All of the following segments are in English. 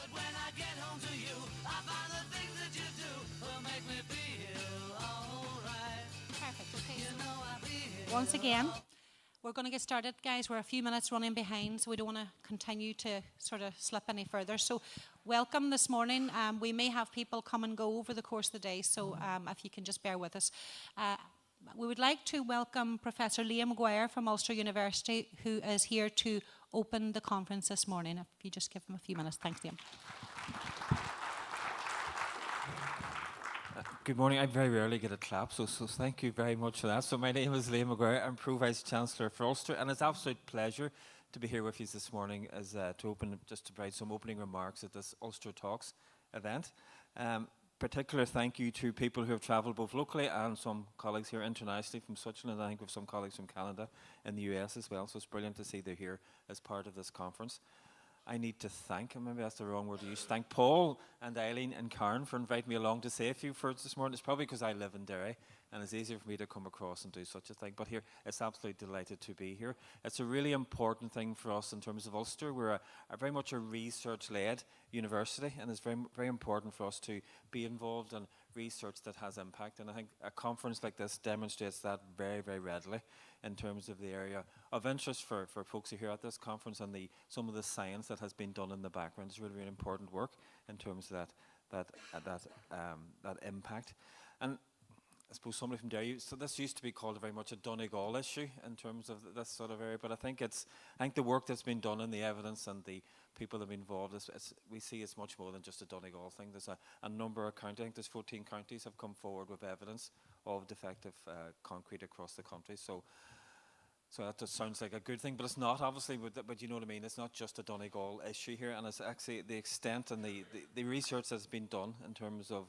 But when I get home to you, I find the things that you do will make me feel alright. Perfect, okay. You know I feel Once again, we're going to get started, guys. We're a few minutes running behind, so we don't want to continue to sort of slip any further. So welcome this morning. We may have people come and go over the course of the day, so if you can just bear with us. We would like to welcome Professor Liam Maguire from Ulster University, who is here to open the conference this morning. If you just give him a few minutes. Thanks, Liam. Good morning. I very rarely get a clap, so thank you very much for that. So my name is Liam Maguire. I'm Pro-Vice Chancellor for Ulster, and it's an absolute pleasure to be here with you this morning as to provide some opening remarks at this Ulster Talks event. Particular thank you to people who have travelled both locally and some colleagues here internationally from Switzerland. I think we have some colleagues from Canada and the US as well, so it's brilliant to see they're here as part of this conference. I need to thank, and maybe that's the wrong word to use, thank Paul and Eileen and Karen for inviting me along to say a few words this morning. It's probably because I live in Derry and it's easier for me to come across and do such a thing. But here, it's absolutely delighted to be here. It's a really important thing for us in terms of Ulster. We're a very much a research-led university, and it's very, very important for us to be involved in research that has impact. And I think a conference like this demonstrates that very, very readily in terms of the area of interest for folks who are here at this conference and some of the science that has been done in the background. It's really, really important work in terms of that impact. And I suppose somebody from Derry, so this used to be called very much a Donegal issue in terms of this sort of area, but I think the work that's been done and the evidence and the people that have been involved, we see it's much more than just a Donegal thing. There's a number of counties, I think there's 14 counties have come forward with evidence of defective concrete across the country. So that just sounds like a good thing, but it's not, obviously, but you know what I mean, it's not just a Donegal issue here, and it's actually the extent and the research that's been done in terms of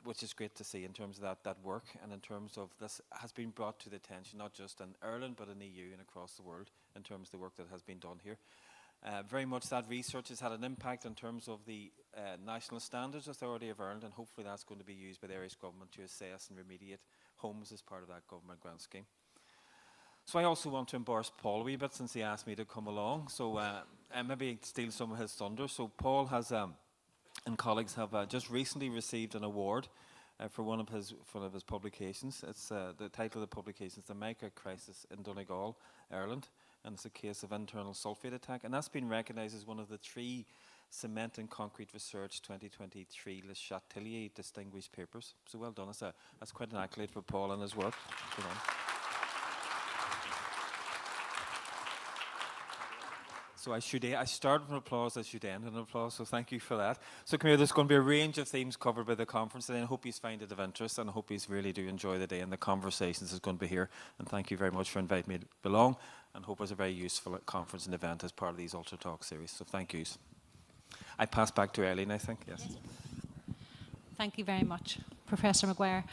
which is great to see in terms of that work, and in terms of this has been brought to the attention not just in Ireland but in the EU and across the world in terms of the work that has been done here. Very much that research has had an impact in terms of the National Standards Authority of Ireland, and hopefully that's going to be used by the Irish Government to assess and remediate homes as part of that government grant scheme. So I also want to embarrass Paul a wee bit since he asked me to come along, so and maybe steal some of his thunder. So Paul has and colleagues have just recently received an award for one of his publications. It's the title of the publication is The Mica Crisis in Donegal, Ireland, and it's a case of internal sulphate attack, and that's been recognised as one of the 3 Cement and Concrete Research 2023 Le Chatelier Distinguished Papers. So well done. That's quite an accolade for Paul and his work. Good on. So I started with applause, I should end with applause, so thank you for that. So come here, there's going to be a range of themes covered by the conference today, and I hope you find it of interest, and I hope you really do enjoy the day and the conversations that's going to be here. And thank you very much for inviting me to along, and hope it's a very useful conference and event as part of these Ultra Talk series. So thank you. I pass back to Eileen, I think, yes. Thank you very much, Professor Maguire.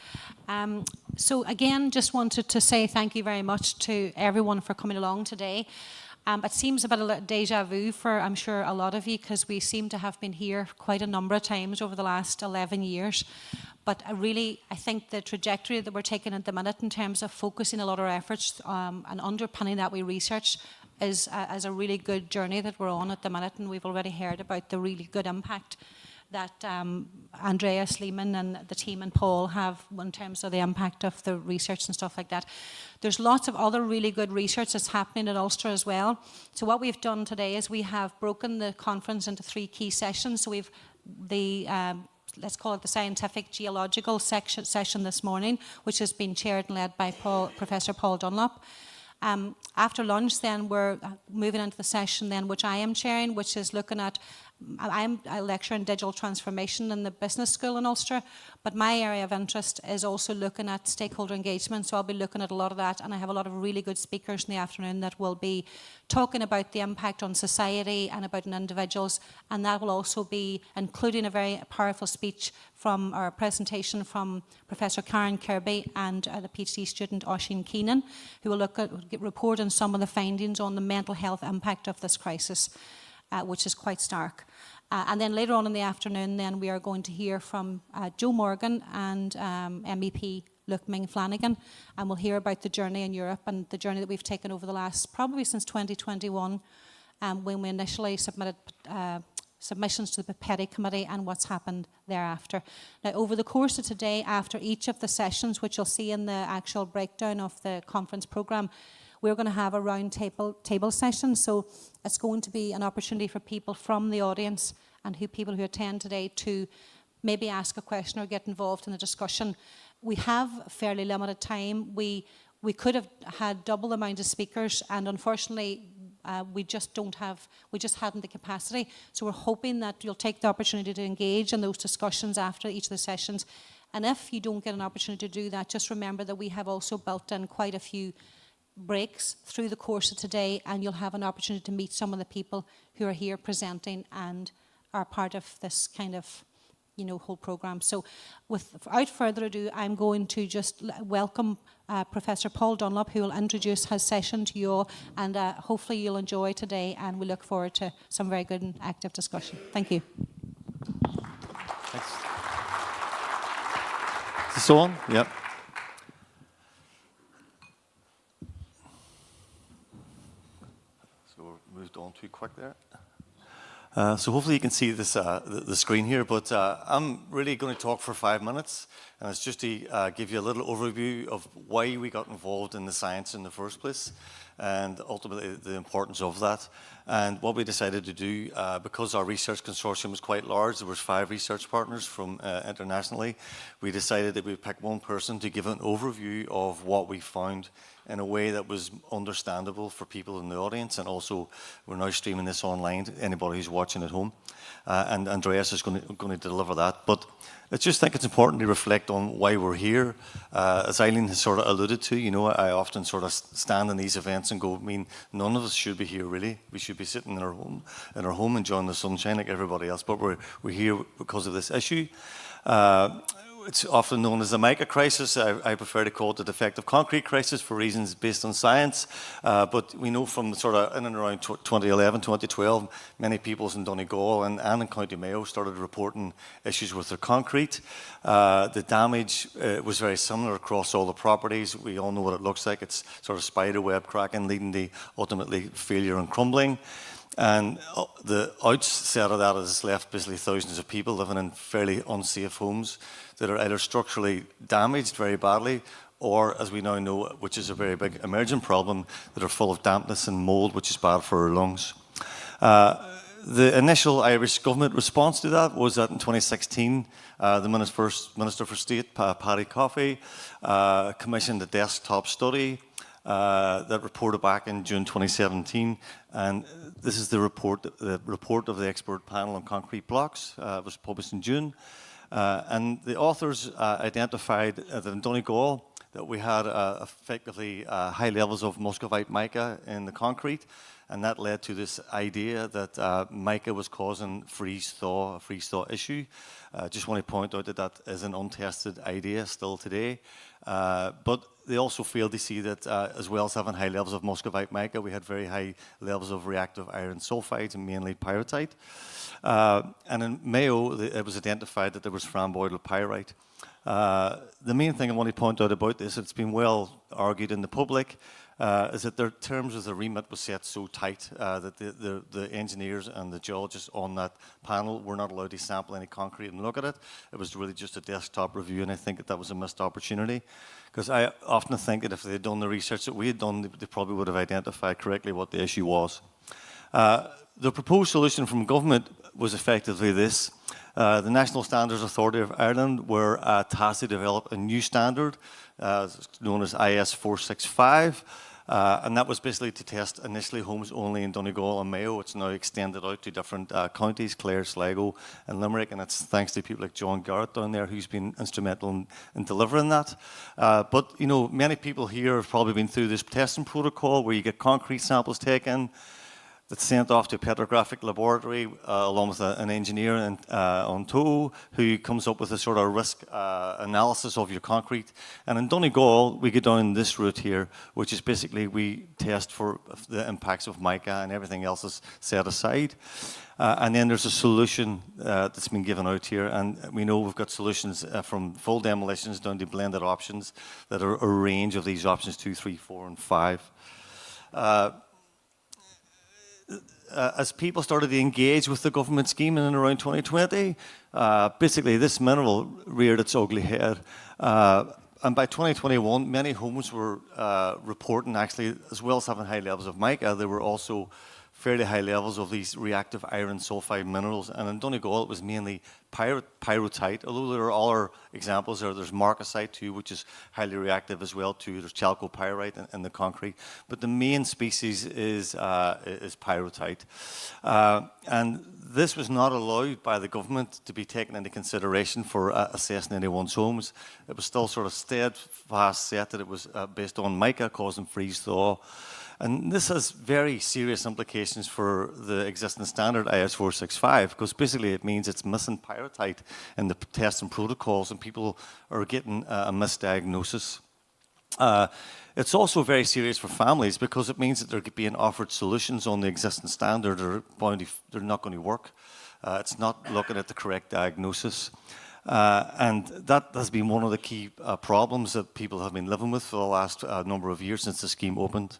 So again, just wanted to say thank you very much to everyone for coming along today. It seems a bit of deja vu for, I'm sure, a lot of you, because we seem to have been here quite a number of times over the last 11 years. But I think the trajectory that we're taking at the minute in terms of focusing a lot of our efforts and underpinning that we research is a really good journey that we're on at the minute, and we've already heard about the really good impact that Andreas Lehman and the team and Paul have in terms of the impact of the research and stuff like that. There's lots of other really good research that's happening at Ulster as well. So what we've done today is we have broken the conference into 3 key sessions. So we've let's call it the scientific geological session this morning, which has been chaired and led by Professor Paul Dunlop. After lunch then we're moving into the session then which I am chairing, which is looking at I lecture in digital transformation in the business school in Ulster, but my area of interest is also looking at stakeholder engagement, so I'll be looking at a lot of that, and I have a lot of really good speakers in the afternoon that will be talking about the impact on society and about individuals, and that will also be including a very powerful speech from our presentation from Professor Karen Kirby and a PhD student, Oisin Keenan, who will report on some of the findings on the mental health impact of this crisis. Which is quite stark. And then later on in the afternoon, then we are going to hear from Joe Morgan and MEP Luke Ming-Flanagan, and we'll hear about the journey in Europe and the journey that we've taken over the last, probably since 2021, when we initially submitted submissions to the Petty Committee and what's happened thereafter. Now, over the course of today, after each of the sessions, which you'll see in the actual breakdown of the conference programme, we're going to have a round table session. So it's going to be an opportunity for people from the audience and people who attend today to maybe ask a question or get involved in the discussion. We have fairly limited time. We could have had double the amount of speakers, and unfortunately, we just hadn't the capacity. So we're hoping that you'll take the opportunity to engage in those discussions after each of the sessions. And if you don't get an opportunity to do that, just remember that we have also built in quite a few breaks through the course of today, and you'll have an opportunity to meet some of the people who are here presenting and are part of this kind of whole programme. So without further ado, I'm going to just welcome Professor Paul Dunlop, who will introduce his session to you all, and hopefully you'll enjoy today, and we look forward to some very good and active discussion. Thank you. Thanks. Is this on? Yep. So we moved on too quick there. So hopefully you can see this, the screen here, but I'm really going to talk for 5 minutes, and it's just to give you a little overview of why we got involved in the science in the first place, and ultimately the importance of that. And what we decided to do, because our research consortium was quite large, there was 5 research partners from internationally, we decided that we'd pick one person to give an overview of what we found in a way that was understandable for people in the audience, and also we're now streaming this online to anybody who's watching at home. And Andreas is going to deliver that. But I just think it's important to reflect on why we're here. As Eileen has sort of alluded to, I often sort of stand in these events and go, none of us should be here really. We should be sitting in our home enjoying the sunshine like everybody else. But we're here because of this issue. It's often known as the mica crisis. I prefer to call it the defective concrete crisis for reasons based on science. But we know from sort of in and around 2011, 2012, many people in Donegal and in County Mayo started reporting issues with their concrete. The damage was very similar across all the properties. We all know what it looks like. It's sort of spider web cracking, leading to ultimately failure and crumbling. And the outset of that has left basically thousands of people living in fairly unsafe homes that are either structurally damaged very badly, or, as we now know, which is a very big emerging problem, that are full of dampness and mould, which is bad for our lungs. The initial Irish government response to that was that in 2016, the Minister for State, Paddy Coffey, commissioned a desktop study that reported back in June 2017, and this is the report of the expert panel on concrete blocks. It was published in June, and the authors identified that in Donegal that we had effectively high levels of muscovite mica in the concrete, and that led to this idea that mica was causing a freeze-thaw issue. Just want to point out that is an untested idea still today. But they also failed to see that as well as having high levels of muscovite mica, we had very high levels of reactive iron sulfides, and mainly pyrrhotite. And in Mayo, it was identified that there was framboidal pyrite. The main thing I want to point out about this, it's been well argued in the public, is that their terms of the remit was set so tight that the engineers and the geologists on that panel were not allowed to sample any concrete and look at it. It was really just a desktop review, and I think that was a missed opportunity. Because I often think that if they had done the research that we had done, they probably would have identified correctly what the issue was. The proposed solution from government was effectively this. The National Standards Authority of Ireland were tasked to develop a new standard known as IS 465, and that was basically to test initially homes only in Donegal and Mayo. It's now extended out to different counties, Clare, Sligo and Limerick, and it's thanks to people like John Garrett down there who's been instrumental in delivering that. But many people here have probably been through this testing protocol where you get concrete samples taken, that's sent off to a petrographic laboratory along with an engineer on tow who comes up with a sort of risk analysis of your concrete. And in Donegal, we go down this route here, which is basically we test for the impacts of mica and everything else is set aside. And then there's a solution that's been given out here, and we know we've got solutions from full demolitions down to blended options that are a range of these options, 2, 3, 4, and 5. as people started to engage with the government scheme in and around 2020, basically this mineral reared its ugly head. And by 2021, many homes were reporting actually, as well as having high levels of mica, there were also fairly high levels of these reactive iron sulfide minerals. And in Donegal, it was mainly pyrrhotite, although there are other examples there. There's marcasite too, which is highly reactive as well too. There's chalcopyrite in the concrete. But the main species is pyrrhotite. And this was not allowed by the government to be taken into consideration for assessing anyone's homes. It was still sort of steadfast set that it was based on mica causing freeze-thaw. And this has very serious implications for the existing standard IS 465, because basically it means it's missing pyrrhotite in the testing protocols and people are getting a misdiagnosis. It's also very serious for families because it means that they're being offered solutions on the existing standard that they're not going to work. It's not looking at the correct diagnosis. And that has been one of the key problems that people have been living with for the last number of years since the scheme opened.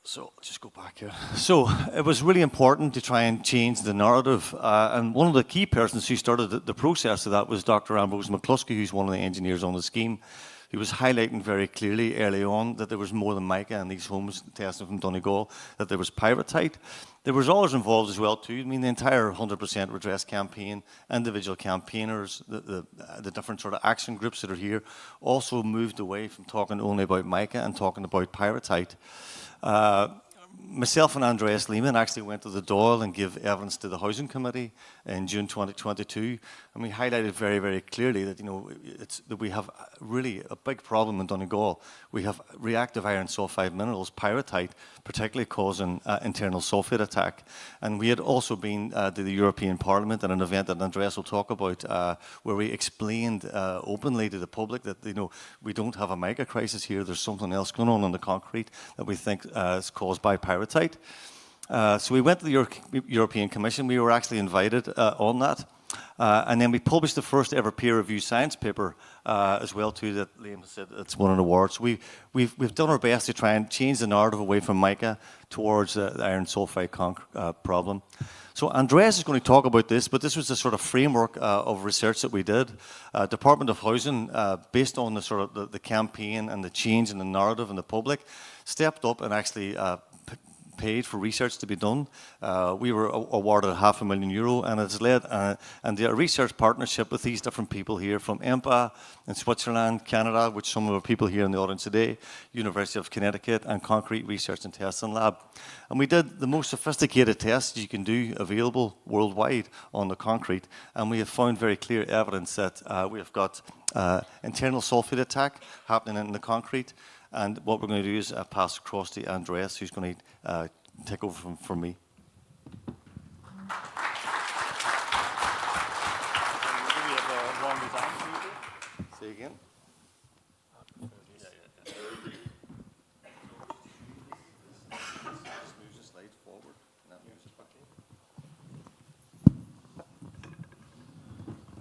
So just go back here. So it was really important to try and change the narrative. And one of the key persons who started the process of that was Dr. Ambrose McCluskey, who's one of the engineers on the scheme. He was highlighting very clearly early on that there was more than mica in these homes tested from Donegal, that there was pyrrhotite. There was others involved as well too. I mean, the entire 100% redress campaign, individual campaigners, the different sort of action groups that are here also moved away from talking only about mica and talking about pyrrhotite. Myself and Andreas Lehman actually went to the Doyle and gave evidence to the Housing Committee in June 2022, and we highlighted very, very clearly that that we have really a big problem in Donegal. We have reactive iron sulfide minerals, pyrrhotite, particularly causing internal sulfate attack. And we had also been to the European Parliament at an event that Andreas will talk about, where we explained openly to the public that we don't have a mica crisis here. There's something else going on in the concrete that we think is caused by pyrrhotite. So we went to the European Commission. We were actually invited on that. And then we published the first ever peer-reviewed science paper as well too that Liam said it's won an award. So we've done our best to try and change the narrative away from mica towards the iron sulfide problem. So Andreas is going to talk about this, but this was the sort of framework of research that we did. Department of Housing, based on the sort of the campaign and the change in the narrative in the public, stepped up and actually paid for research to be done. We were awarded €500,000, and it's led and the research partnership with these different people here from EMPA in Switzerland, Canada, which some of our people here in the audience today, University of Connecticut, and Concrete Research and Testing Lab. And we did the most sophisticated tests you can do available worldwide on the concrete, and we have found very clear evidence that we have got internal sulfate attack happening in the concrete. And what we're going to do is pass across to Andreas, who's going to take over from me. Say again. Just move the slide forward, and that moves it back in.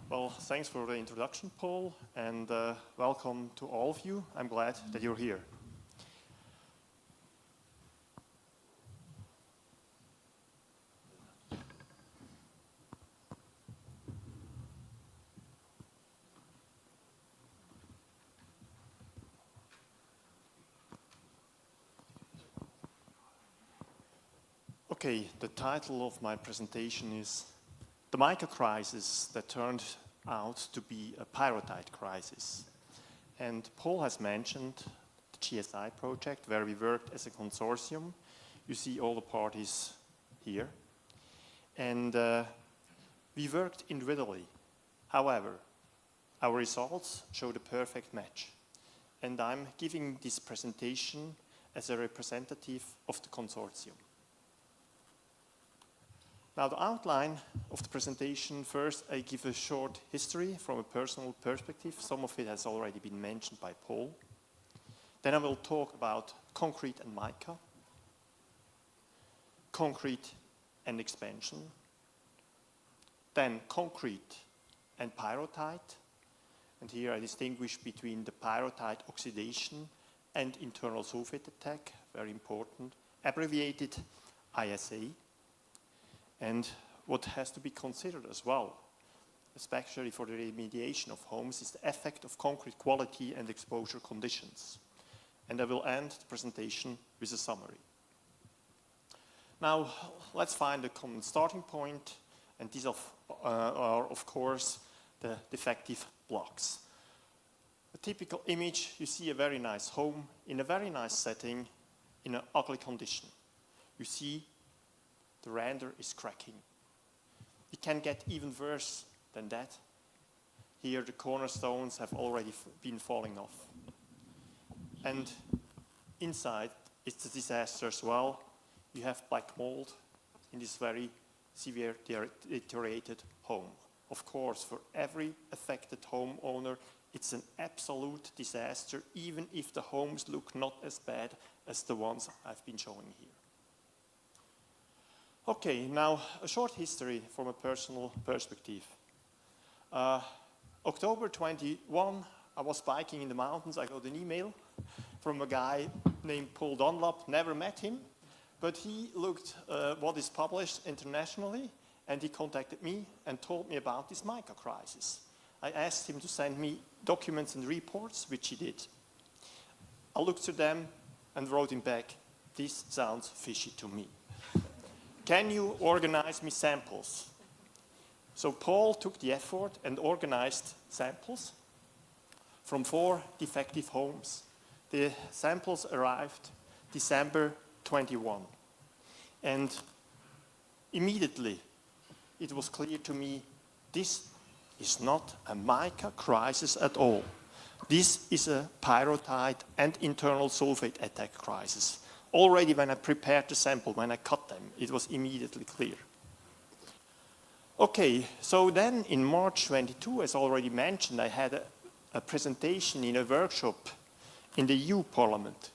Well, thanks for the introduction, Paul, and welcome to all of you. I'm glad that you're here. Okay, the title of my presentation is The Mica Crisis That Turned Out to be a Pyrrhotite Crisis. And Paul has mentioned the GSI project where we worked as a consortium. You see all the parties here. And we worked individually. However, our results show the perfect match. And I'm giving this presentation as a representative of the consortium. Now, the outline of the presentation, first I give a short history from a personal perspective. Some of it has already been mentioned by Paul. Then I will talk about concrete and mica, concrete and expansion, then concrete and pyrrhotite. And here I distinguish between the pyrrhotite oxidation and internal sulfate attack, very important, abbreviated ISA. And what has to be considered as well, especially for the remediation of homes, is the effect of concrete quality and exposure conditions. And I will end the presentation with a summary. Now, let's find a common starting point, and these are, of course, the defective blocks. A typical image, you see a very nice home in a very nice setting in an ugly condition. You see the render is cracking. It can get even worse than that. Here the cornerstones have already been falling off. And inside it's a disaster as well. You have black mold in this very severe deteriorated home. Of course, for every affected homeowner, it's an absolute disaster, even if the homes look not as bad as the ones I've been showing here. Okay, now a short history from a personal perspective. October 21, I was biking in the mountains. I got an email from a guy named Paul Dunlop. Never met him, but he looked what is published internationally, and he contacted me and told me about this mica crisis. I asked him to send me documents and reports, which he did. I looked through them and wrote him back, "This sounds fishy to me. Can you organize me samples?" So Paul took the effort and organized samples from 4 defective homes. The samples arrived December 21. And immediately it was clear to me, this is not a mica crisis at all. This is a pyrrhotite and internal sulfate attack crisis. Already when I prepared the sample, when I cut them, it was immediately clear. Okay, so then in March 22, as already mentioned, I had a presentation in a workshop in the EU Parliament.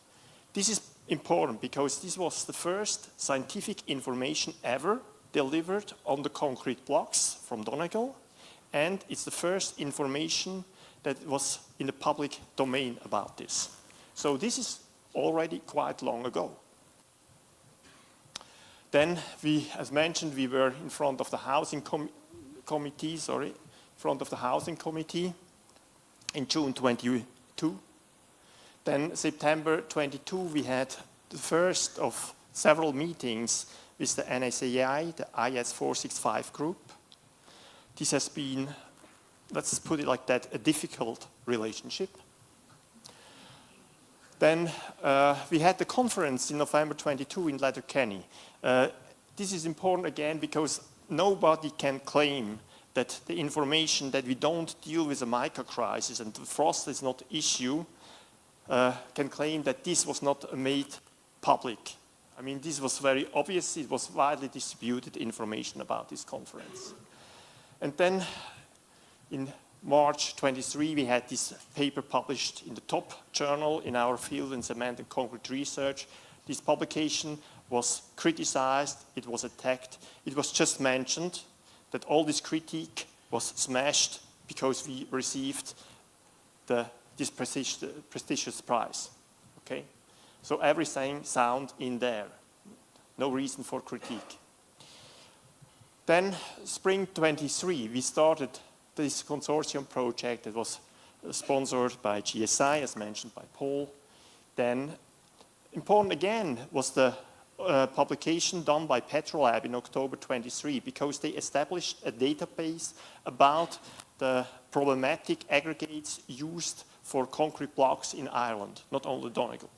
This is important because this was the first scientific information ever delivered on the concrete blocks from Donegal, and it's the first information that was in the public domain about this. So this is already quite long ago. Then as mentioned, we were in front of the housing committee in June 22. Then September 22, we had the first of several meetings with the NSAI, the IS 465 group. This has been, let's put it like that, a difficult relationship. Then we had the conference in November 22 in Letterkenny. This is important again because nobody can claim that the information that we don't deal with a mica crisis and the frost is not issue can claim that this was not made public. I mean, this was very obvious. It was widely distributed information about this conference. And then in March 23, we had this paper published in the top journal in our field in cement and concrete research. This publication was criticized, it was attacked. It was just mentioned that all this critique was smashed because we received this prestigious prize. Okay? So everything sound in there. No reason for critique. Then, spring 23, we started this consortium project that was sponsored by GSI, as mentioned by Paul. Then, important again was the publication done by Petrolab in October 23, because they established a database about the problematic aggregates used for concrete blocks in Ireland, not only Donegal.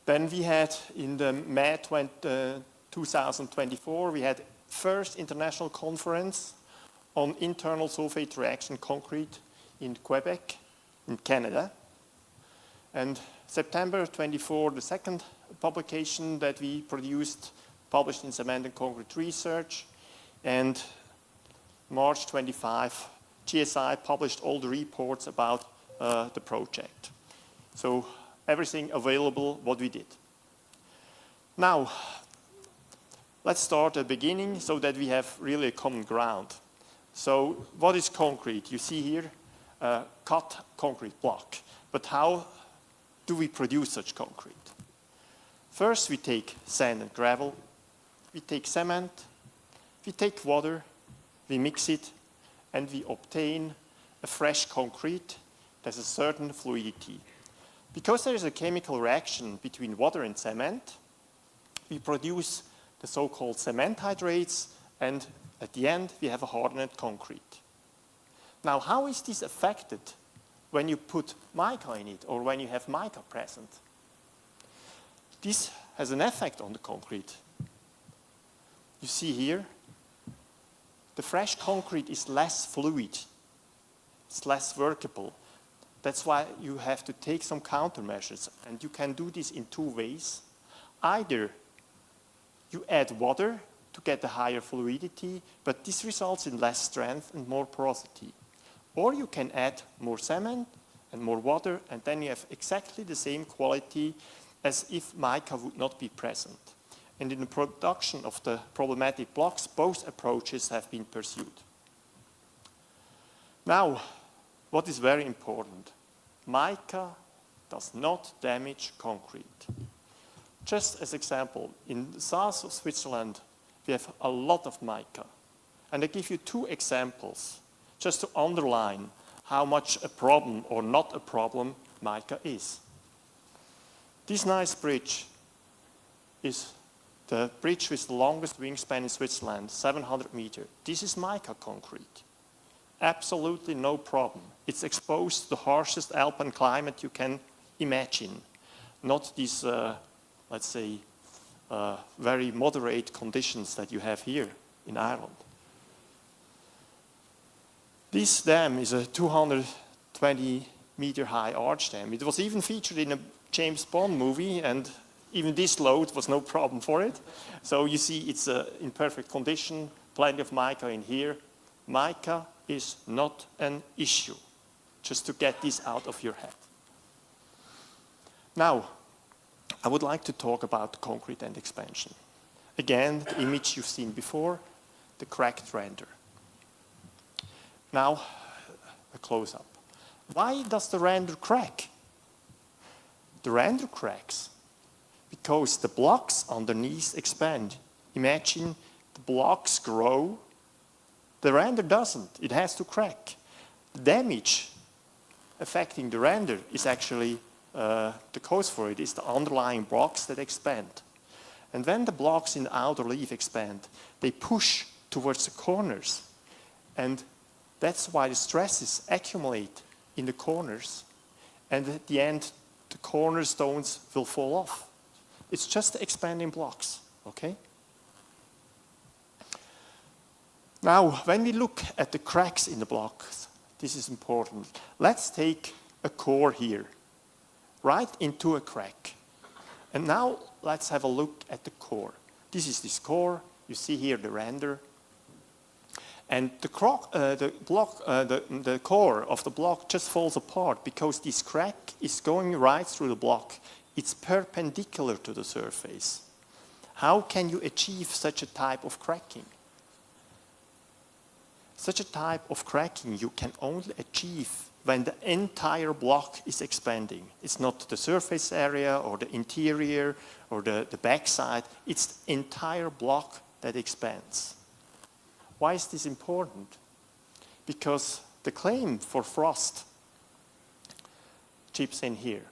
Then we had, in the May 2024, we had first international conference on internal sulfate reaction concrete in Quebec, in Canada. And September 24, the second publication that we produced, published in Cement and Concrete Research. And March 25, GSI published all the reports about the project. So everything available, what we did. Now, let's start at the beginning so that we have really a common ground. So what is concrete? You see here a cut concrete block. But how do we produce such concrete? First, we take sand and gravel, we take cement, we take water, we mix it, and we obtain a fresh concrete that has a certain fluidity. Because there is a chemical reaction between water and cement, we produce the so-called cement hydrates, and at the end, we have a hardened concrete. Now, how is this affected when you put mica in it, or when you have mica present? This has an effect on the concrete. You see here, the fresh concrete is less fluid. It's less workable. That's why you have to take some countermeasures, and you can do this in two ways. Either you add water to get a higher fluidity, but this results in less strength and more porosity. Or you can add more cement and more water, and then you have exactly the same quality as if mica would not be present. And in the production of the problematic blocks, both approaches have been pursued. Now, what is very important? Mica does not damage concrete. Just as example, in the south of Switzerland, we have a lot of mica. And I give you two examples, just to underline how much a problem or not a problem mica is. This nice bridge is the bridge with the longest wingspan in Switzerland, 700 meters. This is mica concrete. Absolutely no problem. It's exposed to the harshest alpine climate you can imagine. Not these, let's say, very moderate conditions that you have here in Ireland. This dam is a 220-meter high arch dam. It was even featured in a James Bond movie, and even this load was no problem for it. So you see it's in perfect condition, plenty of mica in here. Mica is not an issue, just to get this out of your head. Now, I would like to talk about concrete and expansion. Again, the image you've seen before, the cracked render. Now, a close-up. Why does the render crack? The render cracks because the blocks underneath expand. Imagine the blocks grow, the render doesn't. It has to crack. The damage affecting the render is actually, the cause for it is the underlying blocks that expand. And when the blocks in the outer leaf expand, they push towards the corners. And that's why the stresses accumulate in the corners. And at the end, the cornerstones will fall off. It's just the expanding blocks, okay? Now, when we look at the cracks in the blocks, this is important. Let's take a core here, right into a crack. And now let's have a look at the core. This is this core. You see here the render. And the core of the block just falls apart because this crack is going right through the block. It's perpendicular to the surface. How can you achieve such a type of cracking? Such a type of cracking you can only achieve when the entire block is expanding. It's not the surface area or the interior or the backside. It's the entire block that expands. Why is this important? Because the claim for frost chips in here.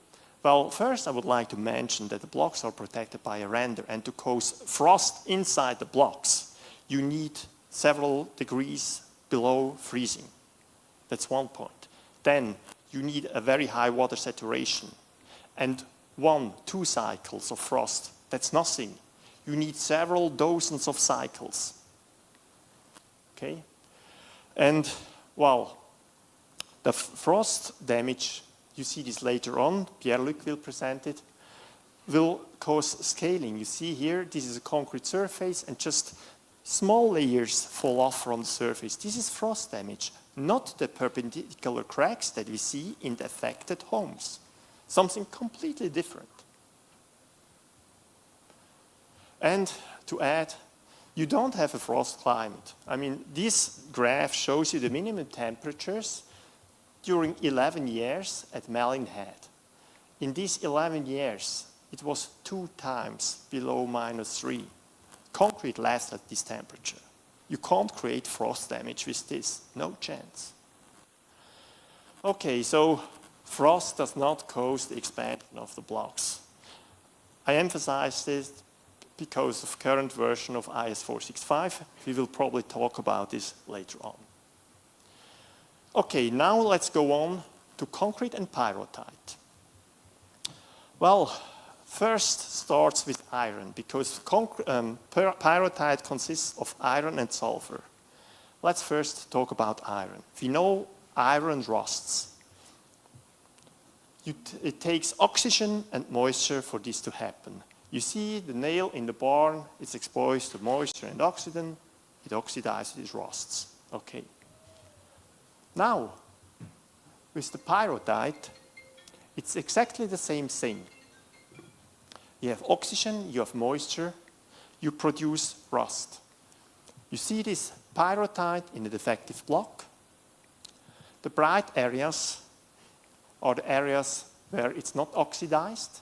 Well, first I would like to mention that the blocks are protected by a render, and to cause frost inside the blocks, you need several degrees below freezing. That's one point. Then you need a very high water saturation. And 1-2 cycles of frost, that's nothing. You need several dozens of cycles. Okay? And, well, the frost damage, you see this later on, Pierre-Luc will present it, will cause scaling. You see here, this is a concrete surface, and just small layers fall off from the surface. This is frost damage, not the perpendicular cracks that we see in the affected homes. Something completely different. And to add, you don't have a frost climate. I mean, this graph shows you the minimum temperatures during 11 years at Malin Head. In these 11 years, it was 2 times below -3. Concrete lasts at this temperature. You can't create frost damage with this, no chance. Okay, so frost does not cause the expansion of the blocks. I emphasize this because of current version of IS 465. We will probably talk about this later on. Okay, now let's go on to concrete and pyrrhotite. Well, first starts with iron, because pyrrhotite consists of iron and sulfur. Let's first talk about iron. We know iron rusts. It takes oxygen and moisture for this to happen. You see the nail in the barn, it's exposed to moisture and oxygen, it oxidizes, it rusts. Okay. Now, with the pyrrhotite, it's exactly the same thing. You have oxygen, you have moisture, you produce rust. You see this pyrrhotite in the defective block. The bright areas are the areas where it's not oxidized.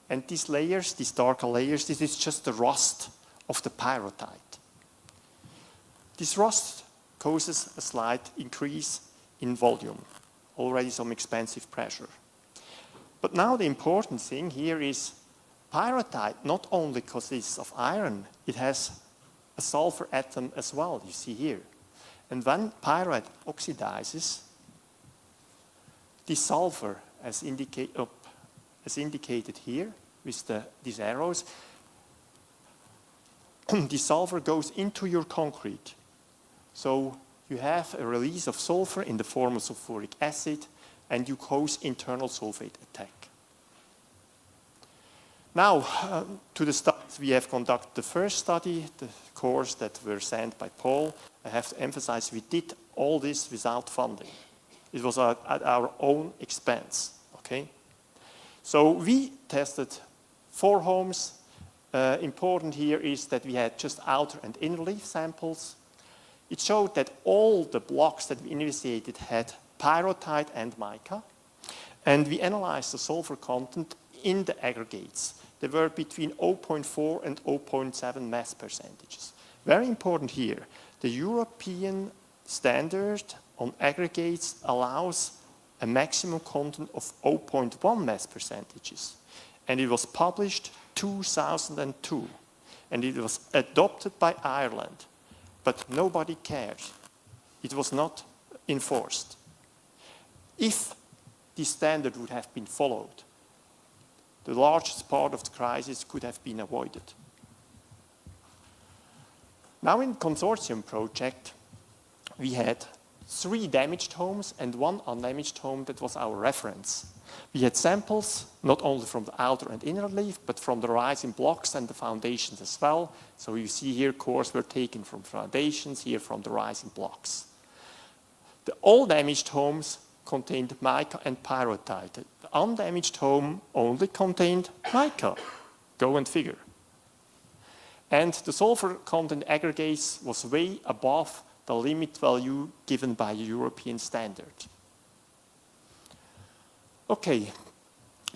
And these layers, these darker layers, this is just the rust of the pyrrhotite. This rust causes a slight increase in volume, already some expansive pressure. But now the important thing here is pyrrhotite not only consists of iron, it has a sulfur atom as well, you see here. And when pyrrhotite oxidizes, this sulfur, as indicated here with these arrows, the sulfur goes into your concrete. So you have a release of sulfur in the form of sulfuric acid, and you cause internal sulfate attack. Now, to the studies we have conducted. The first study, the course that were sent by Paul, I have to emphasize we did all this without funding. It was at our own expense, okay? So we tested 4 homes. Important here is that we had just outer and inner leaf samples. It showed that all the blocks that we investigated had pyrrhotite and mica, and we analyzed the sulfur content in the aggregates. They were between 0.4 and 0.7 mass percentages. Very important here, the European standard on aggregates allows a maximum content of 0.1 mass percentages. And it was published 2002. And it was adopted by Ireland. But nobody cared. It was not enforced. If this standard would have been followed, the largest part of the crisis could have been avoided. Now in the consortium project, we had 3 damaged homes and 1 undamaged home that was our reference. We had samples, not only from the outer and inner leaf, but from the rising blocks and the foundations as well. So you see here cores were taken from foundations, here from the rising blocks. The all damaged homes contained mica and pyrrhotite. The undamaged home only contained mica. Go and figure. And the sulfur content aggregates was way above the limit value given by a European standard. Okay,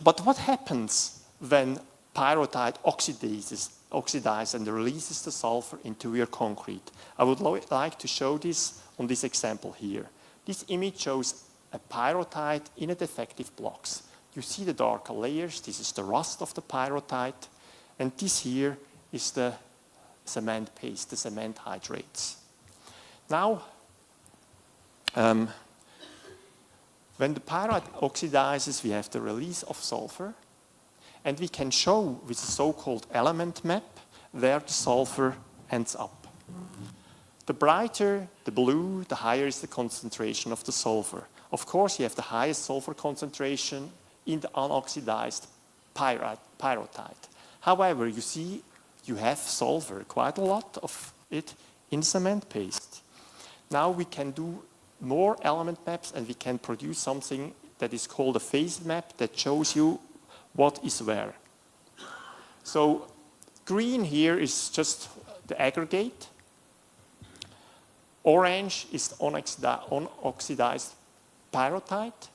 but what happens when pyrrhotite oxidizes and releases the sulfur into your concrete? I would like to show this on this example here. This image shows a pyrrhotite in a defective blocks. You see the darker layers, this is the rust of the pyrrhotite, and this here is the cement paste, the cement hydrates. Now, when the pyrrhotite oxidizes, we have the release of sulfur, and we can show with a so-called element map where the sulfur ends up. The brighter the blue, the higher is the concentration of the sulfur. Of course, you have the highest sulfur concentration in the unoxidized pyrrhotite. However, you see you have sulfur, quite a lot of it, in cement paste. Now we can do more element maps and we can produce something that is called a phase map that shows you what is where. So green here is just the aggregate. Orange is unoxidized pyrrhotite.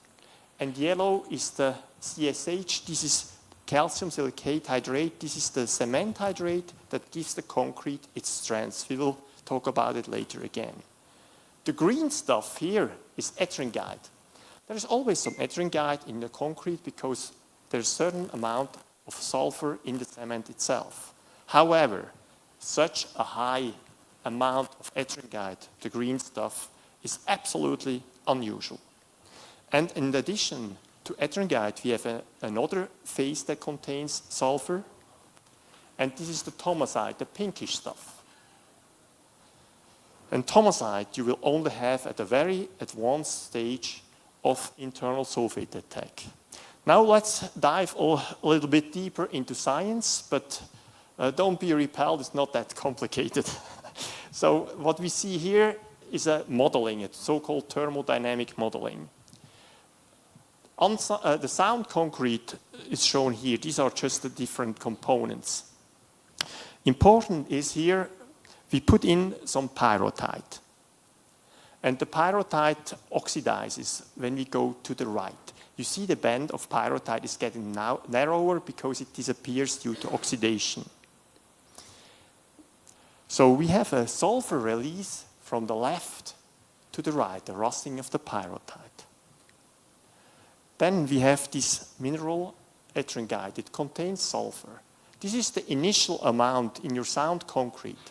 And yellow is the CSH. This is calcium silicate hydrate. This is the cement hydrate that gives the concrete its strength. We will talk about it later again. The green stuff here is ettringite. There is always some ettringite in the concrete because there's a certain amount of sulfur in the cement itself. However, such a high amount of ettringite, the green stuff, is absolutely unusual. And in addition to ettringite, we have another phase that contains sulfur, and this is the thomsite, the pinkish stuff. And thomsite you will only have at a very advanced stage of internal sulfate attack. Now let's dive a little bit deeper into science, but don't be repelled, it's not that complicated. So what we see here is a modeling, it's so-called thermodynamic modeling. The sound concrete is shown here. These are just the different components. Important is here, we put in some pyrrhotite. And the pyrrhotite oxidizes when we go to the right. You see the band of pyrrhotite is getting now narrower because it disappears due to oxidation. So we have a sulfur release from the left to the right, the rusting of the pyrrhotite. Then we have this mineral ettringite. It contains sulfur. This is the initial amount in your sound concrete.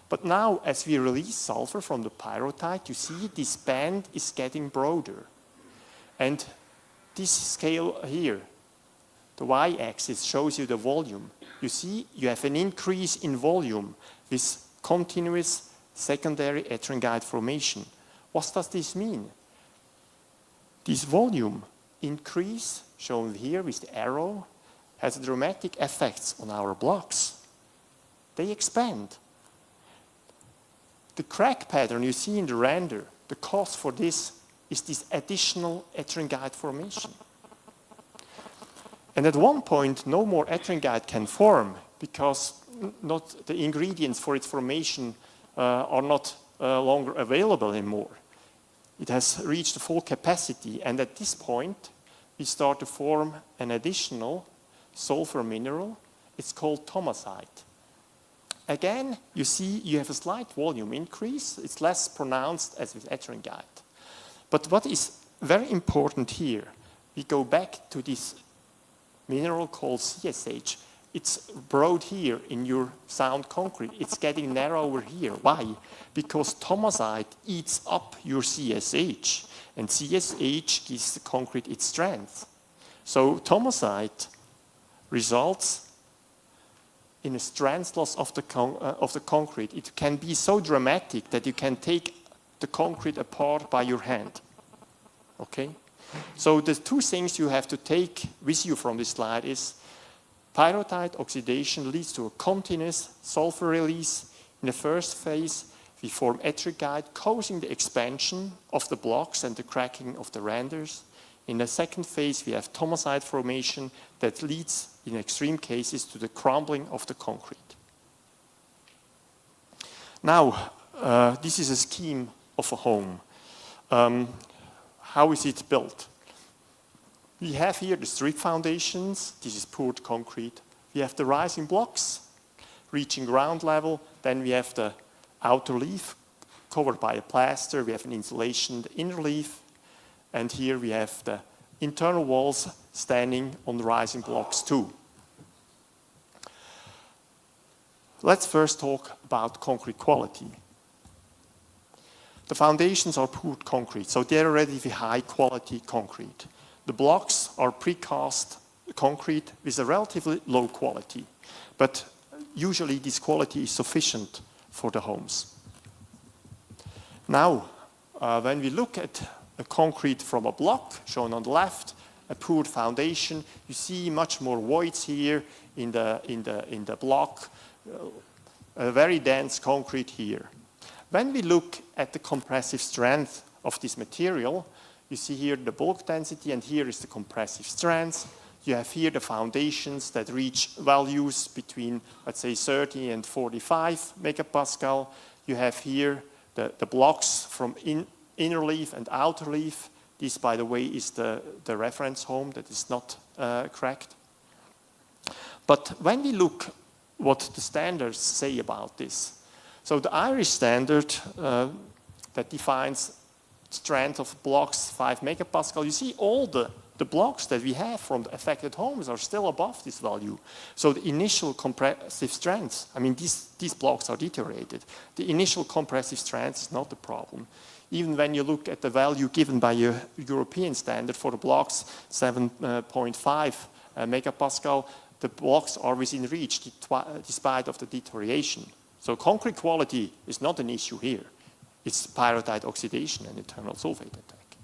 But now, as we release sulfur from the pyrrhotite, you see this band is getting broader. And this scale here, the y-axis, shows you the volume. You see, you have an increase in volume with continuous secondary ettringite formation. What does this mean? This volume increase, shown here with the arrow, has dramatic effects on our blocks. They expand. The crack pattern you see in the render, the cause for this is this additional ettringite formation. And at one point, no more ettringite can form because not the ingredients for its formation are not longer available anymore. It has reached the full capacity, and at this point, we start to form an additional sulfur mineral. It's called thomsite. Again, you see you have a slight volume increase. It's less pronounced as with ettringite. But what is very important here, we go back to this mineral called CSH. It's broad here in your sound concrete. It's getting narrower here. Why? Because thomsite eats up your CSH, and CSH gives the concrete its strength. So thomsite results in a strength loss of the concrete. It can be so dramatic that you can take the concrete apart by your hand. Okay? So the two things you have to take with you from this slide is pyrrhotite oxidation leads to a continuous sulfur release. In the first phase, we form ettringite, causing the expansion of the blocks and the cracking of the renders. In the second phase, we have thomsite formation that leads, in extreme cases, to the crumbling of the concrete. Now, this is a scheme of a home. How is it built? We have here the strip foundations. This is poured concrete. We have the rising blocks reaching ground level. Then we have the outer leaf covered by a plaster. We have an insulation, the inner leaf. And here we have the internal walls standing on the rising blocks too. Let's first talk about concrete quality. The foundations are poured concrete, so they're already the high quality concrete. The blocks are precast concrete with a relatively low quality, but usually this quality is sufficient for the homes. Now, when we look at a concrete from a block, shown on the left, a poured foundation, you see much more voids here in the block, a very dense concrete here. When we look at the compressive strength of this material, you see here the bulk density, and here is the compressive strength. You have here the foundations that reach values between, let's say, 30 and 45 megapascal. You have here the blocks from inner leaf and outer leaf. This, by the way, is the reference home that is not cracked. But when we look what the standards say about this, so the Irish standard that defines strength of blocks 5 megapascal, you see all the blocks that we have from the affected homes are still above this value. So the initial compressive strength, I mean, these blocks are deteriorated. The initial compressive strength is not the problem. Even when you look at the value given by a European standard for the blocks, 7.5 megapascal, the blocks are within reach despite of the deterioration. So concrete quality is not an issue here. It's pyrrhotite oxidation and internal sulfate attack.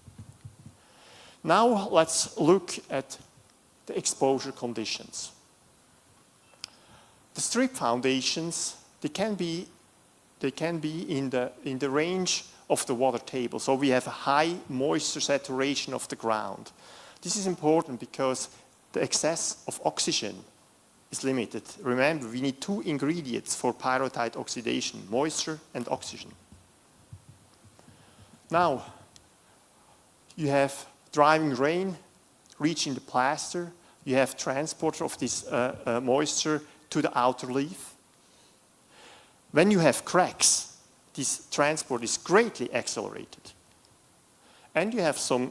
Now let's look at the exposure conditions. The strip foundations, they can be in the range of the water table. So we have a high moisture saturation of the ground. This is important because the excess of oxygen is limited. Remember, we need 2 ingredients for pyrrhotite oxidation, moisture and oxygen. Now, you have driving rain reaching the plaster. You have transport of this moisture to the outer leaf. When you have cracks, this transport is greatly accelerated. And you have some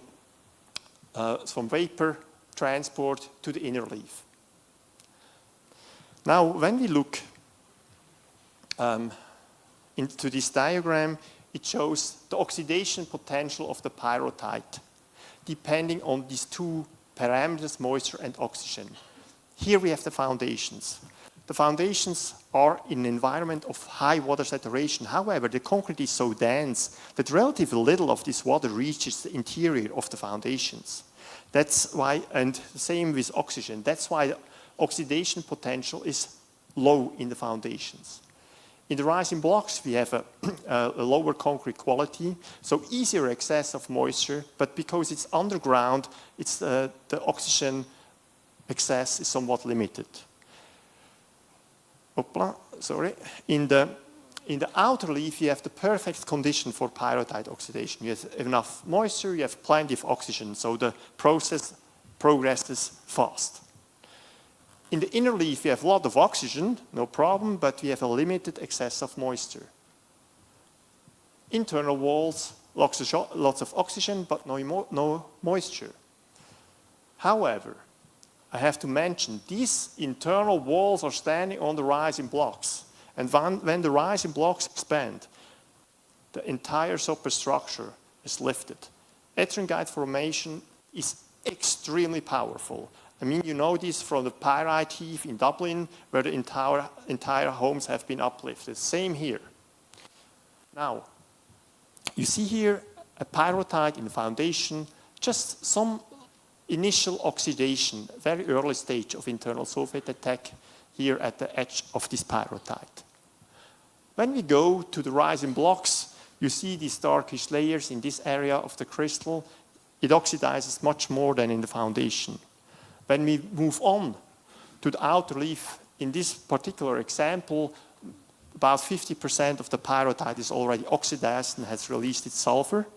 vapor transport to the inner leaf. Now, when we look into this diagram, it shows the oxidation potential of the pyrrhotite, depending on these 2 parameters, moisture and oxygen. Here we have the foundations. The foundations are in an environment of high water saturation. However, the concrete is so dense that relatively little of this water reaches the interior of the foundations. That's why, and the same with oxygen, that's why the oxidation potential is low in the foundations. In the rising blocks, we have a lower concrete quality, so easier access of moisture, but because it's underground, the oxygen access is somewhat limited. Sorry. In the outer leaf, you have the perfect condition for pyrrhotite oxidation. You have enough moisture, you have plenty of oxygen, so the process progresses fast. In the inner leaf, you have a lot of oxygen, no problem, but we have a limited excess of moisture. Internal walls, lots of oxygen, but no moisture. However, I have to mention, these internal walls are standing on the rising blocks. And when the rising blocks expand, the entire superstructure is lifted. Ettringite formation is extremely powerful. I mean, you know this from the pyrite heave in Dublin, where the entire homes have been uplifted. Same here. Now, you see here a pyrrhotite in the foundation, just some initial oxidation, very early stage of internal sulfate attack here at the edge of this pyrrhotite. When we go to the rising blocks, you see these darkish layers in this area of the crystal. It oxidizes much more than in the foundation. When we move on to the outer leaf, in this particular example, about 50% of the pyrrhotite is already oxidized and has released its sulfur.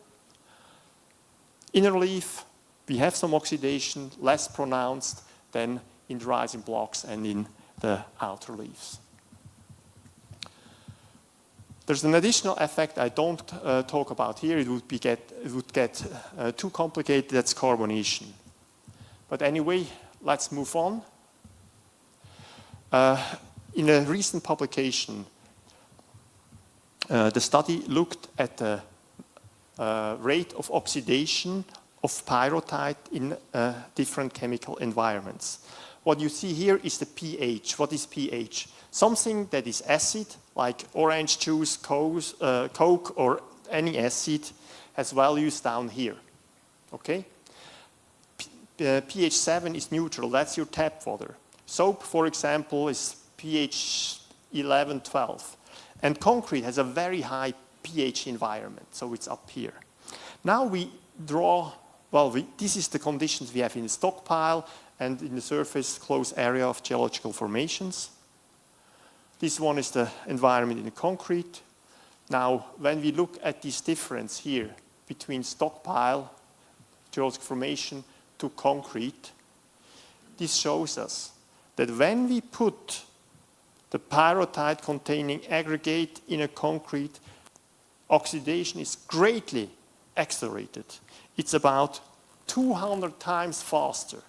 Inner leaf, we have some oxidation, less pronounced than in the rising blocks and in the outer leaves. There's an additional effect I don't talk about here. It would get too complicated. That's carbonation. But anyway, let's move on. In a recent publication, the study looked at the rate of oxidation of pyrrhotite in different chemical environments. What you see here is the pH. What is pH? Something that is acid, like orange juice, Coke, or any acid, has values down here. Okay? pH 7 is neutral, that's your tap water. Soap, for example, is pH 11, 12. And concrete has a very high pH environment, so it's up here. Now we draw, this is the conditions we have in the stockpile and in the surface close area of geological formations. This one is the environment in the concrete. Now, when we look at this difference here between stockpile, geological formation, to concrete, this shows us that when we put the pyrrhotite containing aggregate in a concrete, oxidation is greatly accelerated. It's about 200 times faster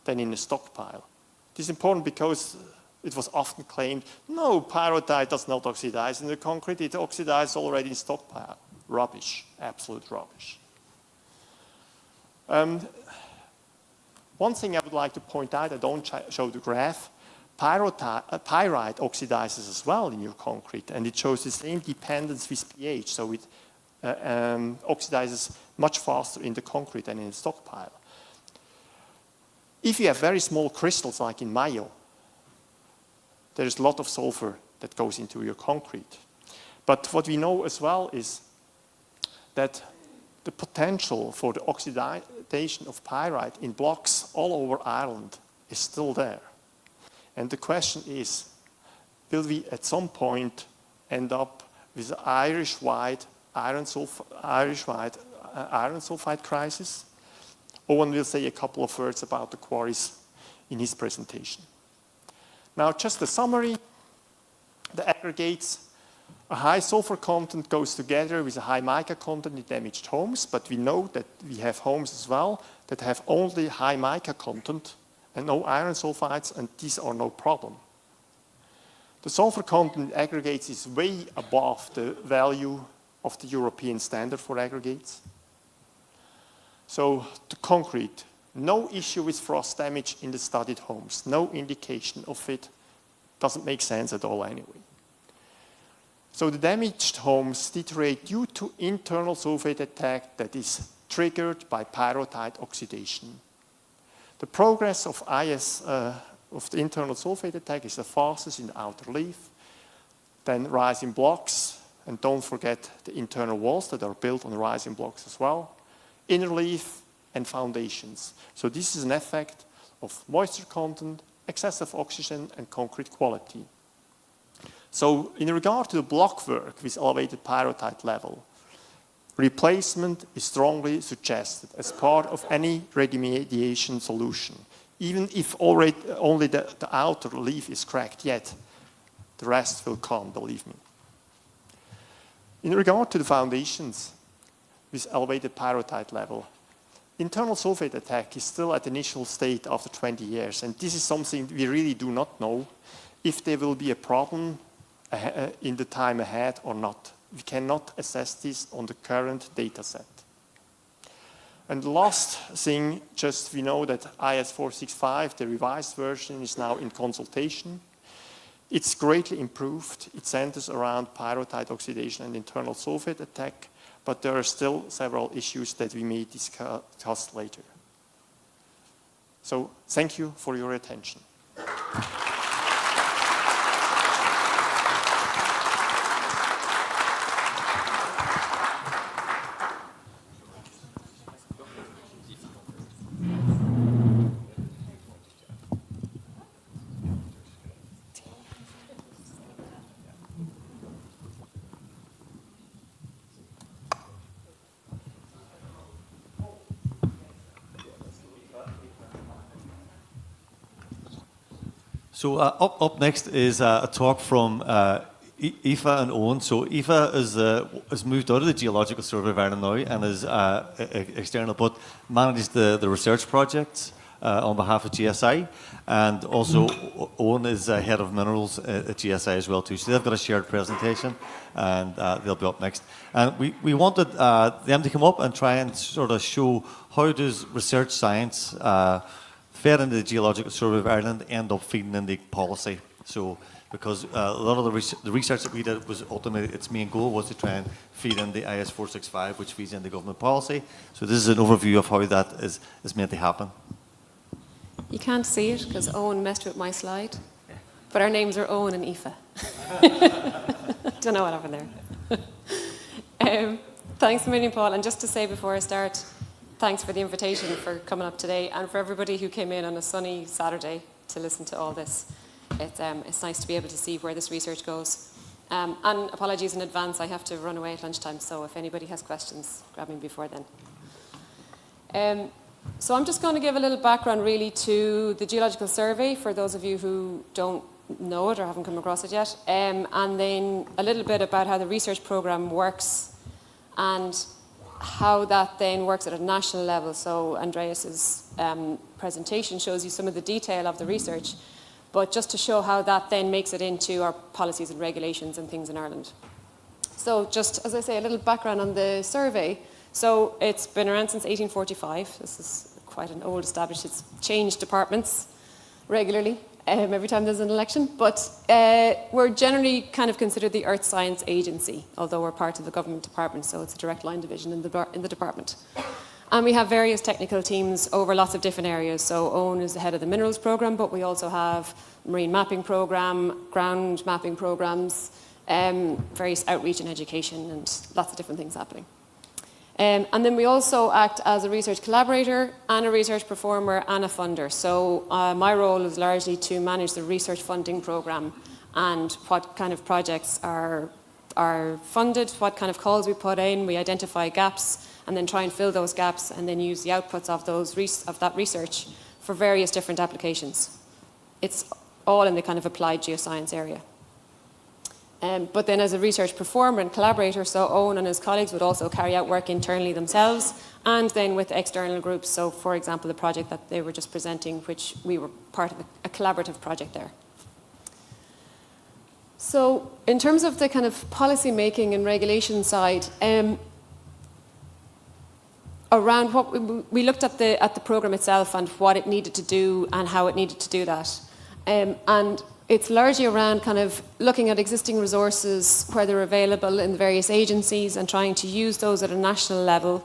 than in a stockpile. This is important because it was often claimed, no, pyrrhotite does not oxidize in the concrete, it oxidizes already in stockpile. Rubbish, absolute rubbish. One thing I would like to point out, I don't show the graph, pyrite oxidizes as well in your concrete, and it shows the same dependence with pH, so it oxidizes much faster in the concrete than in the stockpile. If you have very small crystals like in Mayo, there's a lot of sulfur that goes into your concrete. But what we know as well is that the potential for the oxidation of pyrite in blocks all over Ireland is still there. And the question is, will we at some point end up with an Irish-wide iron sulfide crisis? Owen will say a couple of words about the quarries in his presentation. Now, just a summary. The aggregates, a high sulfur content goes together with a high mica content in damaged homes, but we know that we have homes as well that have only high mica content and no iron sulfides, and these are no problem. The sulfur content in aggregates is way above the value of the European standard for aggregates. So the concrete, no issue with frost damage in the studied homes, no indication of it, doesn't make sense at all anyway. So the damaged homes deteriorate due to internal sulfate attack that is triggered by pyrrhotite oxidation. The progress of of the internal sulfate attack is the fastest in the outer leaf, then rising blocks, and don't forget the internal walls that are built on the rising blocks as well, inner leaf, and foundations. So this is an effect of moisture content, excessive oxygen, and concrete quality. So in regard to the block work with elevated pyrrhotite level, replacement is strongly suggested as part of any remediation solution. Even if only the outer leaf is cracked yet, the rest will come, believe me. In regard to the foundations with elevated pyrrhotite level, internal sulfate attack is still at the initial state after 20 years, and this is something we really do not know if there will be a problem in the time ahead or not. We cannot assess this on the current data set. And the last thing, just we know that IS 465, the revised version, is now in consultation. It's greatly improved. It centers around pyrrhotite oxidation and internal sulfate attack, but there are still several issues that we may discuss later. So thank you for your attention. So up next is a talk from Aoife and Owen. So Aoife has moved out of the Geological Survey of Ireland now and is external, but manages the research projects on behalf of GSI. And also Owen is head of minerals at GSI as well too. So they've got a shared presentation, and they'll be up next. And we wanted them to come up and try and sort of show how does research science fed into the Geological Survey of Ireland end up feeding into policy. So, because a lot of the research that we did was ultimately, its main goal was to try and feed in the IS 465, which feeds into government policy. So this is an overview of how that is meant to happen. You can't see it because Owen messed with my slide, but our names are Owen and Aoife. Don't know what happened there. Thanks a million, Paul. And just to say before I start, thanks for the invitation for coming up today, and for everybody who came in on a sunny Saturday to listen to all this. It's nice to be able to see where this research goes. And apologies in advance, I have to run away at lunchtime, so if anybody has questions, grab me before then. So I'm just going to give a little background really to the Geological Survey for those of you who don't know it or haven't come across it yet, and then a little bit about how the research programme works and how that then works at a national level. So Andreas's presentation shows you some of the detail of the research, but just to show how that then makes it into our policies and regulations and things in Ireland. So just, as I say, a little background on the survey. So it's been around since 1845. This is quite an old established, it's changed departments regularly every time there's an election. But we're generally kind of considered the Earth Science Agency, although we're part of the government department, so it's a direct line division in the department. And we have various technical teams over lots of different areas. So Owen is the head of the minerals programme, but we also have marine mapping programme, ground mapping programmes, various outreach and education, and lots of different things happening. And then we also act as a research collaborator and a research performer and a funder. So my role is largely to manage the research funding programme and what kind of projects are funded, what kind of calls we put in, we identify gaps, and then try and fill those gaps, and then use the outputs of that research for various different applications. It's all in the kind of applied geoscience area. But then as a research performer and collaborator, so Owen and his colleagues would also carry out work internally themselves, and then with external groups. So for example, the project that they were just presenting, which we were part of a collaborative project there. So in terms of the kind of policy making and regulation side, around what we looked at the program itself and what it needed to do and how it needed to do that. And it's largely around kind of looking at existing resources where they're available in the various agencies and trying to use those at a national level.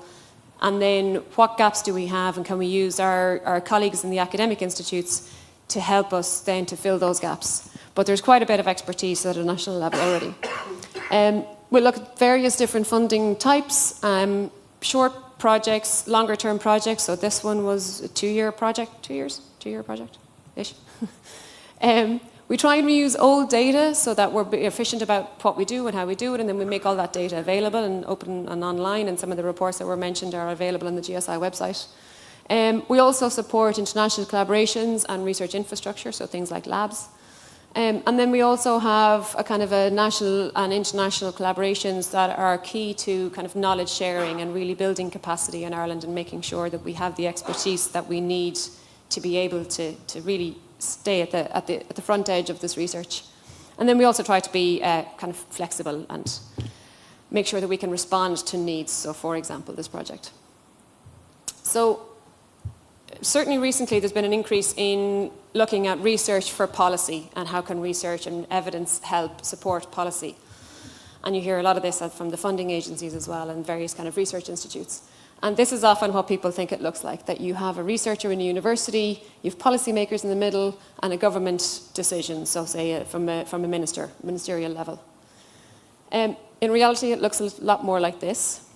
And then what gaps do we have, and can we use our colleagues in the academic institutes to help us then to fill those gaps. But there's quite a bit of expertise at a national level already. We'll look at various different funding types, short projects, longer term projects. So this one was a 2-year project, 2-year project-ish. We try and reuse old data so that we're efficient about what we do and how we do it, and then we make all that data available and open and online, and some of the reports that were mentioned are available on the GSI website. We also support international collaborations and research infrastructure, so things like labs. And then we also have a kind of a national and international collaborations that are key to kind of knowledge sharing and really building capacity in Ireland and making sure that we have the expertise that we need to be able to really stay at the front edge of this research. And then we also try to be kind of flexible and make sure that we can respond to needs. So for example, this project. So certainly recently there's been an increase in looking at research for policy and how can research and evidence help support policy. And you hear a lot of this from the funding agencies as well and various kind of research institutes. And this is often what people think it looks like, that you have a researcher in a university, you have policymakers in the middle, and a government decision, so say from a ministerial level. In reality, it looks a lot more like this.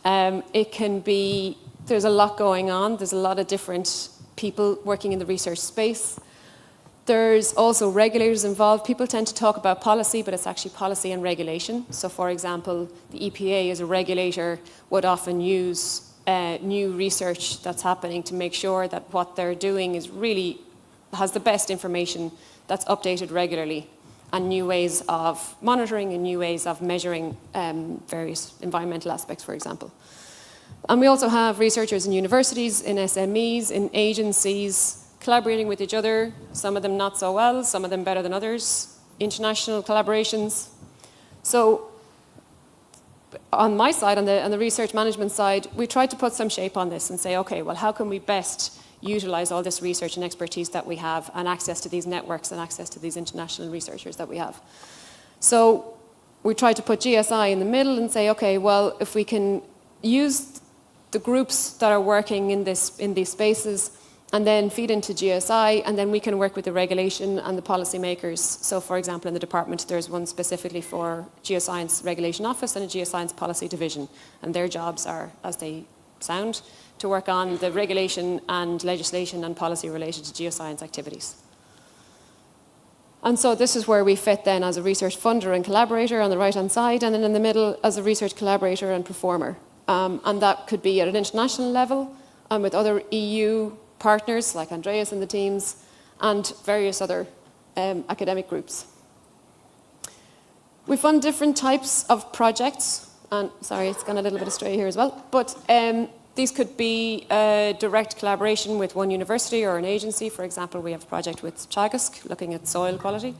It can be, there's a lot going on, there's a lot of different people working in the research space. There's also regulators involved. People tend to talk about policy, but it's actually policy and regulation. So for example, the EPA as a regulator would often use new research that's happening to make sure that what they're doing is really has the best information that's updated regularly, and new ways of monitoring and new ways of measuring various environmental aspects, for example. And we also have researchers in universities, in SMEs, in agencies, collaborating with each other, some of them not so well, some of them better than others, international collaborations. So on my side, on the research management side, we tried to put some shape on this and say, okay, well, how can we best utilize all this research and expertise that we have and access to these networks and access to these international researchers that we have? So we tried to put GSI in the middle and say, okay, well, if we can use the groups that are working in these spaces and then feed into GSI, and then we can work with the regulation and the policymakers. So for example, in the department, there's one specifically for Geoscience Regulation Office and a Geoscience Policy Division, and their jobs are, as they sound, to work on the regulation and legislation and policy related to geoscience activities. And so this is where we fit then as a research funder and collaborator on the right-hand side, and then in the middle as a research collaborator and performer. And that could be at an international level, and with other EU partners like Andreas and the teams, and various other academic groups. We fund different types of projects, and sorry, it's gone a little bit astray here as well, but these could be direct collaboration with one university or an agency. For example, we have a project with Teagasc looking at soil quality.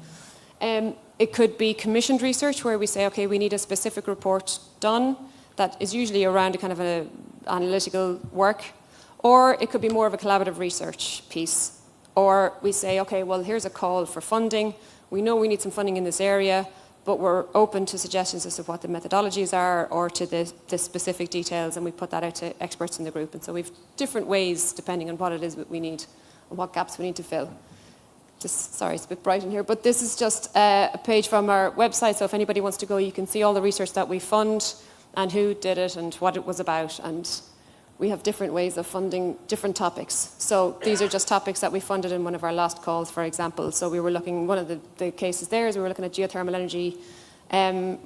It could be commissioned research where we say, okay, we need a specific report done that is usually around a kind of an analytical work, or it could be more of a collaborative research piece. Or we say, okay, well, here's a call for funding. We know we need some funding in this area, but we're open to suggestions as to what the methodologies are or to the specific details, and we put that out to experts in the group. And so we've different ways, depending on what it is that we need and what gaps we need to fill. Sorry, it's a bit bright in here, but this is just a page from our website, so if anybody wants to go, you can see all the research that we fund and who did it and what it was about, and we have different ways of funding different topics. So these are just topics that we funded in one of our last calls, for example. So we were looking, one of the cases there is we were looking at geothermal energy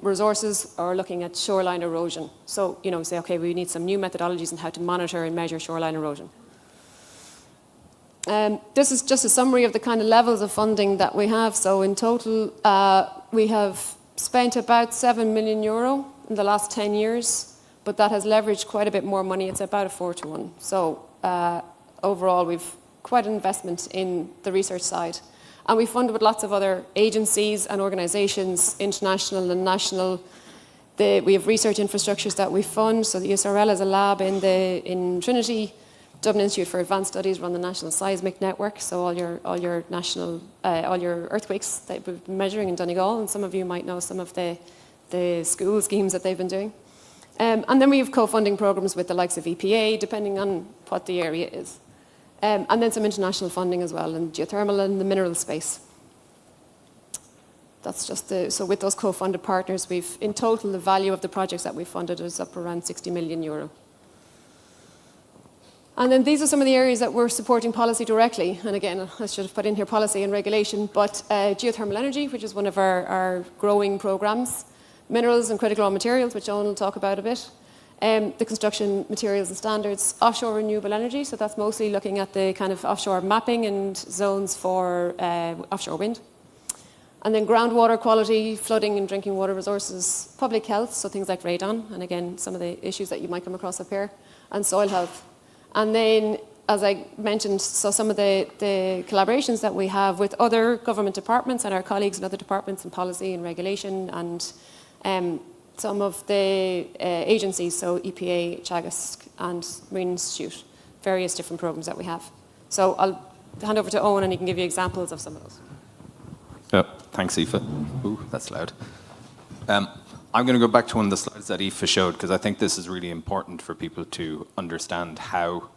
resources or looking at shoreline erosion. So, you know, we say, okay, we need some new methodologies on how to monitor and measure shoreline erosion. This is just a summary of the kind of levels of funding that we have. So in total, we have spent about €7 million in the last 10 years, but that has leveraged quite a bit more money. It's about a 4-to-1. So overall, we've quite an investment in the research side. And we fund with lots of other agencies and organizations, international and national. We have research infrastructures that we fund. So the USRL has a lab in Trinity. Dublin Institute for Advanced Studies run the National Seismic Network, so all your earthquakes that we've been measuring in Donegal, and some of you might know some of the school schemes that they've been doing. And then we have co-funding programs with the likes of EPA, depending on what the area is. And then some international funding as well, in geothermal and the mineral space. That's just so with those co-funded partners, in total, the value of the projects that we funded is up around €60 million. And then these are some of the areas that we're supporting policy directly. And again, I should have put in here policy and regulation, but geothermal energy, which is one of our growing programs, minerals and critical raw materials, which Owen will talk about a bit, the construction materials and standards, offshore renewable energy, so that's mostly looking at the kind of offshore mapping and zones for offshore wind. And then groundwater quality, flooding and drinking water resources, public health, so things like radon, and again, some of the issues that you might come across up here, and soil health. And then, as I mentioned, so some of the collaborations that we have with other government departments and our colleagues in other departments in policy and regulation, and some of the agencies, so EPA, Teagasc, and Marine Institute, various different programs that we have. So I'll hand over to Owen, and he can give you examples of some of those. Yeah, thanks, Aoife. Ooh, that's loud. I'm going to go back to one of the slides that Aoife showed, because I think this is really important for people to understand how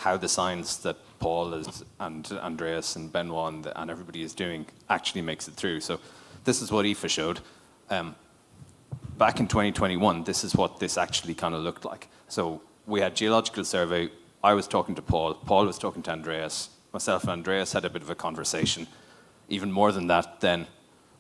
the science that Paul and Andreas and Benoit and everybody is doing actually makes it through. So this is what Aoife showed. Back in 2021, this is what this actually kind of looked like. So we had geological survey. I was talking to Paul. Paul was talking to Andreas. Myself and Andreas had a bit of a conversation. Even more than that, then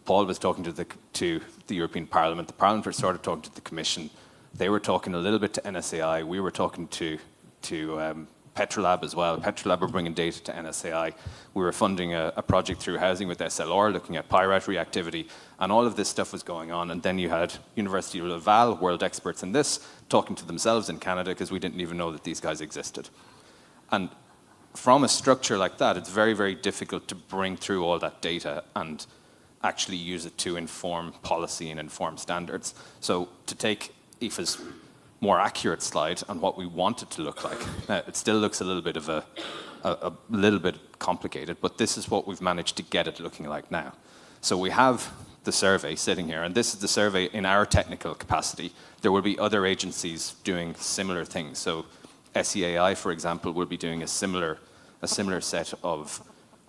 Paul was talking to the European Parliament. The Parliament started talking to the Commission. They were talking a little bit to NSAI. We were talking to Petrolab as well. Petrolab were bringing data to NSAI. We were funding a project through housing with SLR, looking at pyrite reactivity, and all of this stuff was going on. And then you had University of Laval, world experts in this, talking to themselves in Canada, because we didn't even know that these guys existed. And from a structure like that, it's very, very difficult to bring through all that data and actually use it to inform policy and inform standards. So to take Aoife's more accurate slide on what we want it to look like, it still looks a little bit of a little bit complicated, but this is what we've managed to get it looking like now. So we have the survey sitting here, and this is the survey in our technical capacity. There will be other agencies doing similar things. So SEAI, for example, will be doing a similar set of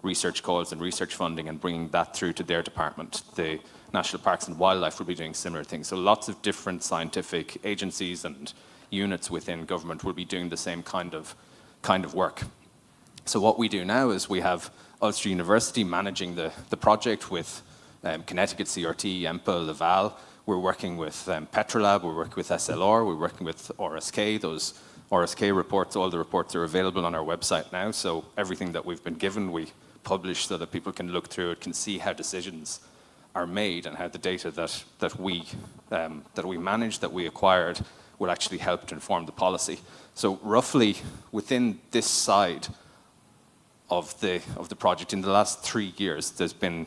research calls and research funding and bringing that through to their department. The National Parks and Wildlife will be doing similar things. So lots of different scientific agencies and units within government will be doing the same kind of work. So what we do now is we have Ulster University managing the project with Connecticut CRT, EMPA, Laval. We're working with Petrolab, we're working with SLR, we're working with RSK, those RSK reports, all the reports are available on our website now. So everything that we've been given, we publish so that people can look through it, can see how decisions are made and how the data that we manage, that we acquired, will actually help to inform the policy. So roughly within this side of the project, in the last 3 years, there's been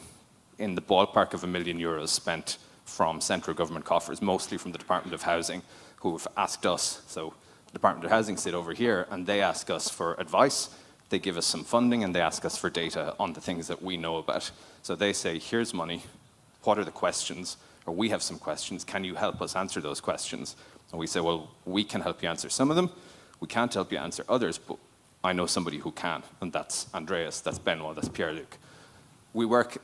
in the ballpark of €1 million spent from central government coffers, mostly from the Department of Housing, who have asked us. So the Department of Housing sit over here and they ask us for advice, they give us some funding, and they ask us for data on the things that we know about. So they say, here's money, what are the questions? Or we have some questions, can you help us answer those questions? And we say, well, we can help you answer some of them, we can't help you answer others, but I know somebody who can, and that's Andreas, that's Benoit, that's Pierre-Luc. We work,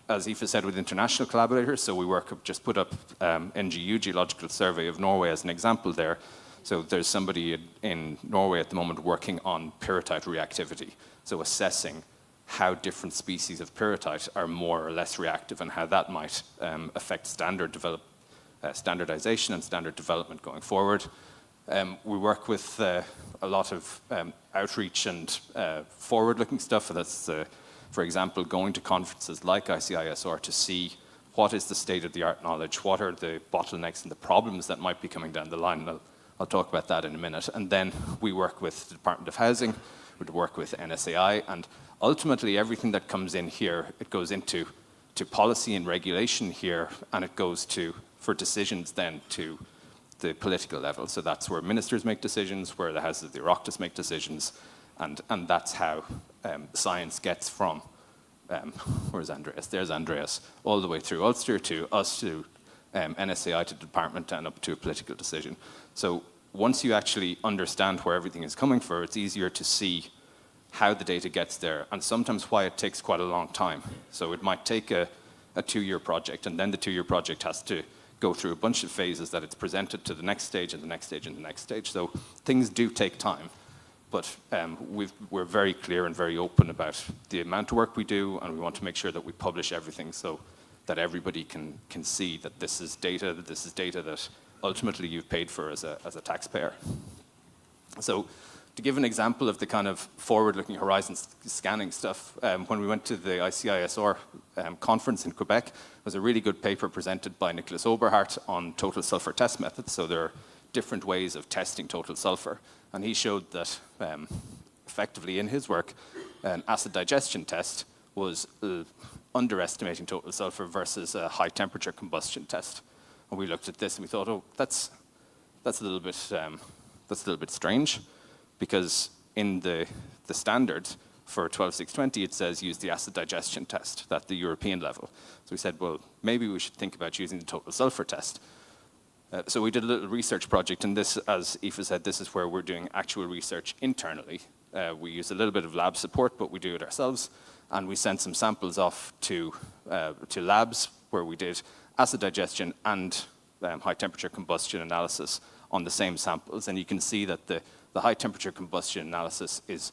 as Aoife said, with international collaborators, so we work, just put up NGU, Geological Survey of Norway, as an example there. So there's somebody in Norway at the moment working on pyrrhotite reactivity, so assessing how different species of pyrrhotite are more or less reactive and how that might affect standardization and standard development going forward. We work with a lot of outreach and forward-looking stuff. That's, for example, going to conferences like ICISR to see what is the state-of-the-art knowledge, what are the bottlenecks and the problems that might be coming down the line. And I'll talk about that in a minute. And then we work with the Department of Housing, we work with NSAI, and ultimately everything that comes in here, it goes into policy and regulation here, and it goes for decisions then to the political level. So that's where ministers make decisions, where the houses of the Oireachtas make decisions, and that's how science gets from, where's Andreas? There's Andreas, all the way through Ulster to us, to NSAI, to the department, and up to a political decision. So once you actually understand where everything is coming from, it's easier to see how the data gets there, and sometimes why it takes quite a long time. So it might take a 2-year project, and then the 2-year project has to go through a bunch of phases that it's presented to the next stage and the next stage and the next stage. So things do take time, but we're very clear and very open about the amount of work we do, and we want to make sure that we publish everything so that everybody can see that this is data that ultimately you've paid for as a taxpayer. So to give an example of the kind of forward-looking horizon scanning stuff, when we went to the ICISR conference in Quebec, there was a really good paper presented by Nicholas Oberhardt on total sulfur test methods. So there are different ways of testing total sulfur. And he showed that effectively in his work, an acid digestion test was underestimating total sulfur versus a high temperature combustion test. And we looked at this and we thought, oh, that's a little bit strange, because in the standards for 12620 it says use the acid digestion test, at the European level. So we said, well, maybe we should think about using the total sulfur test. So we did a little research project, and this, as Aoife said, this is where we're doing actual research internally. We use a little bit of lab support, but we do it ourselves, and we sent some samples off to labs where we did acid digestion and high temperature combustion analysis on the same samples. And you can see that the high temperature combustion analysis is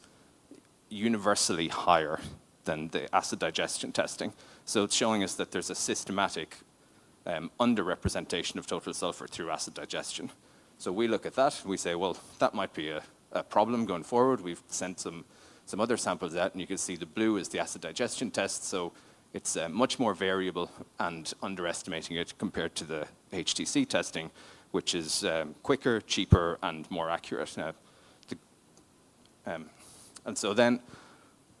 universally higher than the acid digestion testing. So it's showing us that there's a systematic underrepresentation of total sulfur through acid digestion. So we look at that and we say, well, that might be a problem going forward. We've sent some other samples out, and you can see the blue is the acid digestion test. So it's much more variable and underestimating it compared to the HTC testing, which is quicker, cheaper, and more accurate. And so then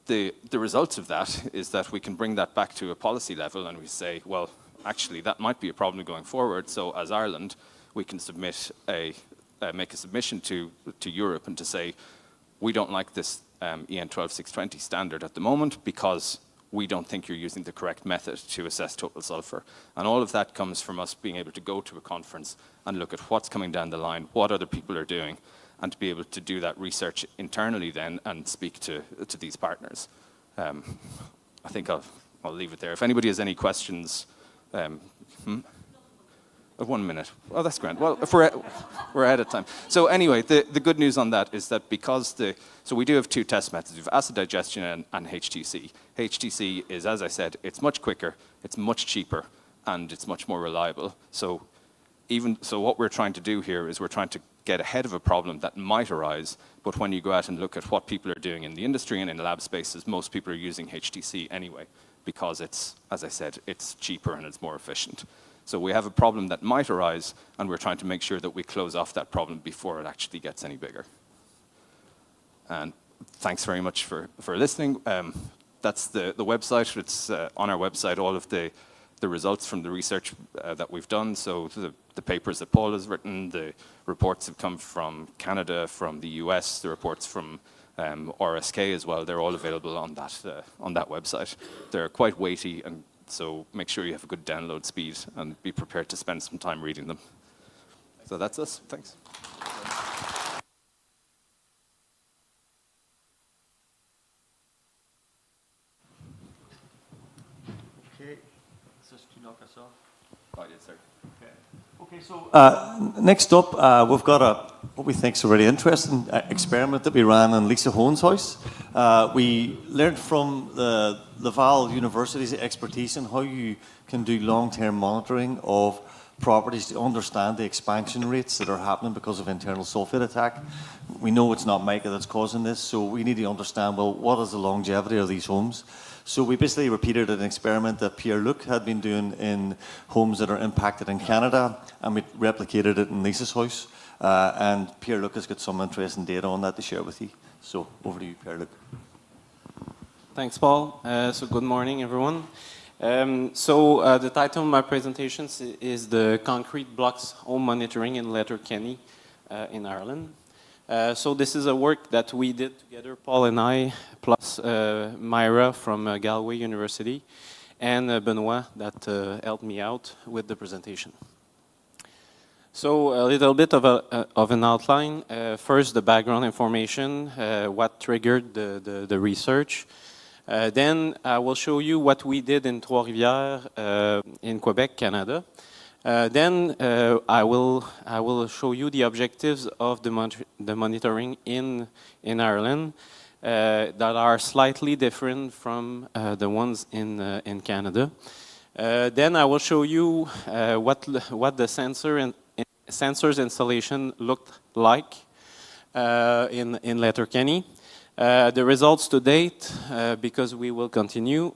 the results of that is that we can bring that back to a policy level, and we say, well, actually, that might be a problem going forward. So as Ireland, we can make a submission to Europe and to say, we don't like this EN 12620 standard at the moment because we don't think you're using the correct method to assess total sulfur. And all of that comes from us being able to go to a conference and look at what's coming down the line, what other people are doing, and to be able to do that research internally then and speak to these partners. I think I'll leave it there. If anybody has any questions, 1 minute. Oh, that's grand. Well, if we're ahead of time. So anyway, the good news on that is that so we do have 2 test methods. We have acid digestion and HTC. HTC is, as I said, it's much quicker, it's much cheaper, and it's much more reliable. So what we're trying to do here is we're trying to get ahead of a problem that might arise, but when you go out and look at what people are doing in the industry and in lab spaces, most people are using HTC anyway, because it's, as I said, it's cheaper and it's more efficient. So we have a problem that might arise, and we're trying to make sure that we close off that problem before it actually gets any bigger. And thanks very much for listening. That's the website. It's on our website, all of the results from the research that we've done. So the papers that Paul has written, the reports have come from Canada, from the US, the reports from RSK as well. They're all available on that website. They're quite weighty, and so make sure you have a good download speed and be prepared to spend some time reading them. So that's us. Thanks. Okay, just to knock us off. Oh, yes, sir. Okay, so next up, we've got what we think is a really interesting experiment that we ran in Lisa Hohen's house. We learned from the Laval University's expertise in how you can do long-term monitoring of properties to understand the expansion rates that are happening because of internal sulfate attack. We know it's not mica that's causing this, so we need to understand, well, what is the longevity of these homes? So we basically repeated an experiment that Pierre-Luc had been doing in homes that are impacted in Canada, and we replicated it in Lisa's house. And Pierre-Luc has got some interesting data on that to share with you. So over to you, Pierre-Luc. Thanks, Paul. So good morning, everyone. The title of my presentation is the Concrete Blocks Home Monitoring in Letterkenny in Ireland. So this is a work that we did together, Paul and I, plus Myra from Galway University, and Benoit that helped me out with the presentation. So a little bit of an outline. First, the background information, what triggered the research. Then I will show you what we did in Trois-Rivières in Quebec, Canada. Then I will show you the objectives of the monitoring in Ireland that are slightly different from the ones in Canada. Then I will show you what the sensors installation looked like in Letterkenny. The results to date, because we will continue,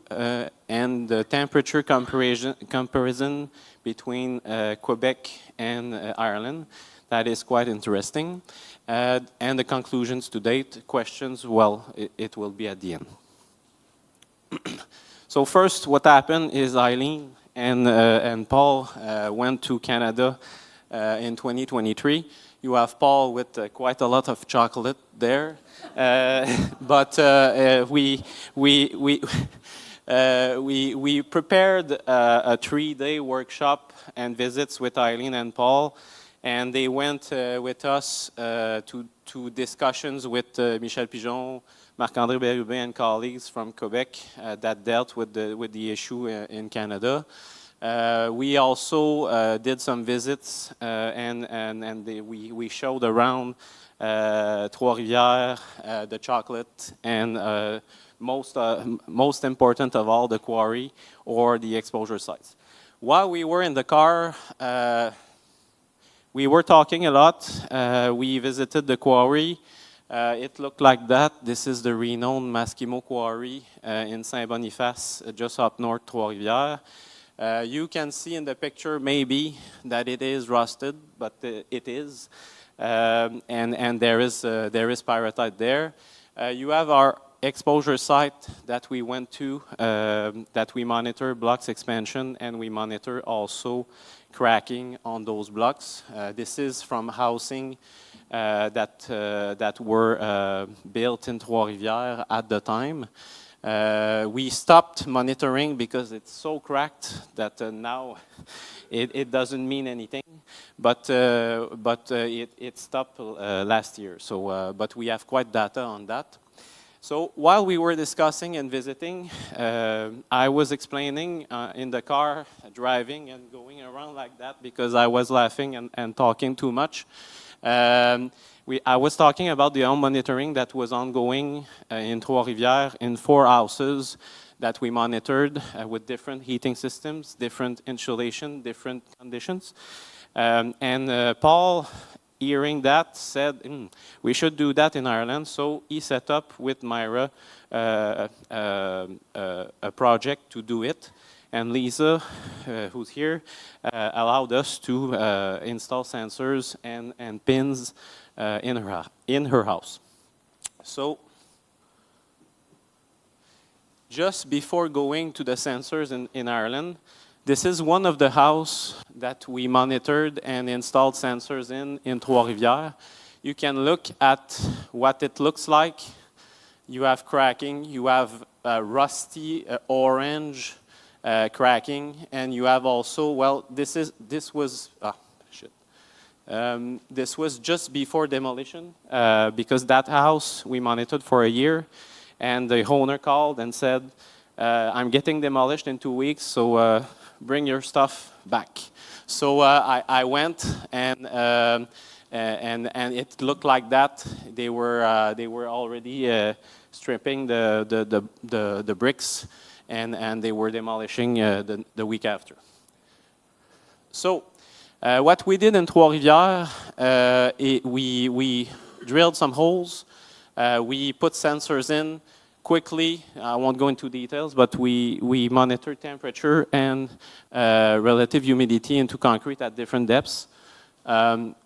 and the temperature comparison between Quebec and Ireland. That is quite interesting. And the conclusions to date, questions, well, it will be at the end. So first, what happened is Eileen and Paul went to Canada in 2023. You have Paul with quite a lot of chocolate there. But we prepared a 3-day workshop and visits with Eileen and Paul, and they went with us to discussions with Michel Pigeon, Marc-André Bérubin, and colleagues from Quebec that dealt with the issue in Canada. We also did some visits and we showed around Trois-Rivières, the chocolate, and most important of all, the quarry or the exposure sites. While we were in the car, we were talking a lot. We visited the quarry. It looked like that. This is the renowned Masquimo quarry in Saint-Boniface, just up north Trois-Rivières. You can see in the picture maybe that it is rusted, but it is. And there is pyrrhotite there. You have our exposure site that we went to, that we monitor blocks expansion, and we monitor also cracking on those blocks. This is from housing that were built in Trois-Rivières at the time. We stopped monitoring because it's so cracked that now it doesn't mean anything. But it stopped last year. So, but we have quite data on that. So while we were discussing and visiting, I was explaining in the car, driving and going around like that because I was laughing and talking too much. I was talking about the home monitoring that was ongoing in Trois-Rivières in 4 houses that we monitored with different heating systems, different insulation, different conditions. And Paul hearing that, said, we should do that in Ireland. So he set up with Myra a project to do it. And Lisa, who's here, allowed us to install sensors and pins in her house. So just before going to the sensors in Ireland, this is one of the houses that we monitored and installed sensors in Trois-Rivières. You can look at what it looks like. You have cracking, you have rusty orange cracking, and you have also, well, this was just before demolition, because that house we monitored for a year, and the owner called and said, I'm getting demolished in 2 weeks, so bring your stuff back. So I went, and it looked like that. They were already stripping the bricks, and they were demolishing the week after. So what we did in Trois-Rivières, we drilled some holes. We put sensors in quickly. I won't go into details, but we monitor temperature and relative humidity into concrete at different depths.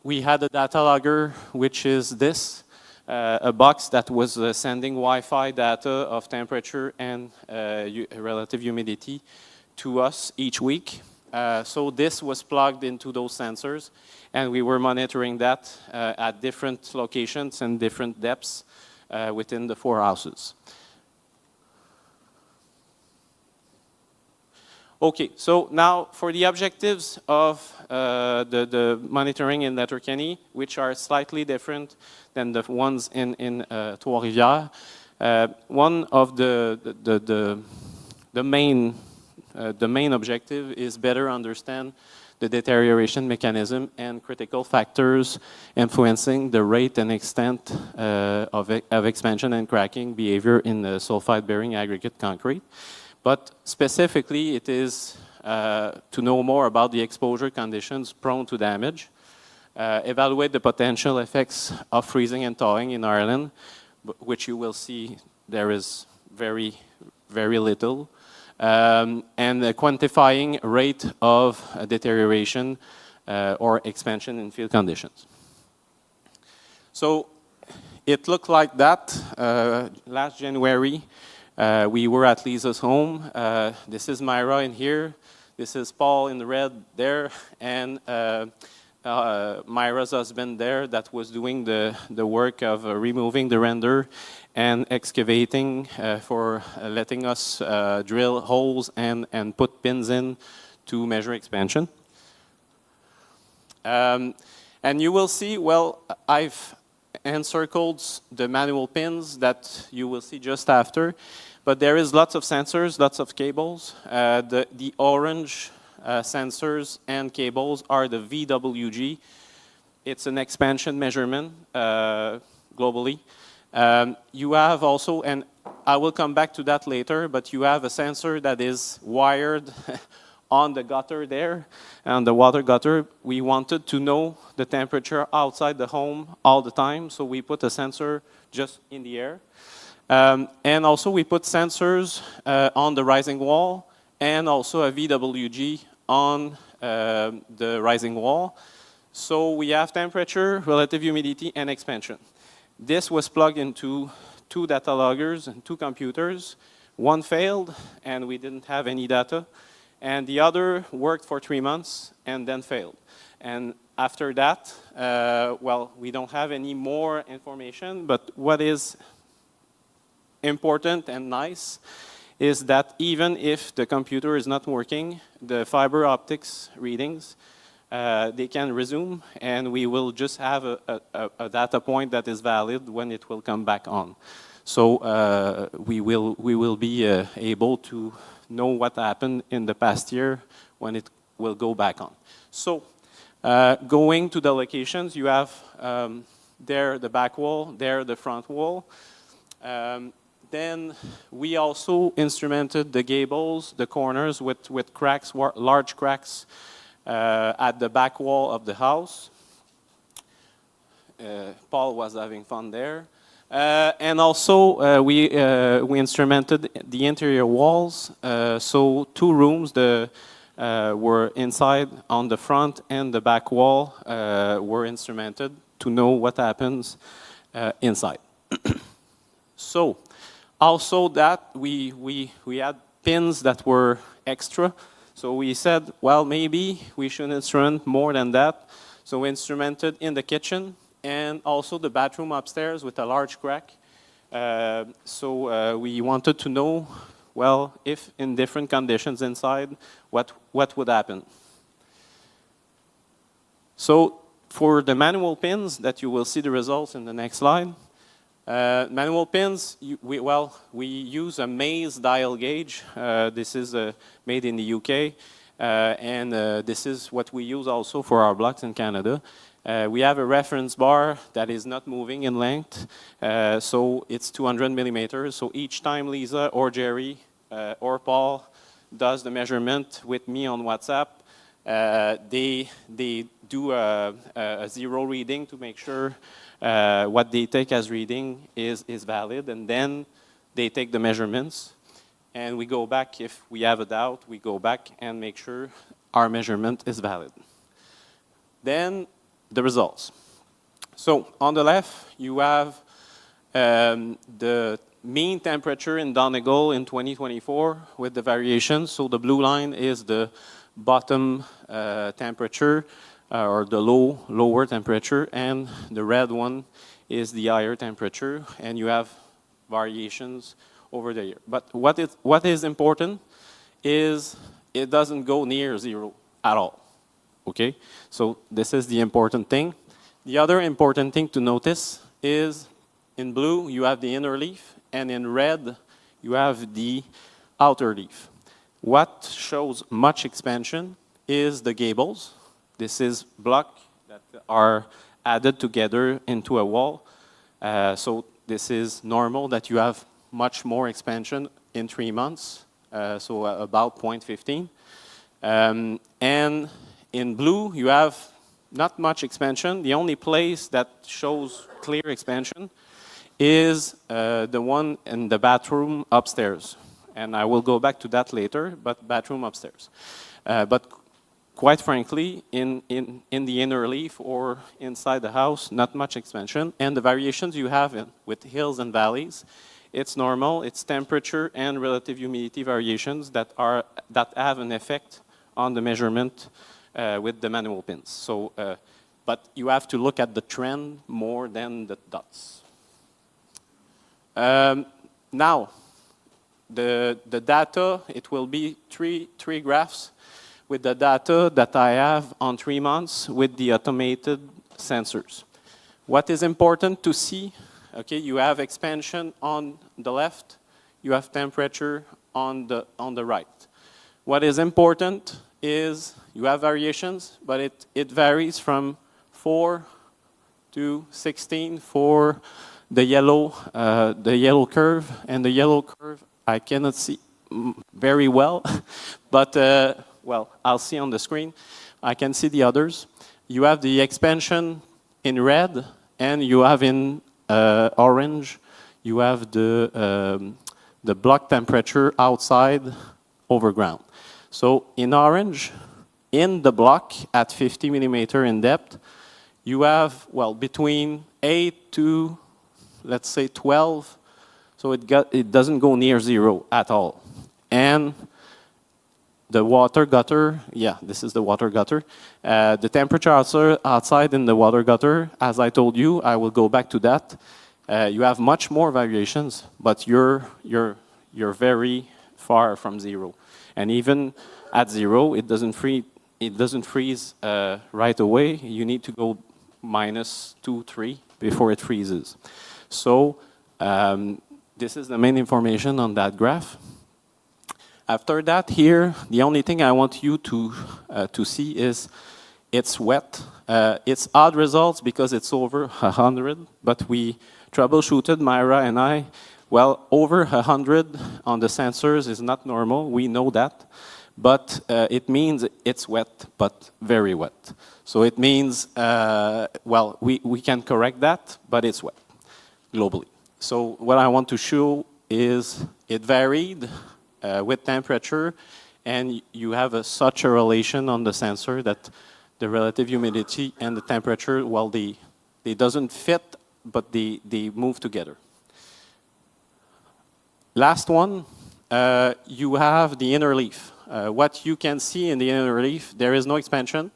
We had a data logger, which is this, a box that was sending Wi-Fi data of temperature and relative humidity to us each week. So this was plugged into those sensors, and we were monitoring that at different locations and different depths within the 4 houses. Okay, so now for the objectives of the monitoring in Letterkenny, which are slightly different than the ones in Trois-Rivières. One of the main objective is better understand the deterioration mechanism and critical factors influencing the rate and extent of expansion and cracking behavior in the sulfide-bearing aggregate concrete. But specifically, it is to know more about the exposure conditions prone to damage, evaluate the potential effects of freezing and thawing in Ireland, which you will see there is very, very little, and quantifying rate of deterioration or expansion in field conditions. So it looked like that last January. We were at Lisa's home. This is Myra in here. This is Paul in the red there, and Myra's husband there that was doing the work of removing the render and excavating for letting us drill holes and put pins in to measure expansion. And you will see, well, I've encircled the manual pins that you will see just after. But there is lots of sensors, lots of cables. The orange sensors and cables are the VWG. It's an expansion measurement globally. You have also, and I will come back to that later, but you have a sensor that is wired on the gutter there, on the water gutter. We wanted to know the temperature outside the home all the time, so we put a sensor just in the air. And also we put sensors on the rising wall and also a VWG on the rising wall. So we have temperature, relative humidity, and expansion. This was plugged into 2 data loggers and 2 computers. One failed, and we didn't have any data. And the other worked for 3 months and then failed. And after that, well, we don't have any more information, but what is important and nice is that even if the computer is not working, the fiber optics readings, they can resume, and we will just have a data point that is valid when it will come back on. So we will be able to know what happened in the past year when it will go back on. So going to the locations, you have there the back wall, there the front wall. Then we also instrumented the gables, the corners with cracks, large cracks at the back wall of the house. Paul was having fun there. And also, we instrumented the interior walls. So 2 rooms were inside on the front, and the back wall were instrumented to know what happens inside. So also that we had pins that were extra. So we said, well, maybe we should instrument more than that. So we instrumented in the kitchen and also the bathroom upstairs with a large crack. So we wanted to know, well, if in different conditions inside, what would happen. So for the manual pins that you will see the results in the next slide, manual pins, we use a maze dial gauge. This is made in the UK, and this is what we use also for our blocks in Canada. We have a reference bar that is not moving in length, so it's 200 millimeters. So each time Lisa or Jerry or Paul does the measurement with me on WhatsApp, they do a 0 reading to make sure what they take as reading is valid, and then they take the measurements, and we go back. If we have a doubt, we go back and make sure our measurement is valid. Then the results. So on the left, you have the mean temperature in Donegal in 2024 with the variations. So the blue line is the bottom temperature, or the lower temperature, and the red one is the higher temperature, and you have variations over the year. But what is important is it doesn't go near 0 at all. Okay, so this is the important thing. The other important thing to notice is in blue you have the inner leaf, and in red you have the outer leaf. What shows much expansion is the gables. This is blocks that are added together into a wall. So this is normal that you have much more expansion in 3 months, so about 0.15. And in blue, you have not much expansion. The only place that shows clear expansion is the one in the bathroom upstairs. And I will go back to that later, but bathroom upstairs. But quite frankly, in the inner leaf or inside the house, not much expansion. And the variations you have with hills and valleys, it's normal. It's temperature and relative humidity variations that have an effect on the measurement with the manual pins. So, but you have to look at the trend more than the dots. Now, the data, it will be three graphs with the data that I have on 3 months with the automated sensors. What is important to see, okay, you have expansion on the left, you have temperature on the right. What is important is you have variations, but it varies from 4 to 16 for the yellow curve, and the yellow curve I cannot see very well, but well, I'll see on the screen. I can see the others. You have the expansion in red, and you have in orange, you have the block temperature outside over ground. So in orange, in the block at 50 millimeter in depth, you have, well, between 8 to, let's say, 12. So it doesn't go near 0 at all. And the water gutter, yeah, this is the water gutter. The temperature outside in the water gutter, as I told you, I will go back to that. You have much more variations, but you're very far from 0. And even at 0, it doesn't freeze right away. You need to go -2, 3 before it freezes. So this is the main information on that graph. After that, here, the only thing I want you to see is it's wet. It's odd results because it's over 100, but we troubleshooted, Myra and I. Well, over 100 on the sensors is not normal, we know that. but it means it's wet, but very wet. So it means, well, we can correct that, but it's wet globally. So what I want to show is it varied with temperature, and you have such a relation on the sensor that the relative humidity and the temperature, well, they doesn't fit, but they move together. Last one, you have the inner leaf. What you can see in the inner leaf, there is no expansion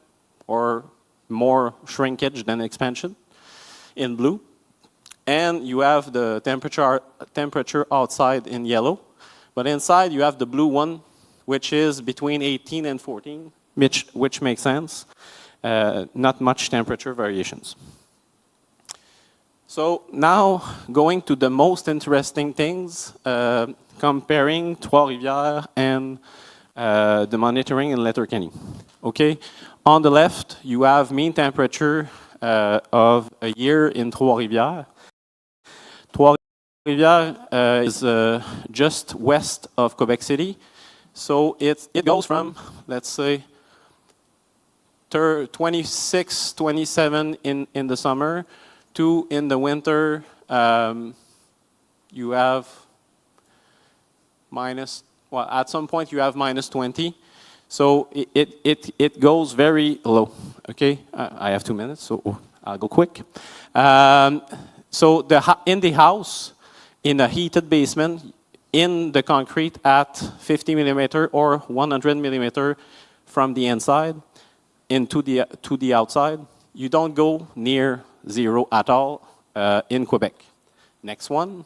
or more shrinkage than expansion in blue. And you have the temperature outside in yellow. But inside you have the blue one, which is between 18 and 14, which makes sense. Not much temperature variations. So now going to the most interesting things, comparing Trois-Rivières and the monitoring in Letterkenny. Okay, on the left you have mean temperature of a year in Trois-Rivières. Trois-Rivières is just west of Quebec City, so it goes from, let's say, 26, 27 in the summer to in the winter you have well, at some point you have minus 20. So it goes very low. Okay, I have 2 minutes, so I'll go quick. So in the house, in a heated basement, in the concrete at 50 millimeter or 100 millimeter from the inside into to the outside, you don't go near zero at all in Quebec. Next one,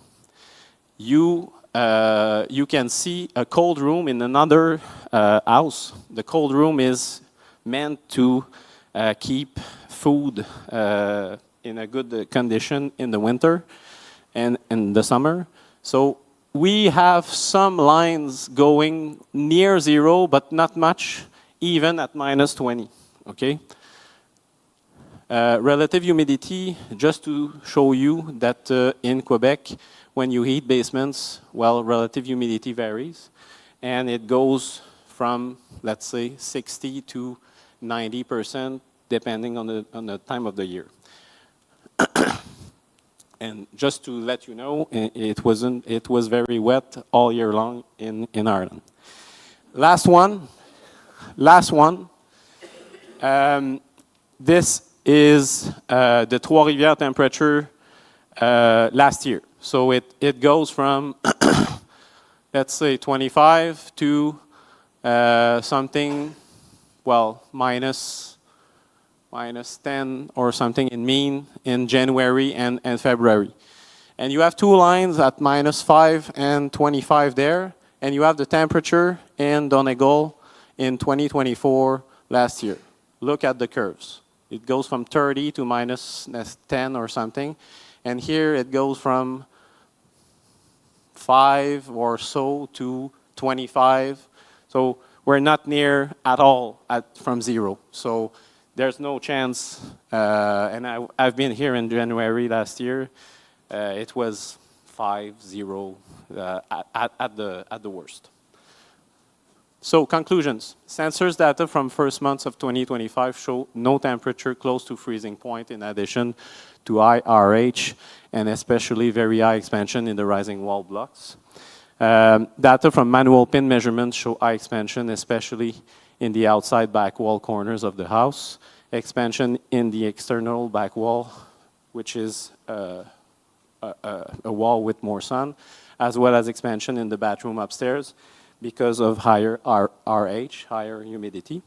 you can see a cold room in another house. The cold room is meant to keep food in a good condition in the winter and in the summer. So we have some lines going near zero, but not much, even at minus 20, okay? Relative humidity, just to show you that in Quebec, when you heat basements, well, relative humidity varies, and it goes from, let's say, 60 to 90%, depending on the time of the year. And just to let you know, it was very wet all year long in Ireland. Last one. This is the Trois-Rivières temperature last year. So it goes from, let's say, 25 to something, well, minus 10 or something in mean in January and February. And you have two lines at minus 5 and 25 there, and you have the temperature in Donegal in 2024 last year. Look at the curves. It goes from 30 to minus 10 or something, and here it goes from 5 or so to 25. So we're not near at all from zero. So there's no chance, and I've been here in January last year. It was 5-0 at the worst. So conclusions. Sensors data from first months of 2025 show no temperature close to freezing point in addition to high RH and especially very high expansion in the rising wall blocks. Data from manual pin measurements show high expansion, especially in the outside back wall corners of the house, expansion in the external back wall, which is a wall with more sun, as well as expansion in the bathroom upstairs because of higher RH, higher humidity.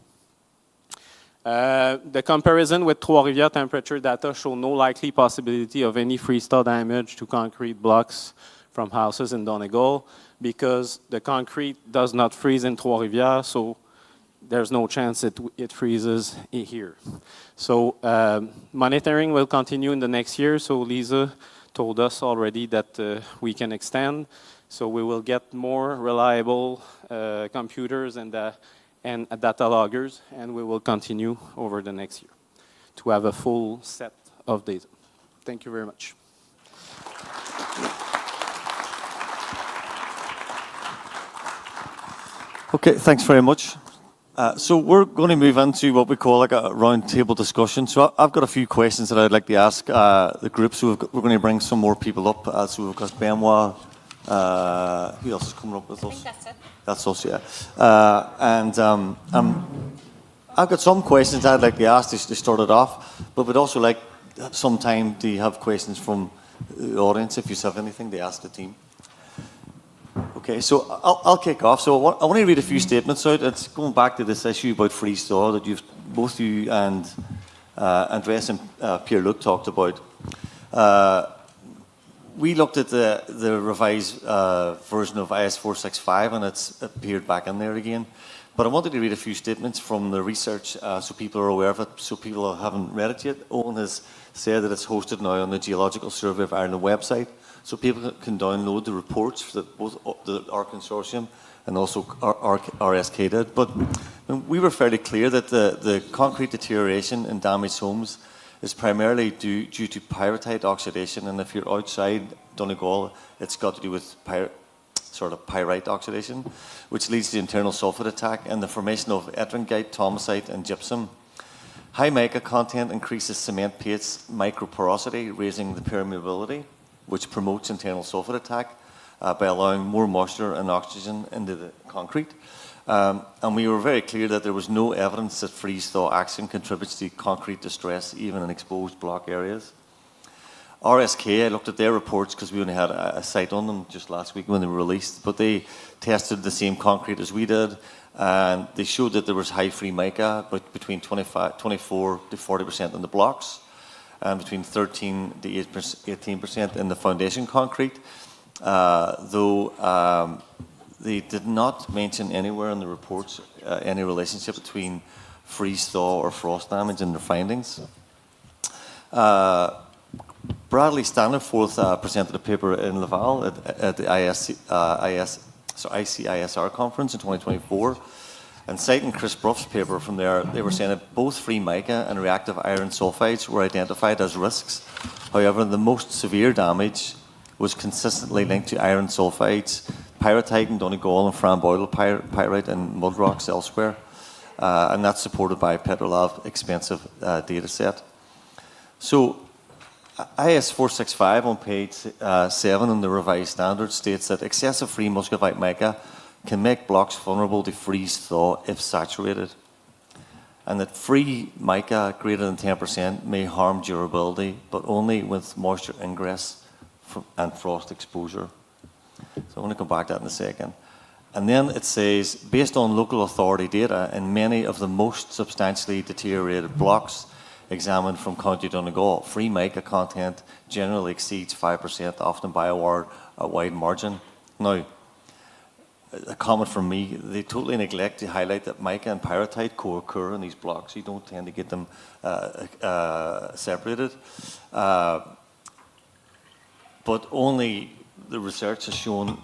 The comparison with Trois-Rivières temperature data show no likely possibility of any freeze-thaw damage to concrete blocks from houses in Donegal because the concrete does not freeze in Trois-Rivières, so there's no chance it freezes here. So monitoring will continue in the next year, so Lisa told us already that we can extend, so we will get more reliable computers and data loggers, and we will continue over the next year to have a full set of data. Thank you very much. Okay, thanks very much. So we're going to move into what we call like a roundtable discussion. So I've got a few questions that I'd like to ask the group. So we're going to bring some more people up. So we've got Benoit. Who else is coming up with us? I think that's it. That's us, yeah. I've got some questions I'd like to ask to start it off, but we'd also like some time to have questions from the audience if you have anything to ask the team. Okay, so I'll kick off. So I want to read a few statements out. It's going back to this issue about freeze thaw that both you and Andreas and Pierre-Luc talked about. We looked at the revised version of IS 465 and it's appeared back in there again. But I wanted to read a few statements from the research so people are aware of it, so people who haven't read it yet. Owen has said that it's hosted now on the Geological Survey of Ireland website, so people can download the reports that both our consortium and also RSK did. But we were fairly clear that the concrete deterioration in damaged homes is primarily due to pyrite oxidation, and if you're outside Donegal, it's got to do with pyrite oxidation, which leads to internal sulfate attack and the formation of etrangite, thomsite, and gypsum. High mica content increases cement paste's microporosity, raising the permeability, which promotes internal sulfate attack by allowing more moisture and oxygen into the concrete. And we were very clear that there was no evidence that freeze-thaw action contributes to concrete distress, even in exposed block areas. RSK, I looked at their reports because we only had a site on them just last week when they were released, but they tested the same concrete as we did, and they showed that there was high free mica, but between 24 to 40% in the blocks, and between 13 to 18% in the foundation concrete, though they did not mention anywhere in the reports any relationship between freeze-thaw or frost damage in their findings. Bradley Stanforth presented a paper in Laval at the ICISR conference in 2024. And citing Chris Bruff's paper from there, they were saying that both free mica and reactive iron sulfides were identified as risks. However, the most severe damage was consistently linked to iron sulfides, pyrite in Donegal and framboidal pyrite and mud rocks elsewhere. And that's supported by Petrolab's expensive data set. So IS 465 on page 7 in the revised standard states that excessive free muscovite mica can make blocks vulnerable to freeze-thaw if saturated, and that free mica greater than 10% may harm durability, but only with moisture ingress and frost exposure. So I want to come back to that in a second. And then it says, based on local authority data, in many of the most substantially deteriorated blocks examined from County Donegal, free mica content generally exceeds 5%, often by a wide margin. Now, a comment from me, they totally neglect to highlight that mica and pyrite co-occur in these blocks. You don't tend to get them separated. But only the research has shown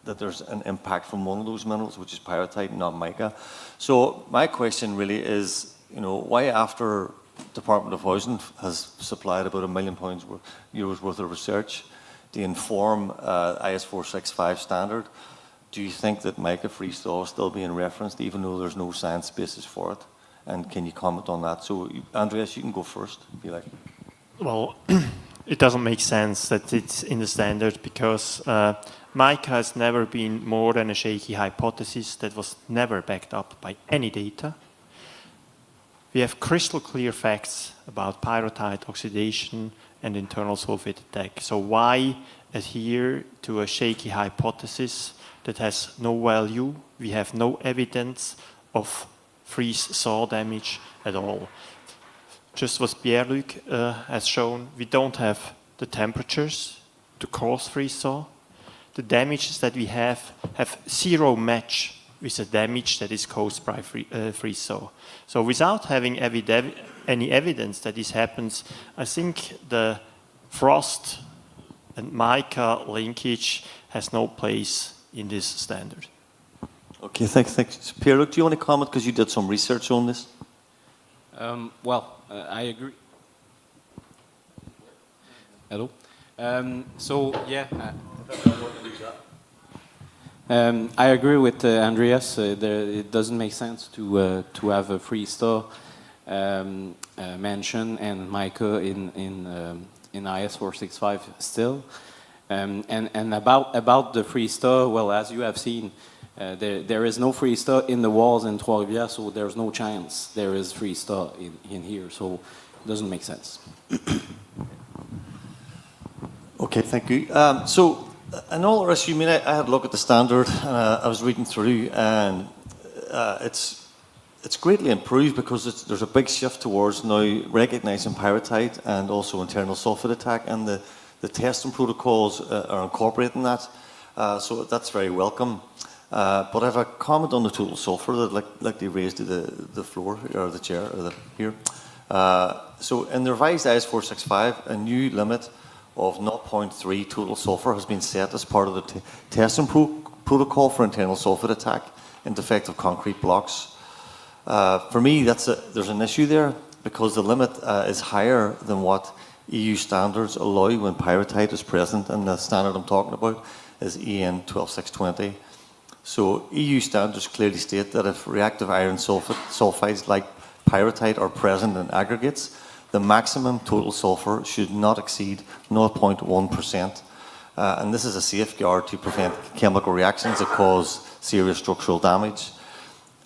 that there's an impact from one of those minerals, which is pyrite, not mica. So my question really is, why after Department of Housing has supplied about €1 million euros worth of research to inform IS 465 standard, do you think that mica freeze-thaw is still being referenced, even though there's no science basis for it? And can you comment on that? So, Andreas, you can go first, if you like. Well, it doesn't make sense that it's in the standard because mica has never been more than a shaky hypothesis that was never backed up by any data. We have crystal clear facts about pyrite oxidation and internal sulfate attack. So why adhere to a shaky hypothesis that has no value? We have no evidence of freeze-thaw damage at all. Just what Pierre-Luc has shown, we don't have the temperatures to cause freeze-thaw. The damages that we have zero match with the damage that is caused by freeze-thaw. So without having any evidence that this happens, I think the frost and mica linkage has no place in this standard. Okay, thanks. Pierre-Luc, do you want to comment because you did some research on this? I agree. Hello. So yeah. I agree with Andreas. It doesn't make sense to have a freestyle mention and mica in IS 465 still. And about the freestyle, well, as you have seen, there is no freestyle in the walls in Trois-Rivières, so there's no chance there is freestyle in here. So it doesn't make sense. Okay, thank you. So, in all honesty, I mean, I had a look at the standard, and I was reading through, and it's greatly improved because there's a big shift towards now recognising pyrrhotite and also internal sulphate attack, and the testing protocols are incorporating that. So that's very welcome. But I have a comment on the total sulphur that I'd like to raise to the floor, or the chair, or here. So in the revised IS 465, a new limit of 0.3 total sulphur has been set as part of the testing protocol for internal sulphate attack in defective concrete blocks. For me, there's an issue there because the limit is higher than what EU standards allow when pyrrhotite is present, and the standard I'm talking about is EN 12620. So EU standards clearly state that if reactive iron sulfides like pyrrhotite are present in aggregates, the maximum total sulphur should not exceed 0.1%. And this is a safeguard to prevent chemical reactions that cause serious structural damage.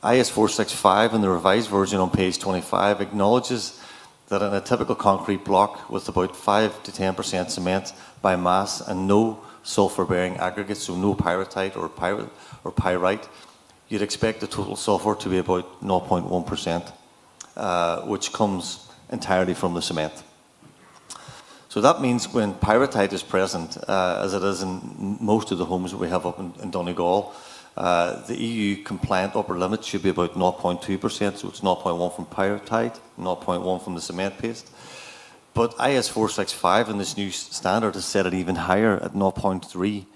IS 465 in the revised version on page 25 acknowledges that in a typical concrete block with about 5 to 10% cement by mass and no sulphur-bearing aggregates, so no pyrrhotite or pyrite, you'd expect the total sulphur to be about 0.1%, which comes entirely from the cement. So that means when pyrrhotite is present, as it is in most of the homes that we have up in Donegal, the EU compliant upper limit should be about 0.2%, so it's 0.1 from pyrrhotite, 0.1 from the cement paste. But IS 465 in this new standard has set it even higher at 0.3.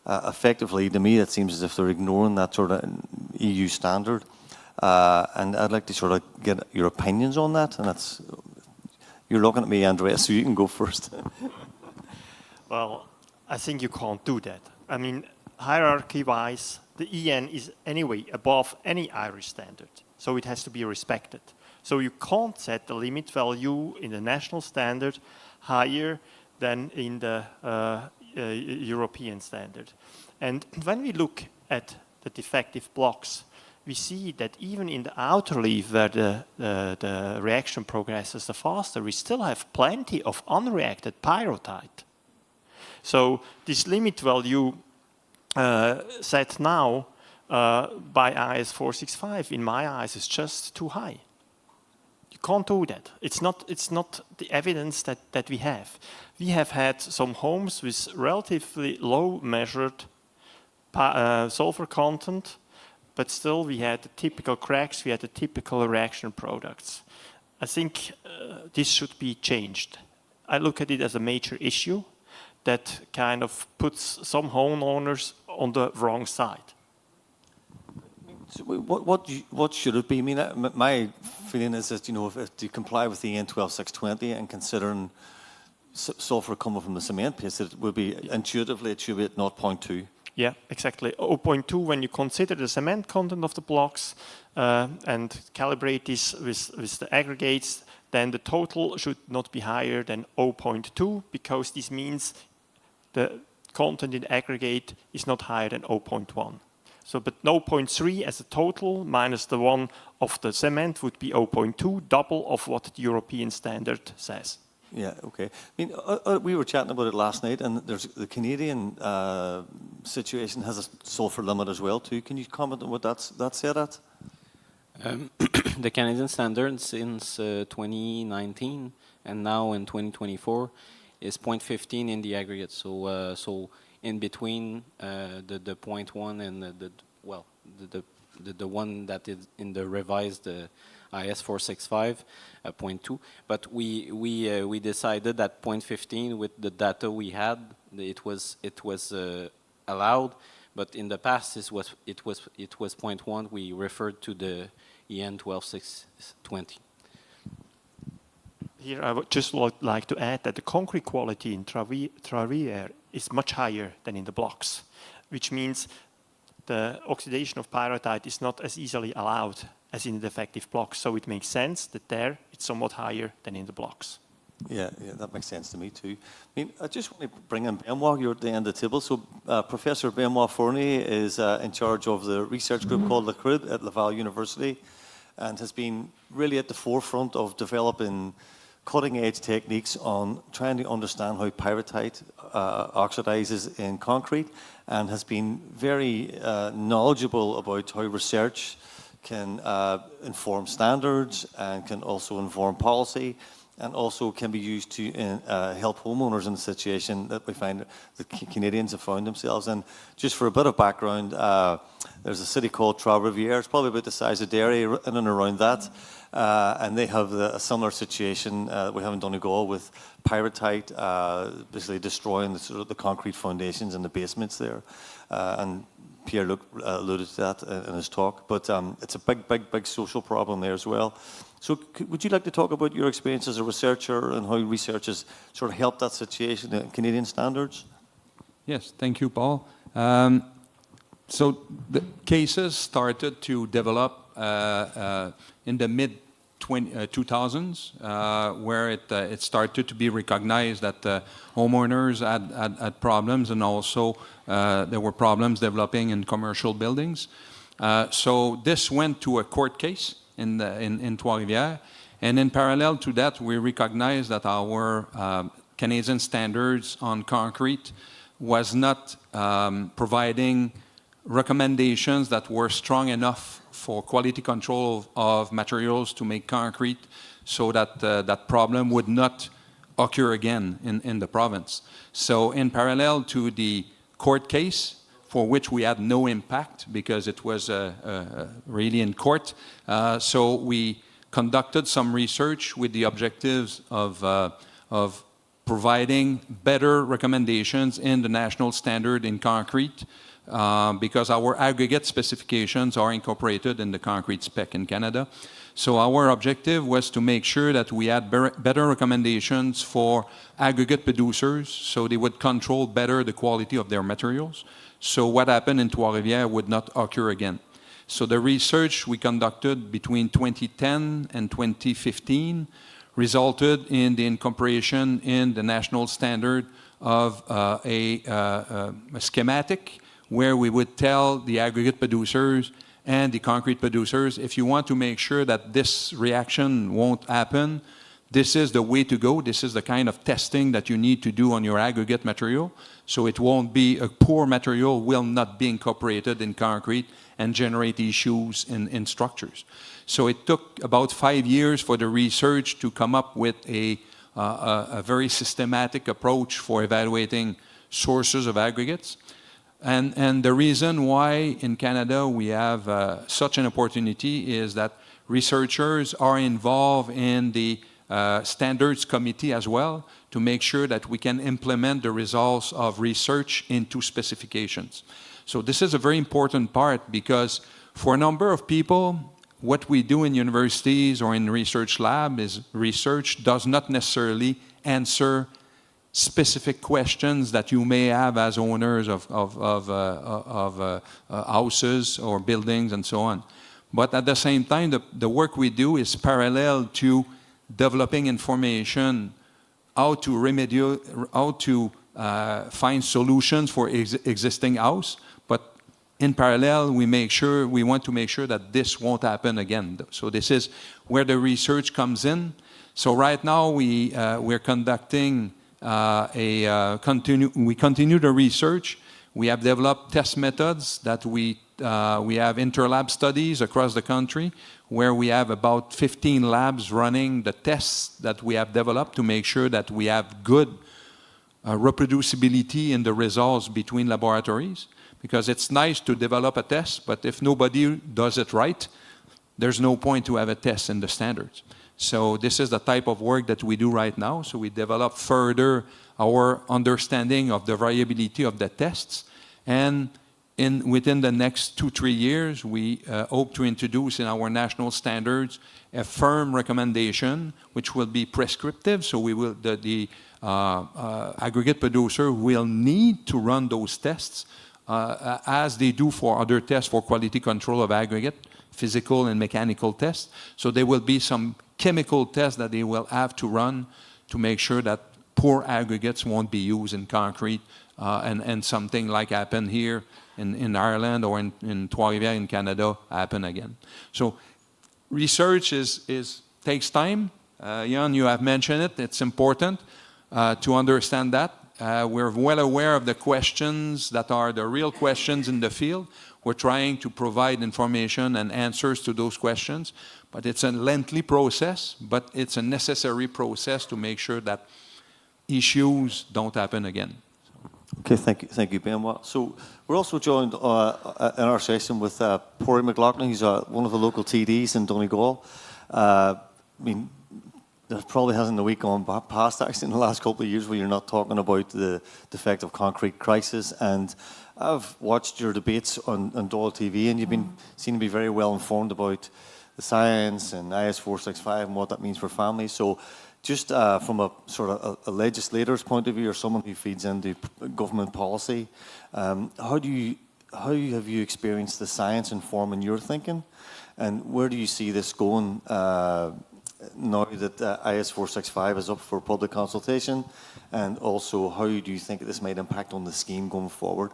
Effectively, to me, it seems as if they're ignoring that sort of EU standard. And I'd like to sort of get your opinions on that. And you're looking at me, Andreas, so you can go first. Well, I think you can't do that. I mean, hierarchy-wise, the EN is anyway above any Irish standard, so it has to be respected. So you can't set the limit value in the national standard higher than in the European standard. And when we look at the defective blocks, we see that even in the outer leaf where the reaction progresses the faster, we still have plenty of unreacted pyrrhotite. So this limit value set now by IS 465, in my eyes, is just too high. You can't do that. It's not the evidence that we have. We have had some homes with relatively low measured sulfur content, but still we had the typical cracks, we had the typical reaction products. I think this should be changed. I look at it as a major issue that kind of puts some homeowners on the wrong side. So what should it be? I mean, my feeling is that, if to comply with the EN 12620 and considering sulfur coming from the cement paste, it would be intuitively it should be at 0.2. Yeah, exactly. 0.2 when you consider the cement content of the blocks and calibrate this with the aggregates, then the total should not be higher than 0.2 because this means the content in the aggregate is not higher than 0.1. So, but 0.3 as a total minus the one of the cement would be 0.2, double of what the European standard says. Yeah, okay. I mean, we were chatting about it last night, and there's the Canadian situation has a sulfur limit as well too. Can you comment on what that's set at? The Canadian standard since 2019 and now in 2024 is 0.15 in the aggregate. So in between the 0.1 and the one that is in the revised IS 465, 0.2. But we decided that 0.15 with the data we had, it was allowed. But in the past, it was 0.1. We referred to the EN 12620. Here, I would just like to add that the concrete quality in Trois-Rivières is much higher than in the blocks, which means the oxidation of pyrrhotite is not as easily allowed as in the defective blocks. So it makes sense that there it's somewhat higher than in the blocks. Yeah, that makes sense to me too. I mean, I just want to bring in Benoit, you're at the end of the table. So Professor Benoit Fournier is in charge of the research group called Le Crud at Laval University, and has been really at the forefront of developing cutting-edge techniques on trying to understand how pyrrhotite oxidizes in concrete, and has been very knowledgeable about how research can inform standards and can also inform policy, and also can be used to help homeowners in the situation that we find the Canadians have found themselves in. Just for a bit of background, there's a city called Trois-Rivières. It's probably about the size of Derry, in and around that. And they have a similar situation we have in Donegal with pyrrhotite basically destroying the concrete foundations and the basements there. And Pierre alluded to that in his talk. But it's a big social problem there as well. So would you like to talk about your experience as a researcher and how research has sort of helped that situation in Canadian standards? Yes, thank you, Paul. So the cases started to develop in the mid-2000s, where it started to be recognized that homeowners had problems, and also there were problems developing in commercial buildings. So this went to a court case in Trois-Rivières, and in parallel to that, we recognized that our Canadian standards on concrete was not providing recommendations that were strong enough for quality control of materials to make concrete, so that that problem would not occur again in the province. So in parallel to the court case, for which we had no impact because it was really in court, so we conducted some research with the objectives of providing better recommendations in the national standard in concrete, because our aggregate specifications are incorporated in the concrete spec in Canada. So our objective was to make sure that we had better recommendations for aggregate producers, so they would control better the quality of their materials. So what happened in Trois-Rivières would not occur again. So the research we conducted between 2010 and 2015 resulted in the incorporation in the national standard of a schematic where we would tell the aggregate producers and the concrete producers, if you want to make sure that this reaction won't happen, this is the way to go. This is the kind of testing that you need to do on your aggregate material, so it won't be a poor material will not be incorporated in concrete and generate issues in structures. So it took about 5 years for the research to come up with a very systematic approach for evaluating sources of aggregates. And the reason why in Canada we have such an opportunity is that researchers are involved in the standards committee as well, to make sure that we can implement the results of research into specifications. So this is a very important part, because for a number of people, what we do in universities or in research lab is research does not necessarily answer specific questions that you may have as owners of houses or buildings and so on. But at the same time, the work we do is parallel to developing information, how to find solutions for existing house. But in parallel, we want to make sure that this won't happen again. So this is where the research comes in. So right now we're conducting we continue the research. We have developed test methods that we have interlab studies across the country, where we have about 15 labs running the tests that we have developed to make sure that we have good reproducibility in the results between laboratories. Because it's nice to develop a test, but if nobody does it right, there's no point to have a test in the standards. So this is the type of work that we do right now. So we develop further our understanding of the variability of the tests. And within the next 2-3 years, we hope to introduce in our national standards a firm recommendation, which will be prescriptive. So the aggregate producer will need to run those tests as they do for other tests for quality control of aggregate, physical and mechanical tests. So there will be some chemical tests that they will have to run to make sure that poor aggregates won't be used in concrete, and something like happened here in Ireland or in Trois-Rivières in Canada happen again. So research takes time. Jan, you have mentioned it. It's important to understand that. We're well aware of the questions that are the real questions in the field. We're trying to provide information and answers to those questions, but it's a lengthy process, but it's a necessary process to make sure that issues don't happen again. Okay, thank you, Benoit. So we're also joined in our session with Porry McLaughlin. He's one of the local TDs in Donegal. I mean, there probably hasn't a week gone past actually in the last couple of years where you're not talking about the defective concrete crisis. And I've watched your debates on Dáil TV, and you've seem to be very well informed about the science and IS 465 and what that means for families. So just from a sort of a legislator's point of view, or someone who feeds into government policy, how have you experienced the science informing your thinking, and where do you see this going now that IS 465 is up for public consultation, and also how do you think this might impact on the scheme going forward?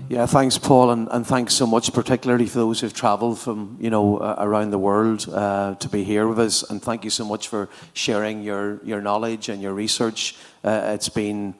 Yeah, thanks, Paul, and thanks so much, particularly for those who've travelled from around the world to be here with us. And thank you so much for sharing your knowledge and your research. It's been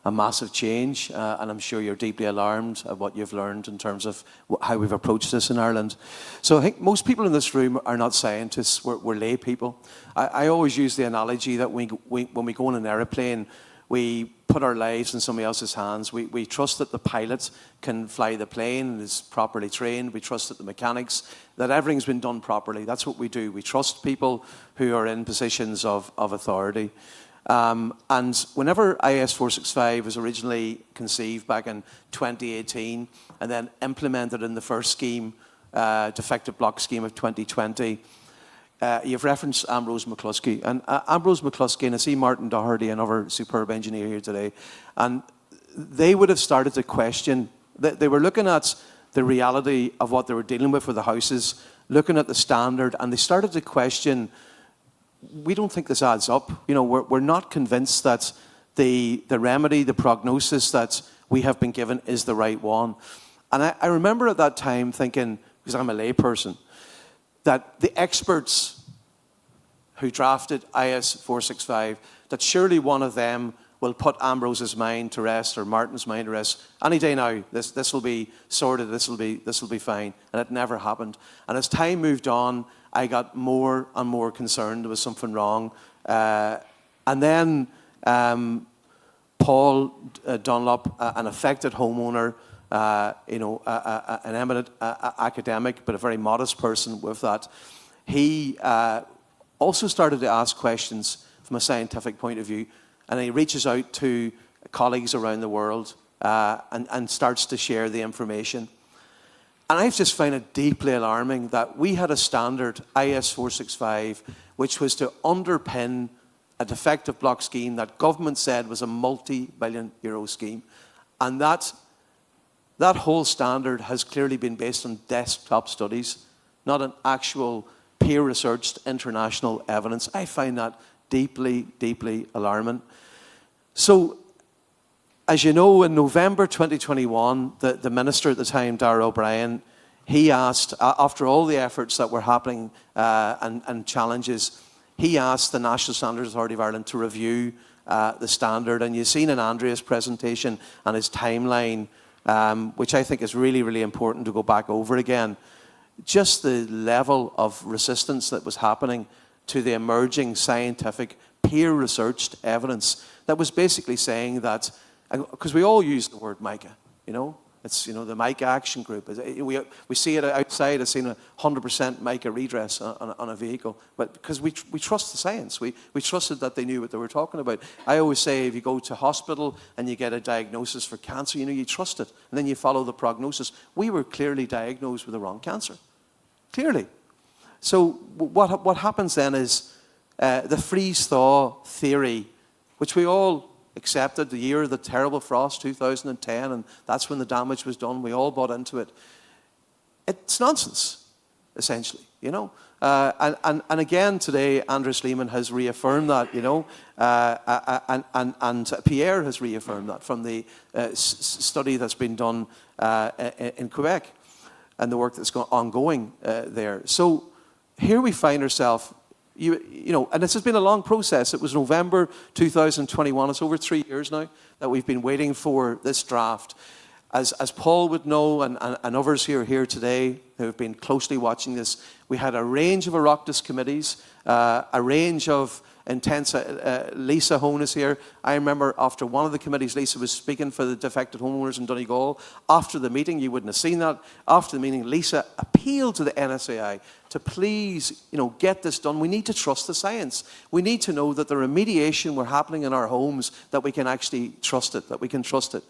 a massive change, and I'm sure you're deeply alarmed at what you've learned in terms of how we've approached this in Ireland. So I think most people in this room are not scientists. We're lay people. I always use the analogy that when we go in an aeroplane, we put our lives in somebody else's hands. We trust that the pilot can fly the plane and is properly trained. We trust that the mechanics, that everything's been done properly. That's what we do. We trust people who are in positions of authority. And whenever IS 465 was originally conceived back in 2018 and then implemented in the first scheme, defective block scheme of 2020, you've referenced Ambrose McCluskey. And Ambrose McCluskey, and I see Martin Doherty, another superb engineer here today, and they would have started to question, they were looking at the reality of what they were dealing with the houses, looking at the standard, and they started to question, we don't think this adds up. We're not convinced that the remedy, the prognosis that we have been given is the right one. And I remember at that time thinking, because I'm a layperson, that the experts who drafted IS 465, that surely one of them will put Ambrose's mind to rest or Martin's mind to rest. Any day now, this will be sorted, this will be fine. And it never happened. And as time moved on, I got more and more concerned there was something wrong. And then Paul Dunlop, an affected homeowner, an eminent academic, but a very modest person with that, he also started to ask questions from a scientific point of view, and he reaches out to colleagues around the world and starts to share the information. And I've just found it deeply alarming that we had a standard, IS 465, which was to underpin a defective block scheme that government said was a multi-billion euro scheme. And that whole standard has clearly been based on desktop studies, not an actual peer-researched international evidence. I find that deeply, deeply alarming. So, as you know, in November 2021, the minister at the time, Darragh O'Brien, he asked, after all the efforts that were happening and challenges, he asked the National Standards Authority of Ireland to review the standard. And you've seen in Andrea's presentation and his timeline, which I think is really, really important to go back over again, just the level of resistance that was happening to the emerging scientific peer-researched evidence that was basically saying that, because we all use the word mica, it's, the mica action group. We see it outside, I've seen 100% mica redress on a vehicle, but because we trust the science, we trusted that they knew what they were talking about. I always say if you go to hospital and you get a diagnosis for cancer, you trust it, and then you follow the prognosis. We were clearly diagnosed with the wrong cancer, clearly. So what happens then is the freeze-thaw theory, which we all accepted the year of the terrible frost, 2010, and that's when the damage was done. We all bought into it. It's nonsense, essentially, you know. And again today, Andreas Lehmann has reaffirmed that, you know, and Pierre has reaffirmed that from the study that's been done in Quebec and the work that's ongoing there. So here we find ourselves, you know, and this has been a long process. It was November 2021. It's over 3 years now that we've been waiting for this draft. As Paul would know, and others here today who have been closely watching this, we had a range of Oireachtas committees, a range of intense. Lisa Hone is here. I remember after one of the committees, Lisa was speaking for the defective homeowners in Donegal. After the meeting, you wouldn't have seen that. After the meeting, Lisa appealed to the NSAI to please, you know, get this done. We need to trust the science. We need to know that the remediation were happening in our homes, that we can actually trust it, that we can trust it.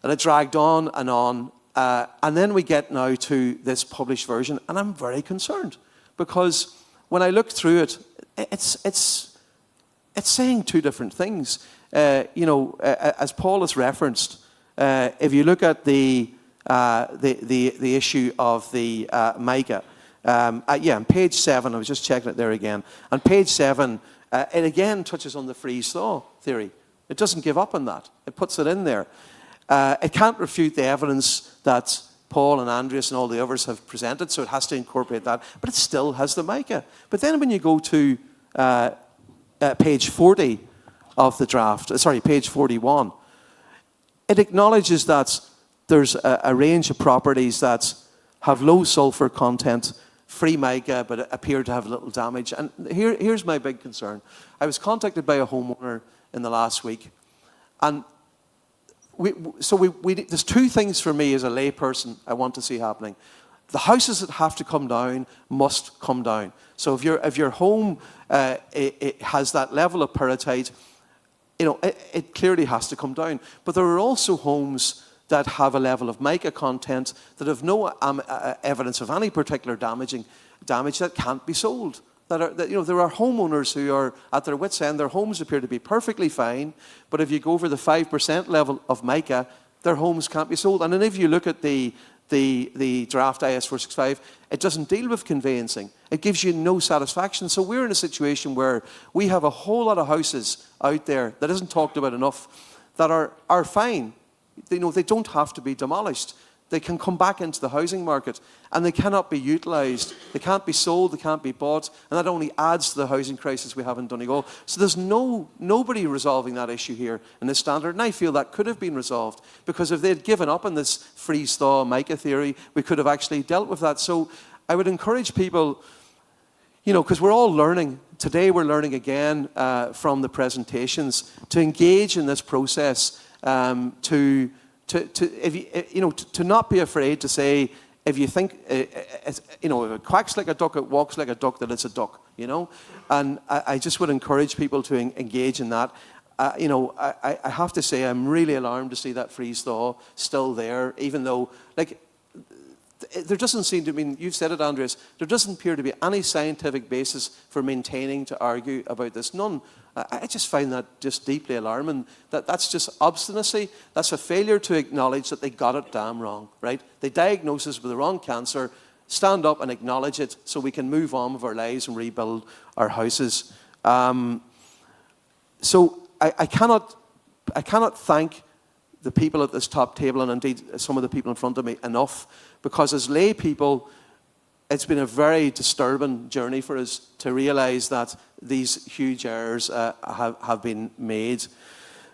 And it dragged on, and then we get now to this published version, and I'm very concerned because when I look through it, it's saying two different things. You know, as Paul has referenced, if you look at the issue of the MICA, on page 7, I was just checking it there again. On page 7, it again touches on the freeze-thaw theory. It doesn't give up on that. It puts it in there. It can't refute the evidence that Paul and Andreas and all the others have presented, so it has to incorporate that, but it still has the MICA. But then when you go to page 40 of the draft, page 41, it acknowledges that there's a range of properties that have low sulfur content, free MICA, but appear to have little damage. And here's my big concern. I was contacted by a homeowner in the last week, and there's two things for me as a layperson I want to see happening. The houses that have to come down must come down. So if your home it has that level of pyrrhotite, you know, it clearly has to come down. But there are also homes that have a level of MICA content that have no evidence of any particular damage that can't be sold. There are homeowners who are at their wits' end. Their homes appear to be perfectly fine, but if you go over the 5% level of MICA, their homes can't be sold. And then if you look at the draft IS 465, it doesn't deal with conveyancing. It gives you no satisfaction. So we're in a situation where we have a whole lot of houses out there that isn't talked about enough that are fine. They don't have to be demolished. They can come back into the housing market, and they cannot be utilised. They can't be sold, they can't be bought, and that only adds to the housing crisis we have in Donegal. So there's nobody resolving that issue here in this standard, and I feel that could have been resolved, because if they'd given up on this freeze-thaw MICA theory, we could have actually dealt with that. So I would encourage people, you know, because we're all learning. Today we're learning again from the presentations to engage in this process, to not be afraid to say, if you think, if it quacks like a duck, it walks like a duck, that it's a duck, you know. And I just would encourage people to engage in that. I have to say I'm really alarmed to see that freeze-thaw still there, even though, like, there doesn't seem to be, you've said it, Andreas, there doesn't appear to be any scientific basis for maintaining to argue about this. None. I just find that just deeply alarming. That's just obstinacy. That's a failure to acknowledge that they got it damn wrong, right? They diagnose us with the wrong cancer, stand up and acknowledge it so we can move on with our lives and rebuild our houses. So I cannot thank the people at this top table, and indeed some of the people in front of me, enough, because as lay people, it's been a very disturbing journey for us to realise that these huge errors have been made.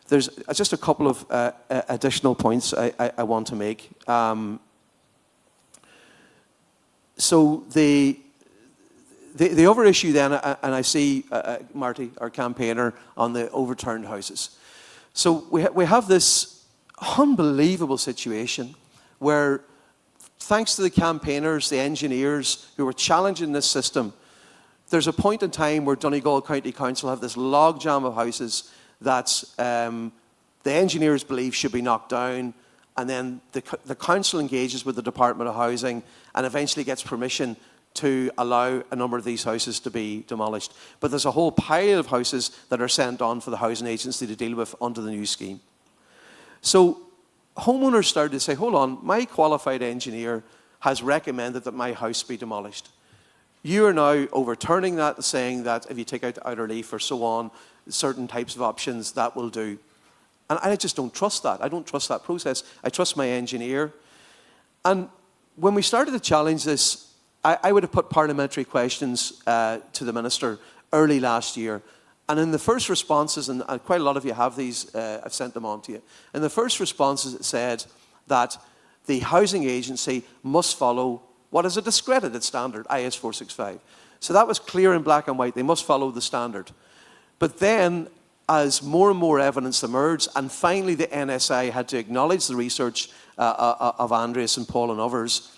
There's just a couple of additional points I want to make. So the other issue then, and I see Marty, our campaigner, on the overturned houses. So we have this unbelievable situation where, thanks to the campaigners, the engineers who were challenging this system, there's a point in time where Donegal County Council have this logjam of houses that the engineers believe should be knocked down, and then the council engages with the Department of Housing and eventually gets permission to allow a number of these houses to be demolished. But there's a whole pile of houses that are sent on for the housing agency to deal with under the new scheme. So homeowners started to say, hold on, my qualified engineer has recommended that my house be demolished. You are now overturning that and saying that if you take out the outer leaf or so on, certain types of options, that will do. And I just don't trust that. I don't trust that process. I trust my engineer. And when we started to challenge this, I would have put parliamentary questions to the Minister early last year. And in the first responses, and quite a lot of you have these, I've sent them on to you. In the first responses, it said that the housing agency must follow what is a discredited standard, IS 465. So that was clear in black and white. They must follow the standard. But then, as more and more evidence emerged, and finally the NSI had to acknowledge the research of Andreas and Paul and others,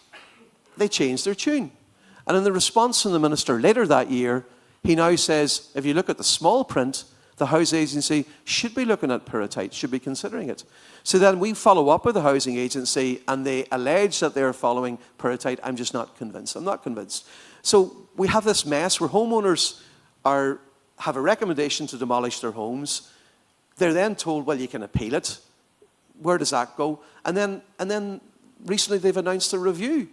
they changed their tune. And in the response from the Minister later that year, he now says, if you look at the small print, the housing agency should be looking at pyrrhotite, should be considering it. So then we follow up with the housing agency and they allege that they're following pyrrhotite. I'm just not convinced. I'm not convinced. So we have this mess where homeowners have a recommendation to demolish their homes. They're then told, well, you can appeal it. Where does that go? And then recently they've announced a review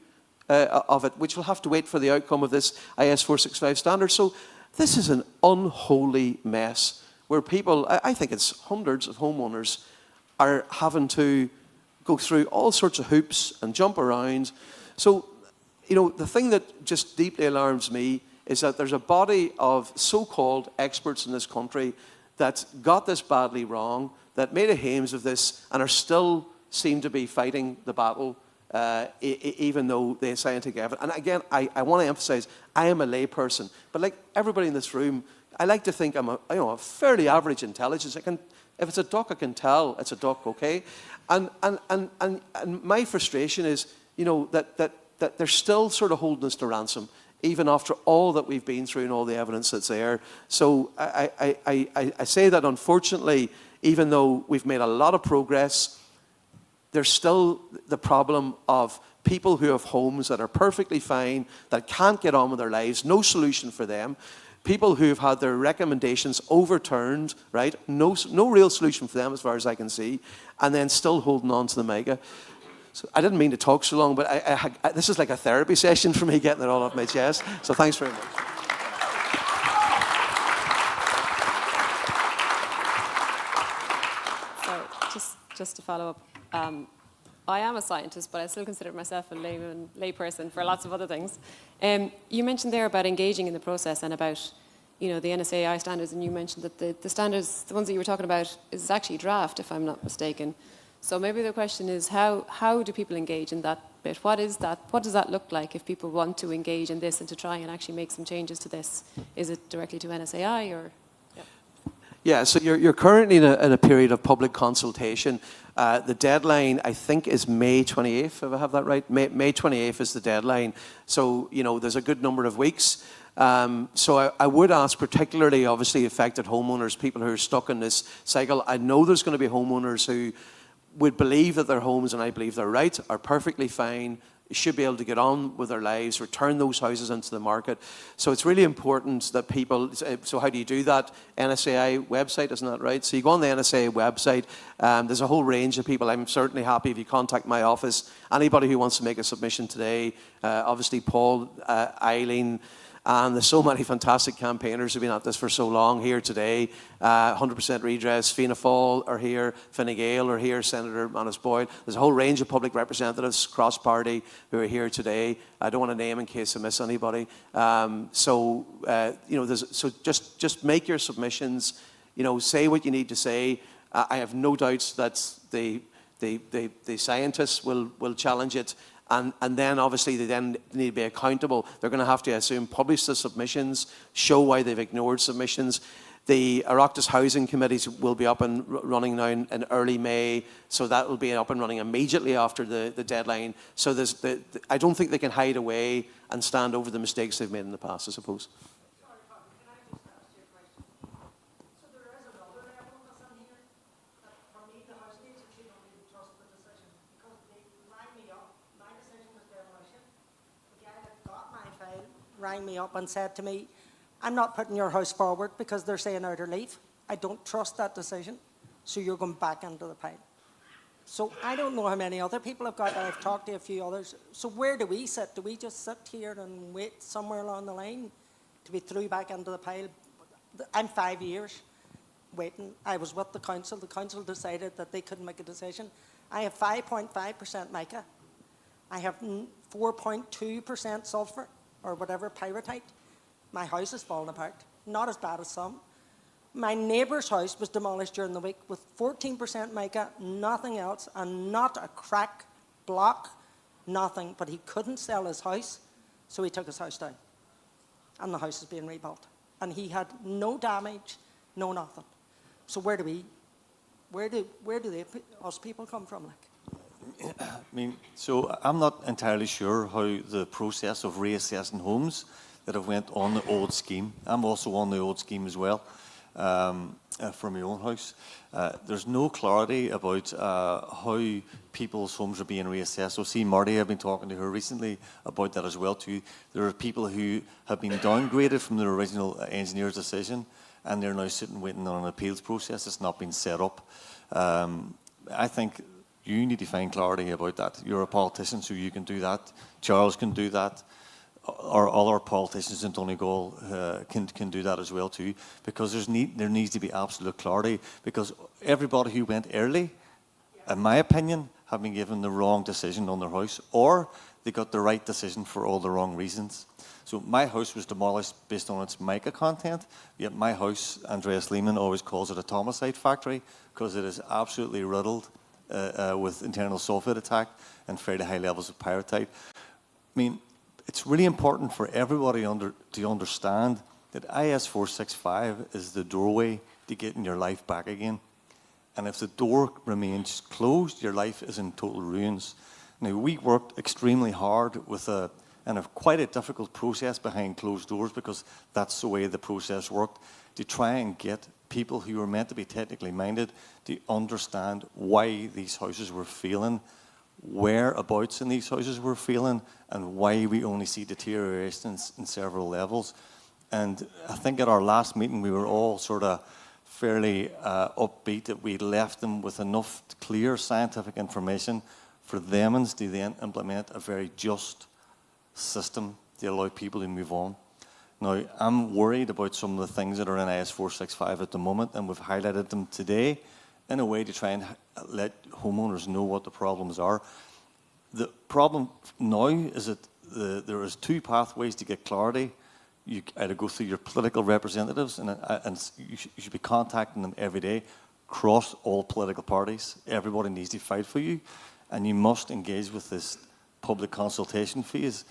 of it, which will have to wait for the outcome of this IS 465 standard. So this is an unholy mess where people, I think it's hundreds of homeowners, are having to go through all sorts of hoops and jump around. So, you know, the thing that just deeply alarms me is that there's a body of so-called experts in this country that got this badly wrong, that made a hames of this, and are still seem to be fighting the battle, even though the scientific evidence. And again, I want to emphasize, I am a layperson, but like everybody in this room, I like to think I'm a fairly average intelligence. If it's a duck, I can tell it's a duck, okay? And my frustration is, you know, that they're still sort of holding us to ransom, even after all that we've been through and all the evidence that's there. So I say that unfortunately, even though we've made a lot of progress, there's still the problem of people who have homes that are perfectly fine, that can't get on with their lives, no solution for them. People who've had their recommendations overturned, right? No real solution for them as far as I can see, and then still holding on to the mega. So I didn't mean to talk so long, but this is like a therapy session for me, getting it all off my chest. So thanks very much. So just to follow up, I am a scientist, but I still consider myself a layperson for lots of other things. You mentioned there about engaging in the process and about, you know, the NSAI standards, and you mentioned that the standards, the ones that you were talking about, is actually draft, if I'm not mistaken. So maybe the question is, how do people engage in that bit? What is that? What does that look like if people want to engage in this and to try and actually make some changes to this? Is it directly to NSAI or? Yeah, so you're currently in a period of public consultation. The deadline, I think, is May 28th, if I have that right. May 28th is the deadline. So, you know, there's a good number of weeks. So I would ask, particularly, obviously, affected homeowners, people who are stuck in this cycle. I know there's going to be homeowners who would believe that their homes, and I believe they're right, are perfectly fine, should be able to get on with their lives, return those houses into the market. So it's really important that people, so how do you do that? NSAI website, isn't that right? So you go on the NSAI website, there's a whole range of people. I'm certainly happy if you contact my office. Anybody who wants to make a submission today, obviously Paul, Eileen, and there's so many fantastic campaigners who've been at this for so long here today. 100% Redress, Fianna Fáil are here, Fine Gael are here, Senator Manus Boyd. There's a whole range of public representatives, cross-party, who are here today. I don't want to name in case I miss anybody. You know, so just make your submissions. You know, say what you need to say. I have no doubts that the scientists will challenge it. And then obviously they then need to be accountable. They're going to have to, I assume, publish the submissions, show why they've ignored submissions. The Oireachtas Housing Committees will be up and running now in early May, so that will be up and running immediately after the deadline. So I don't think they can hide away and stand over the mistakes they've made in the past, I suppose. rang me up and said to me, I'm not putting your house forward because they're saying out or leave. I don't trust that decision, so you're going back into the pile. So I don't know how many other people have got that. I've talked to a few others. So where do we sit? Do we just sit here and wait somewhere along the line to be thrown back into the pile? I'm 5 years waiting. I was with the council. The council decided that they couldn't make a decision. I have 5.5% mica. I have 4.2% sulfur, or whatever, pyrite. My house is falling apart. Not as bad as some. My neighbour's house was demolished during the week with 14% mica, nothing else, and not a crack, block, nothing. But he couldn't sell his house, so he took his house down. And the house is being rebuilt. And he had no damage, no nothing. So where do us people come from? Like? I mean, so I'm not entirely sure how the process of reassessing homes that have went on the old scheme. I'm also on the old scheme as well. For my own house. There's no clarity about how people's homes are being reassessed. So see, Marty, I've been talking to her recently about that as well too. There are people who have been downgraded from their original engineer's decision, and they're now sitting waiting on an appeals process that's not been set up. I think you need to find clarity about that. You're a politician, so you can do that. Charles can do that. Or other politicians in Donegal can do that as well too, because there needs to be absolute clarity, because everybody who went early, in my opinion, have been given the wrong decision on their house, or they got the right decision for all the wrong reasons. So my house was demolished based on its mica content, yet my house, Andreas Lehman always calls it a Thomasite factory, because it is absolutely riddled with internal sulfate attack and fairly high levels of pyrite. I mean, it's really important for everybody to understand that IS 465 is the doorway to getting your life back again. And if the door remains closed, your life is in total ruins. Now, we worked extremely hard with quite a difficult process behind closed doors, because that's the way the process worked, to try and get people who were meant to be technically minded to understand why these houses were failing, whereabouts in these houses we're failing, and why we only see deterioration in several levels. And I think at our last meeting we were all sort of fairly upbeat that we left them with enough clear scientific information for them to then implement a very just system to allow people to move on. Now, I'm worried about some of the things that are in IS 465 at the moment, and we've highlighted them today in a way to try and let homeowners know what the problems are. The problem now is that there is two pathways to get clarity. You either go through your political representatives, and you should be contacting them every day, across all political parties. Everybody needs to fight for you, and you must engage with this public consultation phase,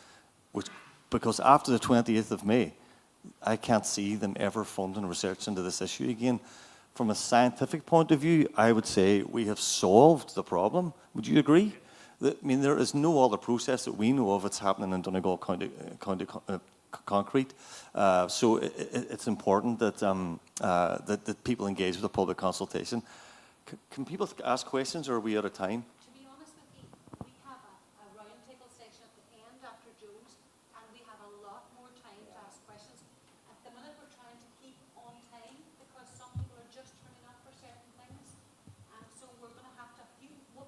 because after the 28th of May, I can't see them ever funding research into this issue again. From a scientific point of view, I would say we have solved the problem. Would you agree? I mean, there is no other process that we know of that's happening in Donegal County Concrete. So it's important that that people engage with the public consultation. Can people ask questions, or are we out of time? To be honest with you, we have a roundtable session at the end after Joe's, and we have a lot more time to ask questions. At the minute, we're trying to keep on time because some people are just turning up for certain things, and so we're going to have to.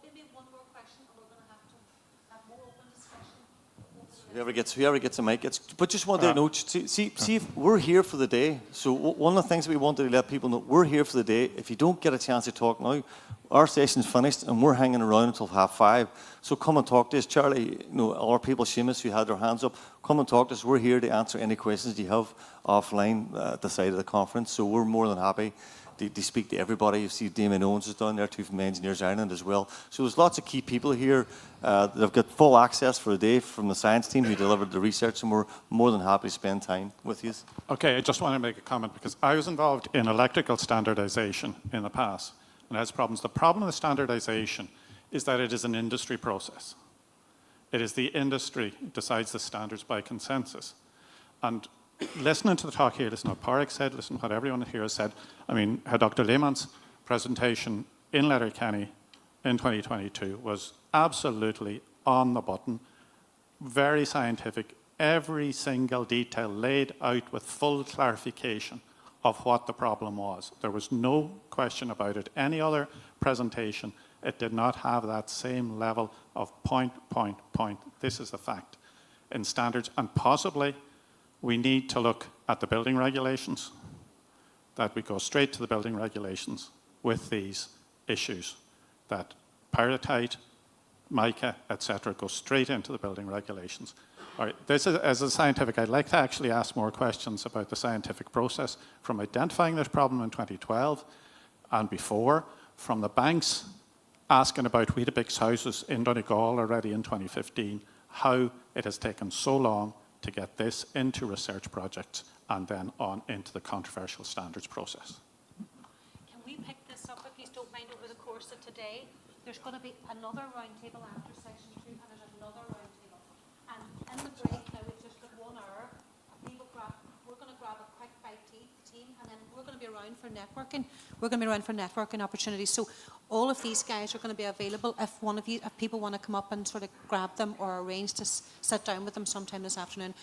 Maybe one more question, and we're going to have to have more open discussion. Whoever gets a mic gets. But just wanted to know, see if we're here for the day. So one of the things that we wanted to let people know, we're here for the day. If you don't get a chance to talk now, our session's finished and we're hanging around until 5:30. So come and talk to us. Charlie, our people, Seamus, who had their hands up, come and talk to us. We're here to answer any questions you have offline at the side of the conference. So we're more than happy to speak to everybody. You see Damien Owens is down there too from Engineers Ireland as well. So there's lots of key people here. They've got full access for the day from the science team who delivered the research, and we're more than happy to spend time with you. Okay, I just want to make a comment because I was involved in electrical standardization in the past, and it has problems. The problem with standardization is that it is an industry process. It is the industry that decides the standards by consensus. And listening to the talk here, listen to what Pádraig said, listen to what everyone here has said. I mean, Dr. Lehman's presentation in Letterkenny in 2022 was absolutely on the button, very scientific, every single detail laid out with full clarification of what the problem was. There was no question about it. Any other presentation, it did not have that same level of point. This is a fact in standards, and possibly we need to look at the building regulations, that we go straight to the building regulations with these issues, that pyrrhotite, mica, etc., go straight into the building regulations. All right, this is, as a scientific, I'd like to actually ask more questions about the scientific process from identifying this problem in 2012 and before, from the banks asking about Weetabix houses in Donegal already in 2015, how it has taken so long to get this into research projects and then on into the controversial standards process. Can we pick this up, if you don't mind, over the course of today? There's going to be another roundtable after session 2, and there's another roundtable. And in the break now, we've just got 1 hour. We're going to grab a quick bite to eat, the team, and then we're going to be around for networking. We're going to be around for networking opportunities. So all of these guys are going to be available if people want to come up and sort of grab them or arrange to sit down with them sometime this afternoon.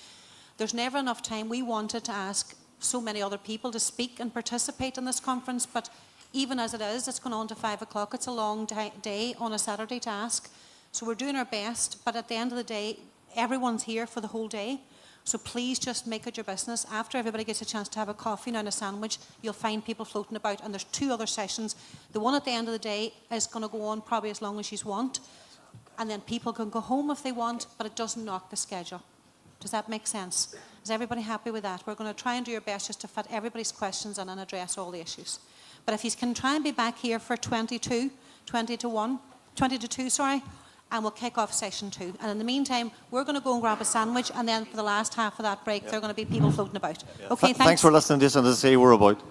There's never enough time. We wanted to ask so many other people to speak and participate in this conference, but even as it is, it's gone on to 5 o'clock. It's a long day on a Saturday to ask. So we're doing our best, but at the end of the day, everyone's here for the whole day. So please just make it your business. After everybody gets a chance to have a coffee and a sandwich, you'll find people floating about, and there's 2 other sessions. The one at the end of the day is going to go on probably as long as you want, and then people can go home if they want, but it doesn't knock the schedule. Does that make sense? Is everybody happy with that? We're going to try and do our best just to fit everybody's questions in and address all the issues. But if you can try and be back here for 20 to 2, and we'll kick off session 2. And in the meantime, we're going to go and grab a sandwich, and then for the last half of that break, there are going to be people floating about. Okay, Thanks for listening to this, and to say we're about.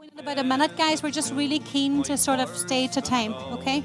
In about a minute, guys. We're just really keen to sort of stay to time, okay?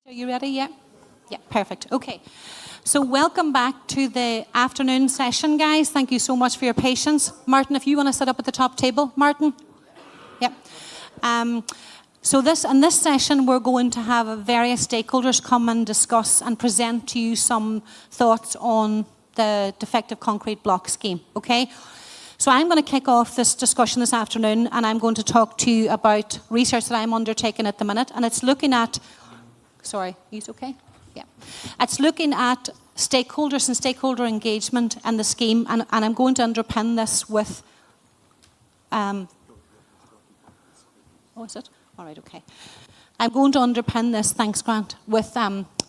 Are you ready? Yeah? Yeah, perfect. Okay. So welcome back to the afternoon session, guys. Thank you so much for your patience. Martin, if you want to sit up at the top table. Martin? Yeah. So in this session, we're going to have various stakeholders come and discuss and present to you some thoughts on the defective concrete block scheme, okay? So I'm going to kick off this discussion this afternoon, and I'm going to talk to you about research that I'm undertaking at the minute, and it's looking at... Sorry, are you okay? Yeah. It's looking at stakeholders and stakeholder engagement and the scheme, and I'm going to underpin this with... oh, is it? All right, okay. I'm going to underpin this, thanks Grant, with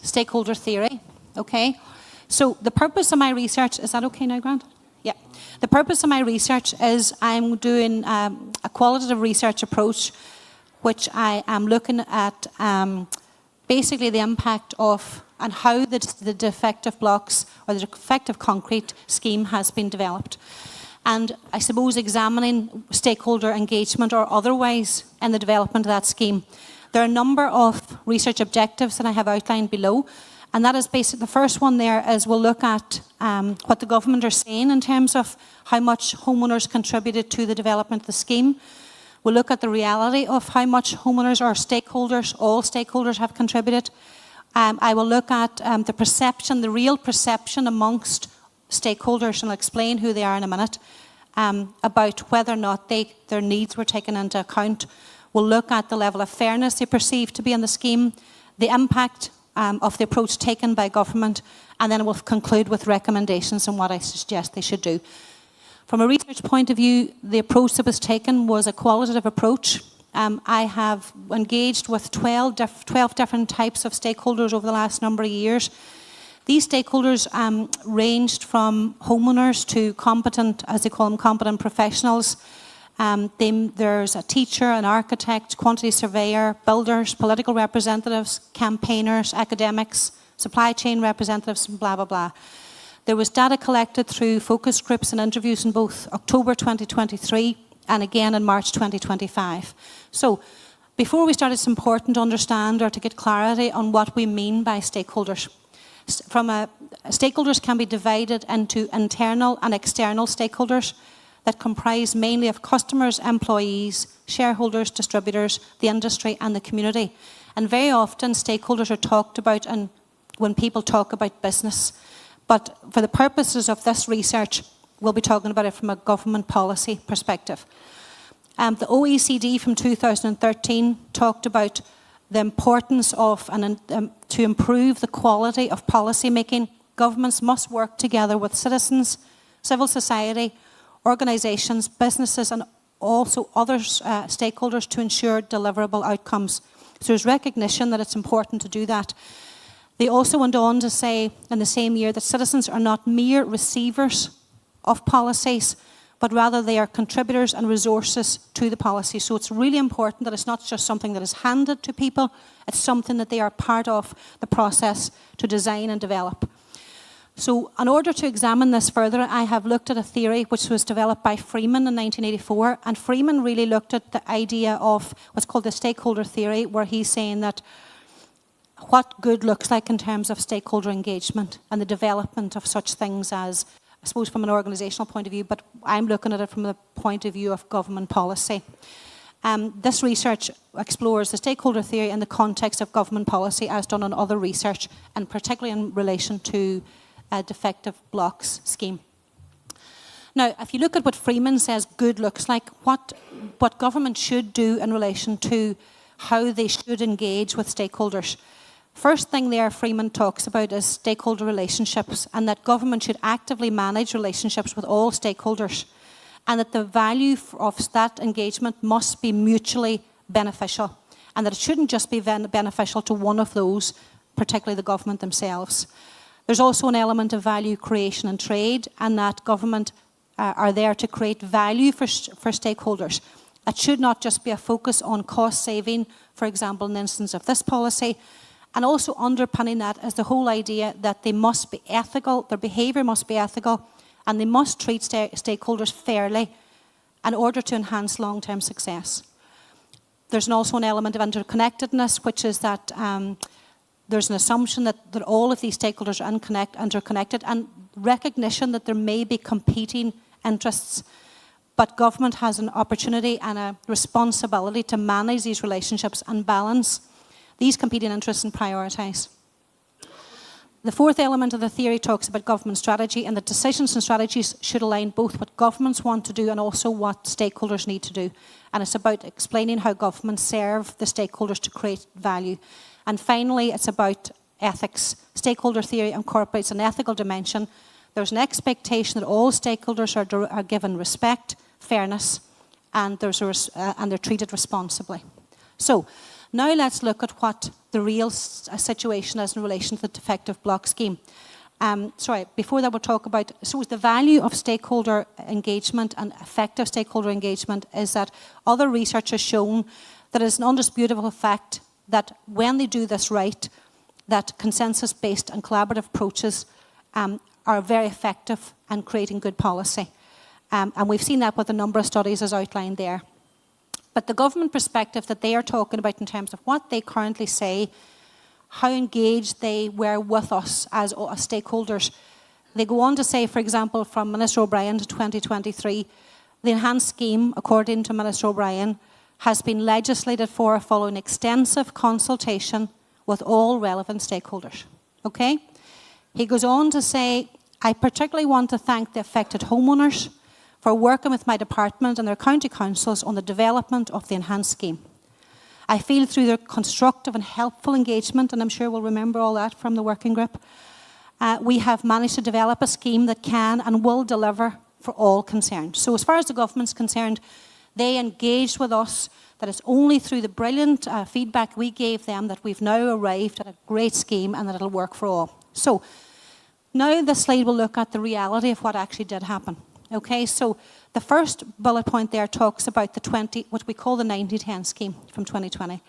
stakeholder theory, okay? So the purpose of my research... Is that okay now, Grant? Yeah. The purpose of my research is I'm doing a qualitative research approach, which I am looking at... basically the impact of and how the defective blocks or the defective concrete scheme has been developed. And I suppose examining stakeholder engagement or otherwise in the development of that scheme. There are a number of research objectives that I have outlined below, and that is basically, the first one there is we'll look at what the government are saying in terms of how much homeowners contributed to the development of the scheme. We'll look at the reality of how much homeowners or stakeholders, all stakeholders have contributed. I will look at the perception, the real perception amongst stakeholders, and I'll explain who they are in a minute, about whether or not their needs were taken into account. We'll look at the level of fairness they perceive to be in the scheme, the impact of the approach taken by government, and then we'll conclude with recommendations on what I suggest they should do. From a research point of view, the approach that was taken was a qualitative approach. I have engaged with 12 different types of stakeholders over the last number of years. These stakeholders ranged from homeowners to competent, as they call them, competent professionals. There's a teacher, an architect, quantity surveyor, builders, political representatives, campaigners, academics, supply chain representatives, and blah, blah, blah. There was data collected through focus groups and interviews in both October 2023 and again in March 2025. So before we start, it's important to understand or to get clarity on what we mean by stakeholders. Stakeholders can be divided into internal and external stakeholders that comprise mainly of customers, employees, shareholders, distributors, the industry and the community. And very often stakeholders are talked about and when people talk about business. But for the purposes of this research, we'll be talking about it from a government policy perspective. The OECD from 2013 talked about the importance of, to improve the quality of policy making, governments must work together with citizens, civil society, organisations, businesses and also other stakeholders to ensure deliverable outcomes. So there's recognition that it's important to do that. They also went on to say in the same year that citizens are not mere receivers of policies, but rather they are contributors and resources to the policy. So it's really important that it's not just something that is handed to people, it's something that they are part of the process to design and develop. So in order to examine this further, I have looked at a theory which was developed by Freeman in 1984, and Freeman really looked at the idea of what's called the stakeholder theory, where he's saying that what good looks like in terms of stakeholder engagement and the development of such things as, I suppose from an organisational point of view, but I'm looking at it from the point of view of government policy. This research explores the stakeholder theory in the context of government policy as done on other research, and particularly in relation to a defective blocks scheme. Now, if you look at what Freeman says good looks like, what government should do in relation to how they should engage with stakeholders. First thing there Freeman talks about is stakeholder relationships, and that government should actively manage relationships with all stakeholders, and that the value of that engagement must be mutually beneficial, and that it shouldn't just be beneficial to one of those, particularly the government themselves. There's also an element of value creation and trade, and that government are there to create value for stakeholders. It should not just be a focus on cost saving, for example, in the instance of this policy. And also underpinning that is the whole idea that they must be ethical, their behaviour must be ethical, and they must treat stakeholders fairly in order to enhance long-term success. There's also an element of interconnectedness, which is that there's an assumption that all of these stakeholders are interconnected, and recognition that there may be competing interests, but government has an opportunity and a responsibility to manage these relationships and balance these competing interests and prioritise. The fourth element of the theory talks about government strategy, and that decisions and strategies should align both what governments want to do and also what stakeholders need to do. And it's about explaining how governments serve the stakeholders to create value. And finally, it's about ethics. Stakeholder theory incorporates an ethical dimension. There's an expectation that all stakeholders are given respect, fairness, and they're treated responsibly. So, now let's look at what the real situation is in relation to the defective block scheme. Before that we'll talk about, so the value of stakeholder engagement and effective stakeholder engagement is that other research has shown that it's an undisputable fact that when they do this right, that consensus-based and collaborative approaches are very effective in creating good policy. And we've seen that with a number of studies as outlined there. But the government perspective that they are talking about in terms of what they currently say, how engaged they were with us as stakeholders, they go on to say, for example, from Minister O'Brien to 2023, the enhanced scheme, according to Minister O'Brien, has been legislated for following extensive consultation with all relevant stakeholders. Okay? He goes on to say, I particularly want to thank the affected homeowners for working with my department and their county councils on the development of the enhanced scheme. I feel through their constructive and helpful engagement, and I'm sure we'll remember all that from the working group, we have managed to develop a scheme that can and will deliver for all concerned. So as far as the government's concerned, they engaged with us that it's only through the brilliant feedback we gave them that we've now arrived at a great scheme and that it'll work for all. So now this slide will look at the reality of what actually did happen. Okay, so the first bullet point there talks about what we call the 90-10 scheme from 2020.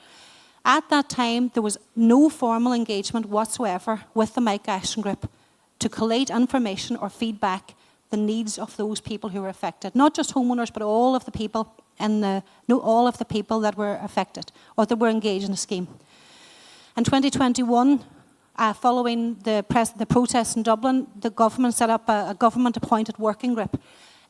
At that time, there was no formal engagement whatsoever with the Mike Action Group to collate information or feedback the needs of those people who were affected. Not just homeowners, but all of the people all of the people that were affected or that were engaged in the scheme. In 2021, following the protests in Dublin, the government set up a government-appointed working group.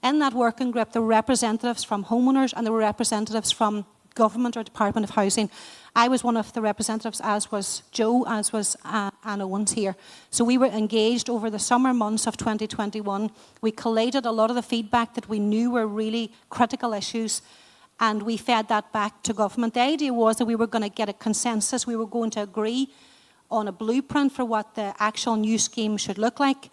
In that working group, there were representatives from homeowners and there were representatives from government or Department of Housing. I was one of the representatives, as was Joe, as was Anne Owens here. So we were engaged over the summer months of 2021. We collated a lot of the feedback that we knew were really critical issues, and we fed that back to government. The idea was that we were going to get a consensus. We were going to agree on a blueprint for what the actual new scheme should look like.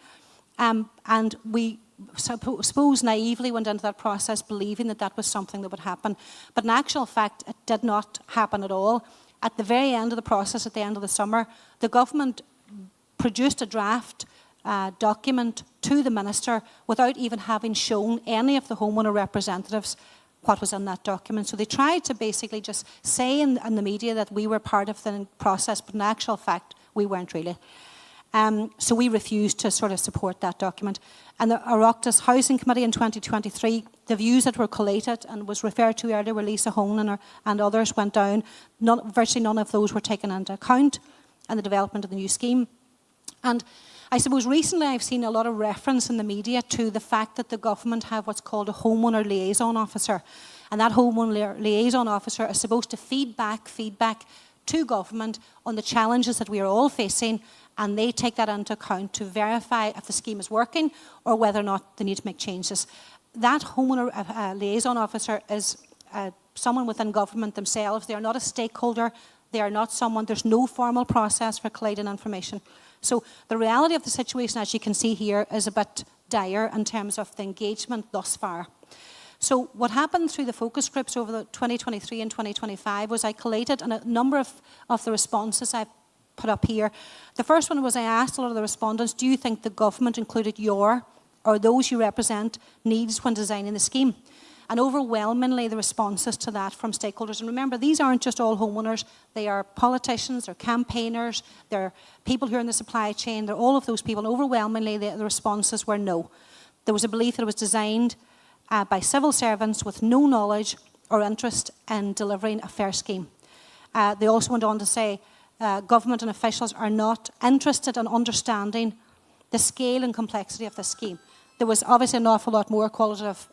And we suppose naively went into that process believing that that was something that would happen. But in actual fact, it did not happen at all. At the very end of the process, at the end of the summer, the government produced a draft document to the minister without even having shown any of the homeowner representatives what was in that document. So they tried to basically just say in the media that we were part of the process, but in actual fact, we weren't really. So we refused to sort of support that document. And the Oireachtas Housing Committee in 2023, the views that were collated and was referred to earlier where Lisa Honan and others went down, virtually none of those were taken into account in the development of the new scheme. And I suppose recently I've seen a lot of reference in the media to the fact that the government have what's called a homeowner liaison officer. And that homeowner liaison officer is supposed to feedback to government on the challenges that we are all facing, and they take that into account to verify if the scheme is working or whether or not they need to make changes. That homeowner liaison officer is someone within government themselves. They are not a stakeholder. They are not someone, there's no formal process for collating information. So the reality of the situation, as you can see here, is a bit dire in terms of the engagement thus far. So what happened through the focus groups over the 2023 and 2025 was I collated a number of the responses I put up here. The first one was I asked a lot of the respondents, do you think the government included your or those you represent needs when designing the scheme? And overwhelmingly the responses to that from stakeholders, and remember these aren't just all homeowners, they are politicians, they're campaigners, they're people who are in the supply chain, they're all of those people, and overwhelmingly the responses were no. There was a belief that it was designed by civil servants with no knowledge or interest in delivering a fair scheme. They also went on to say government and officials are not interested in understanding the scale and complexity of the scheme. There was obviously an awful lot more qualitative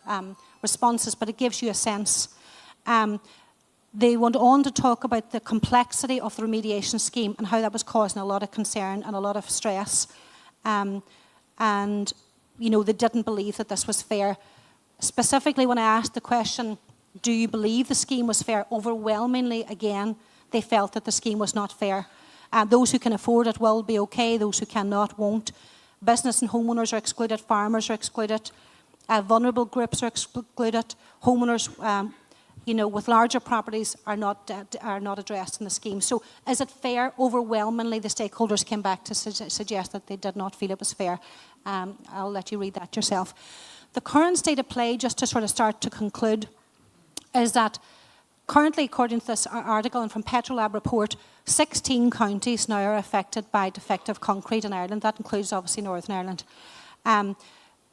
responses, but it gives you a sense. They went on to talk about the complexity of the remediation scheme and how that was causing a lot of concern and a lot of stress. And you know, they didn't believe that this was fair. Specifically, when I asked the question, do you believe the scheme was fair? Overwhelmingly, again, they felt that the scheme was not fair. Those who can afford it will be okay, those who cannot won't. Business and homeowners are excluded, farmers are excluded, vulnerable groups are excluded, homeowners you know, with larger properties are not addressed in the scheme. So is it fair? Overwhelmingly, the stakeholders came back to suggest that they did not feel it was fair. I'll let you read that yourself. The current state of play, just to sort of start to conclude, is that currently, according to this article and from Petrolab report, 16 counties now are affected by defective concrete in Ireland. That includes, obviously, Northern Ireland.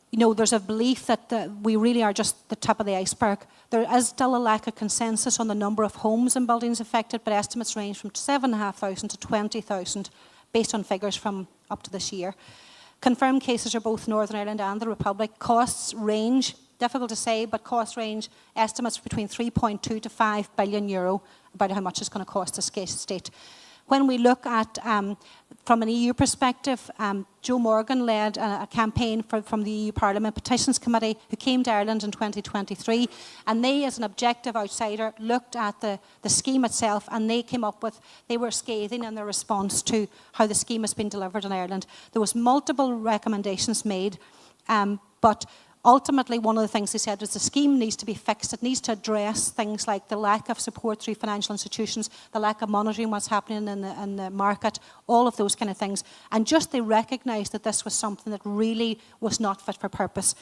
You know, there's a belief that we really are just the tip of the iceberg. There is still a lack of consensus on the number of homes and buildings affected, but estimates range from 7,500 to 20,000 based on figures from up to this year. Confirmed cases are both Northern Ireland and the Republic. Costs range, difficult to say, but costs range estimates between 3.2 to 5 billion euro about how much it's going to cost the state. When we look at, from an EU perspective, Joe Morgan led a campaign from the EU Parliament Petitions Committee who came to Ireland in 2023, and they, as an objective outsider, looked at the scheme itself, and they came up with, they were scathing in their response to how the scheme has been delivered in Ireland. There was multiple recommendations made, but ultimately, one of the things they said was the scheme needs to be fixed. It needs to address things like the lack of support through financial institutions, the lack of monitoring what's happening in the market, all of those kind of things. And just they recognised that this was something that really was not fit for purpose.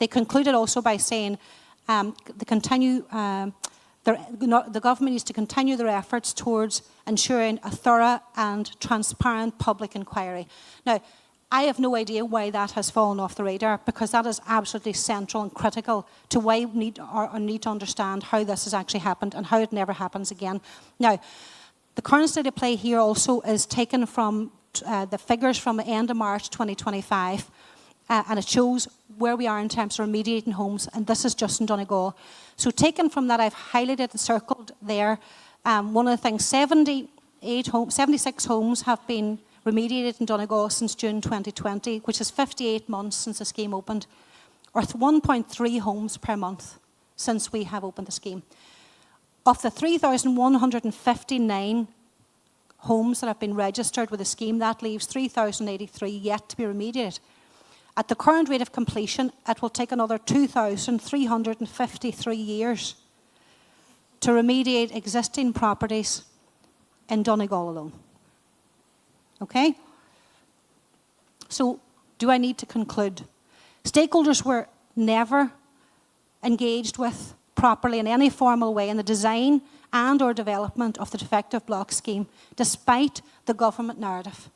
They concluded also by saying the government needs to continue their efforts towards ensuring a thorough and transparent public inquiry. Now, I have no idea why that has fallen off the radar, because that is absolutely central and critical to why we need to understand how this has actually happened and how it never happens again. Now, the current state of play here also is taken from the figures from the end of March 2025, and it shows where we are in terms of remediating homes, and this is just in Donegal. So taken from that, I've highlighted and circled there. One of the things, 76 homes have been remediated in Donegal since June 2020, which is 58 months since the scheme opened, or 1.3 homes per month since we have opened the scheme. Of the 3,159 homes that have been registered with the scheme, that leaves 3,083 yet to be remediated. At the current rate of completion, it will take another 2,353 years to remediate existing properties in Donegal alone. Okay? So, do I need to conclude? Stakeholders were never engaged with properly in any formal way in the design and or development of the defective block scheme, despite the government narrative.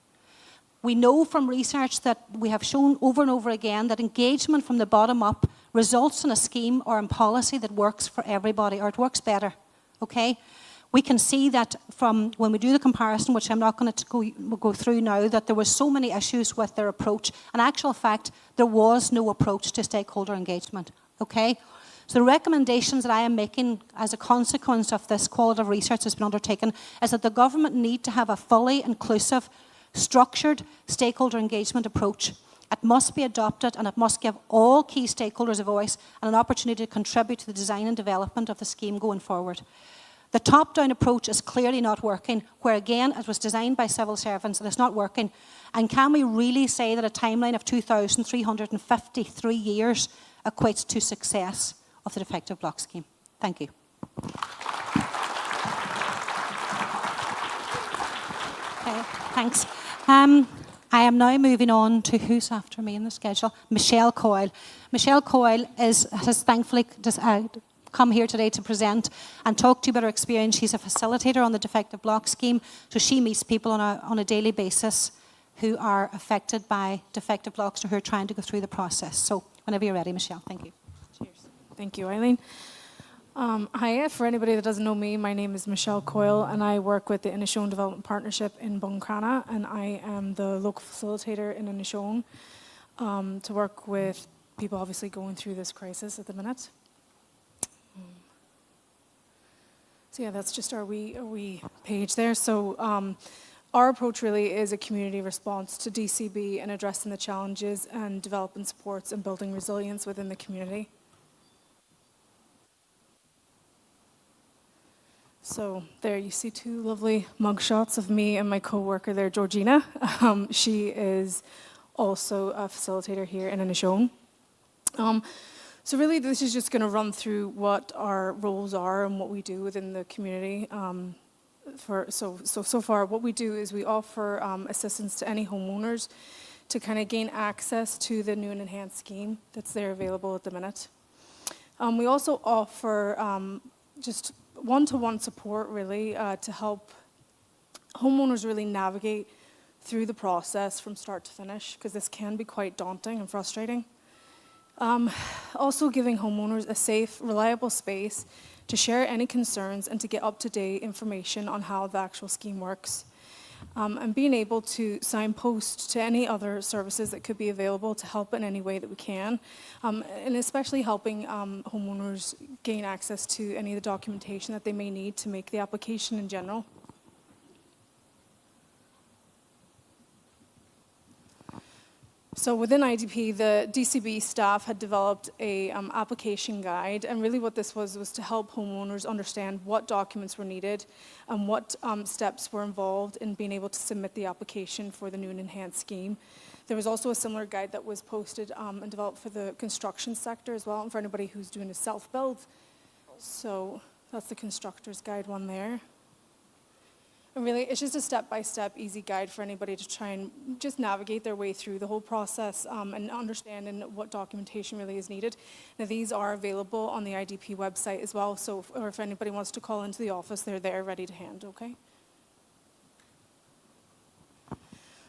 We know from research that we have shown over and over again that engagement from the bottom up results in a scheme or in policy that works for everybody, or it works better. Okay? We can see that from when we do the comparison, which I'm not going to go through now, that there were so many issues with their approach. In actual fact, there was no approach to stakeholder engagement. Okay? So the recommendations that I am making as a consequence of this qualitative research that's been undertaken is that the government need to have a fully inclusive, structured stakeholder engagement approach. It must be adopted, and it must give all key stakeholders a voice and an opportunity to contribute to the design and development of the scheme going forward. The top-down approach is clearly not working, where again, it was designed by civil servants and it's not working. And can we really say that a timeline of 2,353 years equates to success of the defective block scheme? Thank you. Okay, thanks. I am now moving on to who's after me in the schedule? Michelle Coyle. Michelle Coyle has thankfully come here today to present and talk to you about her experience. She's a facilitator on the defective block scheme, so she meets people on a daily basis who are affected by defective blocks or who are trying to go through the process. So whenever you're ready, Michelle, thank you. Cheers. Thank you, Eileen. Hi, for anybody that doesn't know me, my name is Michelle Coyle and I work with the Inishowen Development Partnership in Buncrana, and I am the local facilitator in Inishowen to work with people obviously going through this crisis at the minute. So yeah, that's just our wee page there. So our approach really is a community response to DCB and addressing the challenges and developing supports and building resilience within the community. So there you see two lovely mugshots of me and my co-worker there, Georgina. She is also a facilitator here in Inishowen. So really this is just going to run through what our roles are and what we do within the community. So far what we do is we offer assistance to any homeowners to kind of gain access to the new and enhanced scheme that's there available at the minute. We also offer just one-to-one support really to help homeowners really navigate through the process from start to finish, because this can be quite daunting and frustrating. Also giving homeowners a safe, reliable space to share any concerns and to get up-to-date information on how the actual scheme works. And being able to signpost to any other services that could be available to help in any way that we can, and especially helping homeowners gain access to any of the documentation that they may need to make the application in general. So within IDP, the DCB staff had developed a application guide, and really what this was to help homeowners understand what documents were needed and what steps were involved in being able to submit the application for the new and enhanced scheme. There was also a similar guide that was posted and developed for the construction sector as well, and for anybody who's doing a self-build. So that's the constructor's guide one there. And really, it's just a step-by-step easy guide for anybody to try and just navigate their way through the whole process and understanding what documentation really is needed. Now, these are available on the IDP website as well, so if anybody wants to call into the office, they're there ready to hand, okay?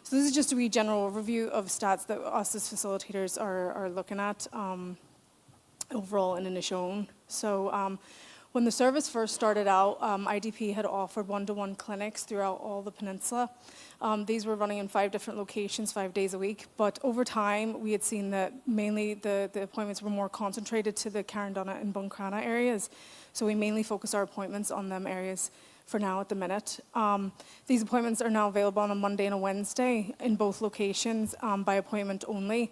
So this is just a wee general overview of stats that us as facilitators are looking at overall in Inishowen. So when the service first started out, IDP had offered one-to-one clinics throughout all the peninsula. These were running in 5 different locations, 5 days a week. But over time, we had seen that mainly the appointments were more concentrated to the Carndonagh and Buncrana areas. So we mainly focus our appointments on them areas for now at the minute. These appointments are now available on a Monday and a Wednesday in both locations by appointment only.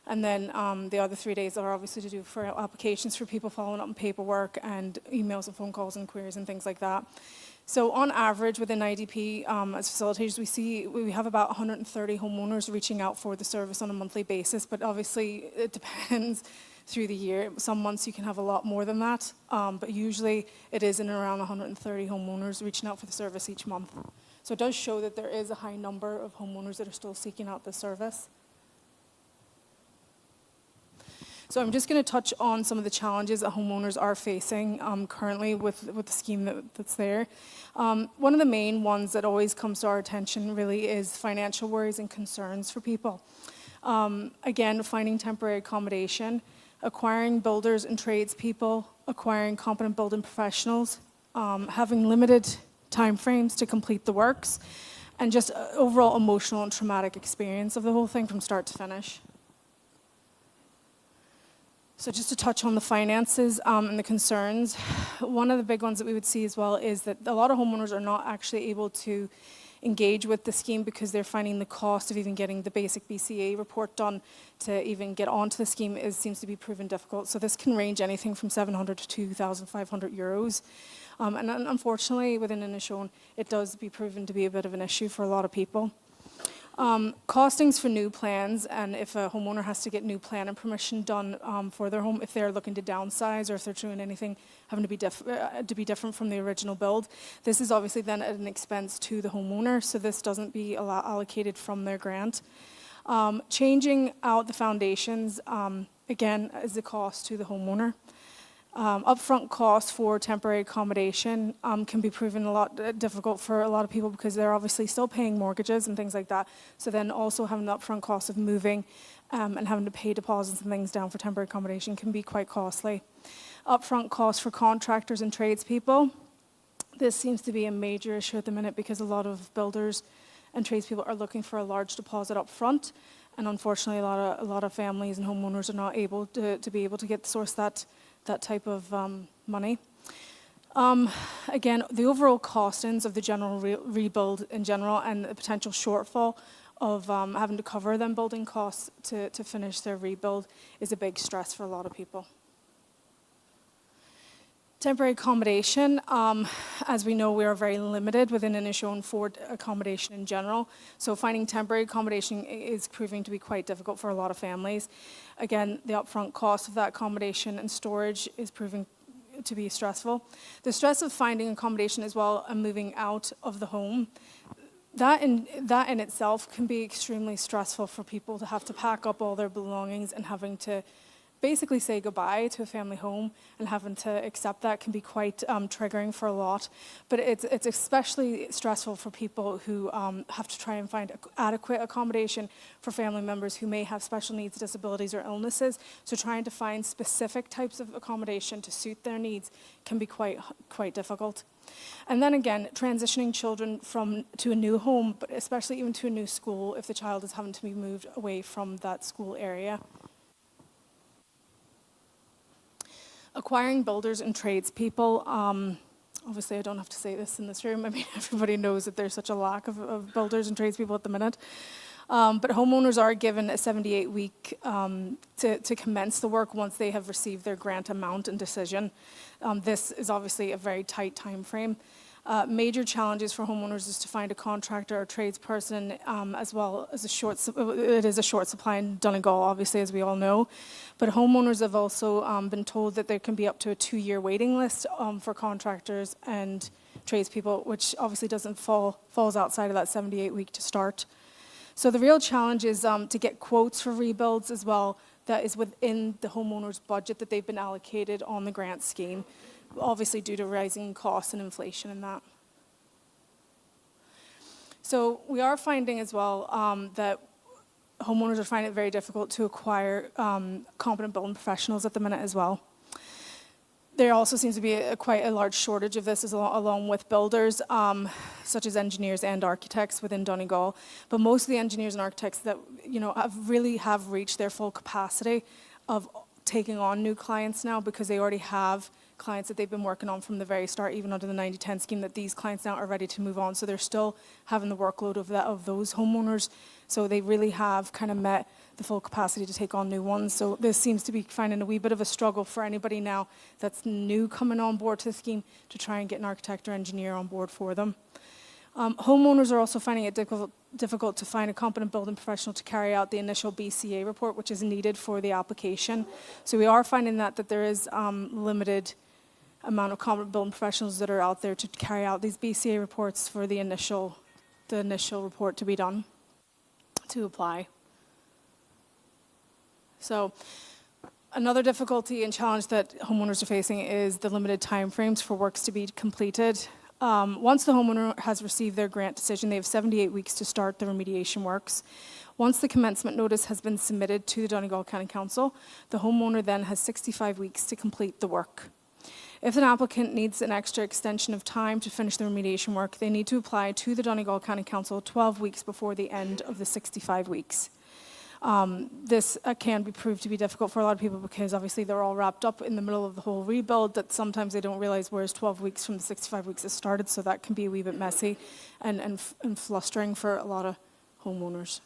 And then the other 3 days are obviously to do for applications for people following up on paperwork and emails and phone calls and queries and things like that. So on average within IDP, as facilitators, we have about 130 homeowners reaching out for the service on a monthly basis, but obviously it depends through the year. Some months you can have a lot more than that, but usually it is in around 130 homeowners reaching out for the service each month. So it does show that there is a high number of homeowners that are still seeking out the service. So I'm just going to touch on some of the challenges that homeowners are facing currently with the scheme that's there. One of the main ones that always comes to our attention really is financial worries and concerns for people. Again, finding temporary accommodation, acquiring builders and tradespeople, acquiring competent building professionals, having limited timeframes to complete the works, and just overall emotional and traumatic experience of the whole thing from start to finish. So just to touch on the finances and the concerns, one of the big ones that we would see as well is that a lot of homeowners are not actually able to engage with the scheme because they're finding the cost of even getting the basic BCA report done to even get onto the scheme seems to be proven difficult. So this can range anything from 700 to 2,500 euros. And unfortunately, within Inishowen, it does be proven to be a bit of an issue for a lot of people. Costings for new plans, and if a homeowner has to get new plan and permission done for their home, if they're looking to downsize or if they're doing anything having to be different from the original build, this is obviously then at an expense to the homeowner, so this doesn't be allocated from their grant. Changing out the foundations, again, is a cost to the homeowner. Upfront costs for temporary accommodation can be proven a lot difficult for a lot of people because they're obviously still paying mortgages and things like that. So then also having the upfront cost of moving and having to pay deposits and things down for temporary accommodation can be quite costly. Upfront costs for contractors and tradespeople. This seems to be a major issue at the minute because a lot of builders and tradespeople are looking for a large deposit up front, and unfortunately a lot of families and homeowners are not able to be able to source that type of money. Again, the overall costings of the general rebuild in general and the potential shortfall of having to cover them building costs to finish their rebuild is a big stress for a lot of people. Temporary accommodation, as we know, we are very limited within Inishowen for accommodation in general. So finding temporary accommodation is proving to be quite difficult for a lot of families. Again, the upfront cost of that accommodation and storage is proving to be stressful. The stress of finding accommodation as well and moving out of the home, that in itself can be extremely stressful for people to have to pack up all their belongings and having to basically say goodbye to a family home, and having to accept that can be quite triggering for a lot. But it's especially stressful for people who have to try and find adequate accommodation for family members who may have special needs, disabilities, or illnesses. So trying to find specific types of accommodation to suit their needs can be quite difficult. And then again, transitioning children to a new home, but especially even to a new school if the child is having to be moved away from that school area. Acquiring builders and tradespeople, obviously I don't have to say this in this room, I mean everybody knows that there's such a lack of builders and tradespeople at the minute. But homeowners are given a 78-week to commence the work once they have received their grant amount and decision. This is obviously a very tight time frame. Major challenges for homeowners is to find a contractor or tradesperson, as well as it is a short supply in Donegal, obviously, as we all know. But homeowners have also been told that there can be up to a 2-year waiting list for contractors and tradespeople, which obviously falls outside of that 78-week to start. So the real challenge is to get quotes for rebuilds as well that is within the homeowner's budget that they've been allocated on the grant scheme, obviously due to rising costs and inflation and that. So we are finding as well that homeowners are finding it very difficult to acquire competent building professionals at the minute as well. There also seems to be quite a large shortage of this along with builders, such as engineers and architects within Donegal. But most of the engineers and architects that have reached their full capacity of taking on new clients now, because they already have clients that they've been working on from the very start, even under the 90-10 scheme, that these clients now are ready to move on. So they're still having the workload of those homeowners. So they really have kind of met the full capacity to take on new ones. So this seems to be finding a wee bit of a struggle for anybody now that's new coming on board to the scheme to try and get an architect or engineer on board for them. Homeowners are also finding it difficult to find a competent building professional to carry out the initial BCA report, which is needed for the application. So we are finding that there is limited amount of competent building professionals that are out there to carry out these BCA reports for the initial report to be done, to apply. So another difficulty and challenge that homeowners are facing is the limited timeframes for works to be completed. Once the homeowner has received their grant decision, they have 78 weeks to start the remediation works. Once the commencement notice has been submitted to the Donegal County Council, the homeowner then has 65 weeks to complete the work. If an applicant needs an extra extension of time to finish the remediation work, they need to apply to the Donegal County Council 12 weeks before the end of the 65 weeks. This can be proved to be difficult for a lot of people because obviously they're all wrapped up in the middle of the whole rebuild that sometimes they don't realize where's 12 weeks from the 65 weeks it started, so that can be a wee bit messy and flustering for a lot of homeowners.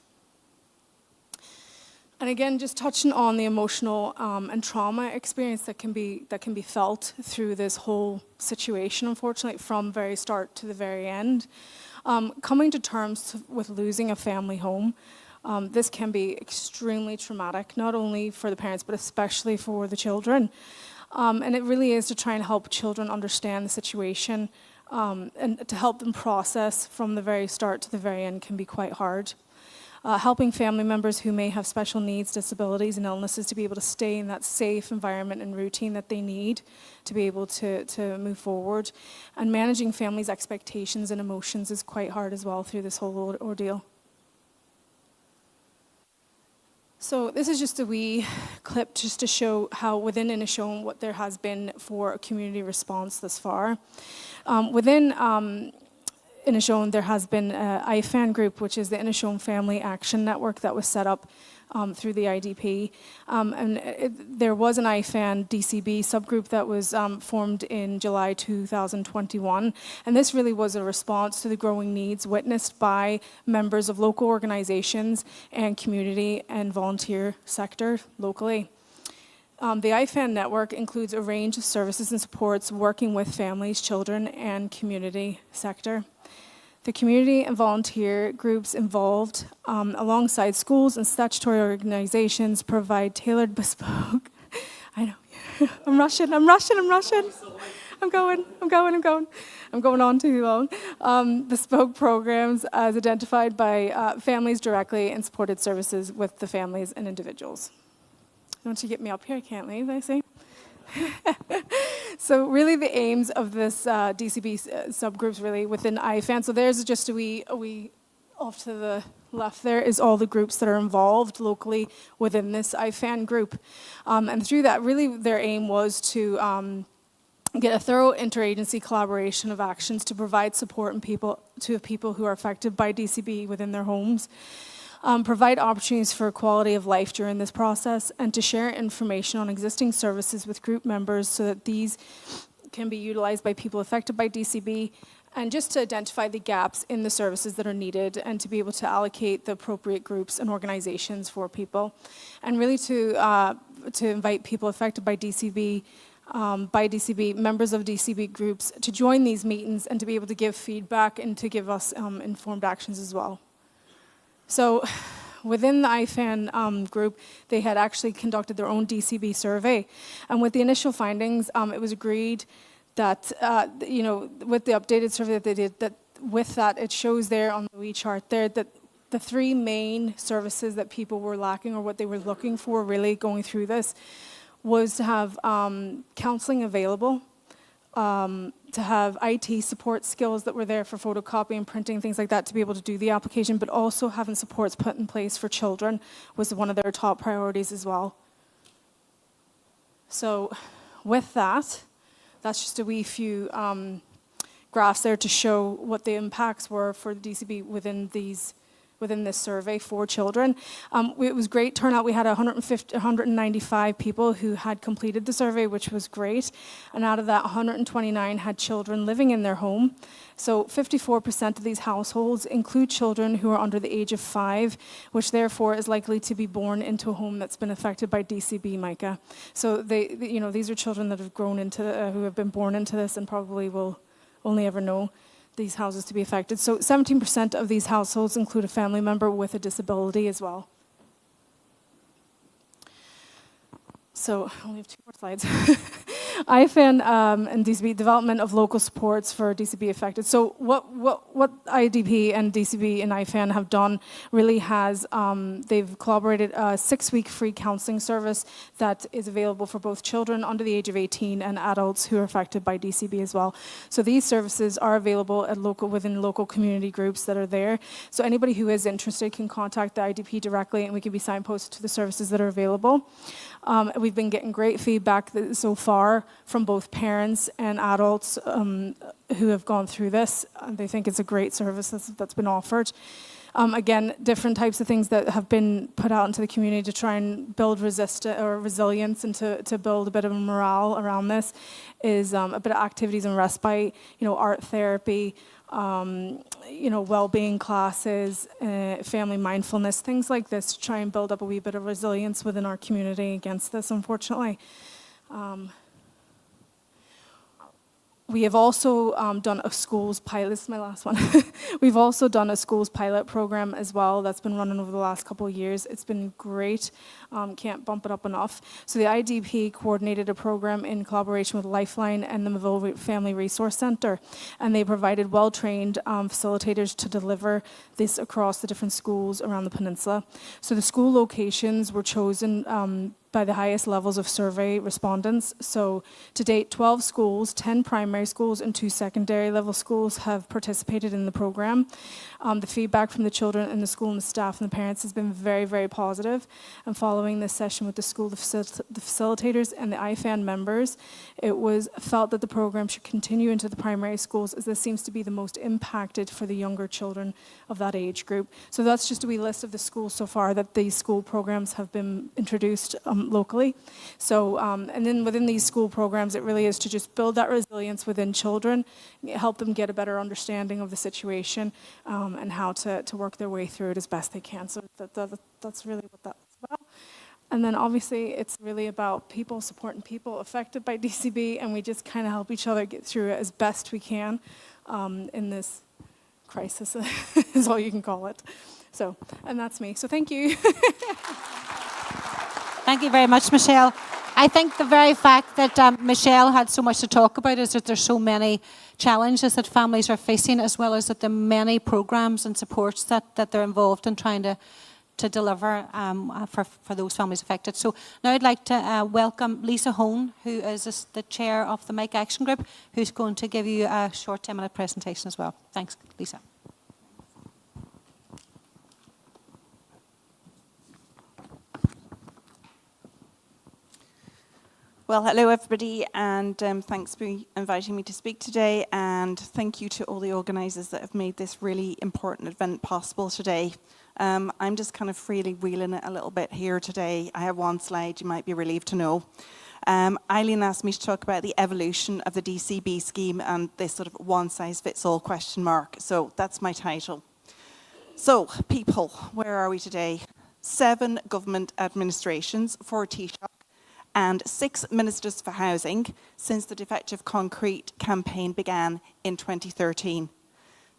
And again, just touching on the emotional and trauma experience that can be felt through this whole situation, unfortunately, from very start to the very end. Coming to terms with losing a family home, this can be extremely traumatic, not only for the parents, but especially for the children. And it really is to try and help children understand the situation and to help them process from the very start to the very end can be quite hard. Helping family members who may have special needs, disabilities, and illnesses to be able to stay in that safe environment and routine that they need to be able to move forward. And managing families' expectations and emotions is quite hard as well through this whole ordeal. So this is just a wee clip just to show how within Inishowen what there has been for a community response thus far. Within Inishowen, there has been an IFAN group, which is the Inishowen Family Action Network that was set up through the IDP. There was an IFAN DCB subgroup that was formed in July 2021. And this really was a response to the growing needs witnessed by members of local organizations and community and volunteer sector locally. The IFAN network includes a range of services and supports working with families, children, and community sector. The community and volunteer groups involved, alongside schools and statutory organizations, provide tailored bespoke. I know, I'm rushing. I'm going on too long. Bespoke programs as identified by families directly and supported services with the families and individuals. Once you get me up here, I can't leave, I see. So really the aims of this DCB subgroups really within IFAN, so there's just a wee off to the left there is all the groups that are involved locally within this IFAN group. And through that, really their aim was to get a thorough interagency collaboration of actions to provide support to people who are affected by DCB within their homes. Provide opportunities for quality of life during this process, and to share information on existing services with group members so that these can be utilized by people affected by DCB, and just to identify the gaps in the services that are needed and to be able to allocate the appropriate groups and organizations for people. And really to invite people affected by DCB, members of DCB groups, to join these meetings and to be able to give feedback and to give us informed actions as well. So within the IFAN group, they had actually conducted their own DCB survey. And with the initial findings, it was agreed that, with the updated survey that they did, that with that, it shows there on the wee chart there that the three main services that people were lacking or what they were looking for really going through this was to have counseling available, to have IT support skills that were there for photocopying, printing, things like that to be able to do the application, but also having supports put in place for children was one of their top priorities as well. So with that, that's just a wee few graphs there to show what the impacts were for the DCB within this survey for children. It was great turnout. We had 195 people who had completed the survey, which was great. And out of that, 129 had children living in their home. So 54% of these households include children who are under the age of 5, which therefore is likely to be born into a home that's been affected by DCB, Micah. So these are children that have grown into, who have been born into this and probably will only ever know these houses to be affected. So 17% of these households include a family member with a disability as well. So I only have 2 more slides. IFAN and DCB, development of local supports for DCB affected. So what IDP and DCB and IFAN have done really has, they've collaborated a 6-week free counselling service that is available for both children under the age of 18 and adults who are affected by DCB as well. So these services are available at within local community groups that are there. So anybody who is interested can contact the IDP directly and we can be signposted to the services that are available. We've been getting great feedback so far from both parents and adults who have gone through this. They think it's a great service that's been offered. Again, different types of things that have been put out into the community to try and build resilience and to build a bit of a morale around this is a bit of activities and respite, art therapy, well-being classes, family mindfulness, things like this to try and build up a wee bit of resilience within our community against this, unfortunately. We have also done a schools pilot. This is my last one. We've also done a schools pilot program as well that's been running over the last couple of years. It's been great. Can't bump it up enough. So the IDP coordinated a program in collaboration with Lifeline and the Maville Family Resource Centre, and they provided well-trained facilitators to deliver this across the different schools around the peninsula. So the school locations were chosen by the highest levels of survey respondents. So to date, 12 schools, 10 primary schools and 2 secondary level schools have participated in the program. The feedback from the children in the school and the staff and the parents has been very, very positive. And following this session with the school, the facilitators and the IFAN members, it was felt that the program should continue into the primary schools, as this seems to be the most impacted for the younger children of that age group. So that's just a wee list of the schools so far that these school programs have been introduced locally. So, and then within these school programs, it really is to just build that resilience within children, help them get a better understanding of the situation, and how to work their way through it as best they can. So that's really what that's about. And then obviously it's really about people supporting people affected by DCB, and we just kind of help each other get through it as best we can in this crisis, is all you can call it. So, and that's me. So thank you. Thank you very much, Michelle. I think the very fact that Michelle had so much to talk about is that there's so many challenges that families are facing, as well as that the many programs and supports that they're involved in trying to deliver for those families affected. So now I'd like to welcome Lisa Hone, who is the chair of the Mike Action Group, who's going to give you a short 10-minute presentation as well. Thanks, Lisa. Well, hello everybody, and thanks for inviting me to speak today, and thank you to all the organisers that have made this really important event possible today. I'm just kind of freely-wheeling it a little bit here today. I have one slide, you might be relieved to know. Eileen asked me to talk about the evolution of the DCB scheme and this sort of one-size-fits-all question mark, so that's my title. So, people, where are we today? 7 government administrations, 4 Taoiseach, and 6 ministers for housing since the Defective Concrete campaign began in 2013.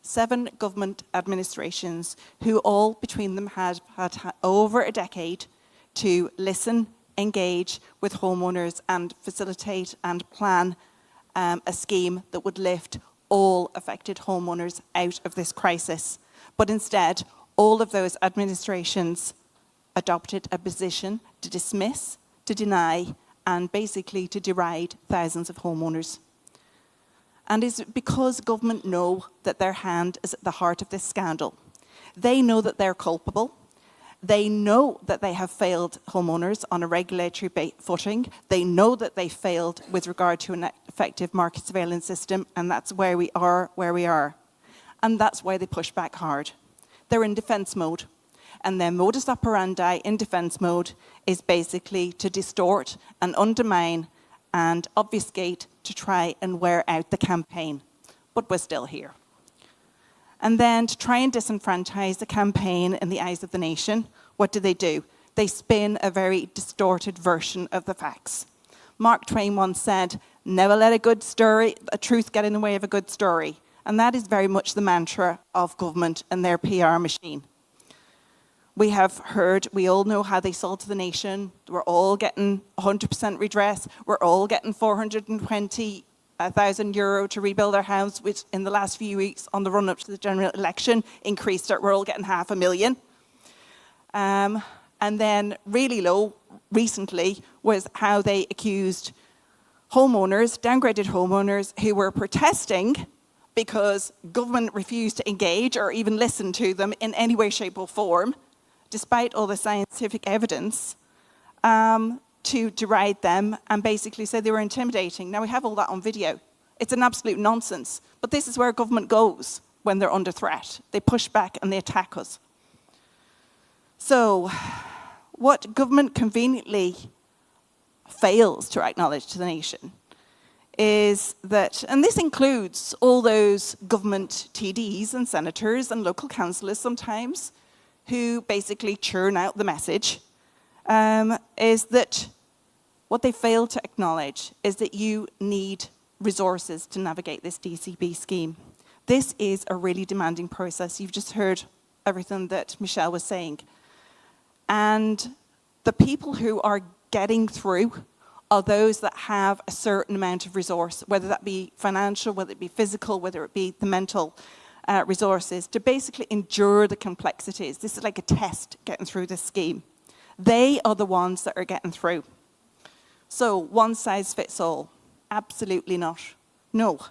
7 government administrations who all between them had over a decade to listen, engage with homeowners and facilitate and plan a scheme that would lift all affected homeowners out of this crisis. But instead, all of those administrations adopted a position to dismiss, to deny, and basically to deride thousands of homeowners. And it's because government know that their hand is at the heart of this scandal. They know that they're culpable. They know that they have failed homeowners on a regulatory footing. They know that they failed with regard to an effective market surveillance system, and that's where we are where we are. And that's why they push back hard. They're in defence mode. And their modus operandi in defence mode is basically to distort and undermine and obfuscate to try and wear out the campaign. But we're still here. And then to try and disenfranchise the campaign in the eyes of the nation, what do? They spin a very distorted version of the facts. Mark Twain once said, "Never let a truth get in the way of a good story." And that is very much the mantra of government and their PR machine. We have heard, we all know how they sold to the nation. We're all getting 100% redress. We're all getting €420,000 to rebuild our house, which in the last few weeks on the run-up to the general election increased it. We're all getting $500,000. And then really low recently was how they accused homeowners, downgraded homeowners who were protesting because government refused to engage or even listen to them in any way, shape or form, despite all the scientific evidence, to deride them and basically say they were intimidating. Now, we have all that on video. It's an absolute nonsense. But this is where government goes when they're under threat. They push back and they attack us So, what government conveniently fails to acknowledge to the nation is that, and this includes all those government TDs and senators and local councillors sometimes, who basically churn out the message, is that what they fail to acknowledge is that you need resources to navigate this DCB scheme. This is a really demanding process. You've just heard everything that Michelle was saying. And the people who are getting through are those that have a certain amount of resource, whether that be financial, whether it be physical, whether it be the mental resources, to basically endure the complexities. This is like a test getting through this scheme. They are the ones that are getting through. So one size fits all? Absolutely not. No.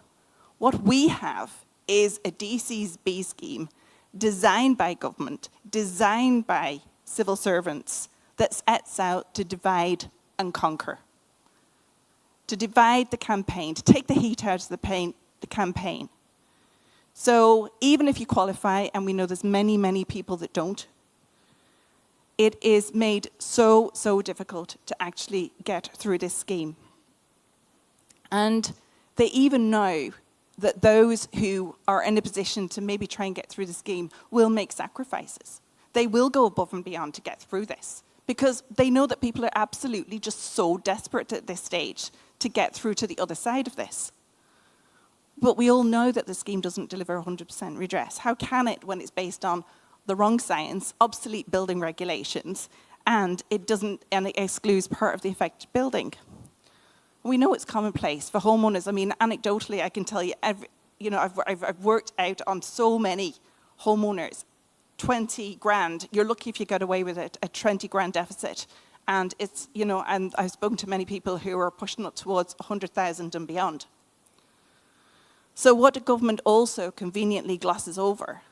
What we have is a DCB scheme designed by government, designed by civil servants, that sets out to divide and conquer. To divide the campaign, to take the heat out of the campaign. So even if you qualify, and we know there's many, many people that don't, it is made so, so difficult to actually get through this scheme. And they even know that those who are in a position to maybe try and get through the scheme will make sacrifices. They will go above and beyond to get through this, because they know that people are absolutely just so desperate at this stage to get through to the other side of this. But we all know that the scheme doesn't deliver 100% redress. How can it when it's based on the wrong science, obsolete building regulations, and it excludes part of the affected building? We know it's commonplace for homeowners. I mean, anecdotally, I can tell you, I've worked out on so many homeowners. 20 grand, you're lucky if you get away with it, a 20 grand deficit. And it's, and I've spoken to many people who are pushing up towards 100,000 and beyond. So what the government also conveniently glosses over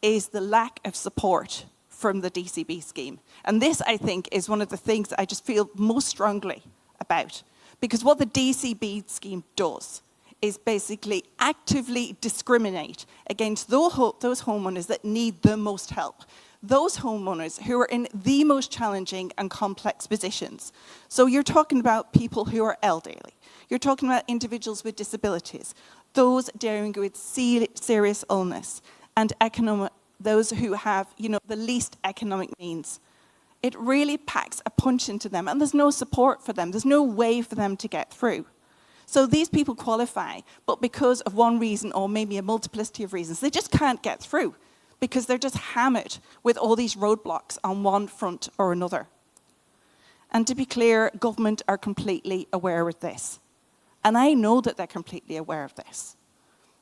is the lack of support from the DCB scheme. And this, I think, is one of the things that I just feel most strongly about. Because what the DCB scheme does is basically actively discriminate against those homeowners that need the most help. Those homeowners who are in the most challenging and complex positions. So you're talking about people who are elderly. You're talking about individuals with disabilities, those dealing with serious illness, and those who have, the least economic means. It really packs a punch into them, and there's no support for them. There's no way for them to get through. So these people qualify, but because of one reason or maybe a multiplicity of reasons, they just can't get through because they're just hammered with all these roadblocks on one front or another. And to be clear, government are completely aware of this. And I know that they're completely aware of this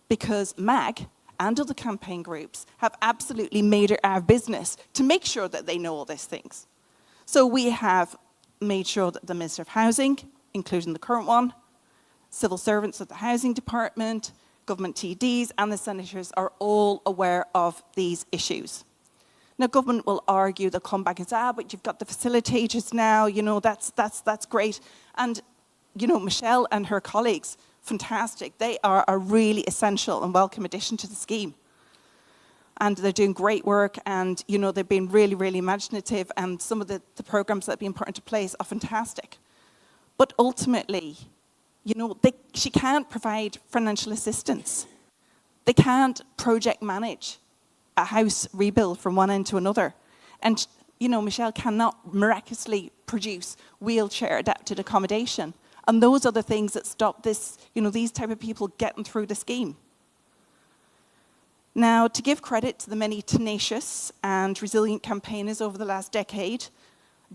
because MAG and other campaign groups have absolutely made it our business to make sure that they know all these things. So we have made sure that the Minister of Housing, including the current one, civil servants of the Housing Department, government TDs and the senators are all aware of these issues. Now, government will argue, they'll come back and say, but you've got the facilitators now, that's great. And, Michelle and her colleagues, fantastic. They are a really essential and welcome addition to the scheme. And they're doing great work and, they've been really, really imaginative and some of the programs that have been put into place are fantastic. But ultimately, she can't provide financial assistance. They can't project manage a house rebuild from one end to another. And, Michelle cannot miraculously produce wheelchair adapted accommodation. And those are the things that stop this, these type of people getting through the scheme. Now, to give credit to the many tenacious and resilient campaigners over the last decade,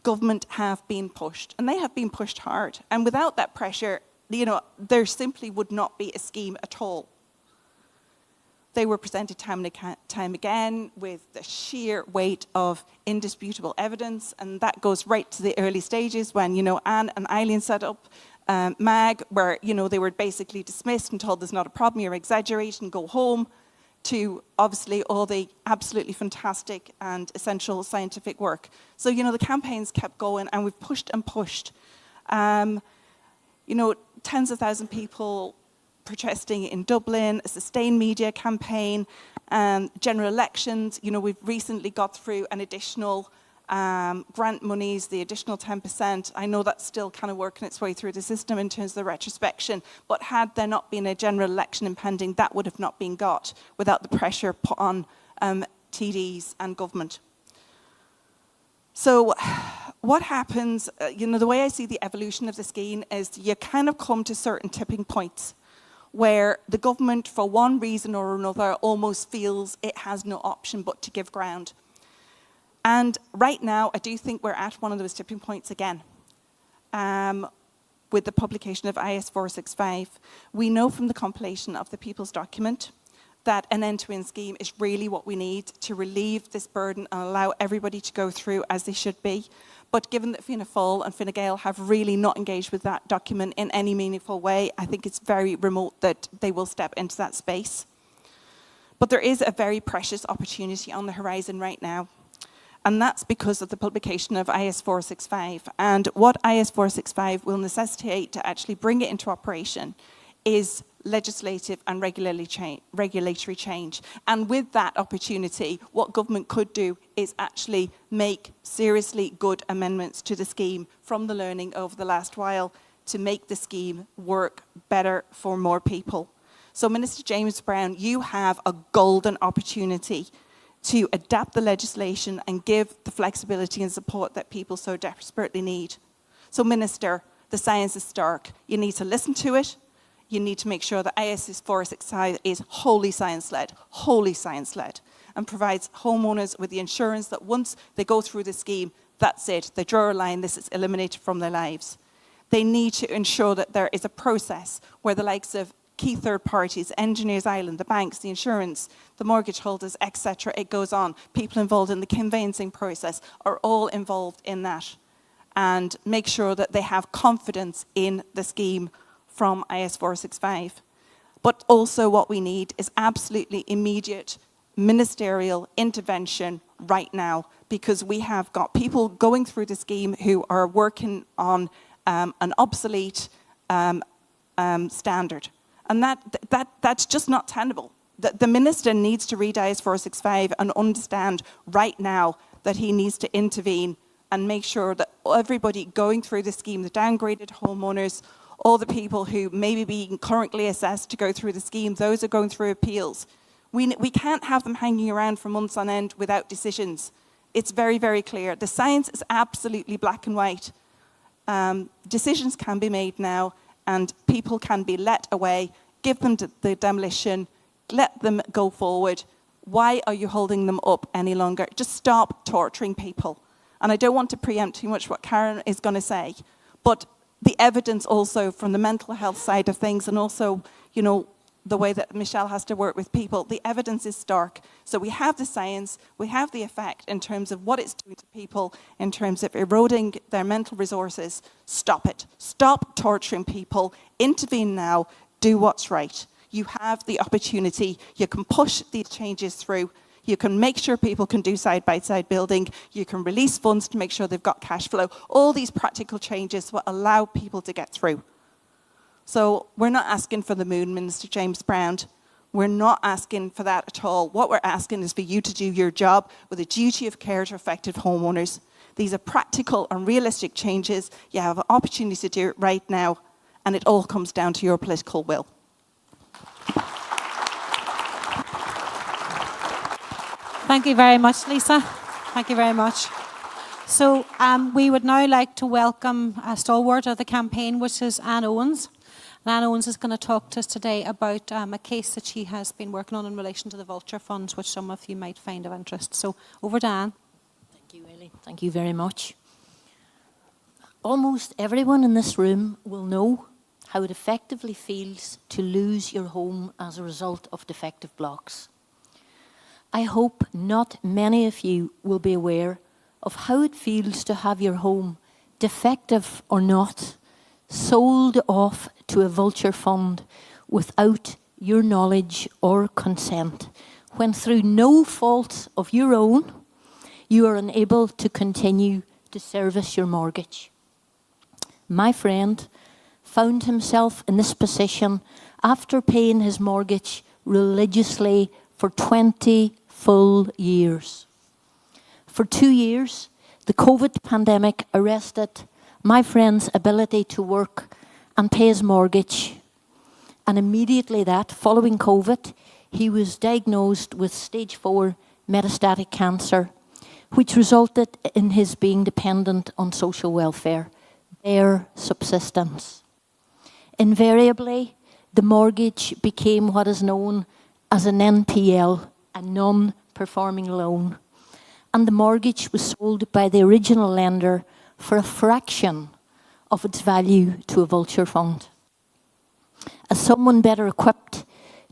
government have been pushed, and they have been pushed hard. And without that pressure, there simply would not be a scheme at all. They were presented time and time again with the sheer weight of indisputable evidence, and that goes right to the early stages when, Anne and Eileen set up MAG, where, they were basically dismissed and told there's not a problem, you're exaggerating, go home, to obviously all the absolutely fantastic and essential scientific work. So, the campaigns kept going and we've pushed and pushed. Tens of thousands of people protesting in Dublin, a sustained media campaign, general elections. We've recently got through an additional grant monies, the additional 10%. I know that's still kind of working its way through the system in terms of the retrospection, but had there not been a general election impending, that would have not been got without the pressure put on TDs and government. So what happens, the way I see the evolution of the scheme is you kind of come to certain tipping points where the government, for one reason or another, almost feels it has no option but to give ground. And right now, I do think we're at one of those tipping points again. With the publication of IS 465, we know from the compilation of the People's Document that an end-to-end scheme is really what we need to relieve this burden and allow everybody to go through as they should be. But given that Fianna Fáil and Fine Gael have really not engaged with that document in any meaningful way, I think it's very remote that they will step into that space. But there is a very precious opportunity on the horizon right now. And that's because of the publication of IS 465. And what IS 465 will necessitate to actually bring it into operation is legislative and regulatory change. And with that opportunity, what government could do is actually make seriously good amendments to the scheme from the learning over the last while to make the scheme work better for more people. So Minister James Brown, you have a golden opportunity to adapt the legislation and give the flexibility and support that people so desperately need. So Minister, the science is stark. You need to listen to it. You need to make sure that IS 465 is wholly science-led, and provides homeowners with the assurance that once they go through the scheme, that's it. They draw a line, this is eliminated from their lives. They need to ensure that there is a process where the likes of key third parties, Engineers Island, the banks, the insurance, the mortgage holders, etc., it goes on. People involved in the conveyancing process are all involved in that. And make sure that they have confidence in the scheme from IS 465. But also what we need is absolutely immediate ministerial intervention right now, because we have got people going through the scheme who are working on an obsolete standard. And that's just not tenable. The minister needs to read IS 465 and understand right now that he needs to intervene and make sure that everybody going through the scheme, the downgraded homeowners, all the people who may be being currently assessed to go through the scheme, those are going through appeals. We can't have them hanging around for months on end without decisions. It's very, very clear. The science is absolutely black and white. Decisions can be made now, and people can be let away. Give them the demolition. Let them go forward. Why are you holding them up any longer? Just stop torturing people. And I don't want to preempt too much what Karen is going to say, but the evidence also from the mental health side of things, and also, the way that Michelle has to work with people, the evidence is stark. So we have the science, we have the effect in terms of what it's doing to people, in terms of eroding their mental resources. Stop it. Stop torturing people. Intervene now. Do what's right. You have the opportunity. You can push these changes through. You can make sure people can do side-by-side building. You can release funds to make sure they've got cash flow. All these practical changes will allow people to get through. So we're not asking for the moon, Minister James Brown. We're not asking for that at all. What we're asking is for you to do your job with a duty of care to affected homeowners. These are practical and realistic changes. You have an opportunity to do it right now, and it all comes down to your political will. Thank you very much, Lisa. Thank you very much. So we would now like to welcome a stalwart of the campaign, which is Anne Owens. And Anne Owens is going to talk to us today about a case that she has been working on in relation to the Vulture funds, which some of you might find of interest. So over to Anne. Thank you, Ellie. Thank you very much. Almost everyone in this room will know how it effectively feels to lose your home as a result of defective blocks. I hope not many of you will be aware of how it feels to have your home, defective or not, sold off to a Vulture fund without your knowledge or consent, when through no fault of your own, you are unable to continue to service your mortgage. My friend found himself in this position after paying his mortgage religiously for 20 full years. For 2 years, The COVID pandemic arrested my friend's ability to work and pay his mortgage. And immediately following COVID, he was diagnosed with stage 4 metastatic cancer, which resulted in his being dependent on social welfare, bare subsistence. Invariably, the mortgage became what is known as an NPL, a non-performing loan. And the mortgage was sold by the original lender for a fraction of its value to a Vulture fund. As someone better equipped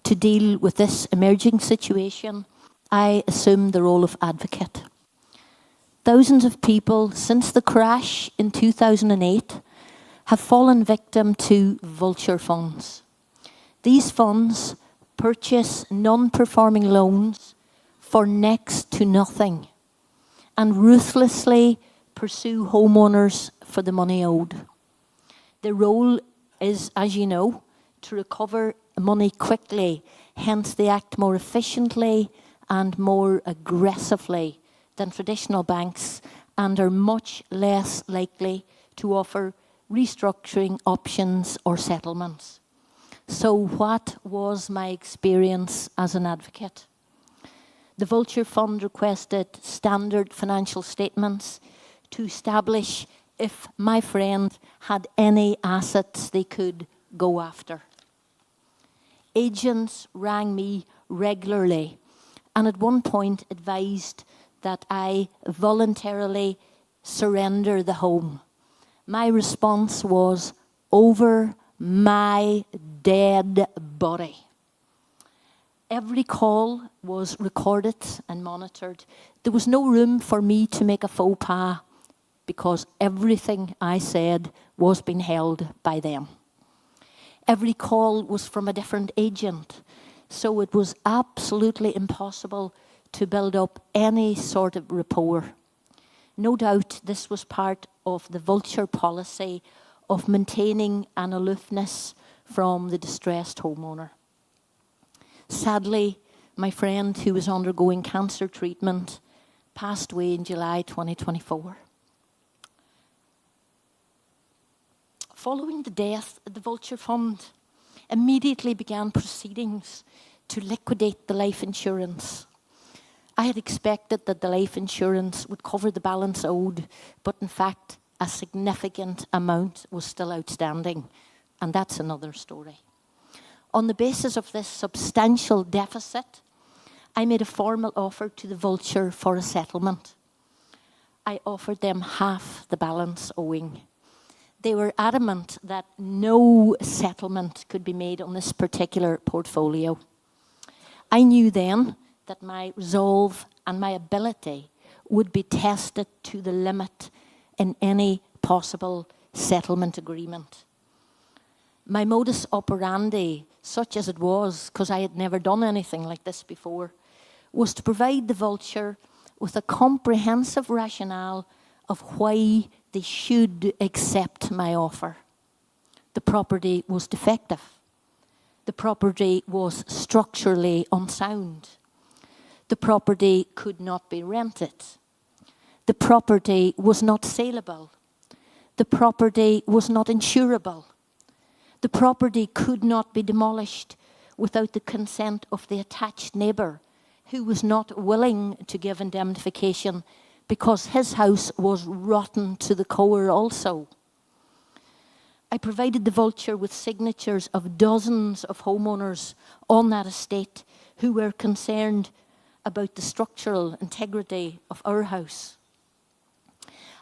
to deal with this emerging situation, I assumed the role of advocate. Thousands of people since the crash in 2008 have fallen victim to Vulture funds. These funds purchase non-performing loans for next to nothing and ruthlessly pursue homeowners for the money owed. Their role is, as you know, to recover money quickly, hence they act more efficiently and more aggressively than traditional banks and are much less likely to offer restructuring options or settlements. So what was my experience as an advocate? The Vulture Fund requested standard financial statements to establish if my friend had any assets they could go after. Agents rang me regularly and at one point advised that I voluntarily surrender the home. My response was, over my dead body. Every call was recorded and monitored. There was no room for me to make a faux pas because everything I said was being held by them. Every call was from a different agent, so it was absolutely impossible to build up any sort of rapport. No doubt this was part of the Vulture policy of maintaining an aloofness from the distressed homeowner. Sadly, my friend who was undergoing cancer treatment passed away in July 2024. Following the death, the Vulture Fund immediately began proceedings to liquidate the life insurance. I had expected that the life insurance would cover the balance owed, but in fact, a significant amount was still outstanding, and that's another story. On the basis of this substantial deficit, I made a formal offer to the Vulture for a settlement. I offered them half the balance owing. They were adamant that no settlement could be made on this particular portfolio. I knew then that my resolve and my ability would be tested to the limit in any possible settlement agreement. My modus operandi, such as it was, because I had never done anything like this before, was to provide the Vulture with a comprehensive rationale of why they should accept my offer. The property was defective. The property was structurally unsound. The property could not be rented. The property was not saleable. The property was not insurable. The property could not be demolished without the consent of the attached neighbour, who was not willing to give indemnification because his house was rotten to the core also. I provided the Vulture with signatures of dozens of homeowners on that estate who were concerned about the structural integrity of our house.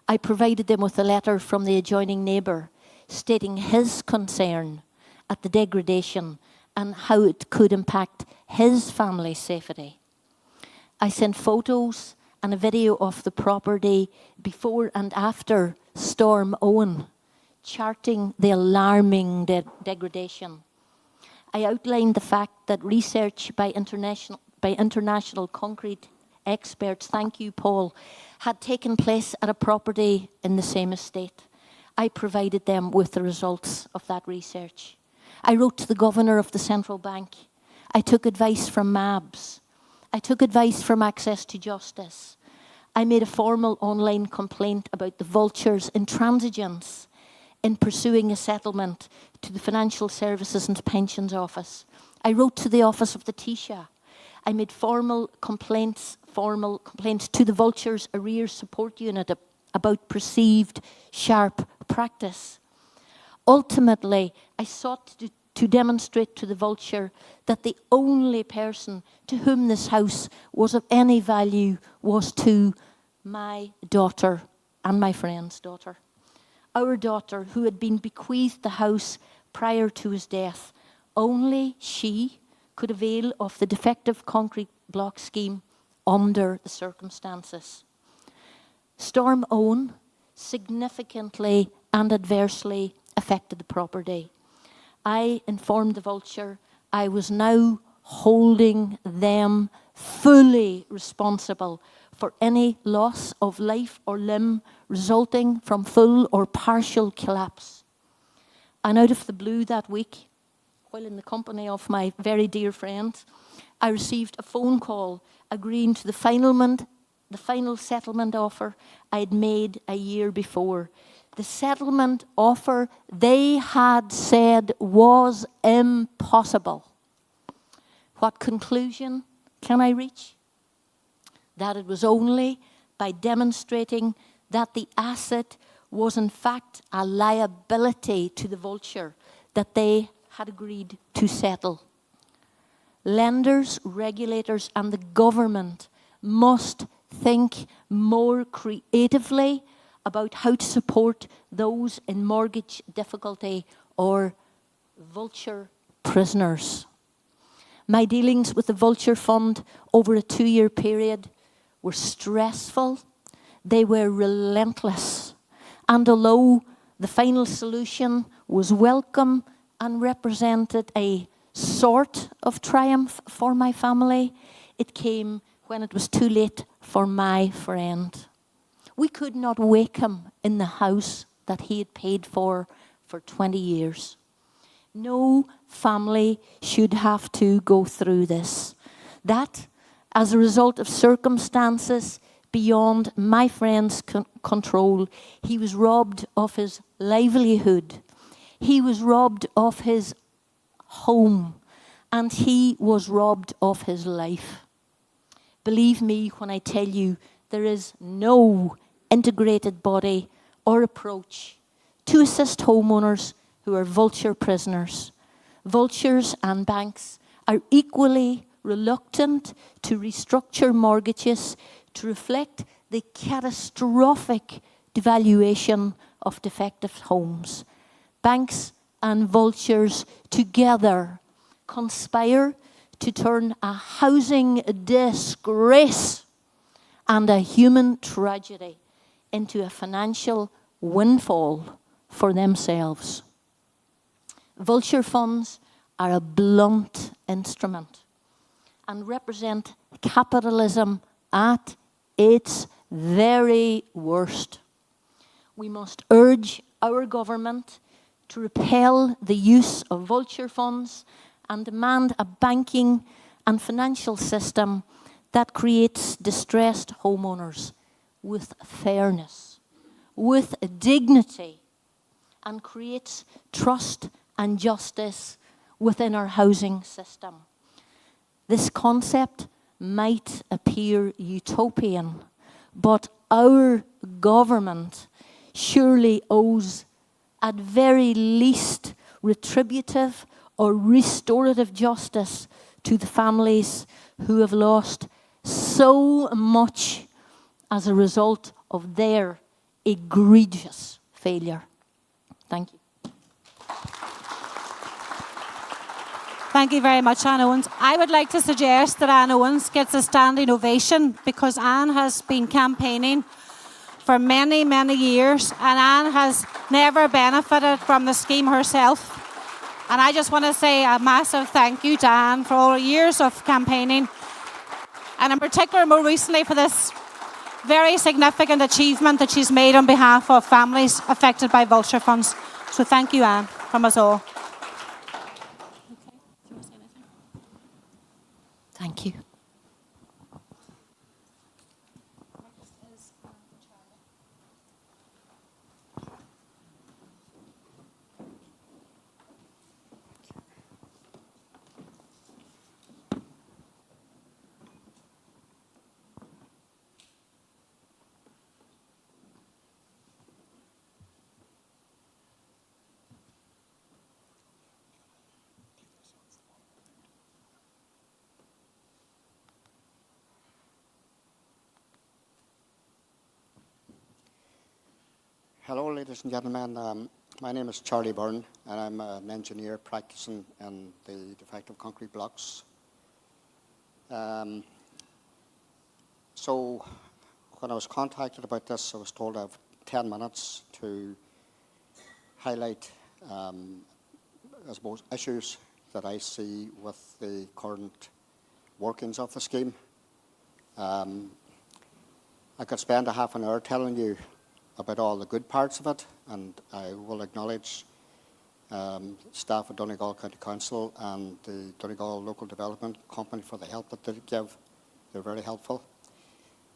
I provided them with a letter from the adjoining neighbour stating his concern at the degradation and how it could impact his family's safety. I sent photos and a video of the property before and after Storm Owen, charting the alarming degradation. I outlined the fact that research by international concrete experts, thank you, Paul, had taken place at a property in the same estate. I provided them with the results of that research. I wrote to the governor of the central bank. I took advice from MABS. I took advice from Access to Justice. I made a formal online complaint about the Vulture's intransigence in pursuing a settlement to the Financial Services and Pensions Office. I wrote to the office of the Taoiseach. I made formal complaints to the Vulture's Arrears Support Unit about perceived sharp practice. Ultimately, I sought to demonstrate to the Vulture that the only person to whom this house was of any value was to my daughter and my friend's daughter. Our daughter, who had been bequeathed the house prior to his death, only she could avail of the defective concrete block scheme under the circumstances. Storm Owen significantly and adversely affected the property. I informed the Vulture I was now holding them fully responsible for any loss of life or limb resulting from full or partial collapse. And out of the blue that week, while in the company of my very dear friend, I received a phone call agreeing to the final settlement offer I had made a year before. The settlement offer they had said was impossible. What conclusion can I reach? That it was only by demonstrating that the asset was in fact a liability to the Vulture that they had agreed to settle. Lenders, regulators, and the government must think more creatively about how to support those in mortgage difficulty or Vulture prisoners. My dealings with the Vulture Fund over a 2-year period were stressful, they were relentless, and although the final solution was welcome and represented a sort of triumph for my family, it came when it was too late for my friend. We could not wake him in the house that he had paid for 20 years. No family should have to go through this. That, as a result of circumstances beyond my friend's control, he was robbed of his livelihood. He was robbed of his home. And he was robbed of his life. Believe me when I tell you, there is no integrated body or approach to assist homeowners who are Vulture prisoners. Vultures and banks are equally reluctant to restructure mortgages to reflect the catastrophic devaluation of defective homes. Banks and Vultures together conspire to turn a housing disgrace and a human tragedy into a financial windfall for themselves. Vulture funds are a blunt instrument and represent capitalism at its very worst. We must urge our government to repel the use of Vulture funds and demand a banking and financial system that creates distressed homeowners with fairness, with dignity, and creates trust and justice within our housing system. This concept might appear utopian, but our government surely owes, at very least, retributive or restorative justice to the families who have lost so much as a result of their egregious failure. Thank you. Thank you very much, Anne Owens. I would like to suggest that Anne Owens gets a standing ovation because Anne has been campaigning for many, many years and Anne has never benefited from the scheme herself. And I just want to say a massive thank you to Anne for all her years of campaigning and in particular more recently for this very significant achievement that she's made on behalf of families affected by Vulture funds. So thank you, Anne, from us all. Thank you. Hello, ladies and gentlemen. My name is Charlie Byrne, and I'm an engineer practicing in the defective concrete blocks. So when I was contacted about this, I was told I have 10 minutes to highlight, I suppose, issues that I see with the current workings of the scheme. I could spend a half an hour telling you about all the good parts of it, and I will acknowledge staff at Donegal County Council and the Donegal Local Development Company for the help that they give. They're very helpful.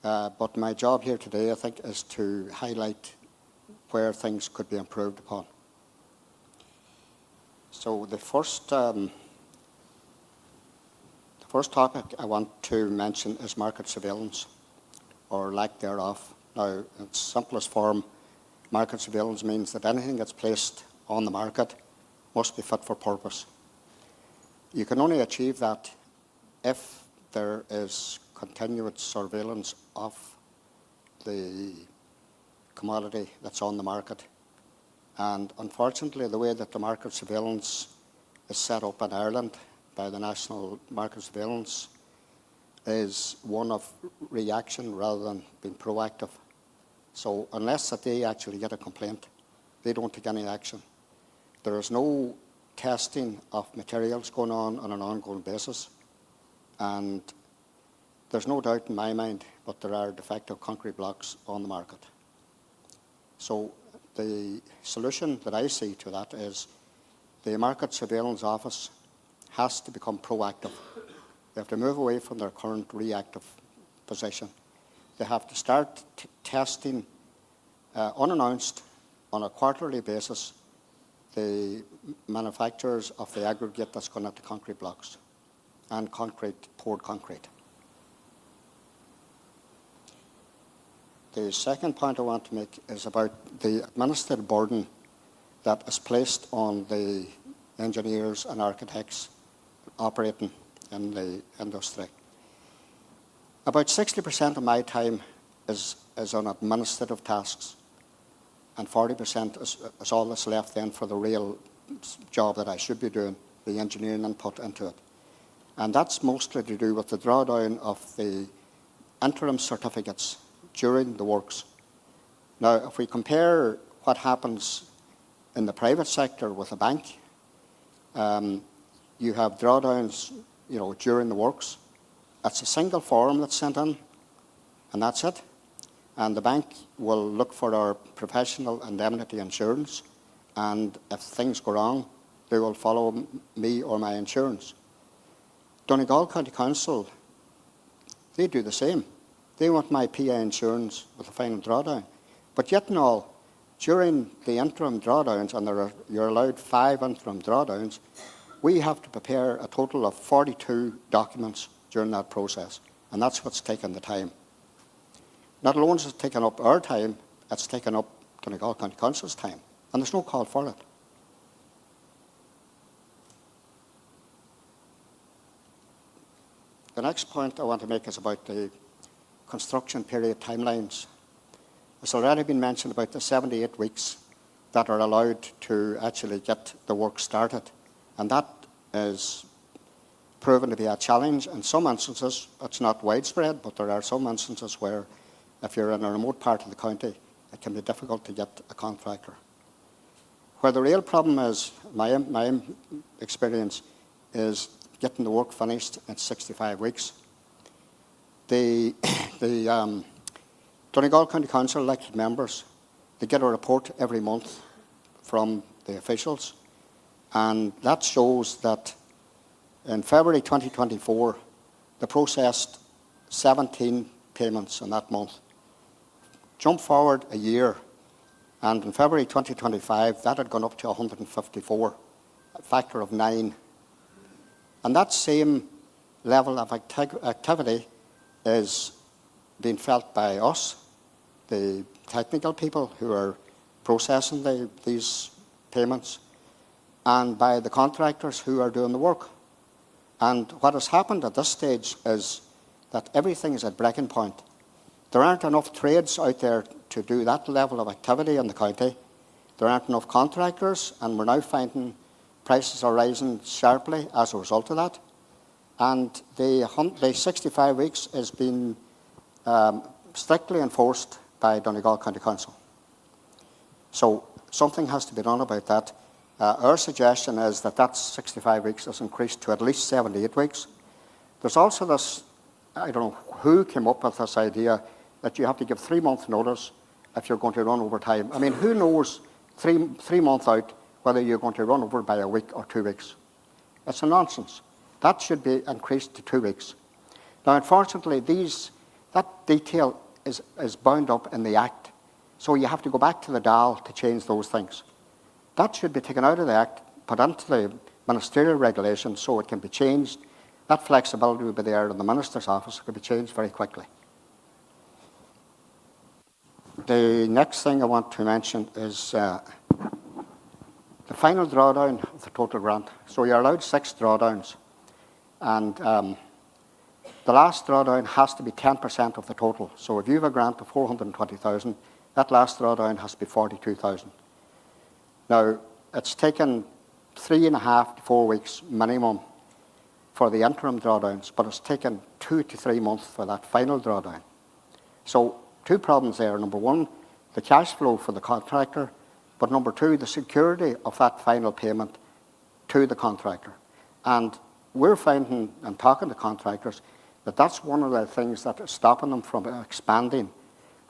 But my job here today, I think, is to highlight where things could be improved upon. So the first topic I want to mention is market surveillance, or lack thereof. Now, in its simplest form, market surveillance means that anything that's placed on the market must be fit for purpose. You can only achieve that if there is continued surveillance of the commodity that's on the market. And unfortunately, the way that the market surveillance is set up in Ireland by the National Market Surveillance is one of reaction rather than being proactive. So unless that they actually get a complaint, they don't take any action. There is no testing of materials going on an ongoing basis. And there's no doubt in my mind that there are defective concrete blocks on the market. So the solution that I see to that is the Market Surveillance Office has to become proactive. They have to move away from their current reactive position. They have to start testing unannounced on a quarterly basis the manufacturers of the aggregate that's going into concrete blocks and poured concrete. The second point I want to make is about the administrative burden that is placed on the engineers and architects operating in the industry. About 60% of my time is on administrative tasks, and 40% is all that's left then for the real job that I should be doing, the engineering input into it. And that's mostly to do with the drawdown of the interim certificates during the works. Now, if we compare what happens in the private sector with a bank, you have drawdowns, during the works. It's a single form that's sent in, and that's it. And the bank will look for our professional indemnity insurance, and if things go wrong, they will follow me or my insurance. Donegal County Council, they do the same. They want my PA insurance with a final drawdown. But yet and all, during the interim drawdowns, and you're allowed 5 interim drawdowns, we have to prepare a total of 42 documents during that process, and that's what's taken the time. Not alone is it taken up our time, it's taken up Donegal County Council's time, and there's no call for it. The next point I want to make is about the construction period timelines. It's already been mentioned about the 78 weeks that are allowed to actually get the work started. And that is proven to be a challenge. In some instances, it's not widespread, but there are some instances where if you're in a remote part of the county, it can be difficult to get a contractor. Where the real problem is, my experience, is getting the work finished in 65 weeks. The Donegal County Council elected members, they get a report every month from the officials, and that shows that in February 2024, they processed 17 payments in that month. Jump forward a year, and in February 2025, that had gone up to 154, a factor of 9. And that same level of activity is being felt by us, the technical people who are processing these payments, and by the contractors who are doing the work. And what has happened at this stage is that everything is at breaking point. There aren't enough trades out there to do that level of activity in the county. There aren't enough contractors, and we're now finding prices are rising sharply as a result of that. And the 65 weeks has been strictly enforced by Donegal County Council. So something has to be done about that. Our suggestion is that that 65 weeks is increased to at least 78 weeks. There's also this, I don't know who came up with this idea that you have to give 3 months notice if you're going to run over time. I mean, who knows three months out whether you're going to run over by a week or 2 weeks? It's a nonsense. That should be increased to 2 weeks. Now, unfortunately, that detail is bound up in the Act. So you have to go back to the DAL to change those things. That should be taken out of the Act, put into the ministerial regulation so it can be changed. That flexibility will be there in the Minister's office. It could be changed very quickly. The next thing I want to mention is the final drawdown of the total grant. So you're allowed 6 drawdowns. And the last drawdown has to be 10% of the total. So if you have a grant of 420,000, that last drawdown has to be 42,000. Now, it's taken 3.5 to 4 weeks minimum for the interim drawdowns, but it's taken 2 to 3 months for that final drawdown. So 2 problems there. Number 1, the cash flow for the contractor, but number 2, the security of that final payment to the contractor. And we're finding and talking to contractors that that's one of the things that is stopping them from expanding,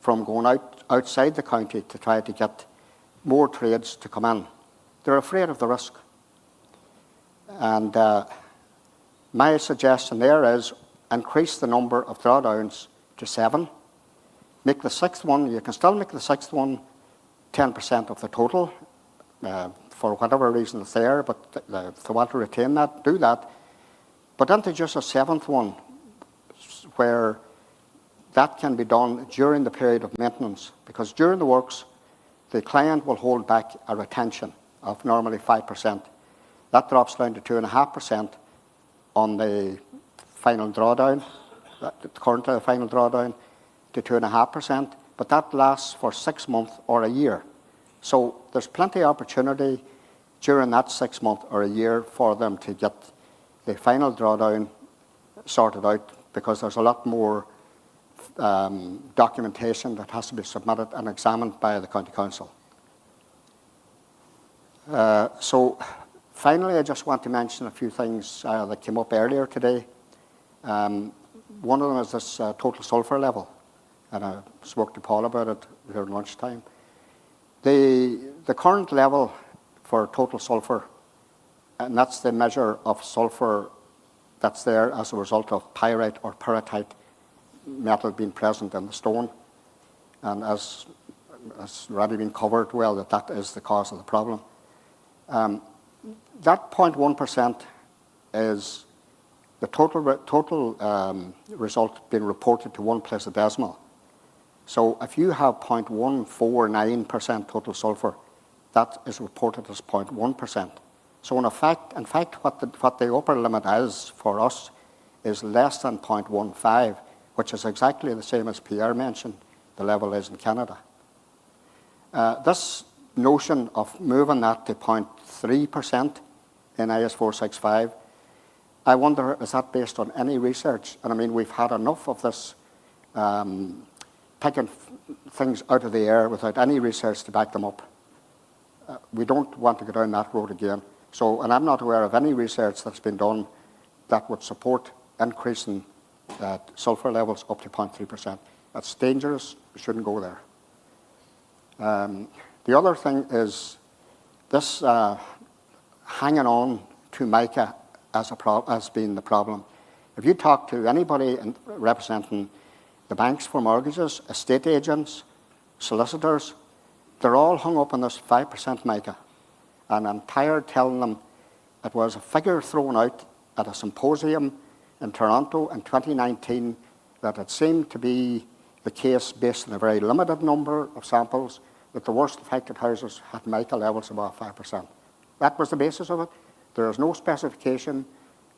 from going outside the county to try to get more trades to come in. They're afraid of the risk. And my suggestion there is increase the number of drawdowns to 7. Make the 6th one, you can still make the 6th one 10% of the total for whatever reason it's there, but if they want to retain that, do that. But introduce a 7th one where that can be done during the period of maintenance, because during the works, the client will hold back a retention of normally 5%. That drops down to 2.5% on the final drawdown, currently the final drawdown, to 2.5%, but that lasts for 6 months or a year. So there's plenty of opportunity during that 6 months or a year for them to get the final drawdown sorted out, because there's a lot more documentation that has to be submitted and examined by the County Council. So finally, I just want to mention a few things that came up earlier today. One of them is this total sulphur level, and I spoke to Paul about it during lunchtime. The current level for total sulphur, and that's the measure of sulphur that's there as a result of pyrite or pyrrhotite metal being present in the stone. And as already been covered well, that is the cause of the problem. That 0.1% is the total result being reported to one place of decimal. So if you have 0.149% total sulphur, that is reported as 0.1%. So in fact, what the upper limit is for us is less than 0.15, which is exactly the same as Pierre mentioned the level is in Canada. This notion of moving that to 0.3% in IS 465, I wonder, is that based on any research? And I mean, we've had enough of this picking things out of the air without any research to back them up. We don't want to go down that road again. So, and I'm not aware of any research that's been done that would support increasing sulphur levels up to 0.3%. That's dangerous. We shouldn't go there. The other thing is this hanging on to mica as being the problem. If you talk to anybody representing the banks for mortgages, estate agents, solicitors, they're all hung up on this 5% mica. And I'm tired telling them it was a figure thrown out at a symposium in Toronto in 2019 that it seemed to be the case based on a very limited number of samples that the worst affected houses had mica levels above 5%. That was the basis of it. There is no specification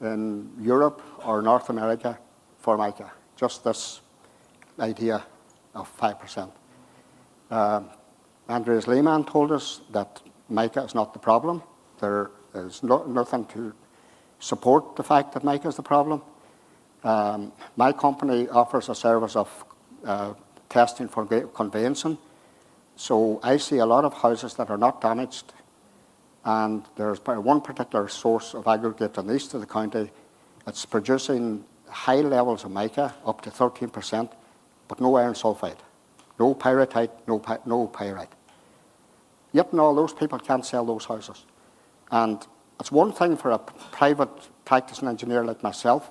in Europe or North America for mica, just this idea of 5%. Andreas Lehmann told us that mica is not the problem. There is nothing to support the fact that mica is the problem. My company offers a service of testing for conveyancing. So I see a lot of houses that are not damaged, and there's one particular source of aggregate in the east of the county. It's producing high levels of mica, up to 13%, but no iron sulfide, no pyrite, no pyrite. Yet and all, those people can't sell those houses. And it's one thing for a private practicing engineer like myself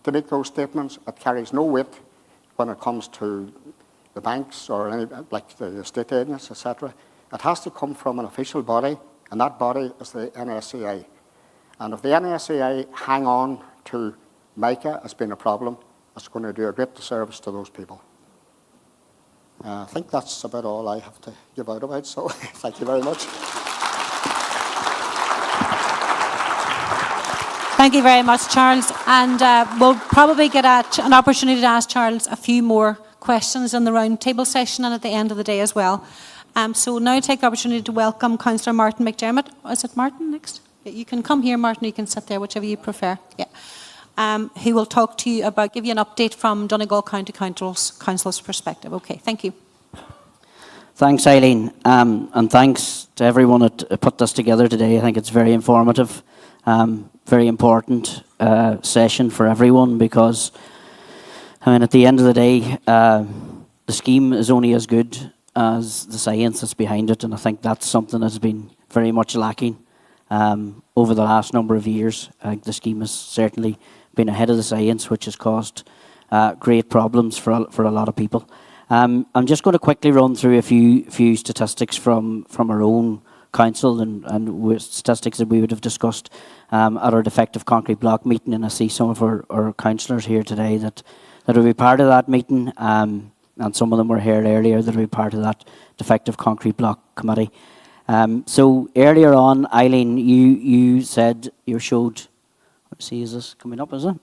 to make those statements. It carries no weight when it comes to the banks or any, like the estate agents, etc. It has to come from an official body, and that body is the NSCI. And if the NSCI hang on to mica as being a problem, it's going to do a great disservice to those people. I think that's about all I have to give out about, so thank you very much. Thank you very much, Charles. And we'll probably get an opportunity to ask Charles a few more questions in the roundtable session and at the end of the day as well. So now I take the opportunity to welcome Councillor Martin McDermott. Is it Martin next? Yeah, you can come here, Martin, you can sit there, whichever you prefer. Yeah. He will talk to you about, give you an update from Donegal County Council's perspective. Okay, thank you. Thanks, Eileen, and thanks to everyone that put this together today. I think it's very informative, very important session for everyone, because I mean, at the end of the day, the scheme is only as good as the science that's behind it, and I think that's something that's been very much lacking over the last number of years. I think the scheme has certainly been ahead of the science, which has caused great problems for a lot of people. I'm just going to quickly run through a few statistics from our own council and statistics that we would have discussed at our defective concrete block meeting, and I see some of our councillors here today that will be part of that meeting, and some of them were here earlier that will be part of that defective concrete block committee. So earlier on, Eileen, you said you showed, let's see, is this coming up, is it?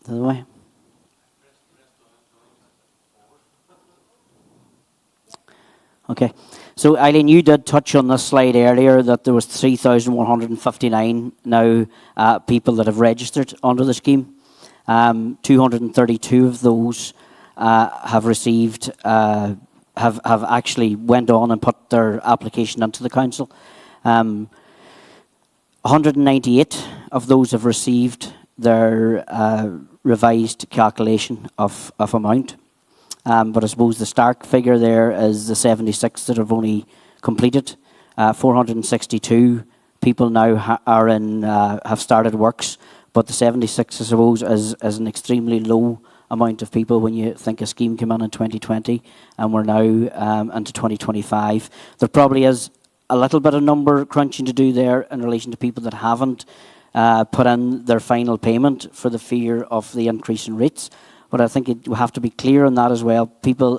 The other way. Okay, so Eileen, you did touch on this slide earlier that there was 3,159 now people that have registered under the scheme. 232 of those have received, have actually went on and put their application into the council. 198 of those have received their revised calculation of amount. But I suppose the stark figure there is the 76 that have only completed. 462 people now have started works, but the 76, I suppose, is an extremely low amount of people when you think a scheme came in 2020 and we're now into 2025. There probably is a little bit of number crunching to do there in relation to people that haven't put in their final payment for the fear of the increase in rates. But I think we have to be clear on that as well.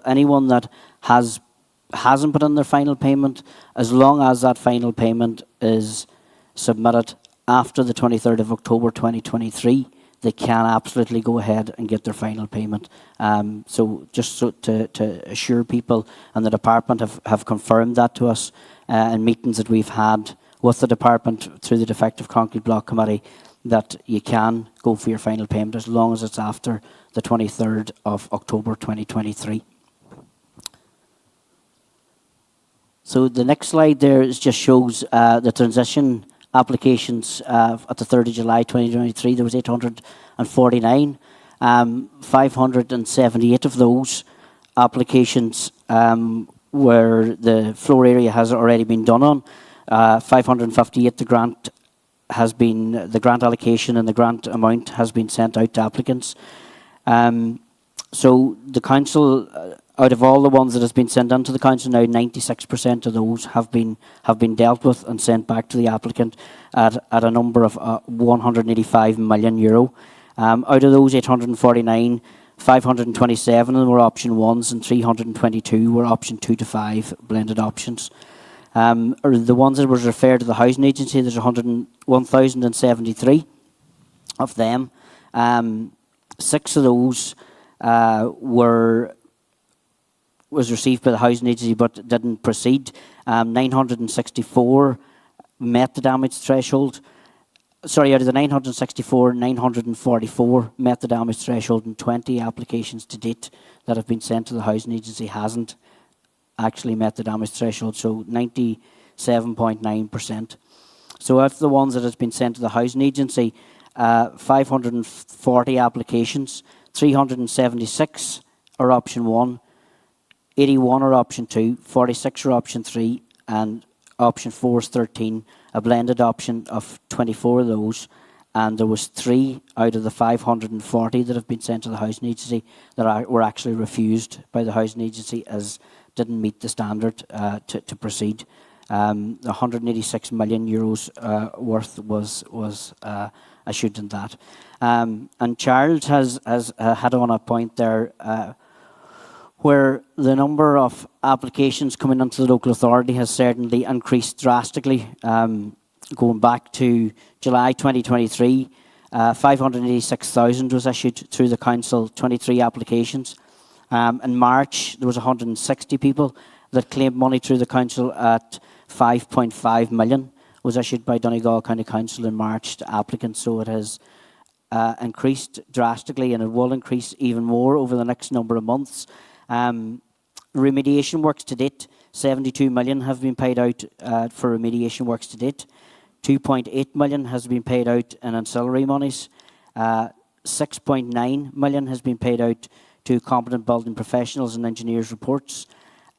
Anyone that hasn't put in their final payment, as long as that final payment is submitted after the 23rd of October 2023, they can absolutely go ahead and get their final payment. So just to assure people, and the department have confirmed that to us in meetings that we've had with the department through the Defective Concrete Block Committee, that you can go for your final payment as long as it's after the 23rd of October 2023. So the next slide there just shows the transition applications at the 3rd of July 2023. There was 849. 578 of those applications where the floor area has already been done on. 558 the grant allocation and the grant amount has been sent out to applicants. So the council, out of all the ones that has been sent into the council now, 96% of those have been dealt with and sent back to the applicant at a number of €185 million. Out of those 849, 527 of them were option 1s and 322 were option 2 to 5 blended options. Or the ones that was referred to the housing agency, there's 1,073 of them. 6 of those was received by the housing agency but didn't proceed. 964 met the damage threshold. Sorry, out of the 964, 944 met the damage threshold, and 20 applications to date that have been sent to the housing agency hasn't actually met the damage threshold, so 97.9%. So of the ones that has been sent to the housing agency, 540 applications, 376 are option 1, 81 are option 2, 46 are option 3, and option 4 is 13, a blended option of 24 of those, and there was 3 out of the 540 that have been sent to the housing agency that were actually refused by the housing agency as didn't meet the standard to proceed. 186 million euros worth was issued in that. And Charles has had on a point there where the number of applications coming into the local authority has certainly increased drastically. Going back to July 2023, 586,000 was issued through the council, 23 applications. In March, there was 160 people that claimed money through the council at 5.5 million was issued by Donegal County Council in March to applicants. So it has increased drastically, and it will increase even more over the next number of months. Remediation works to date, 72 million have been paid out for remediation works to date. 2.8 million has been paid out in ancillary monies. 6.9 million has been paid out to competent building professionals and engineers reports,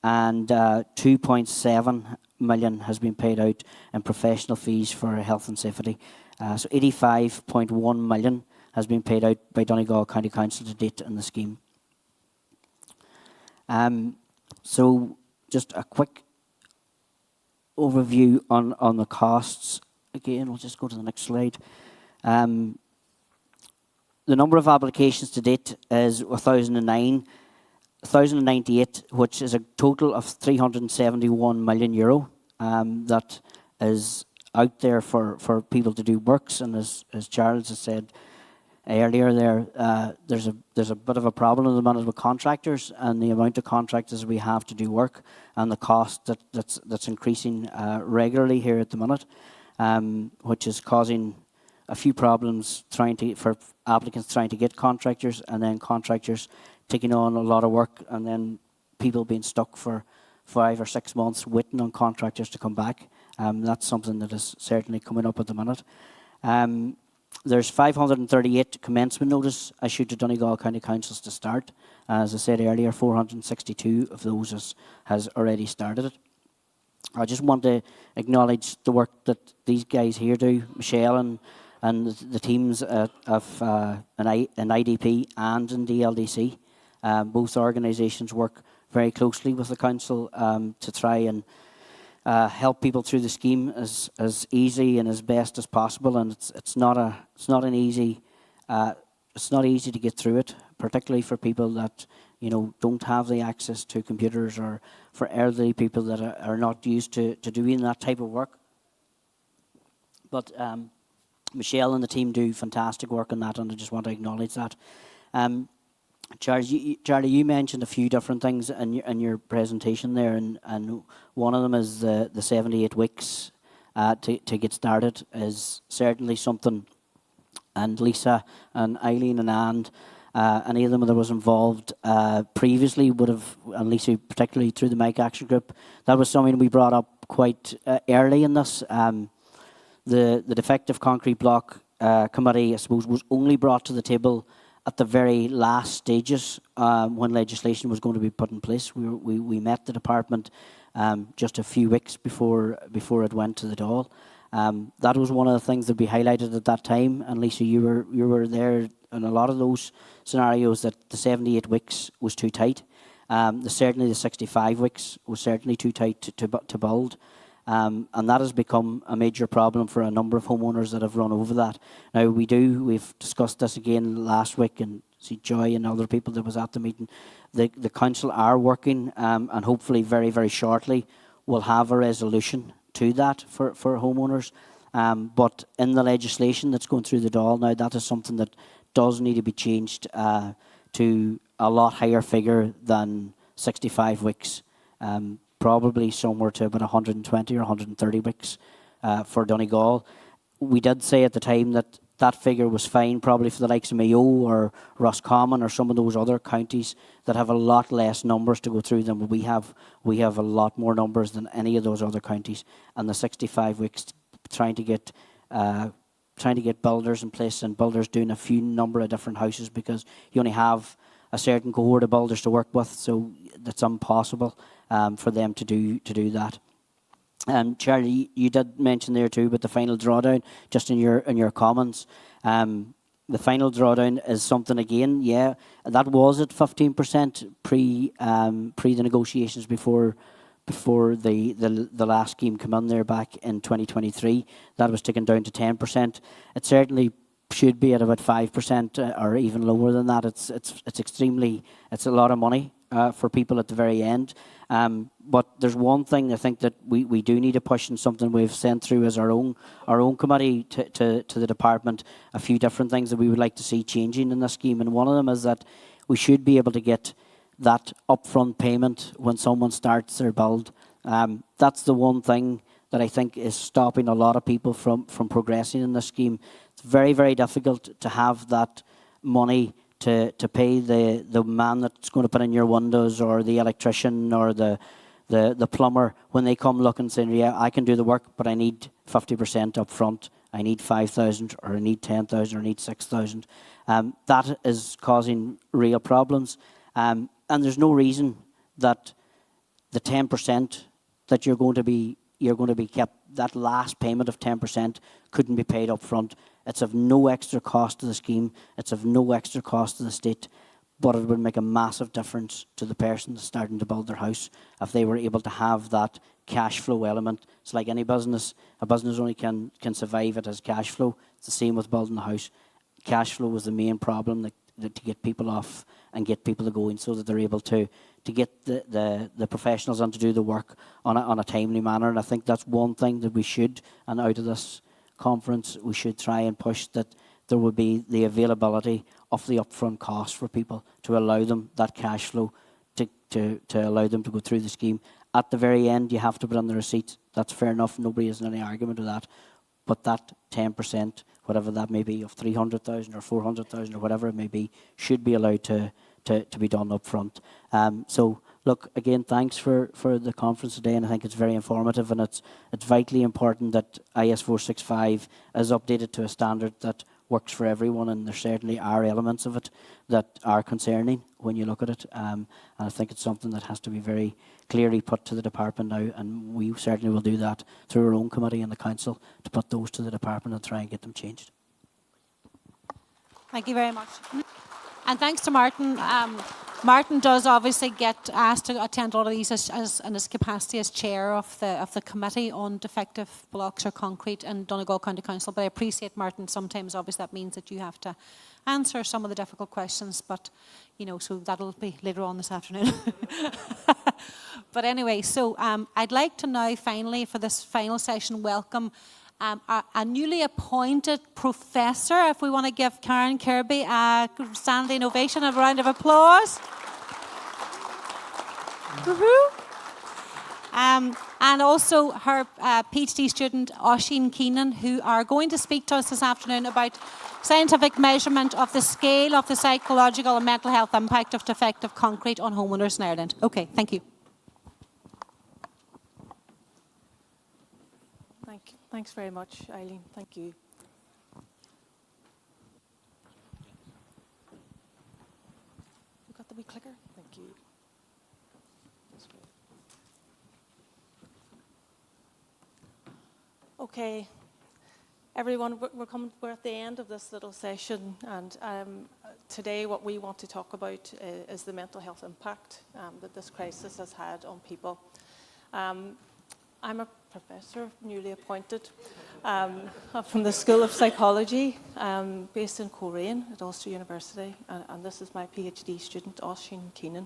and 2.7 million has been paid out in professional fees for health and safety. So 85.1 million has been paid out by Donegal County Council to date in the scheme. So just a quick overview on the costs. Again, we'll just go to the next slide. The number of applications to date is 1,098, which is a total of 371 million euro that is out there for people to do works. And as Charles has said earlier there, there's a bit of a problem at the minute with contractors and the amount of contractors we have to do work and the cost that's increasing regularly here at the minute, which is causing a few problems for applicants trying to get contractors, and then contractors taking on a lot of work, and then people being stuck for 5 or 6 months waiting on contractors to come back. That's something that is certainly coming up at the minute. There's 538 commencement notice issued to Donegal County Councils to start. As I said earlier, 462 of those has already started it. I just want to acknowledge the work that these guys here do, Michelle and the teams of an IDP and in DLDC. Both organisations work very closely with the council to try and help people through the scheme as easy and as best as possible. And it's not easy to get through it, particularly for people that don't have the access to computers, or for elderly people that are not used to doing that type of work. But Michelle and the team do fantastic work on that, and I just want to acknowledge that. Charlie, you mentioned a few different things in your presentation there, and one of them is the 78 weeks to get started is certainly something. And Lisa and Eileen and Anne, any of them that was involved previously would have, and Lisa particularly through the Mike Action Group, that was something we brought up quite early in this. The Defective Concrete Block Committee, I suppose, was only brought to the table at the very last stages when legislation was going to be put in place. We met the department just a few weeks before it went to the Dáil. That was one of the things that we highlighted at that time, and Lisa, you were there in a lot of those scenarios, that the 78 weeks was too tight. Certainly the 65 weeks was certainly too tight to build. And that has become a major problem for a number of homeowners that have run over that. Now we've discussed this again last week, and see Joy and other people that was at the meeting. The council are working, and hopefully very, very shortly we'll have a resolution to that for homeowners. But in the legislation that's going through the Dáil now, that is something that does need to be changed to a lot higher figure than 65 weeks, probably somewhere to about 120 or 130 weeks for Donegal. We did say at the time that that figure was fine probably for the likes of Mayo or Roscommon or some of those other counties that have a lot less numbers to go through than we have. We have a lot more numbers than any of those other counties, and the 65 weeks trying to get builders in place, and builders doing a few number of different houses because you only have a certain cohort of builders to work with, so it's impossible for them to do that. Charlie, you did mention there too, but the final drawdown, just in your comments, the final drawdown is something again. Yeah, that was at 15% pre the negotiations before the last scheme came in there back in 2023. That was taken down to 10%. It certainly should be at about 5% or even lower than that. It's a lot of money for people at the very end. But there's one thing I think that we do need to push, and something we've sent through as our own committee to the department, a few different things that we would like to see changing in this scheme. And one of them is that we should be able to get that upfront payment when someone starts their build. That's the one thing that I think is stopping a lot of people from progressing in this scheme. It's very, very difficult to have that money to pay the man that's going to put in your windows, or the electrician, or the plumber, when they come looking saying, yeah, I can do the work, but I need 50% up front. I need 5,000, or I need 10,000, or I need 6,000. That is causing real problems. And there's no reason that the 10% that you're going to be kept, that last payment of 10% couldn't be paid up front. It's of no extra cost to the scheme. It's of no extra cost to the state, but it would make a massive difference to the person that's starting to build their house if they were able to have that cash flow element. It's like any business. A business only can survive it as cash flow. It's the same with building a house. Cash flow was the main problem to get people off and get people to go in, so that they're able to get the professionals on to do the work on a timely manner. And I think that's one thing that we should, and out of this conference, we should try and push, that there will be the availability of the upfront cost for people to allow them that cash flow to allow them to go through the scheme. At the very end, you have to put on the receipt. That's fair enough. Nobody has any argument with that. But that 10%, whatever that may be, of 300,000 or 400,000 or whatever it may be, should be allowed to be done up front. So, look, again, thanks for the conference today, and I think it's very informative, and it's vitally important that IS 465 is updated to a standard that works for everyone, and there certainly are elements of it that are concerning when you look at it. And I think it's something that has to be very clearly put to the department now, and we certainly will do that through our own committee and the council to put those to the department and try and get them changed. Thank you very much. And thanks to Martin. Martin does obviously get asked to attend all of these in his capacity as chair of the committee on defective blocks or concrete in Donegal County Council. But I appreciate, Martin, sometimes obviously that means that you have to answer some of the difficult questions. But, you know, so that'll be later on this afternoon. But anyway, so I'd like to now finally, for this final session, welcome a newly appointed professor. If we want to give Karen Kirby a standing ovation, a round of applause. And also her PhD student, Oisín Keenan, who are going to speak to us this afternoon about scientific measurement of the scale of the psychological and mental health impact of defective concrete on homeowners in Ireland. Okay, thank you. Thanks very much, Eileen. Thank you. You got the wee clicker? Thank you. That's great. Okay, everyone, we're at the end of this little session, and today what we want to talk about is the mental health impact that this crisis has had on people. I'm a professor, newly appointed, from the School of Psychology, based in Coleraine at Ulster University, and this is my PhD student, Oisín Keenan.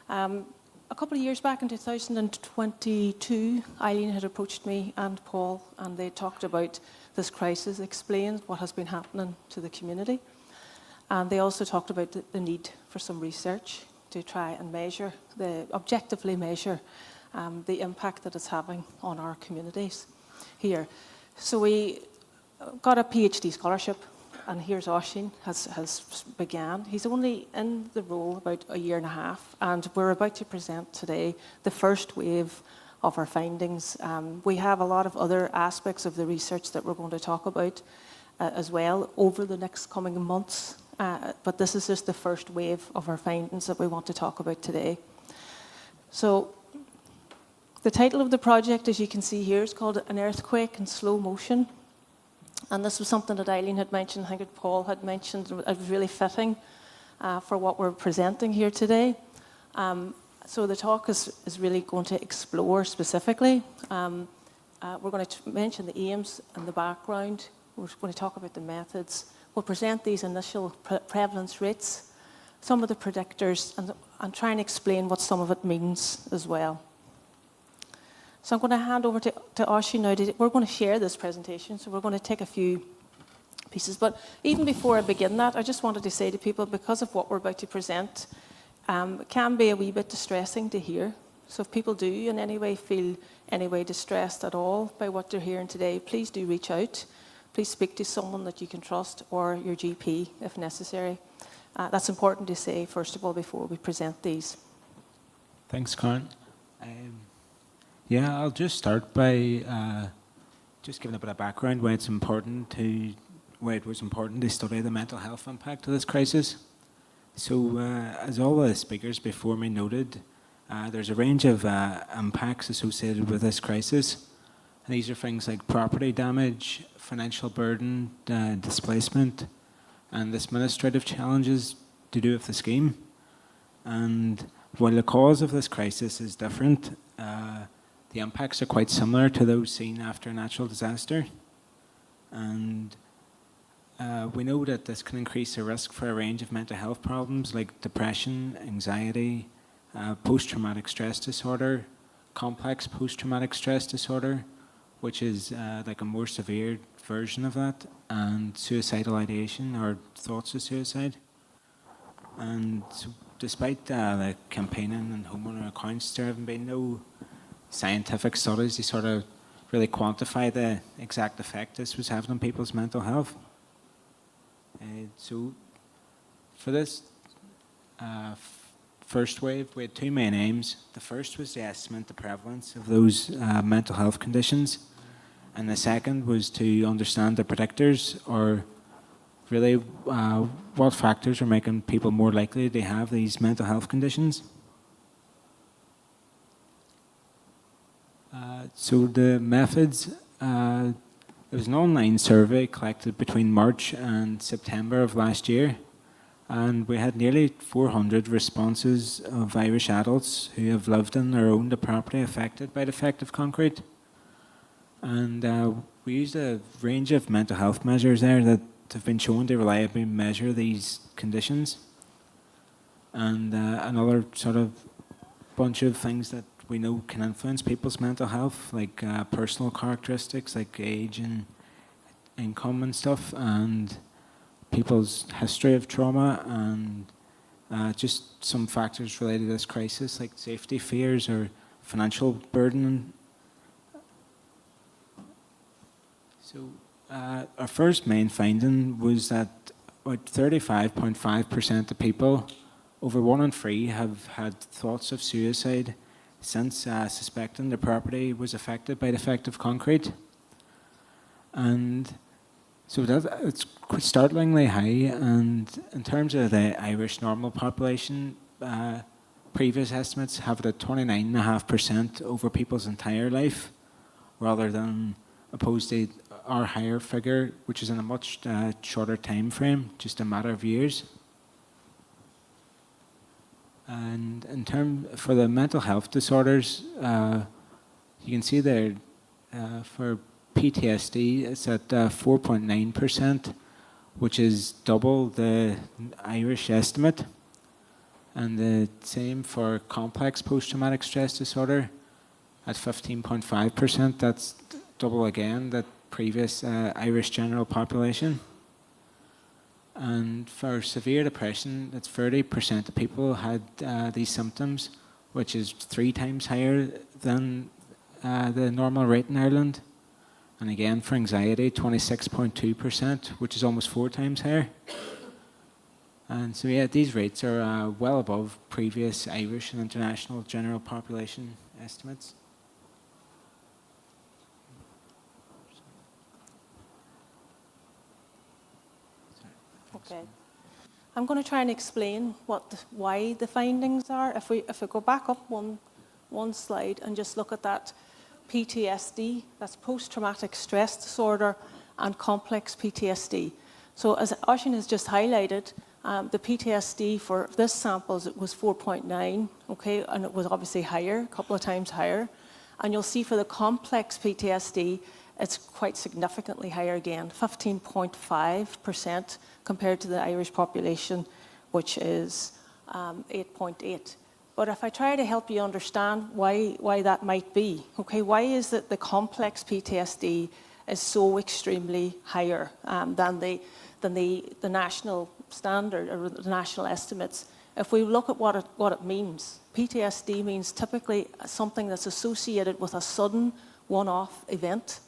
A couple of years back in 2022, Eileen had approached me and Paul, and they talked about this crisis, explained what has been happening to the community. And they also talked about the need for some research to try and objectively measure the impact that it's having on our communities here. So we got a PhD scholarship, and here's Oisín has began. He's only in the role about a year and a half, and we're about to present today the first wave of our findings. We have a lot of other aspects of the research that we're going to talk about as well over the next coming months, but this is just the first wave of our findings that we want to talk about today. So the title of the project, as you can see here, is called An Earthquake in Slow Motion. And this was something that Eileen had mentioned, I think that Paul had mentioned. It was really fitting for what we're presenting here today. So the talk is really going to explore specifically. We're going to mention the aims and the background. We're going to talk about the methods. We'll present these initial prevalence rates, some of the predictors, and try and explain what some of it means as well. So I'm going to hand over to Oisín now. We're going to share this presentation, so we're going to take a few pieces. But even before I begin that, I just wanted to say to people, because of what we're about to present, it can be a wee bit distressing to hear. So if people do in any way feel any way distressed at all by what they're hearing today, please do reach out. Please speak to someone that you can trust, or your GP if necessary. That's important to say, first of all, before we present these. Thanks, Karen. Yeah, I'll just start by just giving a bit of background why it was important to study the mental health impact of this crisis. So, as all the speakers before me noted, there's a range of impacts associated with this crisis. And these are things like property damage, financial burden, displacement, and administrative challenges to do with the scheme. And while the cause of this crisis is different, the impacts are quite similar to those seen after a natural disaster. And we know that this can increase the risk for a range of mental health problems like depression, anxiety, post-traumatic stress disorder, complex post-traumatic stress disorder, which is like a more severe version of that, and suicidal ideation or thoughts of suicide. And so despite the campaigning and homeowner accounts, there have been no scientific studies to sort of really quantify the exact effect this was having on people's mental health. So for this first wave, we had two main aims. The first was to estimate the prevalence of those mental health conditions, and the second was to understand the predictors, or really what factors are making people more likely to have these mental health conditions. So the methods, it was an online survey collected between March and September of last year, and we had nearly 400 responses of Irish adults who have lived in or owned a property affected by defective concrete. And we used a range of mental health measures there that have been shown to reliably measure these conditions. And another sort of bunch of things that we know can influence people's mental health, like personal characteristics like age and income and stuff, and people's history of trauma, and just some factors related to this crisis like safety fears or financial burden. So our first main finding was that about 35.5% of people, over 1 in 3, have had thoughts of suicide since suspecting their property was affected by defective concrete. And so it's quite startlingly high. And in terms of the Irish normal population, previous estimates have it at 29.5% over people's entire life, rather than opposed to our higher figure, which is in a much shorter time frame, just a matter of years. And in terms for the mental health disorders, you can see there for PTSD, it's at 4.9%, which is double the Irish estimate. And the same for complex post-traumatic stress disorder at 15.5%. That's double again the previous Irish general population. And for severe depression, it's 30% of people had these symptoms, which is 3 times higher than the normal rate in Ireland. And again, for anxiety, 26.2%, which is almost 4 times higher. And so, yeah, these rates are well above previous Irish and international general population estimates. Okay. I'm going to try and explain why the findings are. If we go back up one slide and just look at that PTSD, that's post-traumatic stress disorder and complex PTSD. So as Oisín has just highlighted, the PTSD for this sample was 4.9, okay, and it was obviously higher, a couple of times higher. And you'll see for the complex PTSD, it's quite significantly higher again, 15.5% compared to the Irish population, which is 8.8. But if I try to help you understand why that might be, okay, why is it the complex PTSD is so extremely higher than the national standard or the national estimates? If we look at what it means, PTSD means typically something that's associated with a sudden one-off event.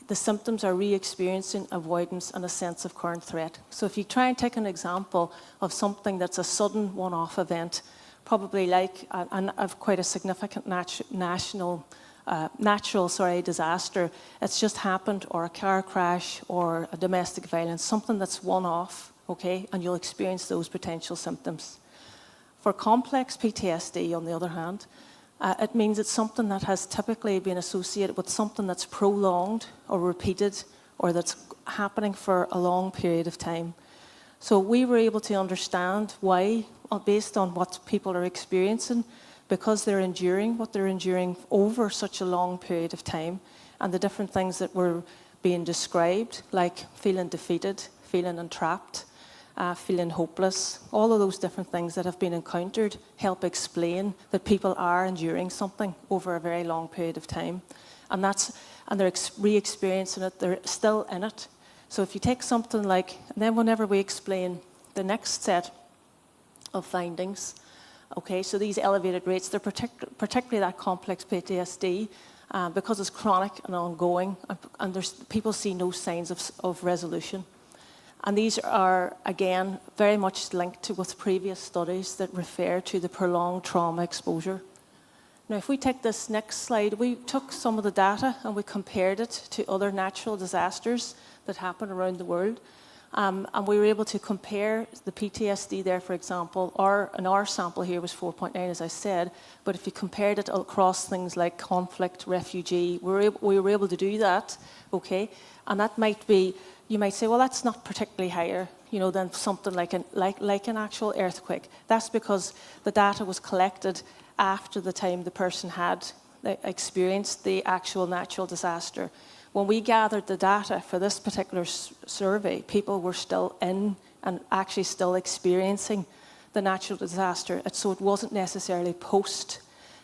The symptoms are re-experiencing avoidance and a sense of current threat. So if you try and take an example of something that's a sudden one-off event, probably like quite a significant natural disaster, it's just happened, or a car crash, or a domestic violence, something that's one-off, okay, and you'll experience those potential symptoms. For complex PTSD, on the other hand, it means it's something that has typically been associated with something that's prolonged or repeated, or that's happening for a long period of time. So we were able to understand why, based on what people are experiencing, because they're enduring what they're enduring over such a long period of time, and the different things that were being described, like feeling defeated, feeling entrapped, feeling hopeless, all of those different things that have been encountered help explain that people are enduring something over a very long period of time. And they're re-experiencing it, they're still in it. So if you take something like, and then whenever we explain the next set of findings, okay, so these elevated rates, they're particularly that complex PTSD, because it's chronic and ongoing, and people see no signs of resolution. And these are, again, very much linked with previous studies that refer to the prolonged trauma exposure. Now, if we take this next slide, we took some of the data and we compared it to other natural disasters that happen around the world. And we were able to compare the PTSD there, for example, in our sample here was 4.9, as I said, but if you compared it across things like conflict, refugee, we were able to do that, okay? And that might be, you might say, well, that's not particularly higher, than something like an actual earthquake. That's because the data was collected after the time the person had experienced the actual natural disaster. When we gathered the data for this particular survey, people were still in and actually still experiencing the natural disaster. So it wasn't necessarily post.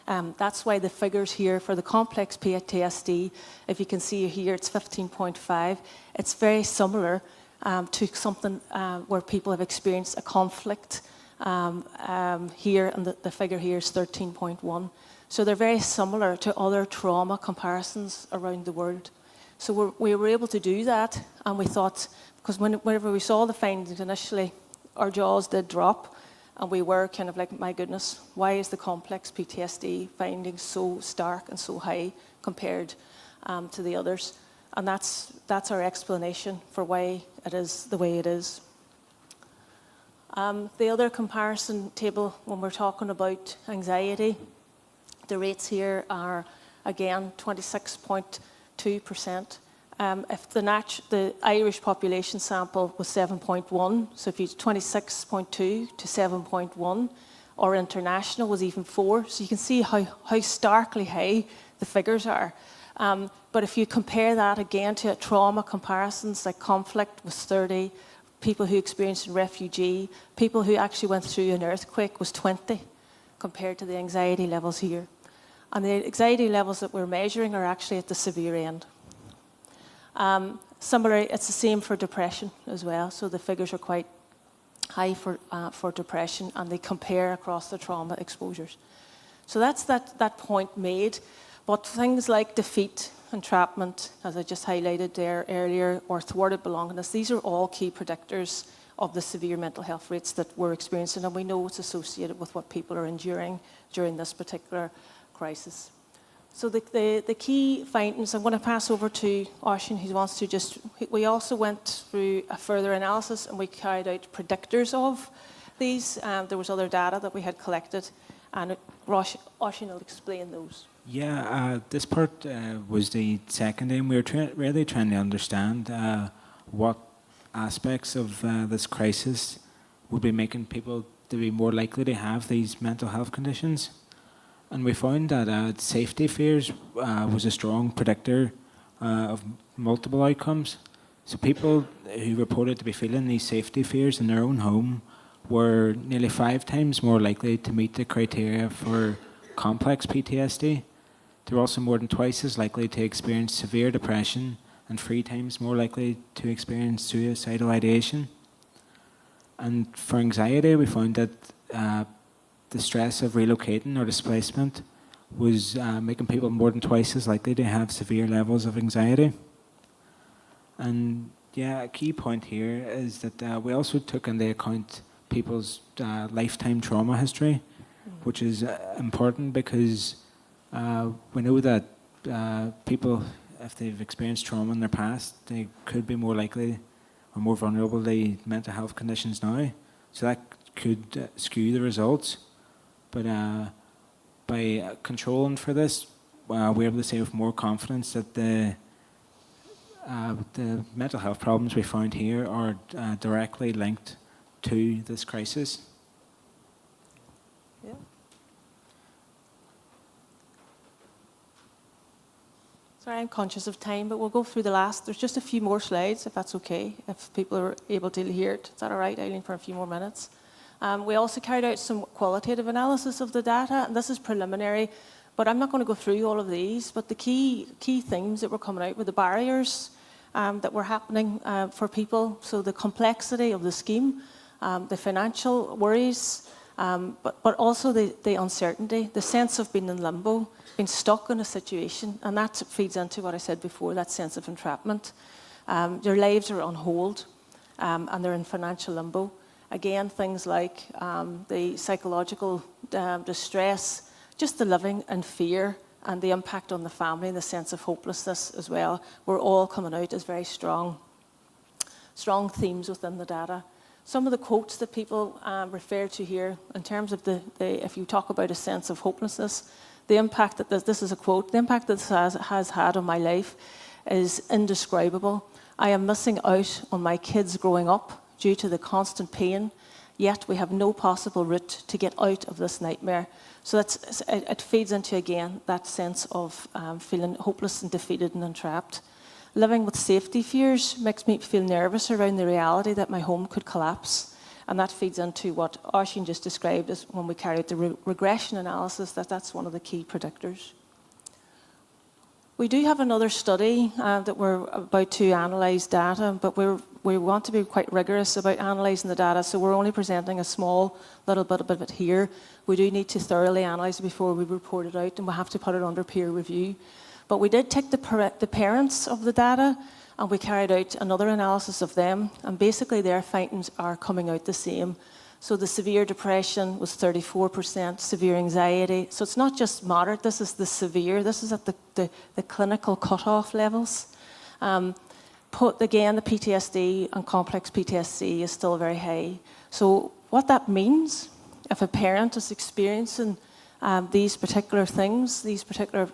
That's why the figures here for the complex PTSD, if you can see here, it's 15.5. It's very similar to something where people have experienced a conflict here, and the figure here is 13.1. So they're very similar to other trauma comparisons around the world. So we were able to do that, and we thought, because whenever we saw the findings initially, our jaws did drop, and we were kind of like, my goodness, why is the complex PTSD findings so stark and so high compared to the others? And that's our explanation for why it is the way it is. The other comparison table, when we're talking about anxiety, the rates here are, again, 26.2%. If the Irish population sample was 7.1, so if you 26.2 to 7.1, or international was even 4, so you can see how starkly high the figures are. But if you compare that again to trauma comparisons, like conflict was 30, people who experienced a refugee, people who actually went through an earthquake was 20, compared to the anxiety levels here. And the anxiety levels that we're measuring are actually at the severe end. Similarly, it's the same for depression as well. So the figures are quite high for depression, and they compare across the trauma exposures. So that's that point made. But things like defeat, entrapment, as I just highlighted there earlier, or thwarted belongingness, these are all key predictors of the severe mental health rates that we're experiencing, and we know it's associated with what people are enduring during this particular crisis. So the key findings, I'm going to pass over to Oisín, who wants to just, we also went through a further analysis and we carried out predictors of these. There was other data that we had collected, and Oisín will explain those. Yeah, this part was the second aim. We were really trying to understand what aspects of this crisis would be making people to be more likely to have these mental health conditions. And we found that safety fears was a strong predictor of multiple outcomes. So people who reported to be feeling these safety fears in their own home were nearly 5 times more likely to meet the criteria for complex PTSD. They were also more than twice as likely to experience severe depression and 3 times more likely to experience suicidal ideation. And for anxiety, we found that the stress of relocating or displacement was making people more than twice as likely to have severe levels of anxiety. And yeah, a key point here is that we also took into account people's lifetime trauma history, which is important because we know that people, if they've experienced trauma in their past, they could be more likely or more vulnerable to mental health conditions now. So that could skew the results. But by controlling for this, we're able to say with more confidence that the mental health problems we found here are directly linked to this crisis. Yeah. Sorry, I'm conscious of time, but we'll go through the last. There's just a few more slides, if that's okay, if people are able to hear it. Is that all right, Eileen, for a few more minutes? We also carried out some qualitative analysis of the data, and this is preliminary, but I'm not going to go through all of these, but the key themes that were coming out were the barriers that were happening for people, so the complexity of the scheme, the financial worries, but also the uncertainty, the sense of being in limbo, being stuck in a situation, and that feeds into what I said before, that sense of entrapment. Their lives are on hold, and they're in financial limbo. Again, things like the psychological distress, just the living in fear, and the impact on the family and the sense of hopelessness as well, were all coming out as very strong themes within the data. Some of the quotes that people refer to here, in terms of if you talk about a sense of hopelessness, the impact that this is a quote, the impact that this has had on my life is indescribable. I am missing out on my kids growing up due to the constant pain, yet we have no possible route to get out of this nightmare. So it feeds into, again, that sense of feeling hopeless and defeated and entrapped. Living with safety fears makes me feel nervous around the reality that my home could collapse. And that feeds into what Oisín just described as when we carried the regression analysis, that's one of the key predictors. We do have another study that we're about to analyse data, but we want to be quite rigorous about analysing the data, so we're only presenting a small little bit of it here. We do need to thoroughly analyse it before we report it out, and we'll have to put it under peer review. But we did take the parents of the data, and we carried out another analysis of them, and basically their findings are coming out the same. So the severe depression was 34%, severe anxiety. So it's not just moderate, this is the severe, this is at the clinical cutoff levels. Again, the PTSD and complex PTSD is still very high. So what that means, if a parent is experiencing these particular things, these particular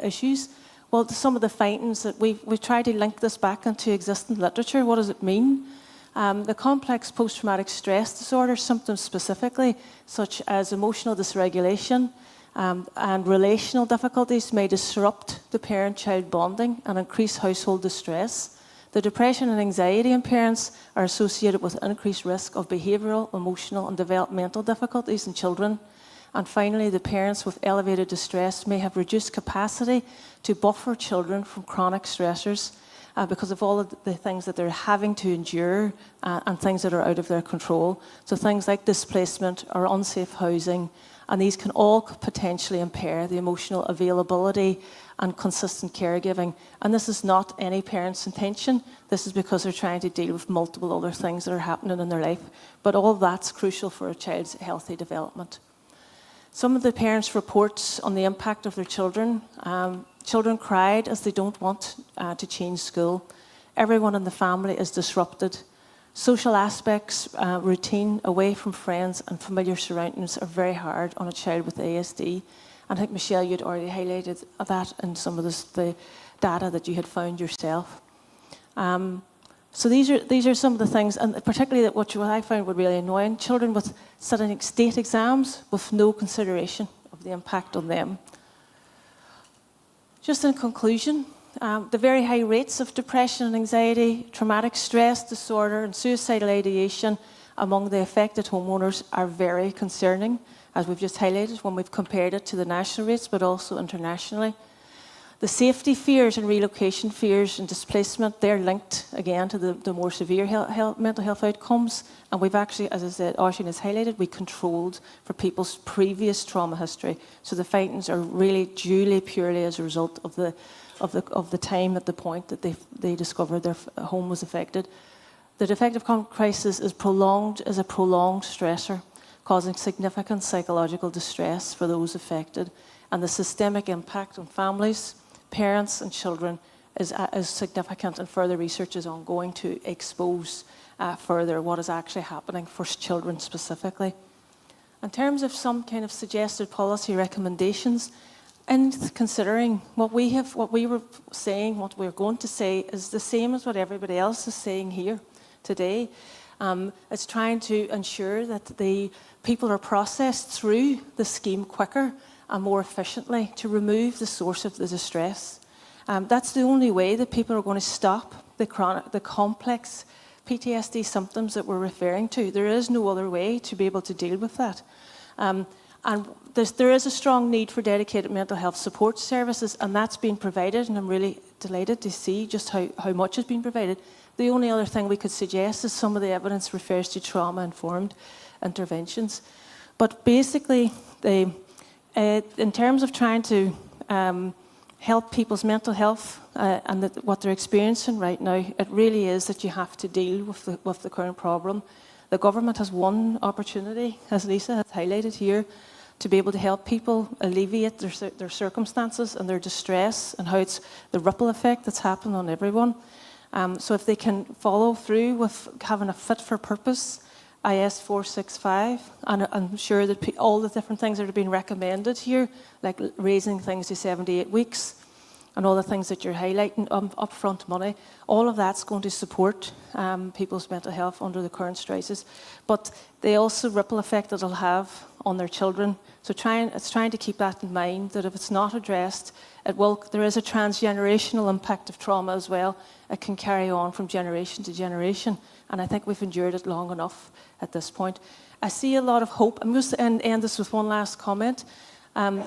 issues, well, some of the findings that we try to link this back into existing literature. What does it mean? The complex post-traumatic stress disorder symptoms specifically, such as emotional dysregulation and relational difficulties, may disrupt the parent-child bonding and increase household distress. The depression and anxiety in parents are associated with increased risk of behavioural, emotional and developmental difficulties in children. And finally, the parents with elevated distress may have reduced capacity to buffer children from chronic stressors because of all of the things that they're having to endure and things that are out of their control. So things like displacement or unsafe housing, and these can all potentially impair the emotional availability and consistent caregiving. And this is not any parent's intention. This is because they're trying to deal with multiple other things that are happening in their life. But all that's crucial for a child's healthy development. Some of the parents' reports on the impact of their children. Children cried as they don't want to change school. Everyone in the family is disrupted. Social aspects, routine, away from friends and familiar surroundings are very hard on a child with ASD. And I think, Michelle, you'd already highlighted that in some of the data that you had found yourself. So these are some of the things, and particularly what I found were really annoying, children with sitting state exams with no consideration of the impact on them. Just in conclusion, the very high rates of depression and anxiety, traumatic stress disorder and suicidal ideation among the affected homeowners are very concerning, as we've just highlighted when we've compared it to the national rates, but also internationally. The safety fears and relocation fears and displacement, they're linked again to the more severe mental health outcomes. And we've actually, as I said, Oisín has highlighted, we controlled for people's previous trauma history. So the findings are really duly, purely as a result of the time at the point that they discovered their home was affected. The defective crisis is a prolonged stressor, causing significant psychological distress for those affected. And the systemic impact on families, parents and children is significant, and further research is ongoing to expose further what is actually happening for children specifically. In terms of some kind of suggested policy recommendations, and considering what we were saying, what we're going to say is the same as what everybody else is saying here today. It's trying to ensure that the people are processed through the scheme quicker and more efficiently to remove the source of the distress. That's the only way that people are going to stop the complex PTSD symptoms that we're referring to. There is no other way to be able to deal with that. And there is a strong need for dedicated mental health support services, and that's been provided, and I'm really delighted to see just how much has been provided. The only other thing we could suggest is some of the evidence refers to trauma-informed interventions. But basically, in terms of trying to help people's mental health and what they're experiencing right now, it really is that you have to deal with the current problem. The government has one opportunity, as Lisa has highlighted here, to be able to help people alleviate their circumstances and their distress, and how it's the ripple effect that's happened on everyone. So if they can follow through with having a fit-for-purpose IS 465, and I'm sure that all the different things that are being recommended here, like raising things to 78 weeks, and all the things that you're highlighting, upfront money, all of that's going to support people's mental health under the current stresses. But they also ripple effect that it'll have on their children. So it's trying to keep that in mind, that if it's not addressed, there is a transgenerational impact of trauma as well. It can carry on from generation to generation, and I think we've endured it long enough at this point. I see a lot of hope. I'm just going to end this with one last comment. I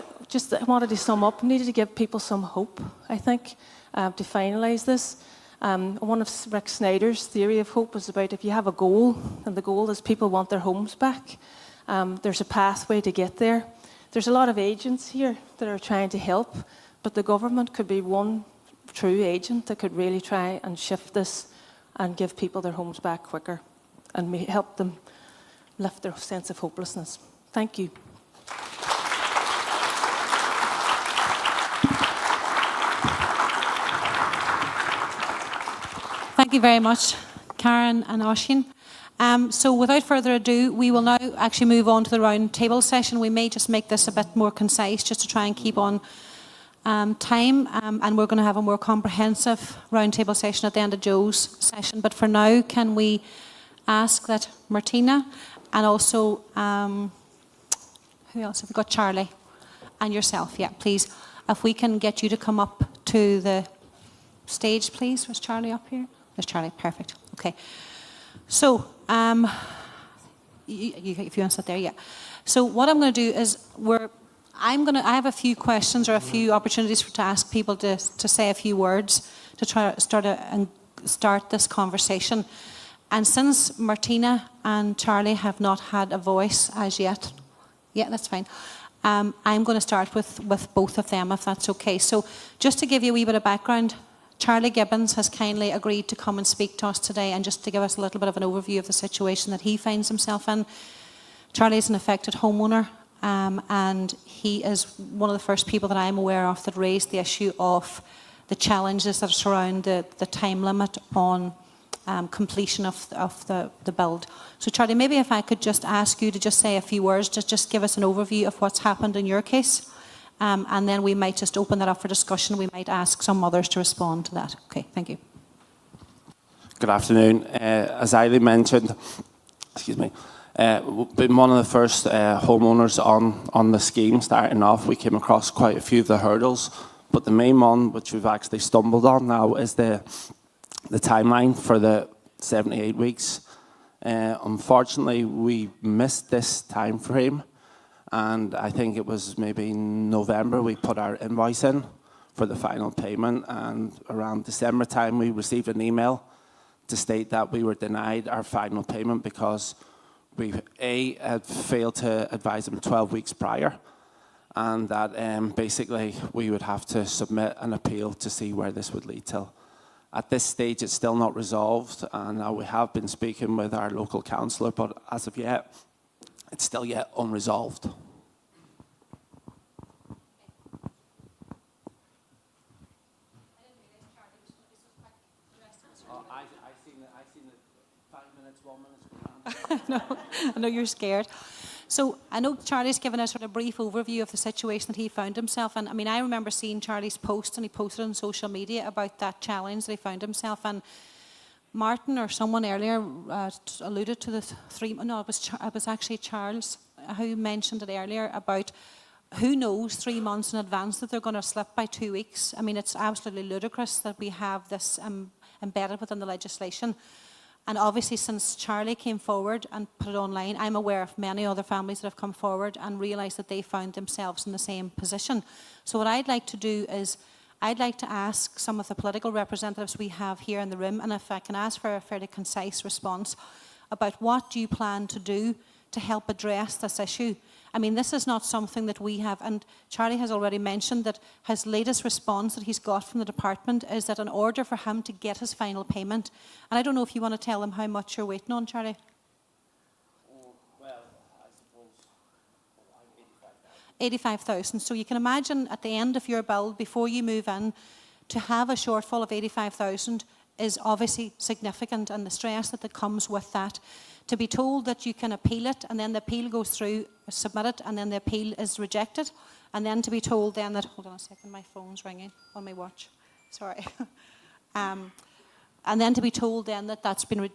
wanted to sum up. We needed to give people some hope, I think, to finalise this. One of Rick Snyder's theory of hope is about if you have a goal, and the goal is people want their homes back, there's a pathway to get there. There's a lot of agents here that are trying to help, but the government could be one true agent that could really try and shift this and give people their homes back quicker and help them lift their sense of hopelessness. Thank you. Thank you very much, Karen and Oisín. So without further ado, we will now actually move on to the roundtable session. We may just make this a bit more concise just to try and keep on time, and we're going to have a more comprehensive roundtable session at the end of Joe's session. But for now, can we ask that Martina and also, who else have we got? Charlie and yourself, yeah, please. If we can get you to come up to the stage, please. Was Charlie up here? There's Charlie, perfect. Okay. So, if you want to sit there, yeah. So what I'm going to do is I have a few questions or a few opportunities to ask people to say a few words to try to start this conversation. And since Martina and Charlie have not had a voice as yet, yeah, that's fine. I'm going to start with both of them, if that's okay. So just to give you a wee bit of background, Charlie Gibbons has kindly agreed to come and speak to us today and just to give us a little bit of an overview of the situation that he finds himself in. Charlie is an affected homeowner, and he is one of the first people that I'm aware of that raised the issue of the challenges that surround the time limit on completion of the build. So Charlie, maybe if I could just ask you to just say a few words, just give us an overview of what's happened in your case, and then we might just open that up for discussion. We might ask some others to respond to that. Okay, thank you. Good afternoon. As Eileen mentioned, excuse me, been one of the first homeowners on the scheme starting off. We came across quite a few of the hurdles, but the main one which we've actually stumbled on now is the timeline for the 78 weeks. Unfortunately, we missed this time frame, and I think it was maybe in November we put our invoice in for the final payment, and around December time we received an email to state that we were denied our final payment because we had failed to advise them 12 weeks prior, and that basically we would have to submit an appeal to see where this would lead to. At this stage, it's still not resolved, and we have been speaking with our local councillor, but as of yet, it's still yet unresolved. I seen it 5 minutes, 1 minute. No, I know you're scared. So I know Charlie's given us sort of a brief overview of the situation that he found himself in. I mean, I remember seeing Charlie's post, and he posted on social media about that challenge that he found himself in. Martin or someone earlier alluded to the it was actually Charles who mentioned it earlier about who knows 3 months in advance that they're going to slip by 2 weeks. I mean, it's absolutely ludicrous that we have this embedded within the legislation. And obviously, since Charlie came forward and put it online, I'm aware of many other families that have come forward and realised that they found themselves in the same position. So what I'd like to do is, I'd like to ask some of the political representatives we have here in the room, and if I can ask for a fairly concise response about what do you plan to do to help address this issue. I mean, this is not something that we have, and Charlie has already mentioned that his latest response that he's got from the department is that in order for him to get his final payment, and I don't know if you want to tell them how much you're waiting on, Charlie. Well, I suppose 85,000. So you can imagine at the end of your build, before you move in, to have a shortfall of 85,000 is obviously significant, and the stress that comes with that. To be told that you can appeal it, and then the appeal goes through, submit it, and then the appeal is rejected, and then to be told then that, hold on a second, my phone's ringing on my watch, sorry. And then to be told then that that's been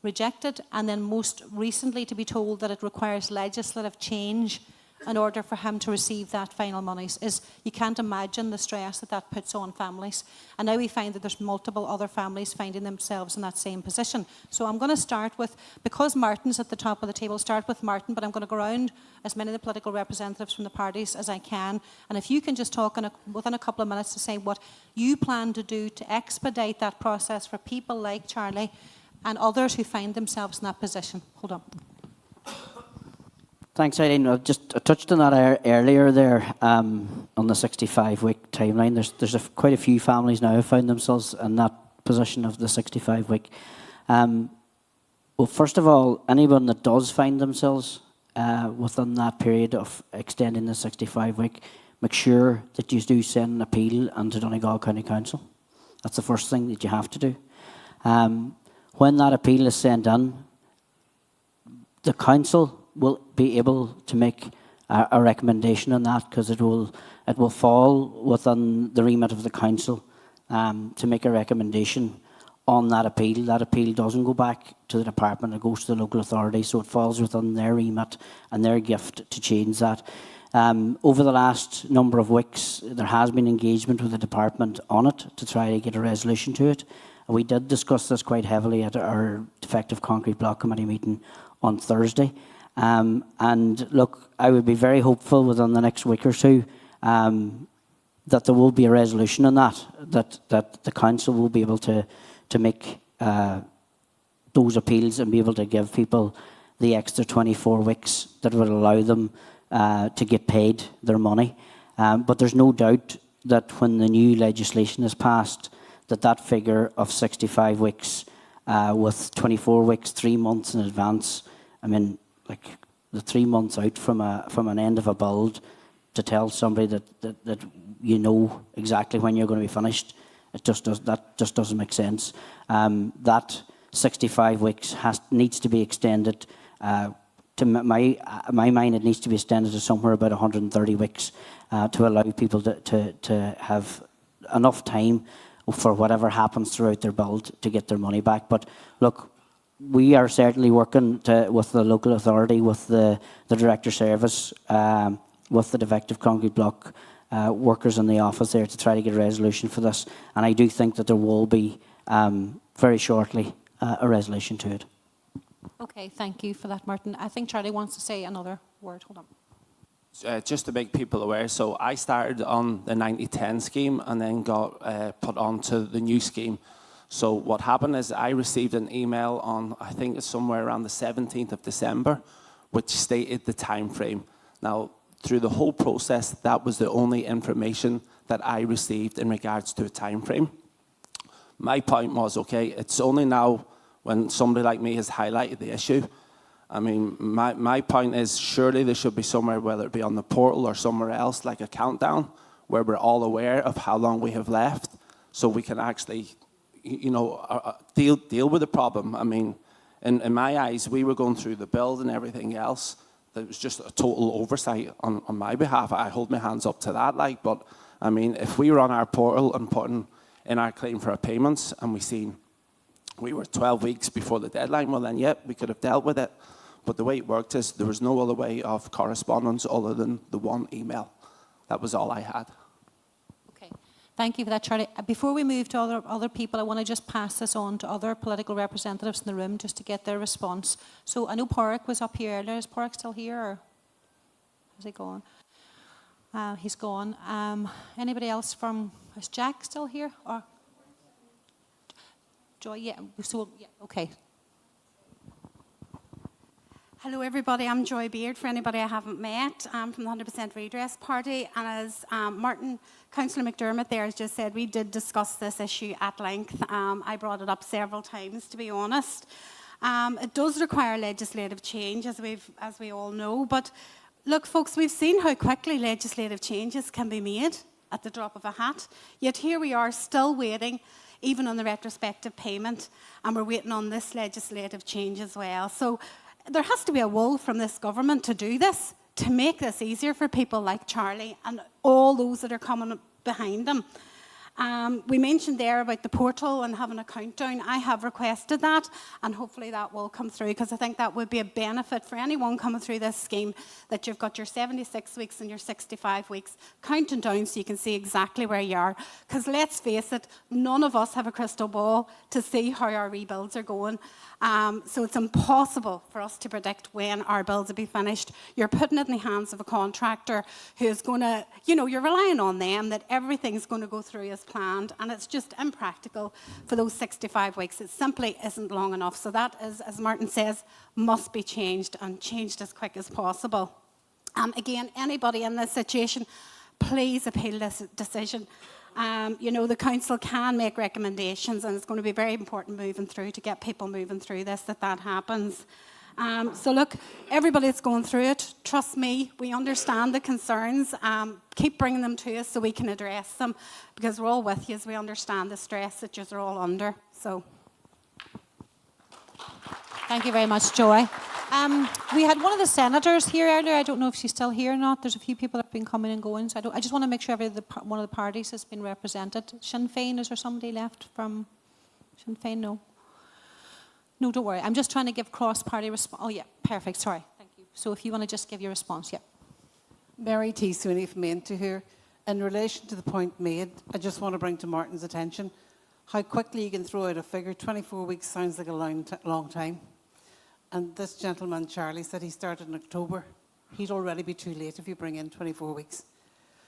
rejected, and then most recently to be told that it requires legislative change in order for him to receive that final monies. You can't imagine the stress that puts on families. And now we find that there's multiple other families finding themselves in that same position. So I'm going to start with, because Martin's at the top of the table, start with Martin, but I'm going to go around as many of the political representatives from the parties as I can. And if you can just talk within a couple of minutes to say what you plan to do to expedite that process for people like Charlie and others who find themselves in that position. Hold on. Thanks, Eileen. I touched on that earlier there on the 65-week timeline. There's quite a few families now who found themselves in that position of the 65-week. Well, first of all, anyone that does find themselves within that period of extending the 65-week, make sure that you do send an appeal into Donegal County Council. That's the first thing that you have to do. When that appeal is sent in, the council will be able to make a recommendation on that, because it will fall within the remit of the council to make a recommendation on that appeal. That appeal doesn't go back to the department, it goes to the local authority, so it falls within their remit and their gift to change that. Over the last number of weeks, there has been engagement with the department on it to try to get a resolution to it. And we did discuss this quite heavily at our Defective Concrete Block Committee meeting on Thursday. And look, I would be very hopeful within the next week or two that there will be a resolution on that the council will be able to make those appeals and be able to give people the extra 24 weeks that would allow them to get paid their money. But there's no doubt that when the new legislation is passed, that figure of 65 weeks with 24 weeks, 3 months in advance, I mean, like the 3 months out from an end of a build to tell somebody that you know exactly when you're going to be finished, that just doesn't make sense. That 65 weeks needs to be extended. To my mind, it needs to be extended to somewhere about 130 weeks to allow people to have enough time for whatever happens throughout their build to get their money back. But look, we are certainly working with the local authority, with the director service, with the Defective concrete block workers in the office there to try to get a resolution for this. And I do think that there will be very shortly a resolution to it. Okay, thank you for that, Martin. I think Charlie wants to say another word. Hold on. Just to make people aware, so I started on the 90-10 scheme and then got put onto the new scheme. So what happened is I received an email on, I think it's somewhere around the 17th of December, which stated the time frame. Now, through the whole process, that was the only information that I received in regards to a time frame. My point was, okay, it's only now when somebody like me has highlighted the issue. I mean, my point is surely there should be somewhere, whether it be on the portal or somewhere else, like a countdown, where we're all aware of how long we have left, so we can actually, you know, deal with the problem. I mean, in my eyes, we were going through the build and everything else. There was just a total oversight on my behalf. I hold my hands up to that, like, but I mean, if we were on our portal and putting in our claim for our payments and we were 12 weeks before the deadline, well then, yeah, we could have dealt with it. But the way it worked is there was no other way of correspondence other than the one email. That was all I had. Okay, thank you for that, Charlie. Before we move to other people, I want to just pass this on to other political representatives in the room just to get their response. So I know Porrick was up here earlier. Is Porrick still here, or has he gone? He's gone. Anybody else is Jack still here? Or Joy? Yeah, so, yeah, okay. Hello everybody, I'm Joy Beard, for anybody I haven't met. I'm from the 100% Redress Party, and as Councillor McDermott there has just said, we did discuss this issue at length. I brought it up several times, to be honest. It does require legislative change, as we all know, but look folks, we've seen how quickly legislative changes can be made at the drop of a hat, yet here we are still waiting, even on the retrospective payment, and we're waiting on this legislative change as well. So there has to be a will from this government to do this, to make this easier for people like Charlie and all those that are coming behind them. We mentioned there about the portal and having a countdown. I have requested that, and hopefully that will come through, because I think that would be a benefit for anyone coming through this scheme, that you've got your 76 weeks and your 65 weeks counting down so you can see exactly where you are. Because let's face it, none of us have a crystal ball to see how our rebuilds are going. So it's impossible for us to predict when our builds will be finished. You're putting it in the hands of a contractor who's going to, you know, you're relying on them that everything's going to go through as planned, and it's just impractical for those 65 weeks. It simply isn't long enough. So that is, as Martin says, must be changed, and changed as quick as possible. Again, anybody in this situation, please appeal this decision. You know, the council can make recommendations, and it's going to be very important moving through to get people moving through this, that happens. So look, everybody that's going through it, trust me, we understand the concerns. Keep bringing them to us so we can address them, because we're all with you as we understand the stress that you're all under. So, thank you very much, Joy. We had one of the senators here earlier. I don't know if she's still here or not. There's a few people that have been coming and going. So I just want to make sure one of the parties has been represented. Sinn Féin, is there somebody left from Sinn Féin? No. No, don't worry. I'm just trying to give cross-party response. Oh, yeah, perfect. Sorry. Thank you. So if you want to just give your response, yeah. Mary T. Sweeney from Mainto here. In relation to the point made, I just want to bring to Martin's attention how quickly you can throw out a figure. 24 weeks sounds like a long time. And this gentleman, Charlie, said he started in October. He'd already be too late if you bring in 24 weeks.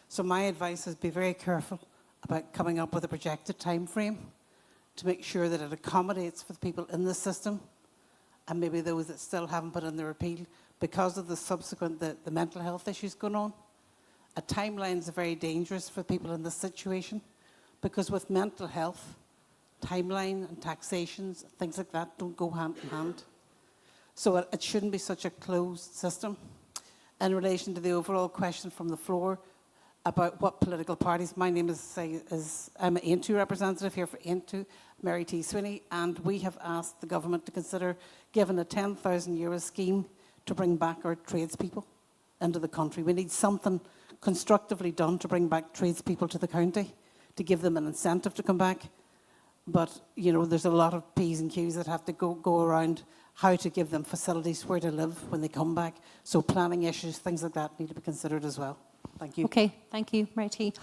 So my advice is be very careful about coming up with a projected time frame to make sure that it accommodates for the people in the system and maybe those that still haven't put in their appeal because of the subsequent, the mental health issues going on. A timeline is very dangerous for people in this situation because with mental health, timeline and taxations, things like that don't go hand in hand. So it shouldn't be such a closed system. In relation to the overall question from the floor about what political parties, my name is I'm an Aintu representative here for Aintu, Mary T. Sweeney, and we have asked the government to consider giving a €10,000 scheme to bring back our tradespeople into the country. We need something constructively done to bring back tradespeople to the county, to give them an incentive to come back. But, you know, there's a lot of P's and Q's that have to go around how to give them facilities where to live when they come back. So planning issues, things like that need to be considered as well. Thank you. Okay, thank you, Mary T.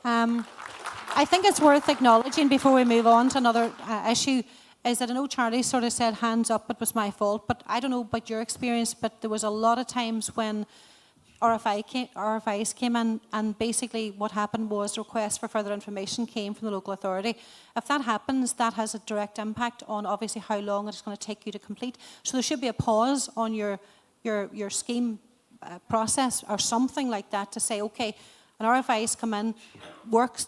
I think it's worth acknowledging before we move on to another issue is that I know Charlie sort of said hands up, it was my fault, but I don't know about your experience, but there was a lot of times when RFIs came in and basically what happened was requests for further information came from the local authority. If that happens, that has a direct impact on obviously how long it's going to take you to complete. So there should be a pause on your scheme process or something like that to say, okay, an RFIs come in,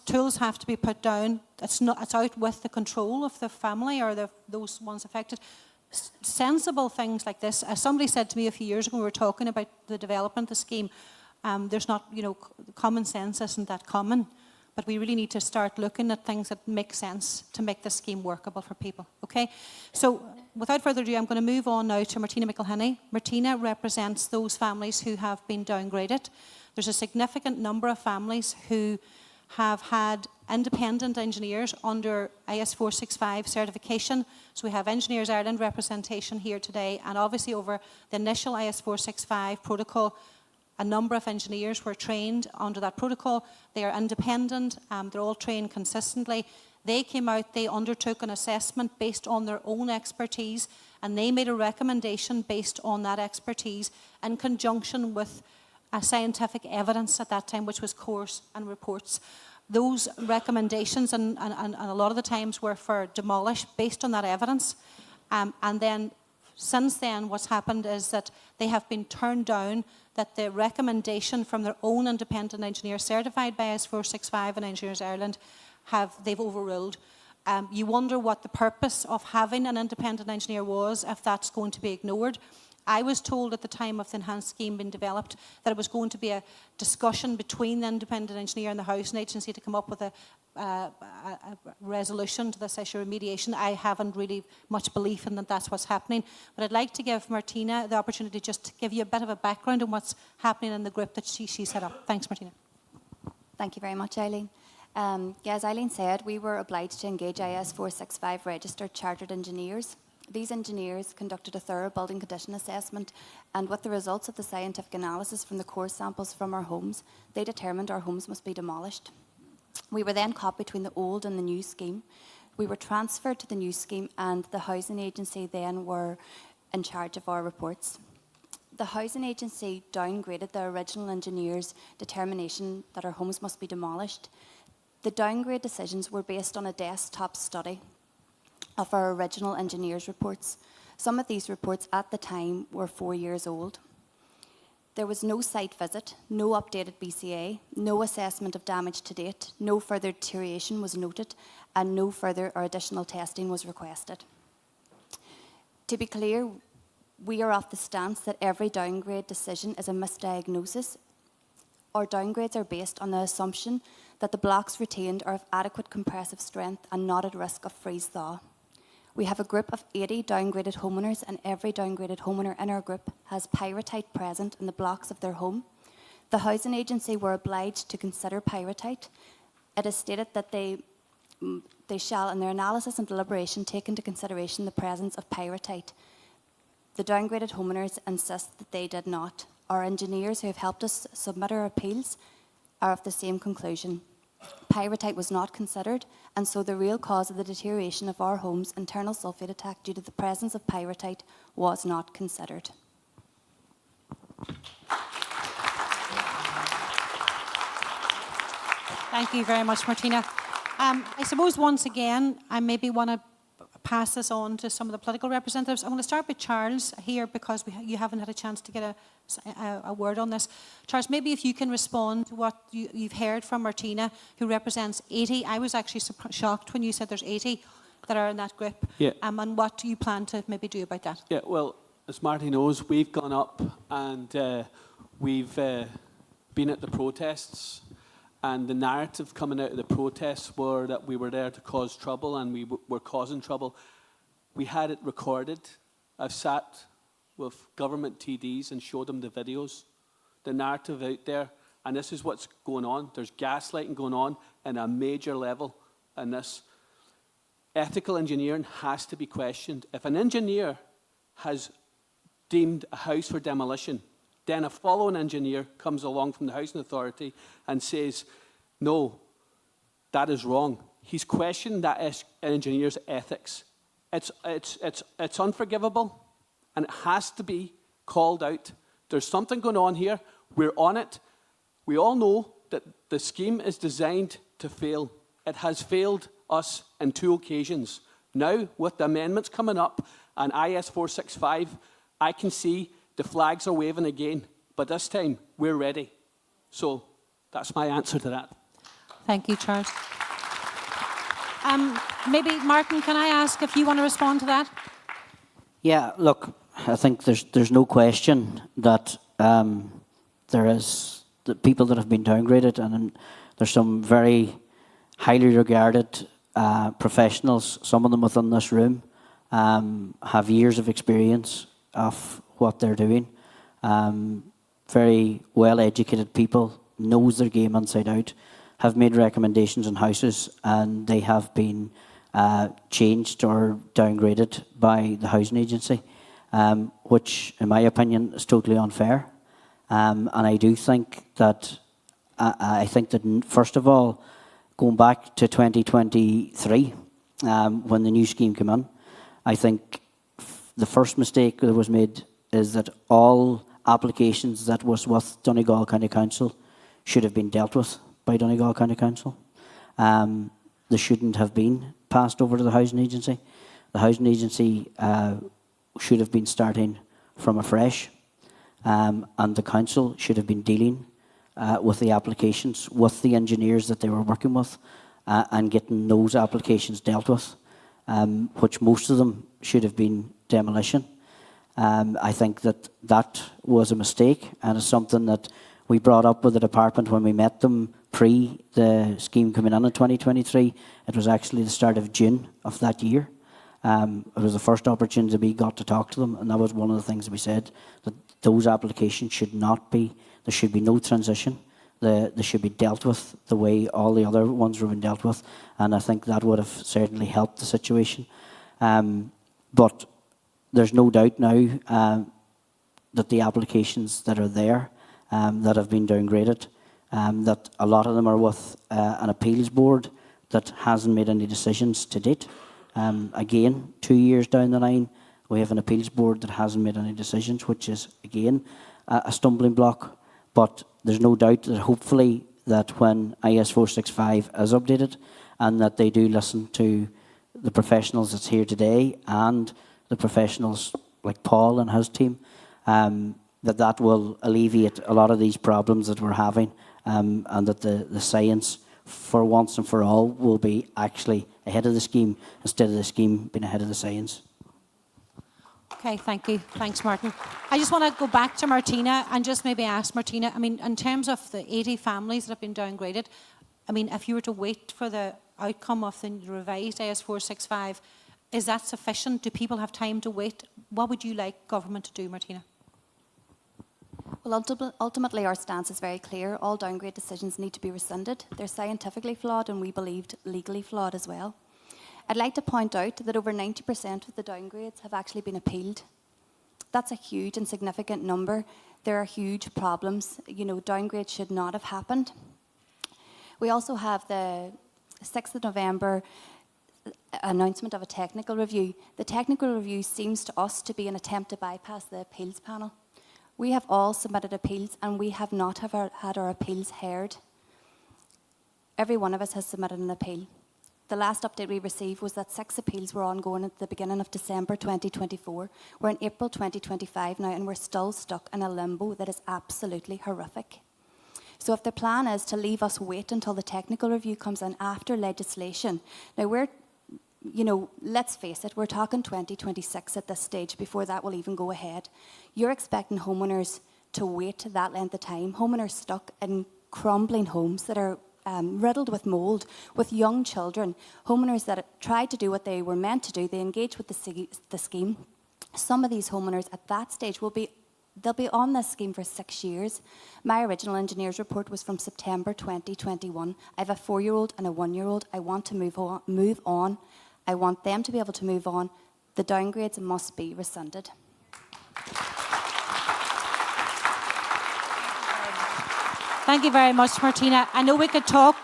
tools have to be put down, it's out with the control of the family or those ones affected. Sensible things like this. As somebody said to me a few years ago when we were talking about the development of the scheme, there's not, common sense isn't that common, but we really need to start looking at things that make sense to make the scheme workable for people, okay? So without further ado, I'm going to move on now to Martina McElhinney. Martina represents those families who have been downgraded. There's a significant number of families who have had independent engineers under IS 465 certification. So we have Engineers Ireland representation here today, and obviously over the initial IS 465 protocol, a number of engineers were trained under that protocol. They are independent, they're all trained consistently. They came out, they undertook an assessment based on their own expertise, and they made a recommendation based on that expertise in conjunction with scientific evidence at that time, which was course and reports. Those recommendations and a lot of the times were for demolish based on that evidence. And then since then what's happened is that they have been turned down, that the recommendation from their own independent engineer certified by IS 465 and Engineers Ireland they've overruled. You wonder what the purpose of having an independent engineer was if that's going to be ignored. I was told at the time of the enhanced scheme being developed that it was going to be a discussion between the independent engineer and the housing agency to come up with a resolution to this issue of remediation. I haven't really much belief in that that's what's happening, but I'd like to give Martina the opportunity just to give you a bit of a background on what's happening in the group that she set up. Thanks, Martina. Thank you very much, Eileen. As Eileen said, we were obliged to engage IS 465 registered chartered engineers. These engineers conducted a thorough building condition assessment, and with the results of the scientific analysis from the core samples from our homes, they determined our homes must be demolished. We were then caught between the old and the new scheme. We were transferred to the new scheme, and the housing agency then were in charge of our reports. The housing agency downgraded the original engineer's determination that our homes must be demolished. The downgrade decisions were based on a desktop study of our original engineers' reports. Some of these reports at the time were 4 years old. There was no site visit, no updated BCA, no assessment of damage to date, no further deterioration was noted, and no further or additional testing was requested. To be clear, we are of the stance that every downgrade decision is a misdiagnosis. Our downgrades are based on the assumption that the blocks retained are of adequate compressive strength and not at risk of freeze-thaw. We have a group of 80 downgraded homeowners, and every downgraded homeowner in our group has pyrrhotite present in the blocks of their home. The housing agency were obliged to consider pyrrhotite. It is stated that they shall, in their analysis and deliberation, take into consideration the presence of pyrrhotite. The downgraded homeowners insist that they did not. Our engineers who have helped us submit our appeals are of the same conclusion. Pyrite was not considered, and so the real cause of the deterioration of our home's internal sulphate attack due to the presence of pyrite was not considered. Thank you very much, Martina. I suppose once again, I maybe want to pass this on to some of the political representatives. I'm going to start with Charles here because you haven't had a chance to get a word on this. Charles, maybe if you can respond to what you've heard from Martina, who represents 80. I was actually shocked when you said there's 80 that are in that group. Yeah. And what do you plan to maybe do about that? Yeah, well, as Marty knows, we've gone up and we've been at the protests. And the narrative coming out of the protests were that we were there to cause trouble and we were causing trouble. We had it recorded. I've sat with government TDs and showed them the videos, the narrative out there. And this is what's going on. There's gaslighting going on at a major level. And this ethical engineering has to be questioned. If an engineer has deemed a house for demolition, then a following engineer comes along from the Housing Authority and says, no, that is wrong. He's questioned that engineer's ethics. It's unforgivable, and it has to be called out. There's something going on here. We're on it. We all know that the scheme is designed to fail. It has failed us on 2 occasions. Now, with the amendments coming up and IS 465, I can see the flags are waving again, but this time we're ready. So that's my answer to that. Thank you, Charles. Maybe, Martin, can I ask if you want to respond to that? Yeah, look, I think there's no question that there is the people that have been downgraded, and there's some very highly regarded professionals, some of them within this room, have years of experience of what they're doing. Very well-educated people, knows their game inside out, have made recommendations on houses, and they have been changed or downgraded by the housing agency, which, in my opinion, is totally unfair. And I do think that, first of all, going back to 2023, when the new scheme came in, I think the first mistake that was made is that all applications that was with Donegal County Council should have been dealt with by Donegal County Council. They shouldn't have been passed over to the housing agency. The housing agency should have been starting from afresh, and the council should have been dealing with the applications, with the engineers that they were working with, and getting those applications dealt with, which most of them should have been demolition. I think that was a mistake, and it's something that we brought up with the department when we met them pre the scheme coming in 2023. It was actually the start of June of that year. It was the first opportunity we got to talk to them, and that was one of the things that we said, that those applications should not be, there should be no transition. They should be dealt with the way all the other ones were being dealt with, and I think that would have certainly helped the situation. But there's no doubt now that the applications that are there, that have been downgraded, that a lot of them are with an appeals board that hasn't made any decisions to date. Again, 2 years down the line, we have an appeals board that hasn't made any decisions, which is, again, a stumbling block. But there's no doubt that hopefully that when IS 465 is updated and that they do listen to the professionals that's here today and the professionals like Paul and his team, that will alleviate a lot of these problems that we're having, and that the science, for once and for all, will be actually ahead of the scheme instead of the scheme being ahead of the science. Okay, thank you. Thanks, Martin. I just want to go back to Martina and just maybe ask Martina, I mean, in terms of the 80 families that have been downgraded, I mean, if you were to wait for the outcome of the revised IS 465, is that sufficient? Do people have time to wait? What would you like government to do, Martina? Well, ultimately, our stance is very clear. All downgrade decisions need to be rescinded. They're scientifically flawed and we believed legally flawed as well. I'd like to point out that over 90% of the downgrades have actually been appealed. That's a huge and significant number. There are huge problems. You know, downgrades should not have happened. We also have the 6th of November announcement of a technical review. The technical review seems to us to be an attempt to bypass the appeals panel. We have all submitted appeals and we have not had our appeals heard. Every one of us has submitted an appeal. The last update we received was that 6 appeals were ongoing at the beginning of December 2024. We're in April 2025 now and we're still stuck in a limbo that is absolutely horrific. So if the plan is to leave us wait until the technical review comes in after legislation, now let's face it, we're talking 2026 at this stage before that will even go ahead. You're expecting homeowners to wait that length of time, homeowners stuck in crumbling homes that are riddled with mould, with young children, homeowners that tried to do what they were meant to do, they engaged with the scheme. Some of these homeowners at that stage they'll be on this scheme for 6 years. My original engineer's report was from September 2021. I have a 4-year-old and a 1-year-old. I want to move on. I want them to be able to move on. The downgrades must be rescinded. Thank you very much, Martina. I know we could talk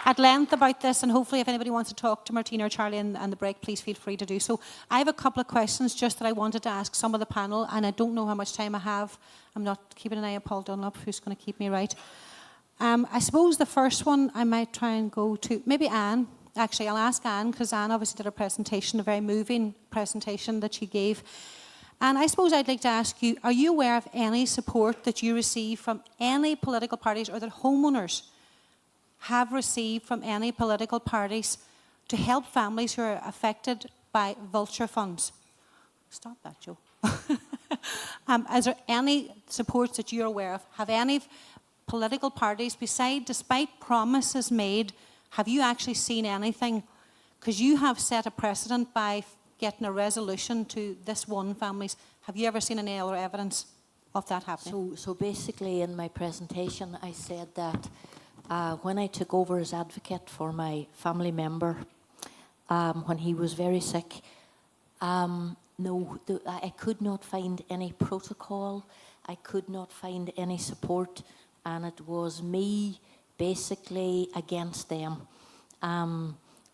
at length about this, and hopefully if anybody wants to talk to Martina or Charlie in the break, please feel free to do so. I have a couple of questions just that I wanted to ask some of the panel, and I don't know how much time I have. I'm not keeping an eye on Paul Dunlop, who's going to keep me right. I suppose the first one I might try and go to, maybe Anne. Actually, I'll ask Anne, because Anne obviously did a presentation, a very moving presentation that she gave. And I suppose I'd like to ask you, are you aware of any support that you receive from any political parties or that homeowners have received from any political parties to help families who are affected by Vulture funds? Stop that, Joe. Is there any supports that you're aware of? Have any political parties, despite promises made, have you actually seen anything? Because you have set a precedent by getting a resolution to this one family's. Have you ever seen any other evidence of that happening? So basically in my presentation I said that when I took over as advocate for my family member, when he was very sick, I could not find any protocol, I could not find any support, and it was me basically against them.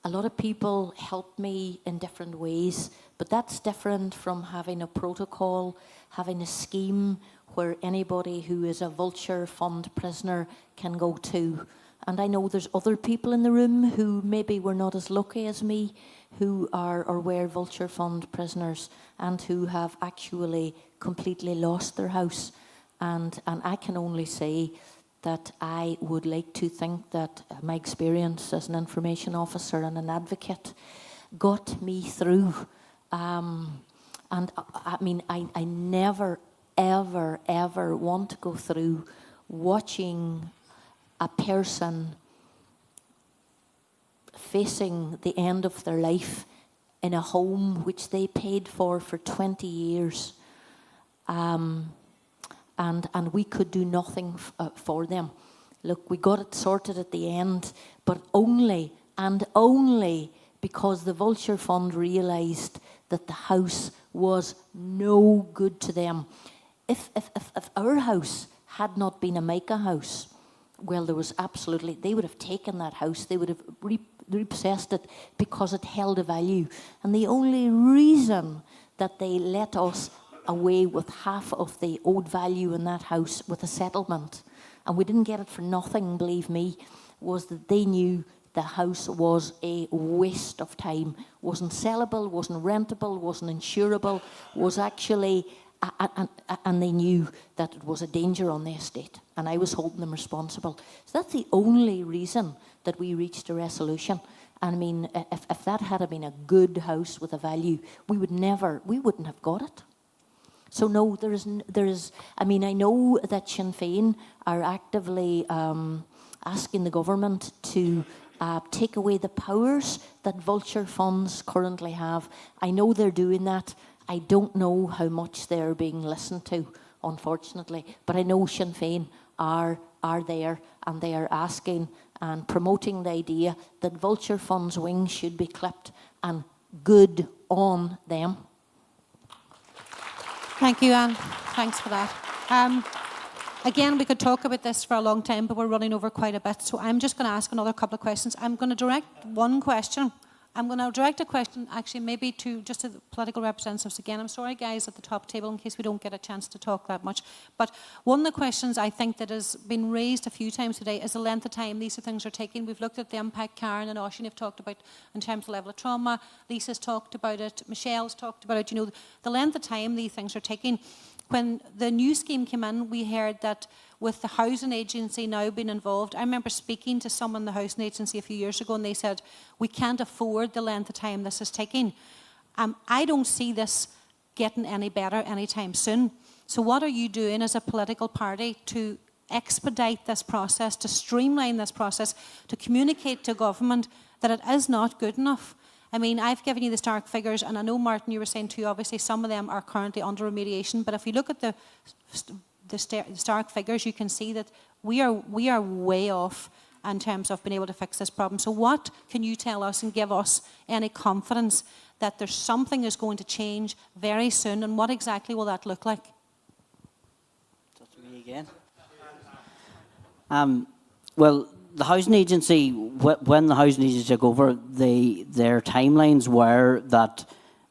A lot of people helped me in different ways, but that's different from having a protocol, having a scheme where anybody who is a Vulture Fund prisoner can go to. And I know there's other people in the room who maybe were not as lucky as me, who are or were Vulture Fund prisoners and who have actually completely lost their house. And I can only say that I would like to think that my experience as an information officer and an advocate got me through. And I mean, I never, ever, ever want to go through watching a person facing the end of their life in a home which they paid for 20 years. And we could do nothing for them. Look, we got it sorted at the end, but only and only because the Vulture Fund realised that the house was no good to them. If our house had not been a Mica house, well, there was absolutely, they would have taken that house, they would have repossessed it because it held a value. And the only reason that they let us away with half of the owed value in that house with a settlement, and we didn't get it for nothing, believe me, was that they knew the house was a waste of time, wasn't sellable, wasn't rentable, wasn't insurable, was actually, and they knew that it was a danger on the estate, and I was holding them responsible. So that's the only reason that we reached a resolution. I mean, if that had been a good house with a value, we wouldn't have got it. So no, there is. I mean, I know that Sinn Féin are actively asking the government to take away the powers that Vulture funds currently have. I know they're doing that. I don't know how much they're being listened to, unfortunately. But I know Sinn Féin are there, and they are asking and promoting the idea that Vulture funds' wings should be clipped, and good on them. Thank you, Anne. Thanks for that. Again, we could talk about this for a long time, but we're running over quite a bit. So I'm just going to ask another couple of questions. I'm going to direct one question. I'm going to direct a question, actually, maybe to just to the political representatives again. I'm sorry, guys, at the top table, in case we don't get a chance to talk that much. But one of the questions I think that has been raised a few times today is the length of time these things are taking. We've looked at the impact Karen and Oisin have talked about in terms of level of trauma. Lisa's talked about it. Michelle's talked about it. You know, the length of time these things are taking. When the new scheme came in, we heard that with the housing agency now being involved, I remember speaking to someone in the housing agency a few years ago, and they said, we can't afford the length of time this is taking. I don't see this getting any better anytime soon. So what are you doing as a political party to expedite this process, to streamline this process, to communicate to government that it is not good enough? I mean, I've given you the stark figures, and I know, Martin, you were saying too, obviously some of them are currently under remediation, but if you look at the stark figures, you can see that we are way off in terms of being able to fix this problem. So what can you tell us and give us any confidence that there's something is going to change very soon, and what exactly will that look like? That's me again. Well, the housing agency, when the housing agency took over, their timelines were that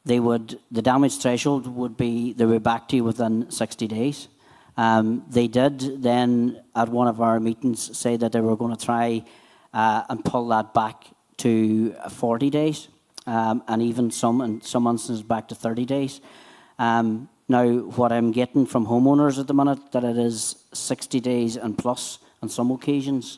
the damage threshold would be, they were back to you within 60 days. They did then, at one of our meetings, say that they were going to try and pull that back to 40 days, and even in some instances back to 30 days. Now, what I'm getting from homeowners at the minute, that it is 60 days and plus on some occasions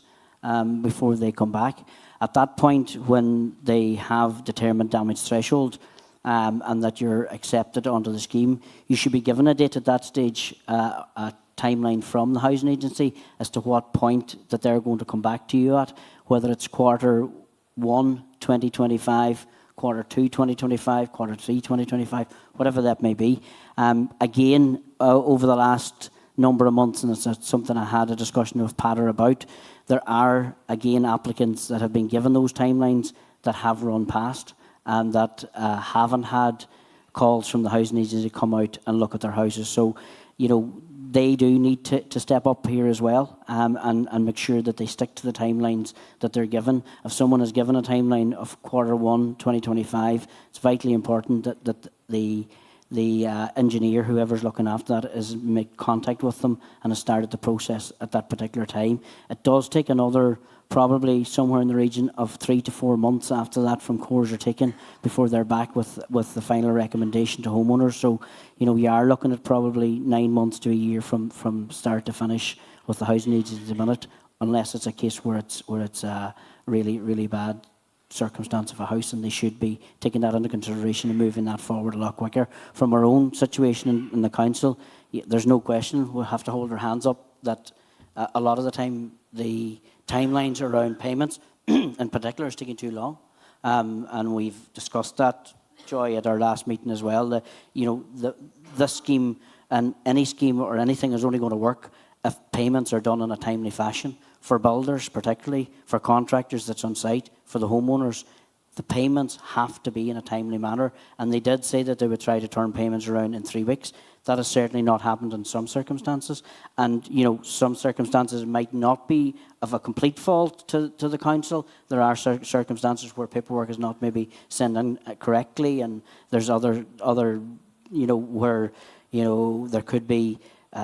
before they come back. At that point, when they have determined damage threshold, and that you're accepted onto the scheme, you should be given a date at that stage, a timeline from the housing agency as to what point that they're going to come back to you at, whether it's quarter 1, 2025, quarter 2, 2025, quarter 3, 2025, whatever that may be. Again, over the last number of months, and it's something I had a discussion with Patter about, there are, again, applicants that have been given those timelines that have run past, and that haven't had calls from the housing agency to come out and look at their houses. So, you know, they do need to step up here as well, and make sure that they stick to the timelines that they're given. If someone is given a timeline of quarter 1, 2025, it's vitally important that the engineer, whoever's looking after that, is make contact with them and has started the process at that particular time. It does take another, probably somewhere in the region of 3 to 4 months after that from cores are taken before they're back with the final recommendation to homeowners. So, you know, we are looking at probably 9 months to a year from start to finish with the housing agency at the minute, unless it's a case where it's really, really bad circumstance of a house, and they should be taking that into consideration and moving that forward a lot quicker. From our own situation in the council, there's no question we'll have to hold our hands up that a lot of the time the timelines around payments in particular is taking too long, and we've discussed that, Joy, at our last meeting as well. This scheme and any scheme or anything is only going to work if payments are done in a timely fashion. For builders, particularly, for contractors that's on site, for the homeowners, the payments have to be in a timely manner. And they did say that they would try to turn payments around in 3 weeks. That has certainly not happened in some circumstances. And, you know, some circumstances might not be of a complete fault to the council. There are circumstances where paperwork is not maybe sent in correctly, and there's other, you know, where, you know, there could be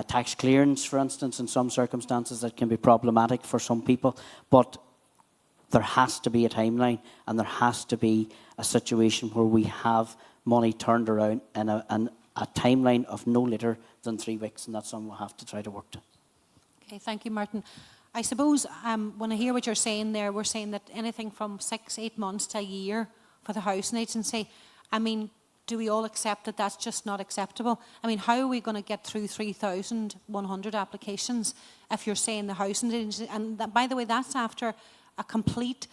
tax clearance, for instance, in some circumstances that can be problematic for some people. But there has to be a timeline, and there has to be a situation where we have money turned around in a timeline of no later than 3 weeks, and that's something we'll have to try to work to. Okay, thank you, Martin. I suppose when I hear what you're saying there, we're saying that anything from 6-8 months to a year for the housing agency. I mean, do we all accept that that's just not acceptable? I mean, how are we going to get through 3,100 applications if you're saying the housing agency? And that, by the way, that's after a complete,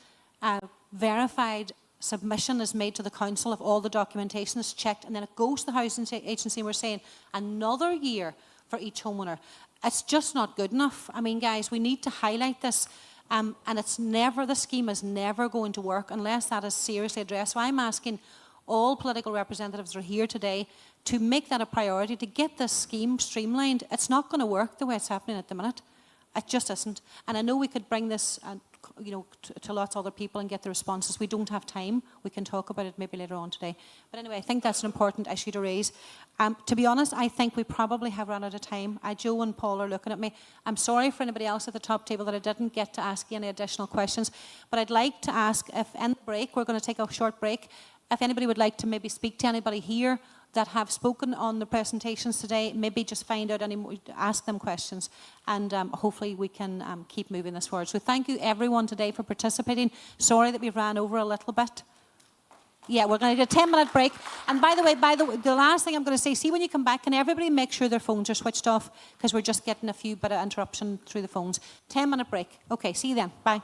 verified submission is made to the council of all the documentation is checked, and then it goes to the housing agency, and we're saying another year for each homeowner. It's just not good enough. I mean, guys, we need to highlight this, and the scheme is never going to work unless that is seriously addressed. So I'm asking all political representatives who are here today to make that a priority, to get this scheme streamlined. It's not going to work the way it's happening at the minute. It just isn't. And I know we could bring this to lots of other people and get the responses. We don't have time. We can talk about it maybe later on today. But anyway, I think that's an important issue to raise. To be honest, I think we probably have run out of time. Joe and Paul are looking at me. I'm sorry for anybody else at the top table that I didn't get to ask you any additional questions. But I'd like to ask if in the break, we're going to take a short break, if anybody would like to maybe speak to anybody here that have spoken on the presentations today, maybe just find out any more, ask them questions, and hopefully we can keep moving this forward. So thank you everyone today for participating. Sorry that we ran over a little bit. Yeah, we're going to do a 10-minute break. And by the way, the last thing I'm going to say, see when you come back, can everybody make sure their phones are switched off, because we're just getting a few bit of interruption through the phones. 10-minute break. Okay, see you then. Bye.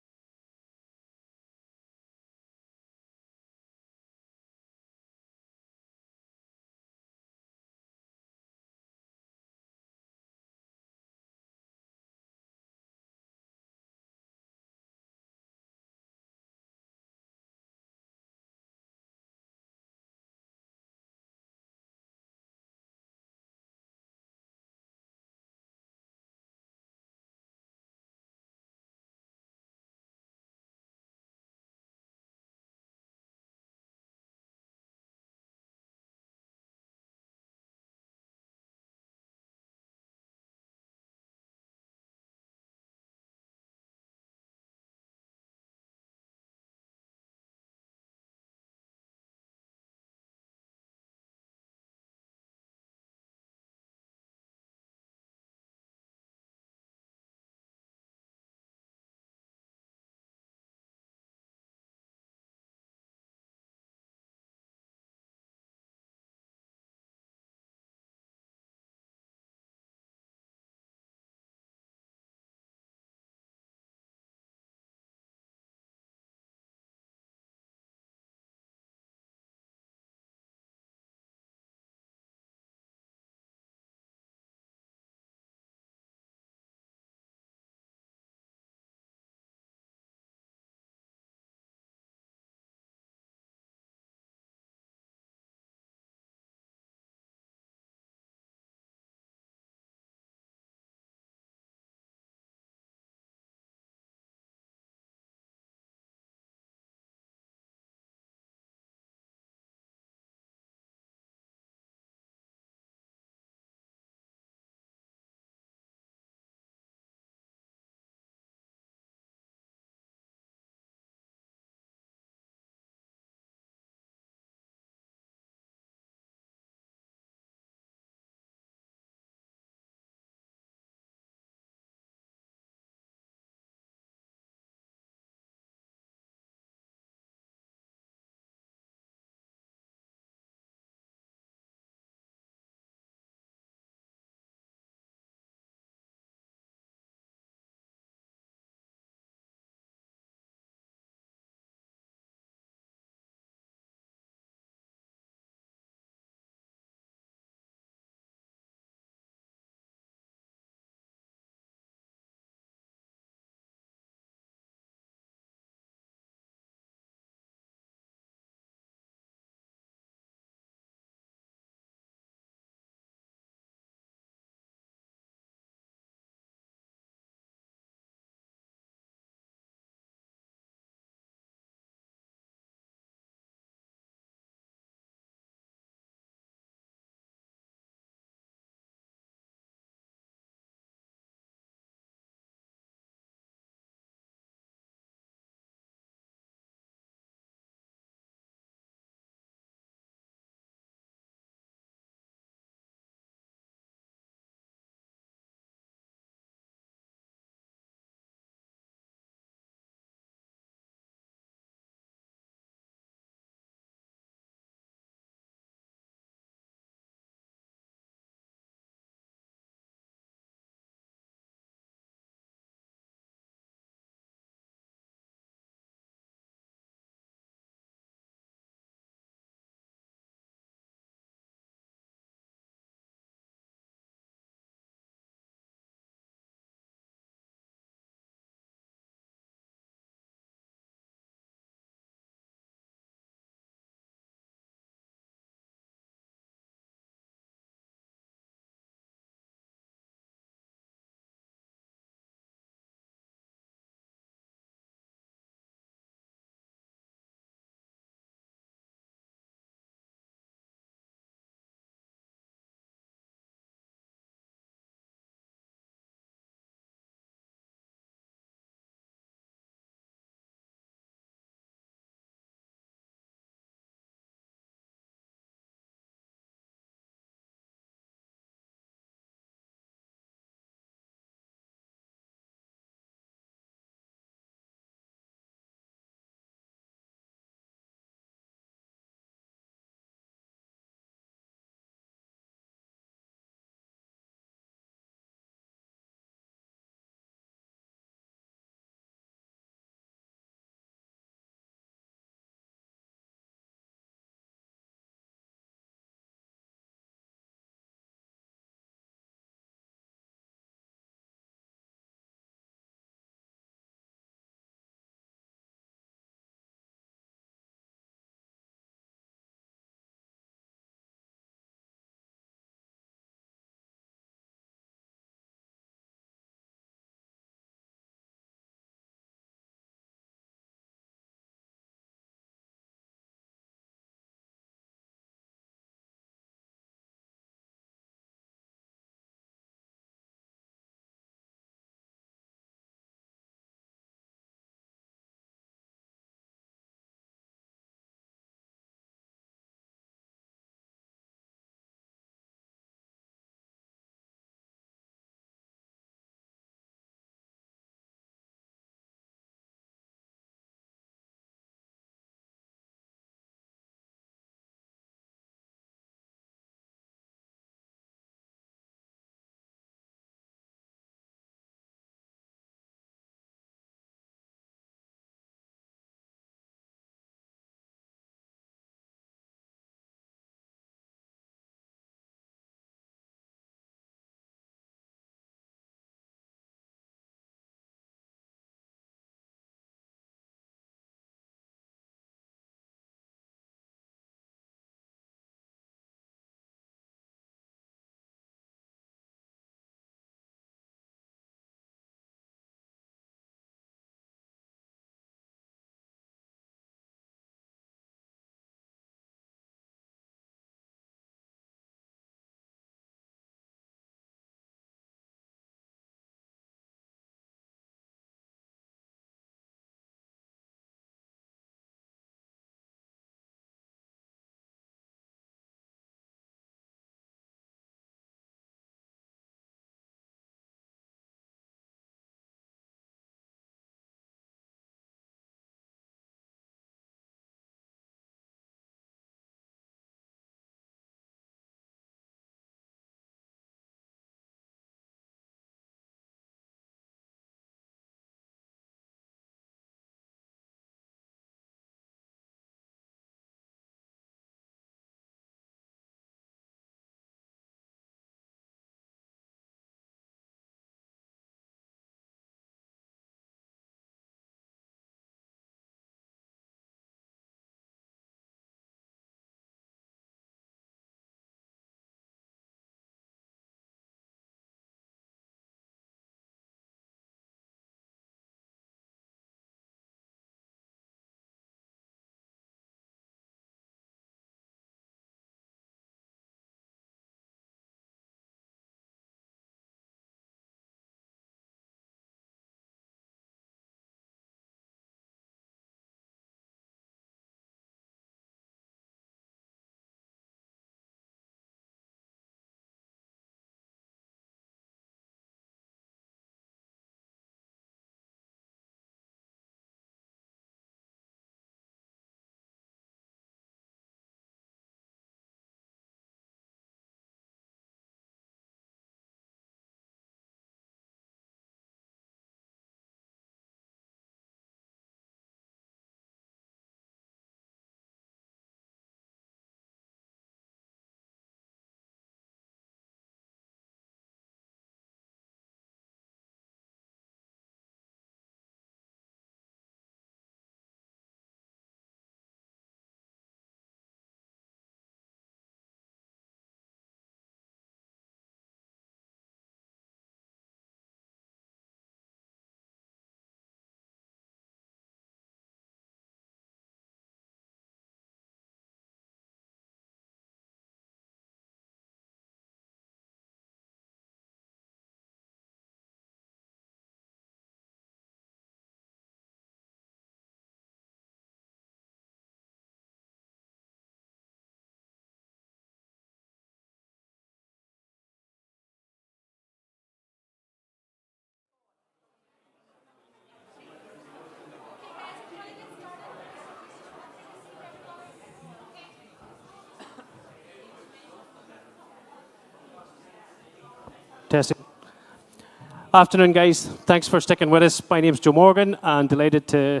Afternoon, guys. Thanks for sticking with us. My name's Joe Morgan. I'm delighted to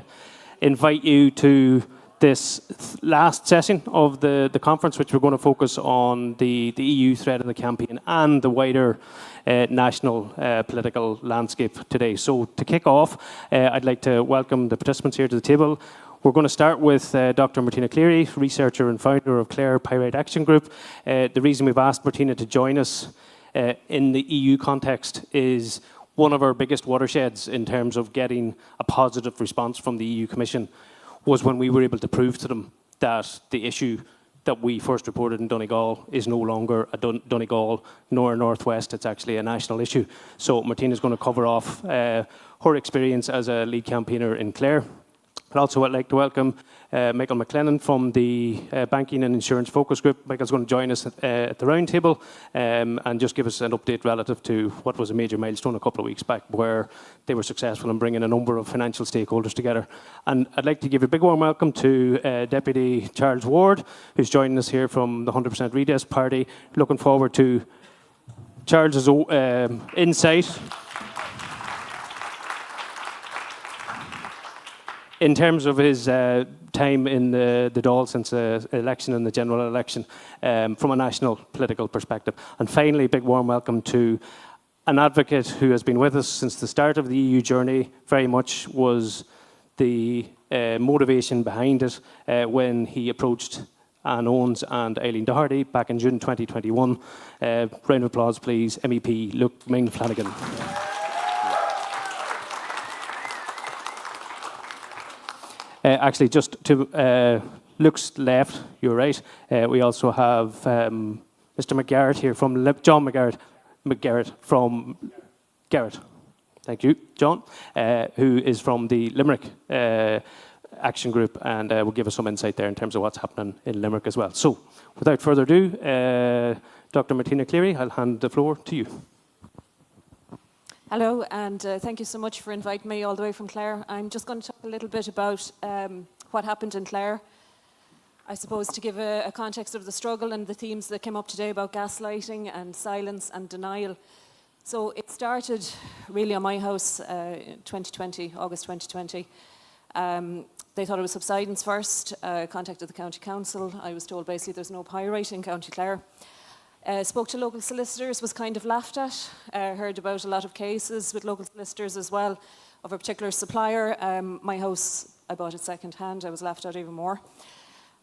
invite you to this last session of the conference, which we're going to focus on the EU threat of the campaign and the wider national political landscape today. So to kick off, I'd like to welcome the participants here to the table. We're going to start with Dr. Martina Cleary, researcher and founder of Clare Pyrite Action Group. The reason we've asked Martina to join us in the EU context is one of our biggest watersheds in terms of getting a positive response from the EU Commission was when we were able to prove to them that the issue that we first reported in Donegal is no longer a Donegal nor a Northwest, it's actually a national issue. So Martina's going to cover off her experience as a lead campaigner in Clare. I'd also like to welcome Michael McLennan from the Banking and Insurance Focus Group. Michael's going to join us at the Roundtable and just give us an update relative to what was a major milestone a couple of weeks back where they were successful in bringing a number of financial stakeholders together. And I'd like to give a big warm welcome to Deputy Charles Ward, who's joining us here from the 100% Redress Party. Looking forward to Charles's insight in terms of his time in the Dáil since the election and the general election from a national political perspective. And finally, a big warm welcome to an advocate who has been with us since the start of the EU journey, very much was the motivation behind it when he approached Anne Owens and Eileen Doherty back in June 2021. Round of applause, please, MEP Luke Ming-Flanagan. Actually, just to Luke's left, you're right. We also have Mr. McGarrett here from John McGarrett from Garrett. Thank you, John, who is from the Limerick Action Group and will give us some insight there in terms of what's happening in Limerick as well. So, without further ado, Dr. Martina Cleary, I'll hand the floor to you. Hello, and thank you so much for inviting me all the way from Clare. I'm just going to talk a little bit about what happened in Clare. I suppose to give a context of the struggle and the themes that came up today about gaslighting and silence and denial. So it started really on my house in 2020, August 2020. They thought it was subsidence first, contacted the county council. I was told basically there's no pyrite in County Clare. Spoke to local solicitors, was kind of laughed at. Heard about a lot of cases with local solicitors as well of a particular supplier. My house, I bought it second hand. I was laughed at even more.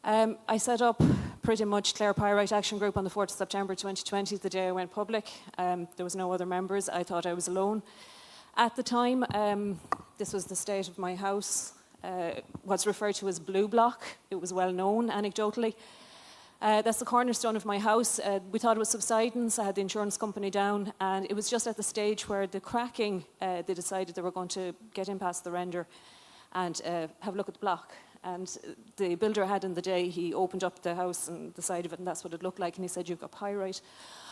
I set up pretty much Clare Pyrite Action Group on the 4th of September 2020, the day I went public. There was no other members. I thought I was alone. At the time, this was the state of my house. What's referred to as blue block. It was well known anecdotally. That's the cornerstone of my house. We thought it was subsidence. I had the insurance company down, and it was just at the stage where the cracking, they decided they were going to get in past the render and have a look at the block. And the builder had in the day, he opened up the house and the side of it, and that's what it looked like, and he said, "You've got pyrite."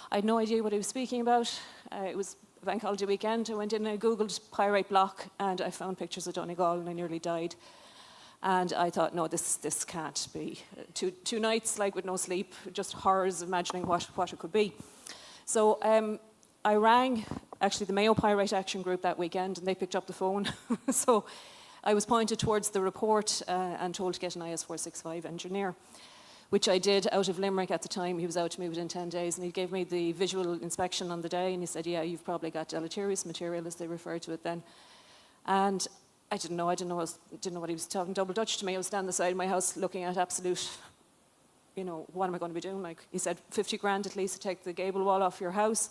I had no idea what he was speaking about. It was a bank holiday weekend. I went in and I Googled pyrite block, and I found pictures of Donegal, and I nearly died. And I thought, no, this can't be. Two nights, like with no sleep, just horrors imagining what it could be. So I rang, actually, the Mayo Pyrite Action Group that weekend, and they picked up the phone. So I was pointed towards the report and told to get an IS 465 engineer, which I did out of Limerick at the time. He was out to me within 10 days, and he gave me the visual inspection on the day, and he said, yeah, you've probably got deleterious material, as they referred to it then. And I didn't know what he was talking double Dutch to me. I was standing on the side of my house looking at absolute, what am I going to be doing? Like, he said, 50 grand at least to take the gable wall off your house.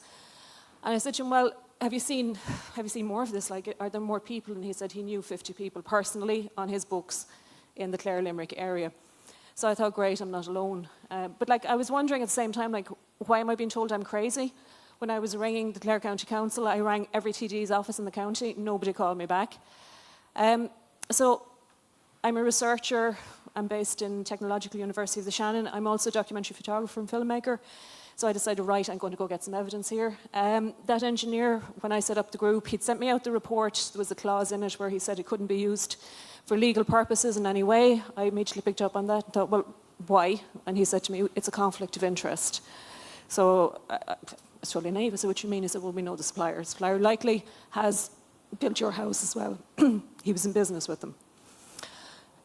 And I said to him, well, have you seen more of this? Like, are there more people? And he said he knew 50 people personally on his books in the Clare Limerick area. So I thought, great, I'm not alone. But like, I was wondering at the same time, like, why am I being told I'm crazy? When I was ringing the Clare County Council, I rang every TD's office in the county. Nobody called me back. So I'm a researcher. I'm based in Technological University of the Shannon. I'm also a documentary photographer and filmmaker. So I decided, right, I'm going to go get some evidence here. That engineer, when I set up the group, he'd sent me out the report. There was a clause in it where he said it couldn't be used for legal purposes in any way. I immediately picked up on that and thought, well, why? And he said to me, it's a conflict of interest. So was totally naive. I said, what you mean? He said, well, we know the supplier. The supplier likely has built your house as well. He was in business with them.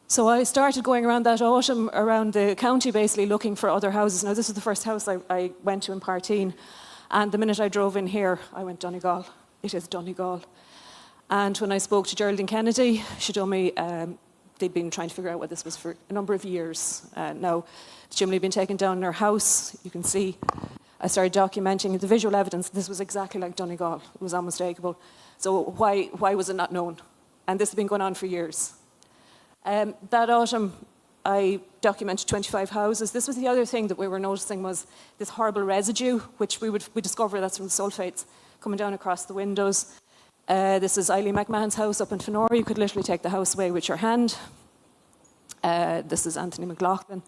So I started going around that autumn around the county basically looking for other houses. Now this was the first house I went to in Partine, and the minute I drove in here I went, Donegal. It is Donegal. And when I spoke to Geraldine Kennedy, she told me they'd been trying to figure out what this was for a number of years. Now the chimney had been taken down in her house. You can see I started documenting the visual evidence. This was exactly like Donegal. It was unmistakable. So why was it not known? And this had been going on for years. That autumn, I documented 25 houses. This was the other thing that we were noticing was this horrible residue, which we discovered that's from the sulfates coming down across the windows. This is Eileen McMahon's house up in Fenora. You could literally take the house away with your hand. This is Anthony McLaughlin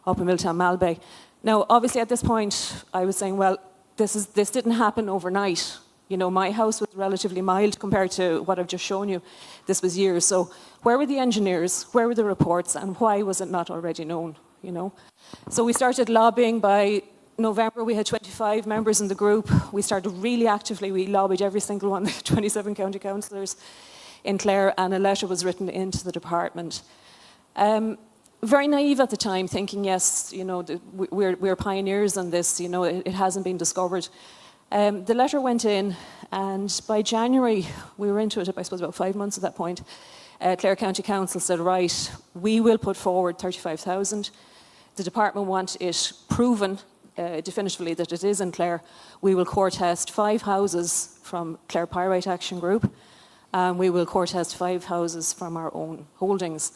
up in Milltown Malbay. Now, obviously at this point, I was saying, well, this didn't happen overnight. You know, my house was relatively mild compared to what I've just shown you. This was years. So where were the engineers? Where were the reports? And why was it not already known, you know? So we started lobbying. By November, we had 25 members in the group. We started really actively. We lobbied every single one of the 27 county councillors in Clare, and a letter was written into the department. Very naive at the time, thinking, yes, you know, we're pioneers on this, you know, it hasn't been discovered. The letter went in, and by January, we were into it, I suppose, about 5 months at that point. Clare County Council said, right, we will put forward 35,000. The department want it proven definitively that it is in Clare. We will core test 5 houses from Clare Pyrite Action Group. We will core test 5 houses from our own holdings.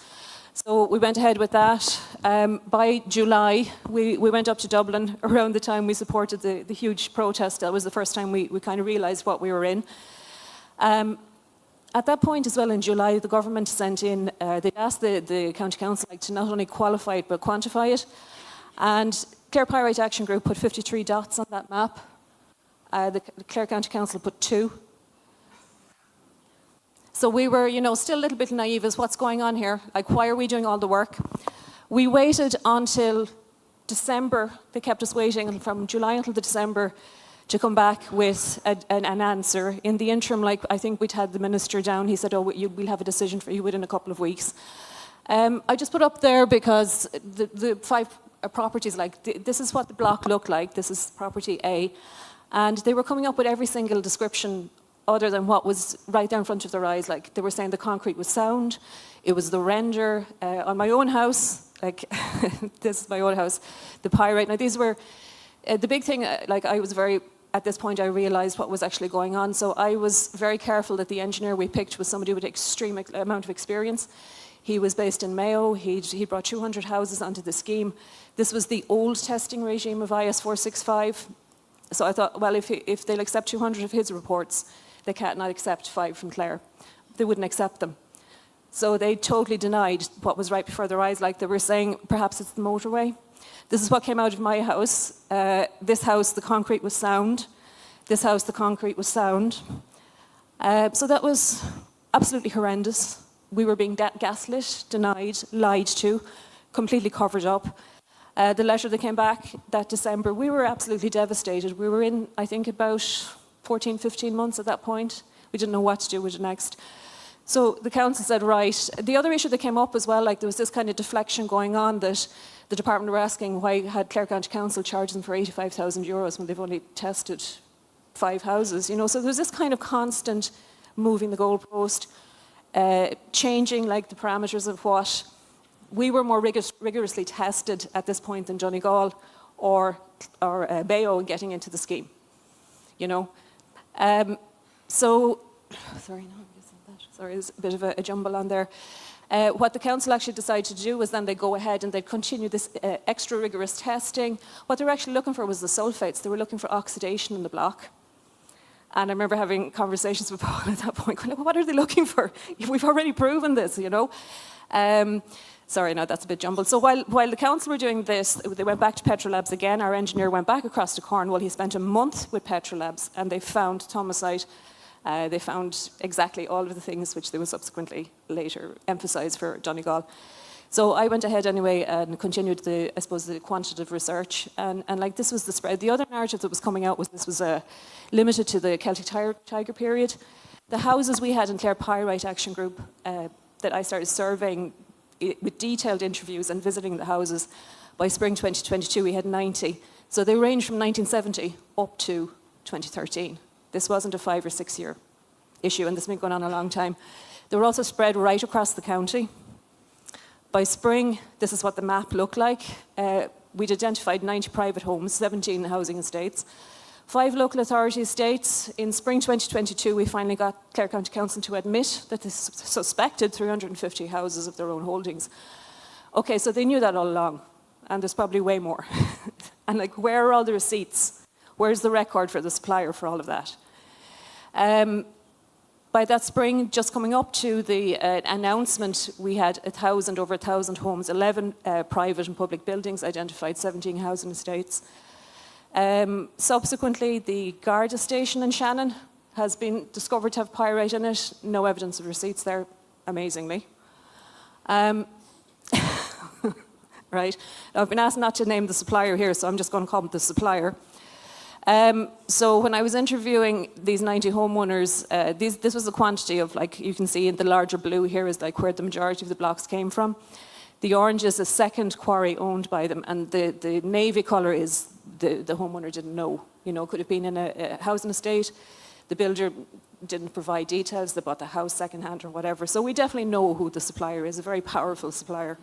So we went ahead with that. By July, we went up to Dublin. Around the time we supported the huge protest, that was the first time we kind of realised what we were in. At that point as well, in July, the government sent in, they asked the County Council to not only qualify it, but quantify it. And Clare Pyrite Action Group put 53 dots on that map. The Clare County Council put 2. So we were, you know, still a little bit naive as what's going on here. Like, why are we doing all the work? We waited until December. They kept us waiting, and from July until December to come back with an answer. In the interim, like, I think we'd had the minister down. He said, oh, we'll have a decision for you within a couple of weeks. I just put up there because the 5 properties, like, this is what the block looked like. This is property A. And they were coming up with every single description other than what was right there in front of their eyes. Like, they were saying the concrete was sound, it was the render. On my own house, like, this is my own house, the pyrite. Now, these were, the big thing, like, I was very, at this point, I realised what was actually going on. So I was very careful that the engineer we picked was somebody with extreme amount of experience. He was based in Mayo. He brought 200 houses onto the scheme. This was the old testing regime of IS 465. So I thought, well, if they'll accept 200 of his reports, they can't not accept 5 from Clare. They wouldn't accept them. So they totally denied what was right before their eyes. Like, they were saying, perhaps it's the motorway. This is what came out of my house. This house, the concrete was sound. This house, the concrete was sound. So that was absolutely horrendous. We were being gaslit, denied, lied to, completely covered up. The letter that came back that December, we were absolutely devastated. We were in, I think, about 14, 15 months at that point. We didn't know what to do with it next. So the council said, right. The other issue that came up as well, like, there was this kind of deflection going on that the department were asking why had Clare County Council charged them for €85,000 when they've only tested 5 houses, you know. So there was this kind of constant moving the goalpost, changing, like, the parameters of what. We were more rigorously tested at this point than Donegal or Bayo in getting into the scheme, you know. Sorry, there's a bit of a jumble on there. What the council actually decided to do was then they go ahead and they continue this extra rigorous testing. What they were actually looking for was the sulfates. They were looking for oxidation in the block. And I remember having conversations with Paul at that point, going, what are they looking for? We've already proven this, you know. Sorry, no, that's a bit jumbled. So while the council were doing this, they went back to Petrolabs again. Our engineer went back across to Cornwall. He spent a month with Petrolabs, and they found Thomosite. They found exactly all of the things which they would subsequently later emphasise for Donegal. So I went ahead anyway and continued the, I suppose, the quantitative research. And like this was the spread. The other narrative that was coming out was this was limited to the Celtic Tiger period. The houses we had in Clare Pyrite Action Group that I started surveying with detailed interviews and visiting the houses, by spring 2022 we had 90. So they ranged from 1970 up to 2013. This wasn't a 5 or 6 year issue, and this has been going on a long time. They were also spread right across the county. By spring, this is what the map looked like. We'd identified 90 private homes, 17 housing estates, 5 local authority estates. In spring 2022, we finally got Clare County Council to admit that they suspected 350 houses of their own holdings. Okay, so they knew that all along, and there's probably way more. And like, where are all the receipts? Where's the record for the supplier for all of that? By that spring, just coming up to the announcement, we had over 1,000 homes, 11 private and public buildings, identified 17 housing estates. Subsequently, the Garda station in Shannon has been discovered to have pyrite in it. No evidence of receipts there, amazingly. Right. Now, I've been asked not to name the supplier here, so I'm just going to call it the supplier. So when I was interviewing these 90 homeowners, this was the quantity of, like, you can see in the larger blue here is like where the majority of the blocks came from. The orange is a second quarry owned by them, and the navy colour is the homeowner didn't know. You know, could have been in a housing estate. The builder didn't provide details. They bought the house secondhand or whatever. So we definitely know who the supplier is, a very powerful supplier.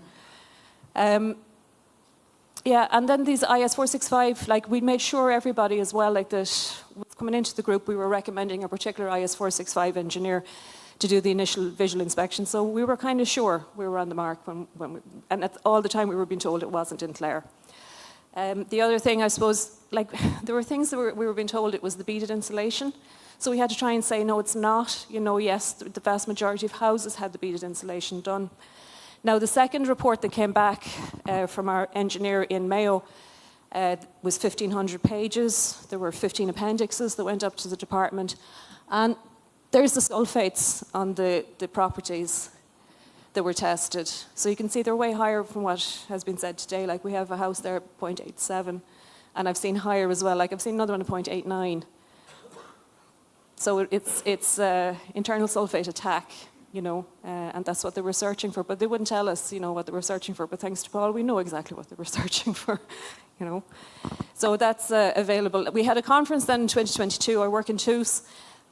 Yeah, and then these IS 465, like we made sure everybody as well, like that, coming into the group, we were recommending a particular IS 465 engineer to do the initial visual inspection. So we were kind of sure we were on the mark and all the time we were being told it wasn't in Clare. The other thing, I suppose, like there were things that we were being told it was the beaded insulation. So we had to try and say, no, it's not. You know, yes, the vast majority of houses had the beaded insulation done. Now, the second report that came back from our engineer in Mayo was 1,500 pages. There were 15 appendixes that went up to the department. And there's the sulfates on the properties that were tested. So you can see they're way higher from what has been said today. Like we have a house there at 0.87, and I've seen higher as well. Like I've seen another one at 0.89. So it's internal sulfate attack. You know, and that's what they were searching for. But they wouldn't tell us, you know, what they were searching for. But thanks to Paul, we know exactly what they were searching for, you know. So that's available. We had a conference then in 2022. I work in Toos.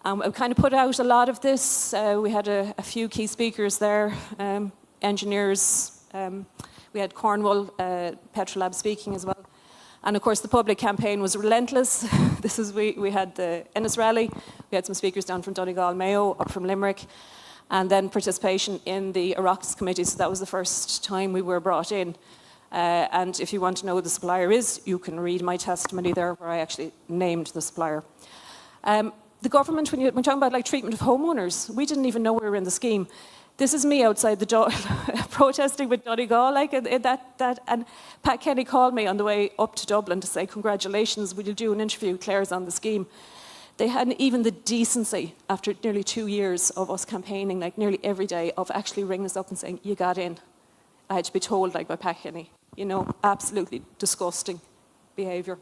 I kind of put out a lot of this. We had a few key speakers there, engineers. We had Cornwall Petrolab speaking as well. And of course, the public campaign was relentless. We had the Ennis Rally. We had some speakers down from Donegal, Mayo, up from Limerick. And then participation in the Oireachtas committee. So that was the first time we were brought in. And if you want to know who the supplier is, you can read my testimony there where I actually named the supplier. The government, when you're talking about like treatment of homeowners, we didn't even know we were in the scheme. This is me outside the door protesting with Donegal, like that. And Pat Kenny called me on the way up to Dublin to say, congratulations, will you do an interview? Claire's on the scheme. They hadn't even the decency, after nearly 2 years of us campaigning, like nearly every day, of actually ringing us up and saying, you got in. I had to be told, like, by Pat Kenny. You know, absolutely disgusting behaviour.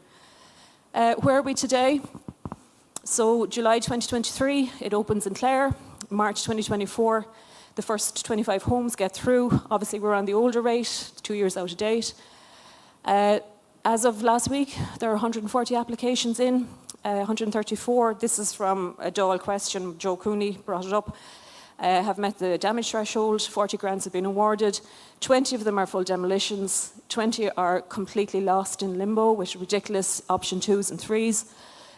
Where are we today? So, July 2023, it opens in Clare. March 2024, the first 25 homes get through. Obviously, we're on the older rate, 2 years out of date. As of last week, there are 140 applications in. 134, this is from a Dáil question, Joe Cooney brought it up, have met the damage threshold, 40 grants have been awarded, 20 of them are full demolitions, 20 are completely lost in limbo, with ridiculous option 2s and 3s.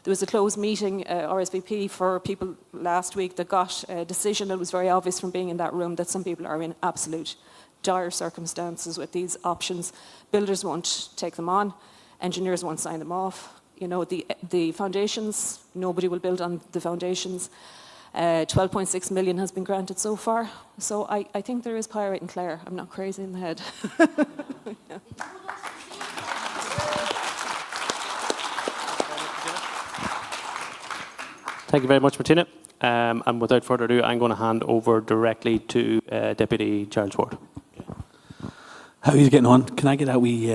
There was a closed meeting, RSVP, for people last week that got a decision. It was very obvious from being in that room that some people are in absolute dire circumstances with these options. Builders won't take them on, engineers won't sign them off. You know, the foundations, nobody will build on the foundations. 12.6 million has been granted so far. So I think there is pyrite in Clare. I'm not crazy in the head. Yeah. Thank you very much, Martina. And without further ado, I'm going to hand over directly to Deputy Charles Ward. How are you getting on? Can I get a wee,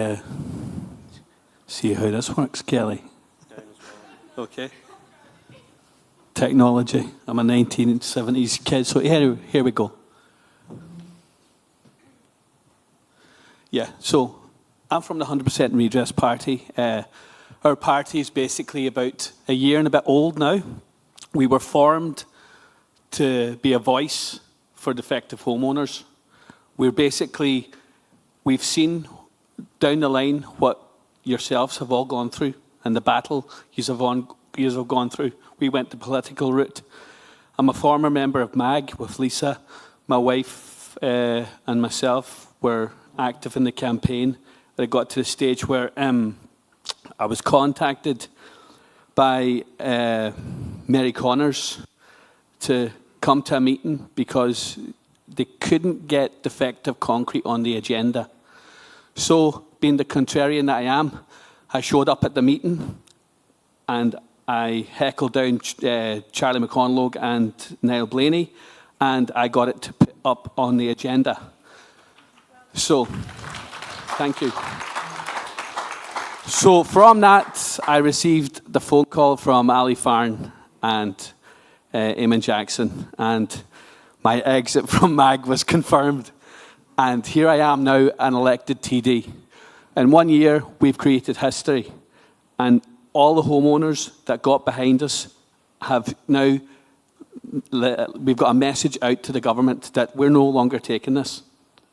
see how this works, Kelly? Okay. Technology. I'm a 1970s kid, so here we go. Yeah, so I'm from the 100% Redress Party. Our party is basically about a year and a bit old now. We were formed to be a voice for defective homeowners. We've seen down the line what yourselves have all gone through and the battle you have gone through. We went the political route. I'm a former member of MAG with Lisa. My wife and myself were active in the campaign. I got to the stage where I was contacted by Mary Connors to come to a meeting because they couldn't get defective concrete on the agenda. So, being the contrarian that I am, I showed up at the meeting and I heckled down Charlie McConlogue and Niall Blaney, and I got it to put up on the agenda. So, thank you. So from that, I received the phone call from Ali Farn and Eamon Jackson, and my exit from MAG was confirmed. And here I am now, an elected TD. In 1 year, we've created history. And all the homeowners that got behind us have now, we've got a message out to the government that we're no longer taking this.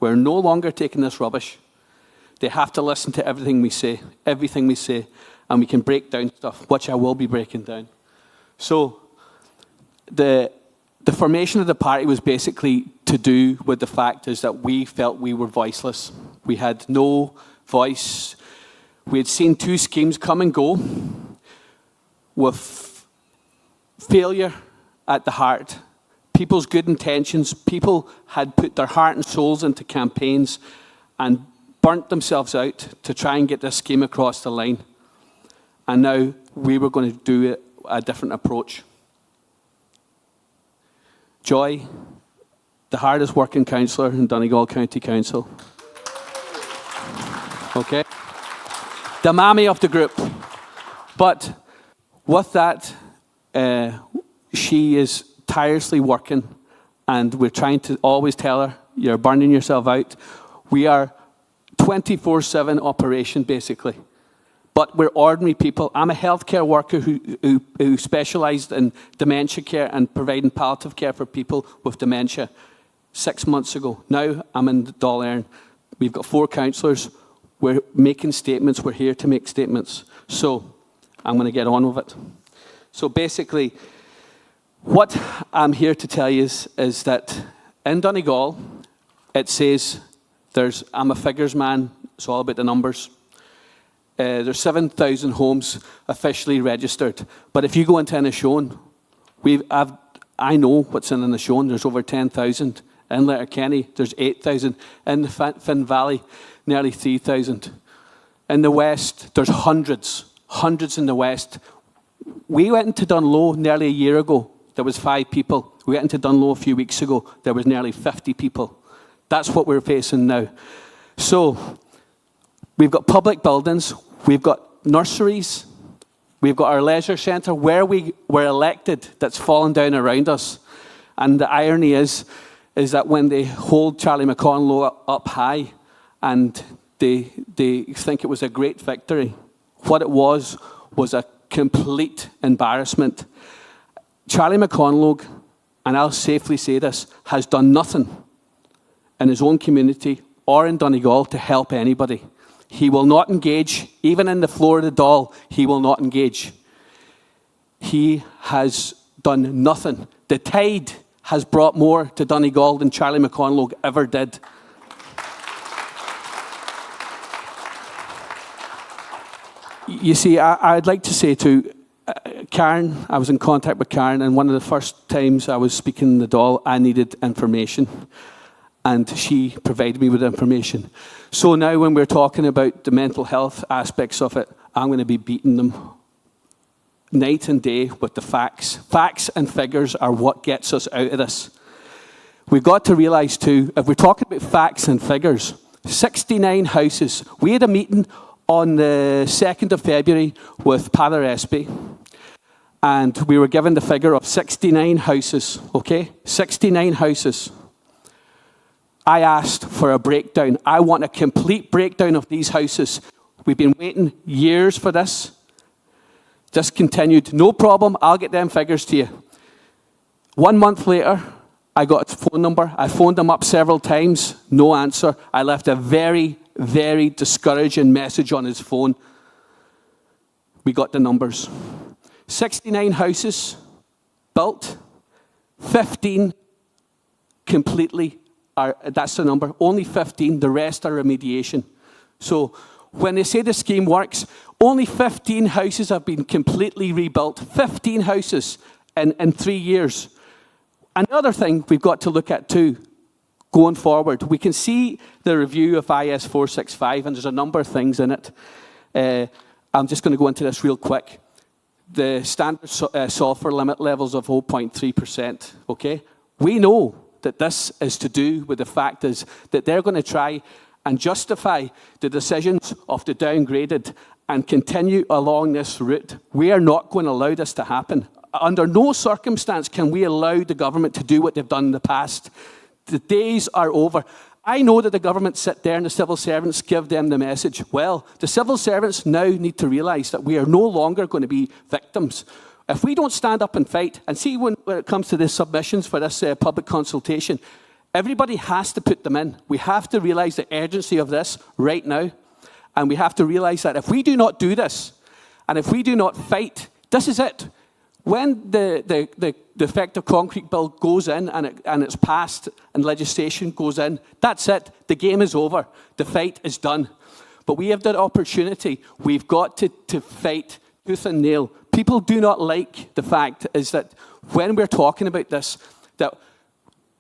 We're no longer taking this rubbish. They have to listen to everything we say, and we can break down stuff, which I will be breaking down. So the formation of the party was basically to do with the fact is that we felt we were voiceless. We had no voice. We had seen 2 schemes come and go with failure at the heart. People's good intentions. People had put their heart and souls into campaigns and burnt themselves out to try and get this scheme across the line. And now we were going to do a different approach. Joy, the hardest working councillor in Donegal County Council. Okay? The mammy of the group. But with that, she is tirelessly working, and we're trying to always tell her, you're burning yourself out. We are 24/7 operation, basically. But we're ordinary people. I'm a healthcare worker who specialised in dementia care and providing palliative care for people with dementia 6 months ago. Now I'm in Dáil. We've got 4 councillors. We're making statements. We're here to make statements. So I'm going to get on with it. So basically, what I'm here to tell you is that in Donegal, it says I'm a figures man. It's all about the numbers. There's 7,000 homes officially registered. But if you go into Inishowen, I know what's in Inishowen. There's over 10,000. In Letterkenny, there's 8,000. In the Finn Valley, nearly 3,000. In the west, there's hundreds in the west. We went into Dunlow nearly a year ago. There was 5 people. We went into Dunlow a few weeks ago. There was nearly 50 people. That's what we're facing now. So we've got public buildings. We've got nurseries. We've got our leisure centre where we were elected that's fallen down around us. And the irony is that when they hold Charlie McConlogue up high and they think it was a great victory, what it was a complete embarrassment. Charlie McConlogue, and I'll safely say this, has done nothing in his own community or in Donegal to help anybody. He will not engage, even in the floor of the Dáil, he will not engage. He has done nothing. The tide has brought more to Donegal than Charlie McConlogue ever did. You see, I'd like to say to Karen, I was in contact with Karen, and one of the first times I was speaking in the Dáil, I needed information. And she provided me with information. So now when we're talking about the mental health aspects of it, I'm going to be beating them night and day with the facts. Facts and figures are what gets us out of this. We've got to realise too, if we're talking about facts and figures, 69 houses. We had a meeting on the 2nd of February with Padar Espy, and we were given the figure of 69 houses, okay? 69 houses. I asked for a breakdown. I want a complete breakdown of these houses. We've been waiting years for this. Just continued. No problem, I'll get them figures to you. 1 month later, I got a phone number. I phoned them up several times, no answer. I left a very, very discouraging message on his phone. We got the numbers. 69 houses built, 15 completely that's the number. Only 15, the rest are remediation. So when they say the scheme works, only 15 houses have been completely rebuilt. 15 houses in 3 years. Another thing we've got to look at too, going forward, we can see the review of IS 465, and there's a number of things in it. I'm just going to go into this real quick. The standard sulfur limit levels of 0.3%, okay? We know that this is to do with the fact is that they're going to try and justify the decisions of the downgraded and continue along this route. We are not going to allow this to happen. Under no circumstance can we allow the government to do what they've done in the past. The days are over. I know that the government sit there and the civil servants give them the message. Well, the civil servants now need to realise that we are no longer going to be victims. If we don't stand up and fight, and see when it comes to the submissions for this public consultation, everybody has to put them in. We have to realise the urgency of this right now. And we have to realise that if we do not do this, and if we do not fight, this is it. When the Defective Concrete Bill goes in and it's passed and legislation goes in, that's it. The game is over. The fight is done. But we have that opportunity. We've got to fight tooth and nail. People do not like the fact is that when we're talking about this, that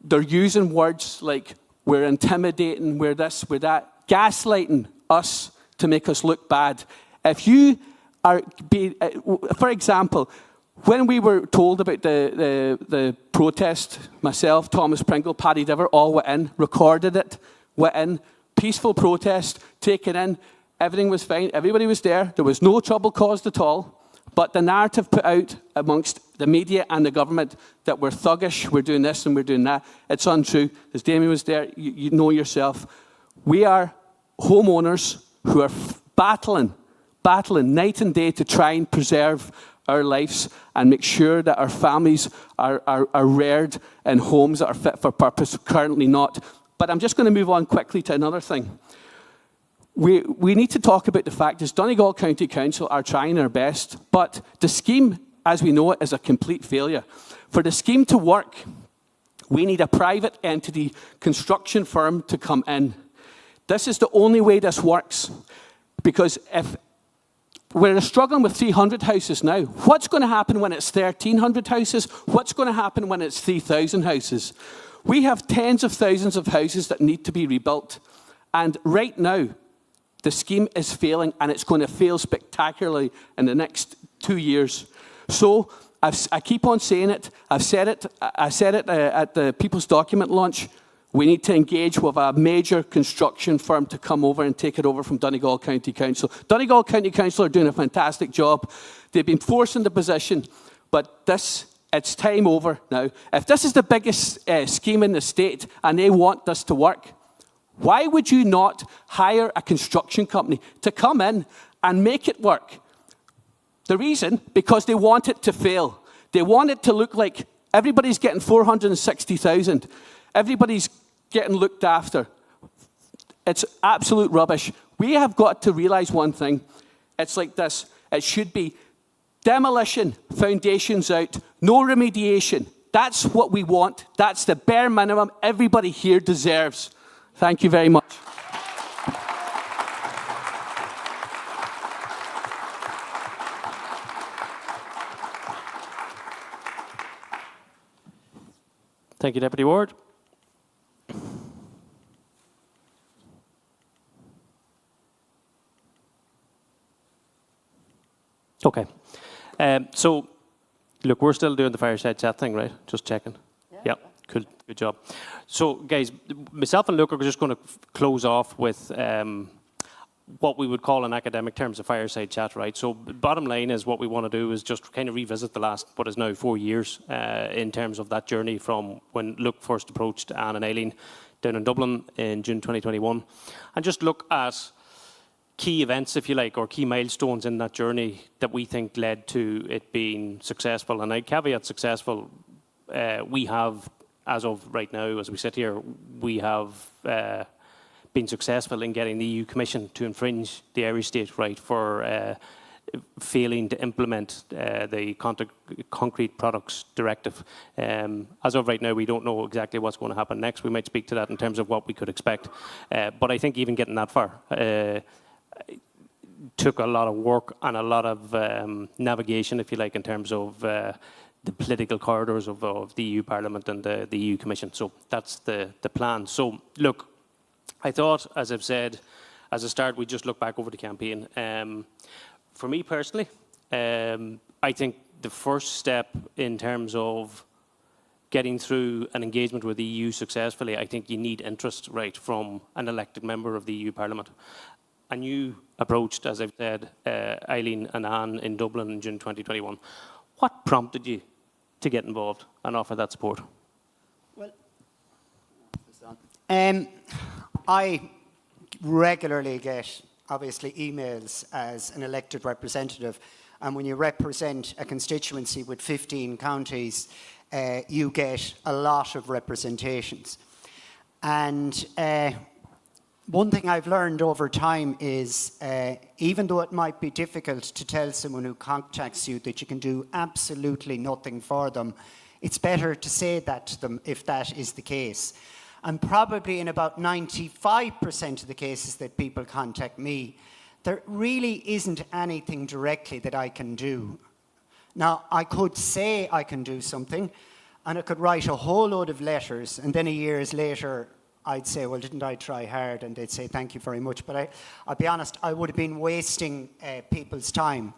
they're using words like we're intimidating, we're this, we're that, gaslighting us to make us look bad. If you are, for example, when we were told about the protest, myself, Thomas Pringle, Paddy Diver, all went in, recorded it, went in, peaceful protest, taken in, everything was fine, everybody was there was no trouble caused at all. But the narrative put out amongst the media and the government that we're thuggish, we're doing this and we're doing that, it's untrue. As Damien was there, you know yourself. We are homeowners who are battling night and day to try and preserve our lives and make sure that our families are reared in homes that are fit for purpose, currently not. But I'm just going to move on quickly to another thing. We need to talk about the fact that Donegal County Council are trying their best, but the scheme, as we know it, is a complete failure. For the scheme to work, we need a private entity construction firm to come in. This is the only way this works, because if we're struggling with 300 houses now, what's going to happen when it's 1,300 houses? What's going to happen when it's 3,000 houses? We have tens of thousands of houses that need to be rebuilt, and right now, the scheme is failing, and it's going to fail spectacularly in the next 2 years. So I keep on saying it. I said it at the People's Document launch. We need to engage with a major construction firm to come over and take it over from Donegal County Council. Donegal County Council are doing a fantastic job. They've been forced into position, but it's time over now. If this is the biggest scheme in the state and they want this to work, why would you not hire a construction company to come in and make it work? The reason, because they want it to fail. They want it to look like everybody's getting 460,000. Everybody's getting looked after. It's absolute rubbish. We have got to realize one thing. It's like this. It should be demolition, foundations out, no remediation. That's what we want. That's the bare minimum everybody here deserves. Thank you very much. Thank you, Deputy Ward. Okay. So, look, we're still doing the fireside chat thing, right? Just checking. Yeah. Cool. Good job. So, guys, myself and Luke are just going to close off with what we would call in academic terms a fireside chat, right? So, bottom line is what we want to do is just kind of revisit the last, what is now 4 years in terms of that journey from when Luke first approached Anne and Eileen down in Dublin in June 2021, and just look at key events, if you like, or key milestones in that journey that we think led to it being successful. And I caveat successful, we have, as of right now, as we sit here, we have been successful in getting the EU Commission to infringe the Irish state right for failing to implement the Concrete Products Directive. As of right now, we don't know exactly what's going to happen next. We might speak to that in terms of what we could expect. But I think even getting that far took a lot of work and a lot of navigation, if you like, in terms of the political corridors of the EU Parliament and the EU Commission. So that's the plan. So look, I thought, as I've said, as a start, we just look back over the campaign. For me personally, I think the first step in terms of getting through an engagement with the EU successfully, I think you need interest, right, from an elected member of the EU Parliament. And you approached, as I've said, Eileen and Anne in Dublin in June 2021. What prompted you to get involved and offer that support? Well, I regularly get, obviously, emails as an elected representative. And when you represent a constituency with 15 counties, you get a lot of representations. And one thing I've learned over time is, even though it might be difficult to tell someone who contacts you that you can do absolutely nothing for them, it's better to say that to them if that is the case. And probably in about 95% of the cases that people contact me, there really isn't anything directly that I can do. Now, I could say I can do something, and I could write a whole load of letters, and then a years later, I'd say, well, didn't I try hard? And they'd say, thank you very much. But I'll be honest, I would have been wasting people's time.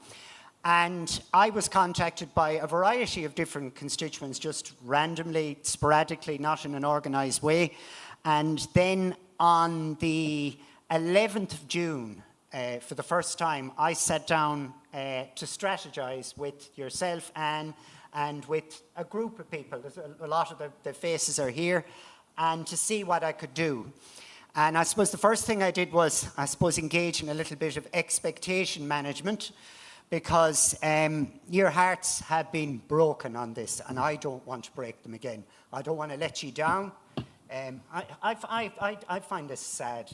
And I was contacted by a variety of different constituents, just randomly, sporadically, not in an organised way. And then on the 11th of June, for the first time, I sat down to strategise with yourself, Anne, and with a group of people. A lot of the faces are here, and to see what I could do. And I suppose the first thing I did was, engage in a little bit of expectation management, because your hearts have been broken on this, and I don't want to break them again. I don't want to let you down. I find this sad,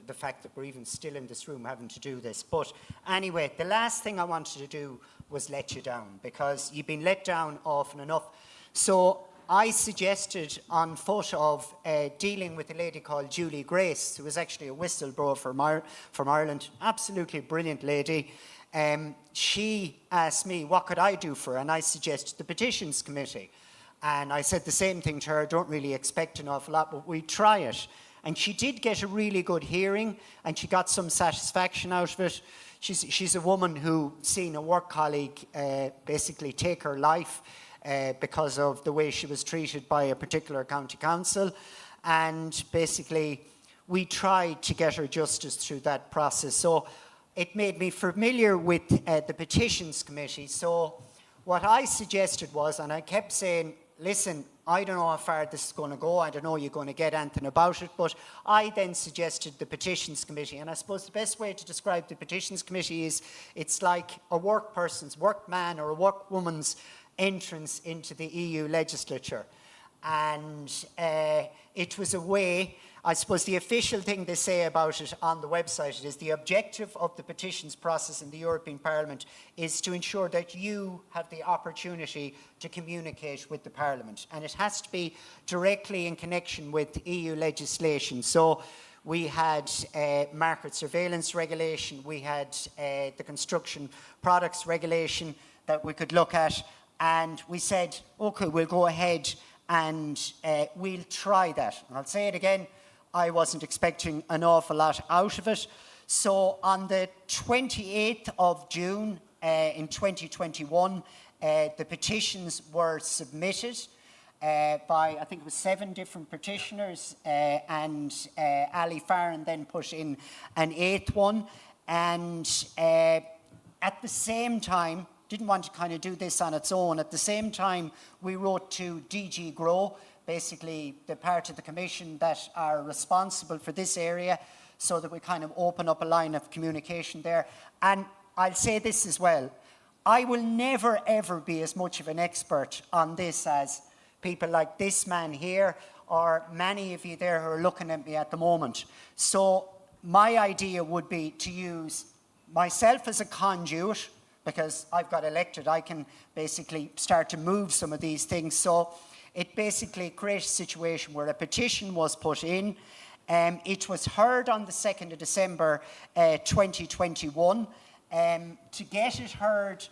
the fact that we're even still in this room having to do this. But anyway, the last thing I wanted to do was let you down, because you've been let down often enough. So I suggested, on foot of dealing with a lady called Julie Grace, who was actually a whistleblower from Ireland, absolutely brilliant lady. She asked me, what could I do for her? And I suggested the Petitions Committee. And I said the same thing to her, don't really expect an awful lot, but we try it. And she did get a really good hearing, and she got some satisfaction out of it. She's a woman who seen a work colleague basically take her life because of the way she was treated by a particular county council. And basically, we tried to get her justice through that process. So it made me familiar with the Petitions Committee. So what I suggested was, and I kept saying, listen, I don't know how far this is going to go. I don't know you're going to get anything about it. But I then suggested the Petitions Committee. And I suppose the best way to describe the Petitions Committee is it's like a workman or a workwoman's entrance into the EU legislature. And it was a way, I suppose the official thing they say about it on the website is the objective of the petitions process in the European Parliament is to ensure that you have the opportunity to communicate with the Parliament. And it has to be directly in connection with EU legislation. So we had market surveillance regulation, we had the construction products regulation that we could look at, and we said, okay, we'll go ahead and we'll try that. And I'll say it again, I wasn't expecting an awful lot out of it. So on the 28th of June in 2021, the petitions were submitted. by, I think it was 7 different petitioners, and Ali Farron then put in an 8th one. And at the same time, didn't want to kind of do this on its own. At the same time, we wrote to DG Grow, basically the part of the Commission that are responsible for this area, so that we kind of open up a line of communication there. And I'll say this as well. I will never, ever be as much of an expert on this as people like this man here, or many of you there who are looking at me at the moment. So my idea would be to use myself as a conduit, because I've got elected. I can basically start to move some of these things. So it basically creates a situation where a petition was put in. It was heard on the 2nd of December 2021. To get it heard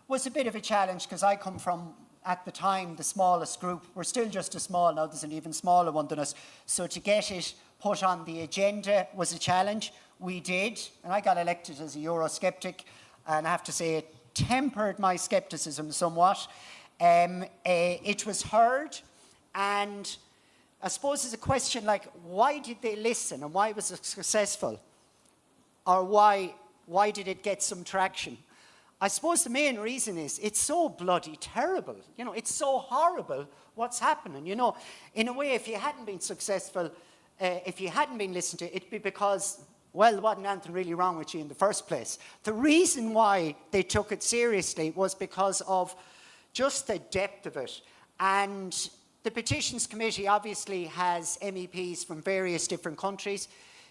was a bit of a challenge, because I come from, at the time, the smallest group. We're still just a small, now there's an even smaller one than us. So to get it put on the agenda was a challenge. We did, and I got elected as a Eurosceptic, and I have to say it tempered my scepticism somewhat. It was heard, and I suppose it's a question like, why did they listen, and why was it successful? Or why did it get some traction? I suppose the main reason is it's so bloody terrible. You know, it's so horrible what's happening. You know, in a way, if you hadn't been successful, if you hadn't been listened to, it'd be because, well, there wasn't anything really wrong with you in the first place. The reason why they took it seriously was because of just the depth of it. And the Petitions Committee obviously has MEPs from various different countries.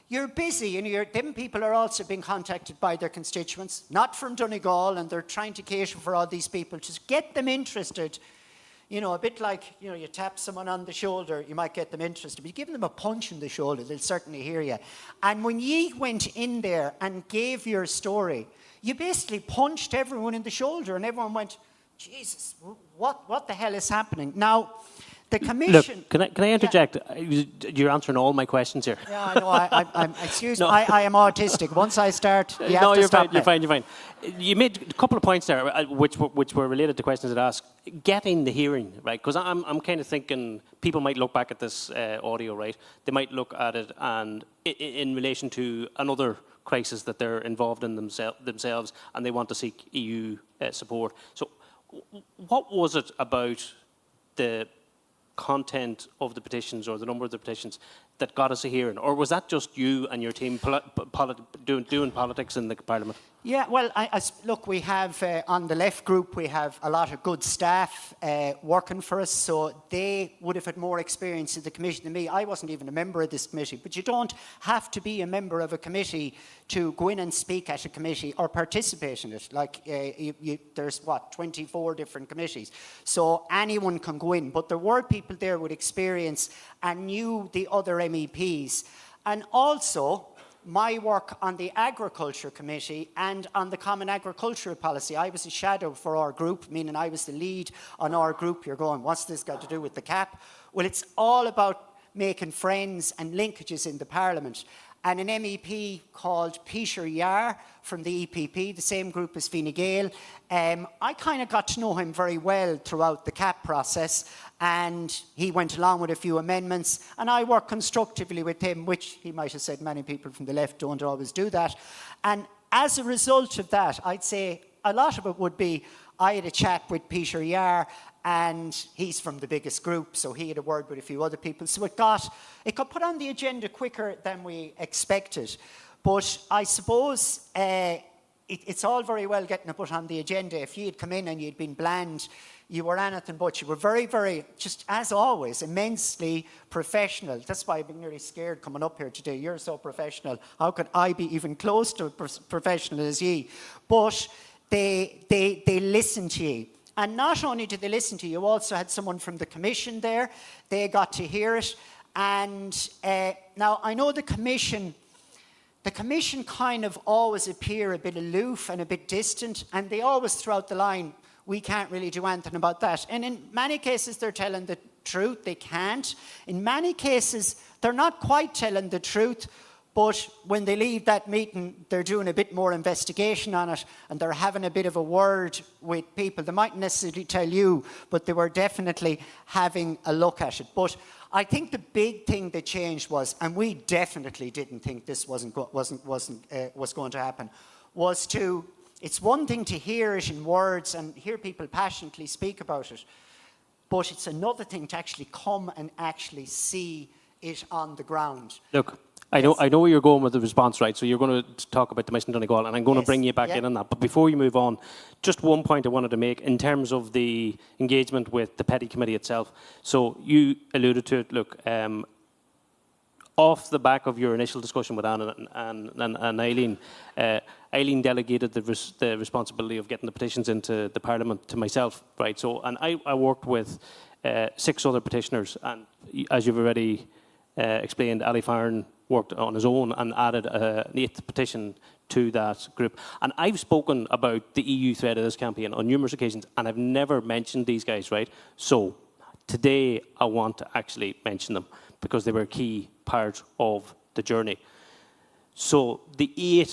You're busy, and them people are also being contacted by their constituents, not from Donegal, and they're trying to cater for all these people. Just get them interested. You know, a bit like, you know, you tap someone on the shoulder, you might get them interested. But you give them a punch in the shoulder, they'll certainly hear you. And when ye went in there and gave your story, you basically punched everyone in the shoulder, and everyone went, Jesus, what the hell is happening? Now, the Commission... Look, can I interject? Yeah. You're answering all my questions here. Yeah, I know. I'm excuse me, I am autistic. Once I start, you have to stop me. You're fine. You made a couple of points there, which were related to questions that asked. Getting the hearing, right? Because I'm kind of thinking people might look back at this audio, right? They might look at it and in relation to another crisis that they're involved in themselves, and they want to seek EU support. So, what was it about the content of the petitions, or the number of the petitions, that got us a hearing? Or was that just you and your team doing politics in the Parliament? Yeah, well, look, we have, on the left group, we have a lot of good staff working for us, so they would have had more experience in the committee than me. I wasn't even a member of this committee, but you don't have to be a member of a committee to go in and speak at a committee or participate in it. Like, there's, 24 different committees. So anyone can go in, but there were people there with experience and knew the other MEPs. And also, my work on the Agriculture Committee and on the Common Agricultural Policy. I was a shadow for our group, meaning I was the lead on our group. You're going, what's this got to do with the CAP? Well, it's all about making friends and linkages in the Parliament. And an MEP called Peter Yar from the EPP, the same group as Fine Gael, I kind of got to know him very well throughout the CAP process, and he went along with a few amendments, and I worked constructively with him, which he might have said many people from the left don't always do that. And as a result of that, I'd say a lot of it would be, I had a chat with Peter Yar, and he's from the biggest group, so he had a word with a few other people. So it got put on the agenda quicker than we expected. But I suppose it's all very well getting it put on the agenda. If you had come in and you'd been bland, you were anything but. You were very, very, just as always, immensely professional. That's why I've been nearly scared coming up here today. You're so professional. How could I be even close to as professional as ye? But they listened to you. And not only did they listen to you, you also had someone from the Commission there. They got to hear it. And now I know the Commission kind of always appear a bit aloof and a bit distant, and they always throw out the line, we can't really do anything about that. And in many cases, they're telling the truth, they can't. In many cases, they're not quite telling the truth, But when they leave that meeting, they're doing a bit more investigation on it, and they're having a bit of a word with people. They mightn't necessarily tell you, but they were definitely having a look at it. But I think the big thing that changed was, and we definitely didn't think this was going to happen, was to, it's one thing to hear it in words and hear people passionately speak about it, but it's another thing to actually come and actually see it on the ground. Look, I know where you're going with the response, right? So you're going to talk about the mission in Donegal, and I'm going to bring you back in on that. But before you move on, just one point I wanted to make in terms of the engagement with the Petty Committee itself. So you alluded to it. Look, off the back of your initial discussion with Anne and Eileen, Eileen delegated the responsibility of getting the petitions into the Parliament to myself, right? So, and I worked with 6 other petitioners, and as you've already explained, Ali Farron worked on his own and added an 8th petition to that group. And I've spoken about the EU thread of this campaign on numerous occasions, and I've never mentioned these guys, right? So today I want to actually mention them because they were a key part of the journey. So the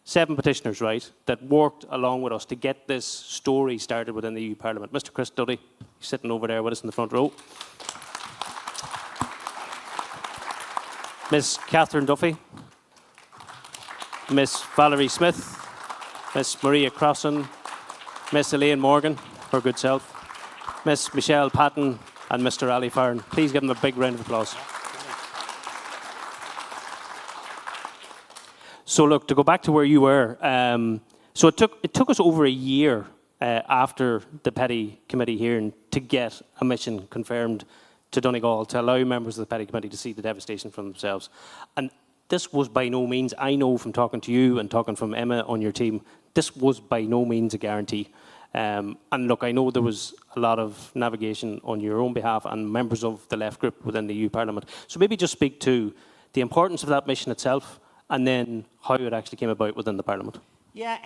7 petitioners, right, that worked along with us to get this story started within the EU Parliament. Mr. Chris Duddy, he's sitting over there with us in the front row. Miss Catherine Duffy, Miss Valerie Smith, Miss Maria Crossan, Miss Elaine Morgan, her good self, Miss Michelle Patton, and Mr. Ali Farron. Please give them a big round of applause. So look, to go back to where you were, so it took us over a year after the Petty Committee hearing to get a mission confirmed to Donegal to allow members of the Petty Committee to see the devastation for themselves. And this was by no means, I know from talking to you and talking from Emma on your team, this was by no means a guarantee. And look, I know there was a lot of navigation on your own behalf and members of the left group within the EU Parliament. So maybe just speak to the importance of that mission itself and then how it actually came about within the Parliament. Yeah,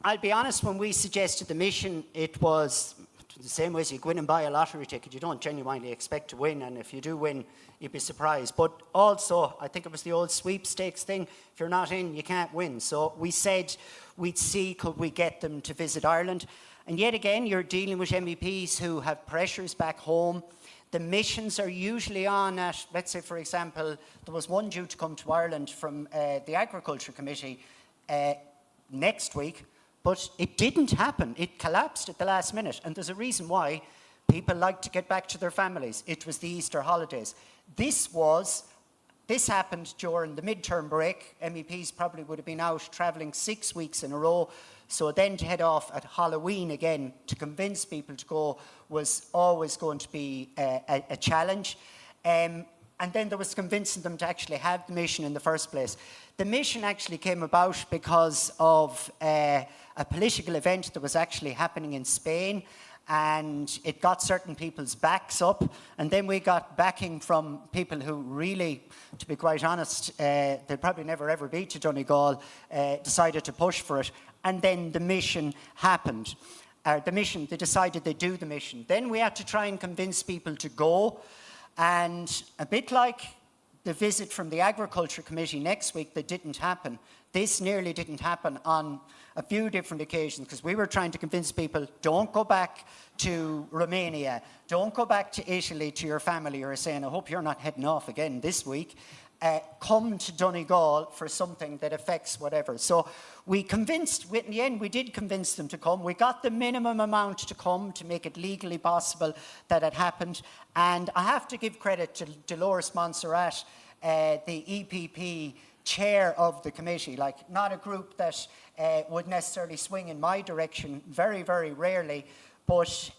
I'll be honest, when we suggested the mission, it was the same way as you go in and buy a lottery ticket. You don't genuinely expect to win, and if you do win, you'd be surprised. But also, I think it was the old sweepstakes thing. If you're not in, you can't win. So we said we'd see could we get them to visit Ireland. And yet again, you're dealing with MEPs who have pressures back home. The missions are usually on at, let's say, for example, there was one due to come to Ireland from the Agriculture Committee next week, but it didn't happen. It collapsed at the last minute, and there's a reason why. People like to get back to their families. It was the Easter holidays. This happened during the midterm break. MEPs probably would have been out travelling 6 weeks in a row. So then to head off at Halloween again to convince people to go was always going to be a challenge. And then there was convincing them to actually have the mission in the first place. The mission actually came about because of a political event that was actually happening in Spain, and it got certain people's backs up, and then we got backing from people who really, to be quite honest, they'll probably never ever be to Donegal, decided to push for it, and then the mission happened. They decided they'd do the mission. Then we had to try and convince people to go, and a bit like the visit from the Agriculture Committee next week that didn't happen, this nearly didn't happen on a few different occasions, because we were trying to convince people, don't go back to Romania, don't go back to Italy to your family, or saying, I hope you're not heading off again this week. Come to Donegal for something that affects whatever. So in the end, we did convince them to come. We got the minimum amount to come to make it legally possible that it happened. And I have to give credit to Dolores Montserrat, the EPP chair of the committee, like not a group that would necessarily swing in my direction, very, very rarely, but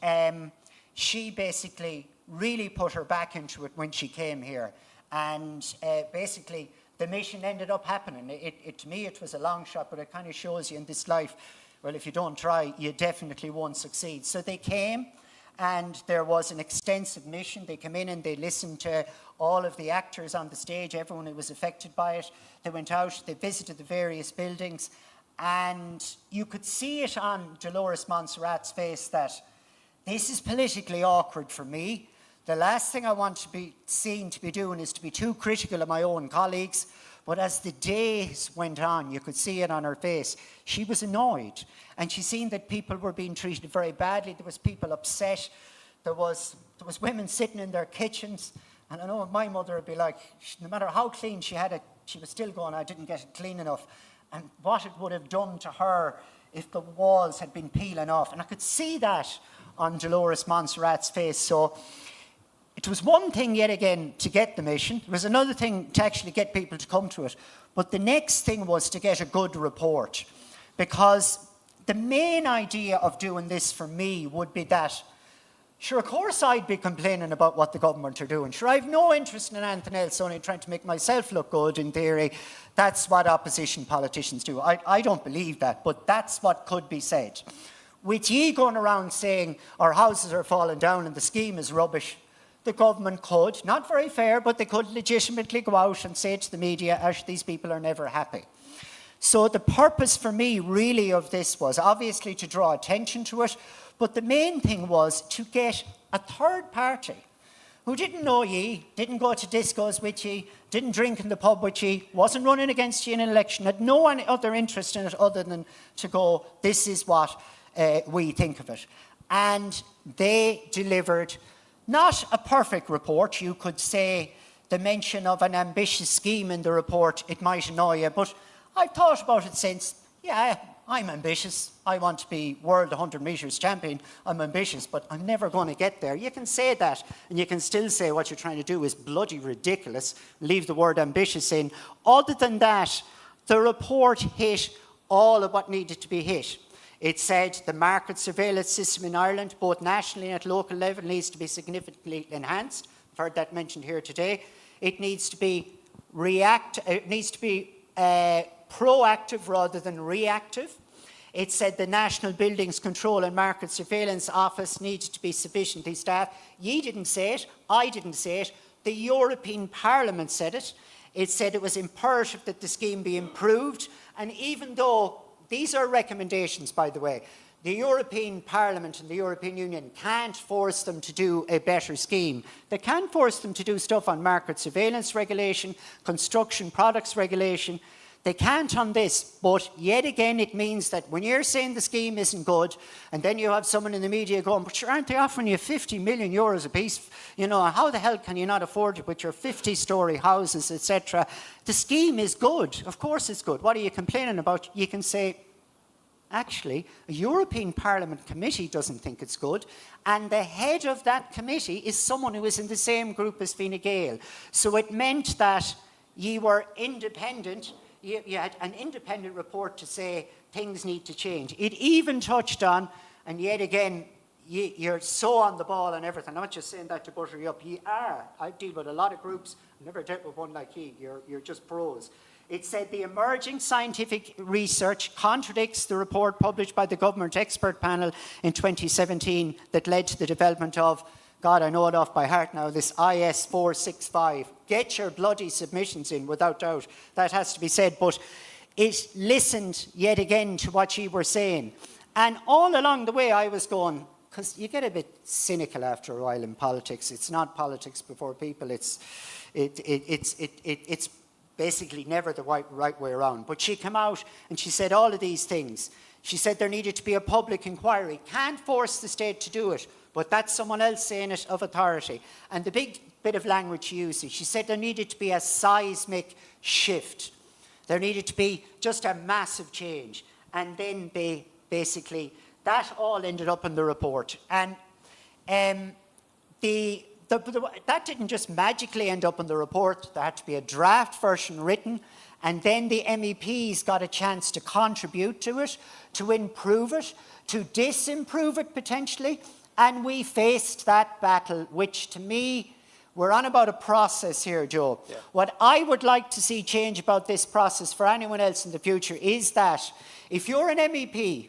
she basically really put her back into it when she came here. And basically, the mission ended up happening. To me, it was a long shot, but it kind of shows you in this life, well, if you don't try, you definitely won't succeed. So they came, and there was an extensive mission. They came in and they listened to all of the actors on the stage, everyone who was affected by it. They went out, they visited the various buildings, and you could see it on Dolores Montserrat's face that this is politically awkward for me. The last thing I want to be seen to be doing is to be too critical of my own colleagues, But as the days went on, you could see it on her face, she was annoyed. And she seen that people were being treated very badly. There was people upset. There was women sitting in their kitchens. And I know my mother would be like, no matter how clean she had it, she was still going, I didn't get it clean enough. And what it would have done to her if the walls had been peeling off. And I could see that on Dolores Montserrat's face. So it was one thing, yet again, to get the mission. It was another thing to actually get people to come to it. But the next thing was to get a good report. Because the main idea of doing this for me would be that, sure, of course I'd be complaining about what the government are doing. Sure, I've no interest in anything else, only trying to make myself look good in theory. That's what opposition politicians do. I don't believe that, but that's what could be said. With ye going around saying our houses are falling down and the scheme is rubbish, the government could, not very fair, but they could legitimately go out and say to the media, Ash, these people are never happy. So the purpose for me really of this was obviously to draw attention to it, but the main thing was to get a third party who didn't know ye, didn't go to discos with ye, didn't drink in the pub with ye, wasn't running against ye in an election, had no other interest in it other than to go, this is what we think of it. And they delivered not a perfect report. You could say the mention of an ambitious scheme in the report, it might annoy you, but I've thought about it since. Yeah, I'm ambitious. I want to be world 100 metres champion. I'm ambitious, but I'm never going to get there. You can say that, and you can still say what you're trying to do is bloody ridiculous. Leave the word ambitious in. Other than that, the report hit all of what needed to be hit. It said the market surveillance system in Ireland, both nationally and at local level, needs to be significantly enhanced. I've heard that mentioned here today. It needs to be proactive rather than reactive. It said the National Buildings Control and Market Surveillance Office needed to be sufficiently staffed. Ye didn't say it, I didn't say it, the European Parliament said it. It said it was imperative that the scheme be improved, and even though these are recommendations, by the way, the European Parliament and the European Union can't force them to do a better scheme. They can force them to do stuff on market surveillance regulation, construction products regulation. They can't on this, but yet again it means that when you're saying the scheme isn't good, and then you have someone in the media going, but sure, aren't they offering you 50 million euros a piece? You know, how the hell can you not afford it with your 50-storey houses, etc.? The scheme is good. Of course it's good. What are you complaining about? You can say, actually, a European Parliament committee doesn't think it's good, and the head of that committee is someone who is in the same group as Fine Gael. So it meant that ye were independent. You had an independent report to say things need to change. It even touched on, and yet again, you're so on the ball and everything. I'm not just saying that to butter you up. Ye are. I deal with a lot of groups. I've never dealt with one like ye. You're just pros. It said the emerging scientific research contradicts the report published by the government expert panel in 2017 that led to the development of, God, I know it off by heart now, this IS 465. Get your bloody submissions in, without doubt. That has to be said. But it listened yet again to what you were saying. And all along the way I was going, because you get a bit cynical after a while in politics. It's not politics before people. It's basically never the right way around. But she came out and she said all of these things. She said there needed to be a public inquiry. Can't force the state to do it, but that's someone else saying it of authority. And the big bit of language she used, she said there needed to be a seismic shift. There needed to be just a massive change. And then they basically, that all ended up in the report. And that didn't just magically end up in the report. There had to be a draft version written, and then the MEPs got a chance to contribute to it, to improve it, to disimprove it potentially, and we faced that battle, which to me, we're on about a process here, Joe. Yeah. What I would like to see change about this process for anyone else in the future is that if you're an MEP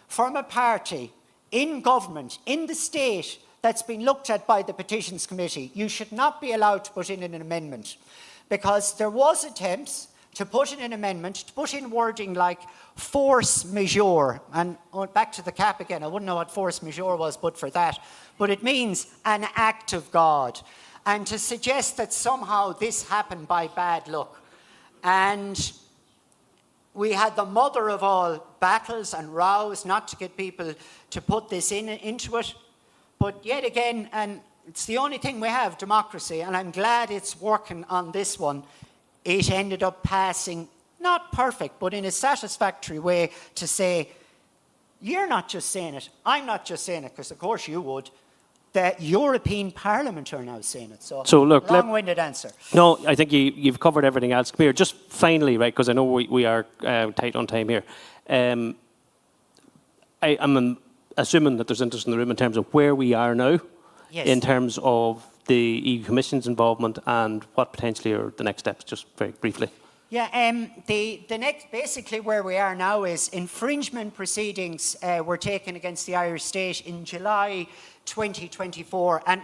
from a party in government, in the state, that's been looked at by the Petitions Committee, you should not be allowed to put in an amendment. Because there was attempts to put in an amendment, to put in wording like force majeure. And back to the cap again, I wouldn't know what force majeure was but for that. But it means an act of God. And to suggest that somehow this happened by bad luck. And we had the mother of all battles and rows not to get people to put this into it. But yet again, and it's the only thing we have, democracy, and I'm glad it's working on this one. It ended up passing, not perfect, but in a satisfactory way to say, you're not just saying it, I'm not just saying it, because of course you would, the European Parliament are now saying it. So look, long-winded answer. No, I think you've covered everything else. Come here, just finally, right, because I know we are tight on time here. I'm assuming that there's interest in the room in terms of where we are now, Yes. in terms of the EU Commission's involvement and what potentially are the next steps, just very briefly. Yeah, the next, basically where we are now is infringement proceedings were taken against the Irish state in July 2024. And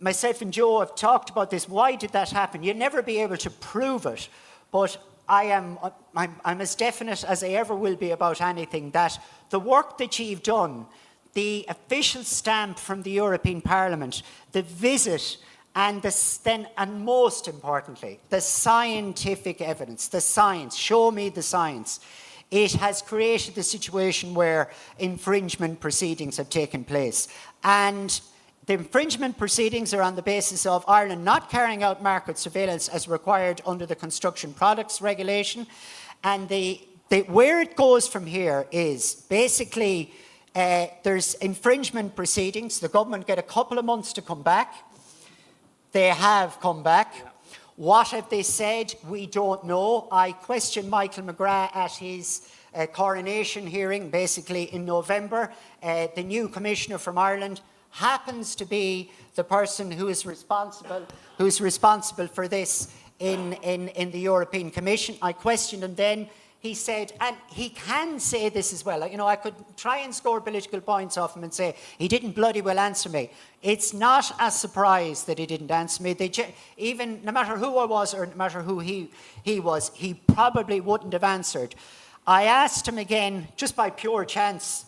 myself and Joe have talked about this. Why did that happen? You'll never be able to prove it, but I'm as definite as I ever will be about anything, that the work that you've done, the official stamp from the European Parliament, the visit, and and most importantly, the scientific evidence, the science, show me the science. It has created the situation where infringement proceedings have taken place. And the infringement proceedings are on the basis of Ireland not carrying out market surveillance as required under the Construction Products Regulation. And where it goes from here is basically there's infringement proceedings. The government get a couple of months to come back. They have come back. Yeah. What have they said? We don't know. I questioned Michael McGrath at his coronation hearing, basically in November. The new commissioner from Ireland happens to be the person who is responsible for this in the European Commission. I questioned him then. He said, and he can say this as well, you know, I could try and score political points off him and say, he didn't bloody well answer me. It's not a surprise that he didn't answer me. Even no matter who I was or no matter who he was, he probably wouldn't have answered. I asked him again, just by pure chance,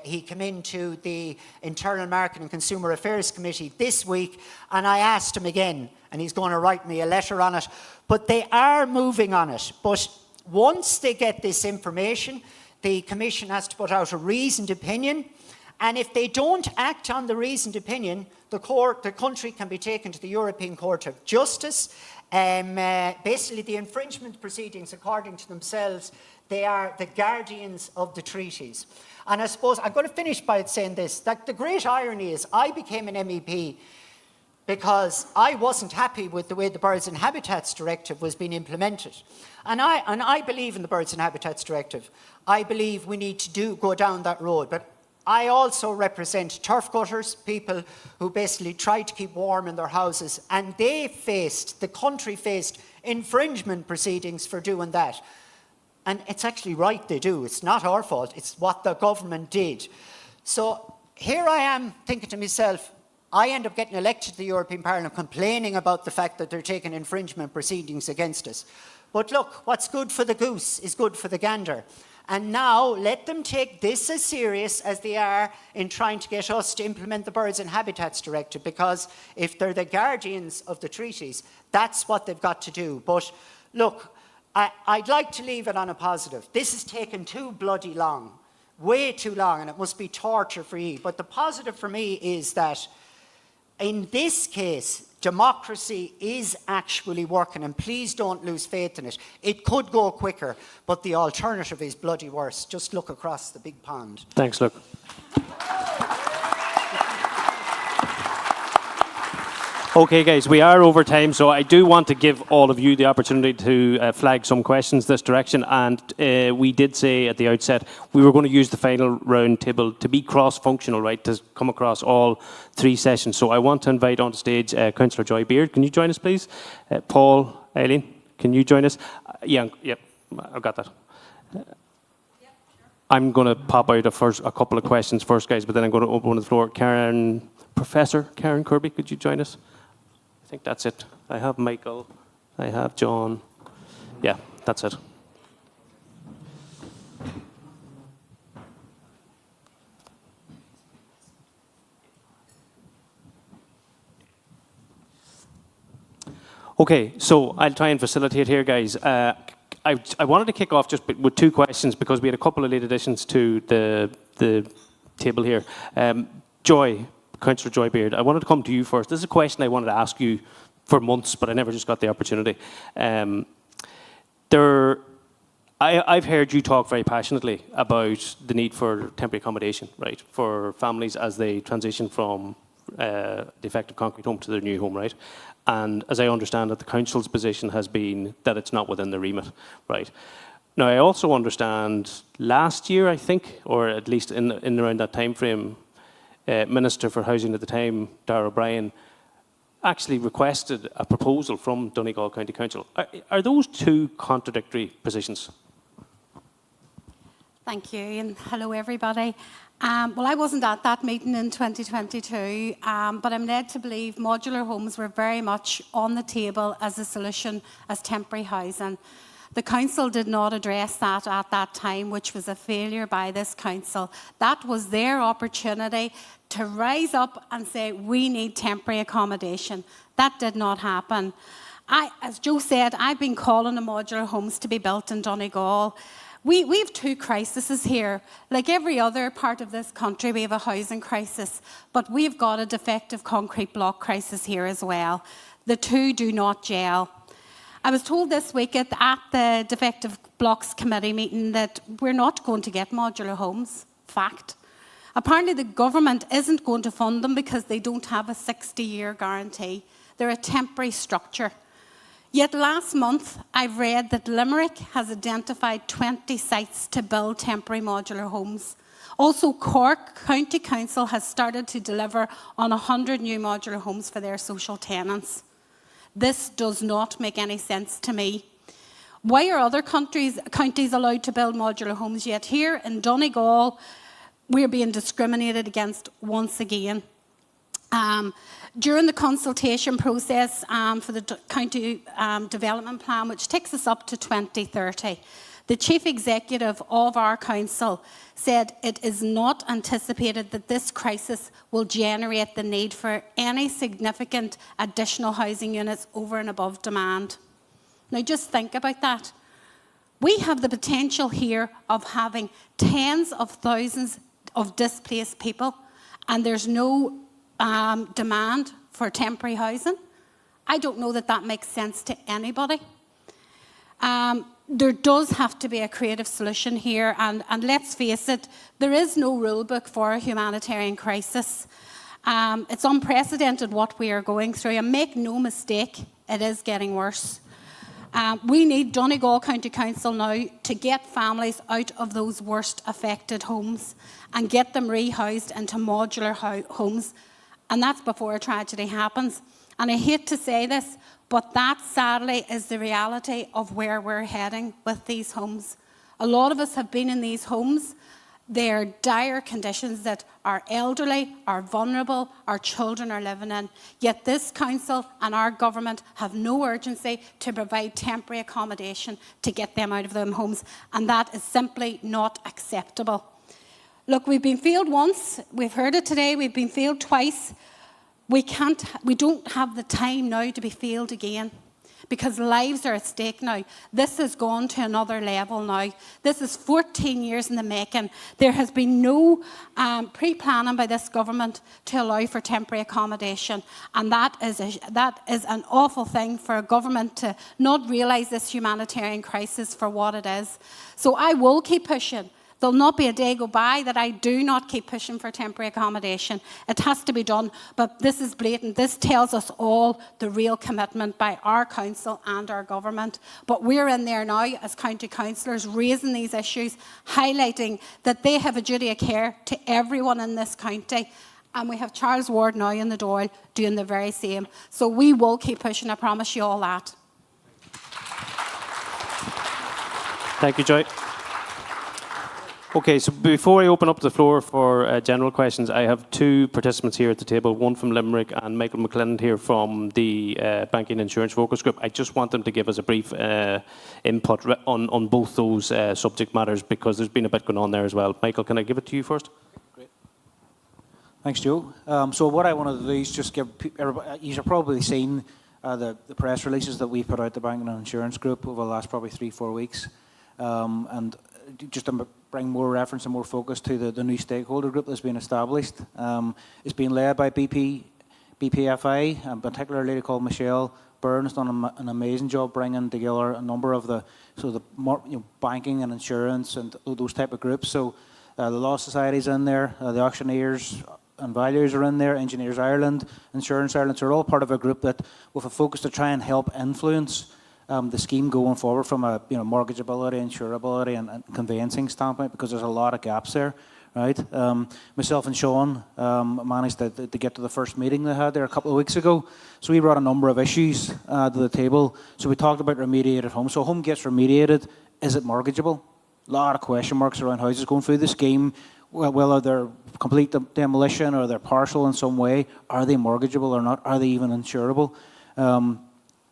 he came into the Internal Market and Consumer Affairs Committee this week, and I asked him again, and he's going to write me a letter on it. But they are moving on it. But once they get this information, the Commission has to put out a reasoned opinion. And if they don't act on the reasoned opinion, the country can be taken to the European Court of Justice. Basically, the infringement proceedings, according to themselves, they are the guardians of the treaties. And I suppose I'm going to finish by saying this, that the great irony is I became an MEP because I wasn't happy with the way the Birds and Habitats Directive was being implemented. And I believe in the Birds and Habitats Directive. I believe we need to go down that road. But I also represent turf gutters, people who basically tried to keep warm in their houses, and the country faced infringement proceedings for doing that. And it's actually right they do. It's not our fault. It's what the government did. So here I am thinking to myself, I end up getting elected to the European Parliament complaining about the fact that they're taking infringement proceedings against us. But look, what's good for the goose is good for the gander. And now let them take this as serious as they are in trying to get us to implement the Birds and Habitats Directive, because if they're the guardians of the treaties, that's what they've got to do. But look, I'd like to leave it on a positive. This has taken too bloody long, way too long, and it must be torture for you. But the positive for me is that in this case, democracy is actually working, and please don't lose faith in it. It could go quicker, but the alternative is bloody worse. Just look across the big pond. Thanks, Luke. Okay, guys, we are over time, so I do want to give all of you the opportunity to flag some questions this direction. And we did say at the outset we were going to use the final round table to be cross-functional, right, to come across all three sessions. So I want to invite on stage Councillor Joy Beard. Can you join us, please? Paul, Eileen, can you join us? Yeah, I've got that. I'm going to pop out a couple of questions first, guys, but then I'm going to open the floor. Professor Karen Kirby, could you join us? I think that's it. I have Michael, I have John. Yeah, that's it. Okay, so I'll try and facilitate here, guys. I wanted to kick off just with two questions because we had a couple of late additions to the table here. Joy, Councillor Joy Beard, I wanted to come to you first. This is a question I wanted to ask you for months, but I never just got the opportunity. I've heard you talk very passionately about the need for temporary accommodation, right, for families as they transition from defective concrete home to their new home, right? And as I understand it, the council's position has been that it's not within the remit, right? Now, I also understand last year, I think, or at least in around that time frame, Minister for Housing at the time, Darragh O'Brien, actually requested a proposal from Donegal County Council. Are those two contradictory positions? Thank you, and hello everybody. Well, I wasn't at that meeting in 2022, but I'm led to believe modular homes were very much on the table as a solution as temporary housing. The council did not address that at that time, which was a failure by this council. That was their opportunity to rise up and say, we need temporary accommodation. That did not happen. As Joe said, I've been calling on modular homes to be built in Donegal. We have two crises here. Like every other part of this country, we have a housing crisis, but we've got a defective concrete block crisis here as well. The two do not gel. I was told this week at the Defective Blocks Committee meeting that we're not going to get modular homes. Fact. Apparently the government isn't going to fund them because they don't have a 60-year guarantee. They're a temporary structure. Yet last month, I've read that Limerick has identified 20 sites to build temporary modular homes. Also, Cork County Council has started to deliver on 100 new modular homes for their social tenants. This does not make any sense to me. Why are other counties allowed to build modular homes, yet here in Donegal, we're being discriminated against once again? During the consultation process for the county development plan, which takes us up to 2030, the chief executive of our council said it is not anticipated that this crisis will generate the need for any significant additional housing units over and above demand. Now just think about that. We have the potential here of having tens of thousands of displaced people, and there's no demand for temporary housing. I don't know that that makes sense to anybody. There does have to be a creative solution here, and let's face it, there is no rule book for a humanitarian crisis. It's unprecedented what we are going through, and make no mistake, it is getting worse. We need Donegal County Council now to get families out of those worst affected homes and get them rehoused into modular homes, and that's before a tragedy happens. And I hate to say this, but that sadly is the reality of where we're heading with these homes. A lot of us have been in these homes. They're dire conditions that our elderly, our vulnerable, our children are living in. Yet this council and our government have no urgency to provide temporary accommodation to get them out of them homes, and that is simply not acceptable. Look, we've been failed once. We've heard it today. We've been failed twice. We don't have the time now to be failed again, because lives are at stake now. This has gone to another level now. This is 14 years in the making. There has been no pre-planning by this government to allow for temporary accommodation, and that is an awful thing for a government to not realise this humanitarian crisis for what it is. So I will keep pushing. There'll not be a day go by that I do not keep pushing for temporary accommodation. It has to be done, but this is blatant. This tells us all the real commitment by our council and our government. But we're in there now as county councillors raising these issues, highlighting that they have a duty of care to everyone in this county. And we have Charles Ward now in the door doing the very same. So we will keep pushing, I promise you all that. Thank you, Joy. Okay, so before I open up the floor for general questions, I have two participants here at the table, one from Limerick and Michael McClelland here from the Banking Insurance Focus Group. I just want them to give us a brief input on both those subject matters, because there's been a bit going on there as well. Michael, can I give it to you first? Great. Thanks, Joe. So what I wanted to do is just give everybody, you've probably seen the press releases that we put out, the banking and insurance group, over the last probably 3-4 weeks. And just to bring more reference and more focus to the new stakeholder group that's been established. It's been led by BPFI, and particularly a lady called Michelle Byrne has done an amazing job bringing together a number of the banking and insurance and those type of groups. So the Law Society's in there, the auctioneers and valuers are in there, Engineers Ireland, Insurance Ireland, so they're all part of a group that with a focus to try and help influence the scheme going forward from a mortgageability, insurability and conveyancing standpoint, because there's a lot of gaps there, right? Myself and Sean managed to get to the first meeting they had there a couple of weeks ago, so we brought a number of issues to the table. So we talked about remediated homes. So a home gets remediated, is it mortgageable? A lot of question marks around houses going through the scheme. Whether they're complete demolition or they're partial in some way, are they mortgageable or not? Are they even insurable?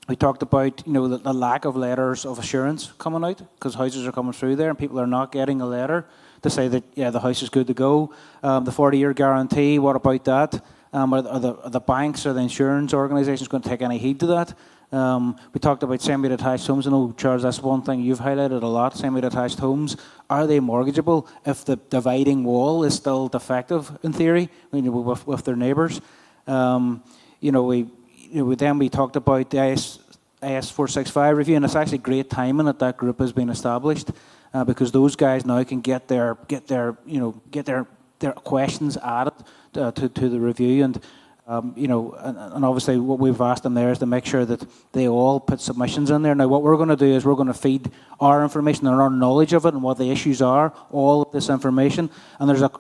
We talked about the lack of letters of assurance coming out, because houses are coming through there and people are not getting a letter to say that the house is good to go. The 40-year guarantee, what about that? Are the banks or the insurance organisations going to take any heed to that? We talked about semi-detached homes. I know, Charles, that's one thing you've highlighted a lot, semi-detached homes. Are they mortgageable if the dividing wall is still defective, in theory, with their neighbours? We talked about the IS 465 review, and it's actually great timing that group has been established, because those guys now can get their questions added to the review, and obviously what we've asked them there is to make sure that they all put submissions in there. Now what we're going to do is we're going to feed our information and our knowledge of it and what the issues are, all of this information. And I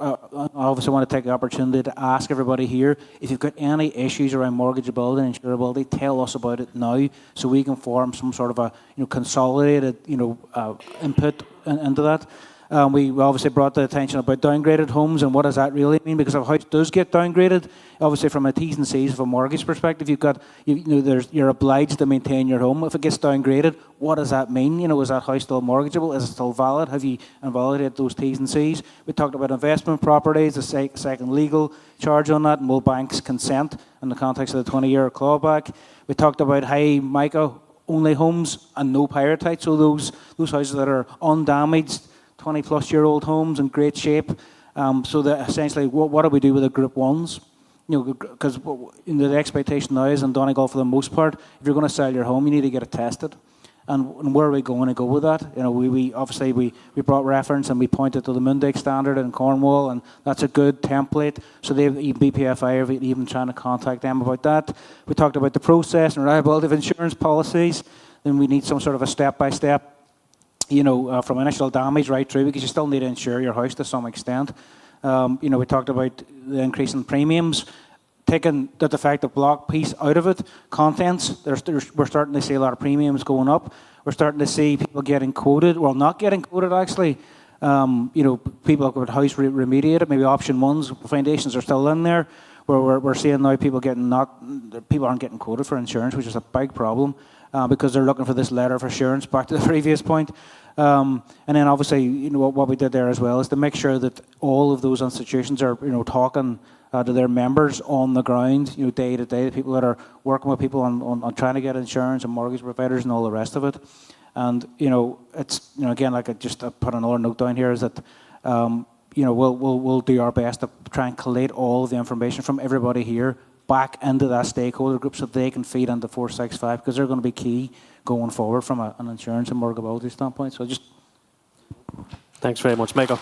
obviously want to take the opportunity to ask everybody here, if you've got any issues around mortgageability and insurability, tell us about it now, so we can form some sort of a consolidated input into that. We obviously brought the attention about downgraded homes and what does that really mean, because if a house does get downgraded, obviously from a T's and C's of a mortgage perspective, you're obliged to maintain your home. If it gets downgraded, what does that mean? Is that house still mortgageable? Is it still valid? Have you invalidated those T's and C's? We talked about investment properties, the second legal charge on that, and will banks consent in the context of the 20-year clawback. We talked about high mica only homes and no pyrite, so those houses that are undamaged, 20-plus-year-old homes in great shape. So that essentially, what do we do with the Group 1s? Because the expectation now is in Donegal, for the most part, if you're going to sell your home, you need to get it tested. And where are we going to go with that? We obviously brought reference and we pointed to the Mundic standard in Cornwall, and that's a good template. So BPFI are even trying to contact them about that. We talked about the process and reliability of insurance policies. Then we need some sort of a step-by-step, from initial damage right through, because you still need to insure your house to some extent. We talked about the increase in premiums, taking the defective block piece out of it, contents. We're starting to see a lot of premiums going up. We're starting to see people getting quoted, well, not getting quoted actually. People have got house remediated, maybe option ones, foundations are still in there. Where we're seeing now people aren't getting quoted for insurance, which is a big problem, because they're looking for this letter of assurance, back to the previous point. And then obviously, what we did there as well is to make sure that all of those institutions are, talking to their members on the ground, day to day, the people that are working with people on trying to get insurance and mortgage providers and all the rest of it. And, it's, again, like I just put another note down here, is that, we'll do our best to try and collate all of the information from everybody here back into that stakeholder group so they can feed into 465, because they're going to be key going forward from an insurance and mortgageability standpoint. So just... Thanks very much, Michael.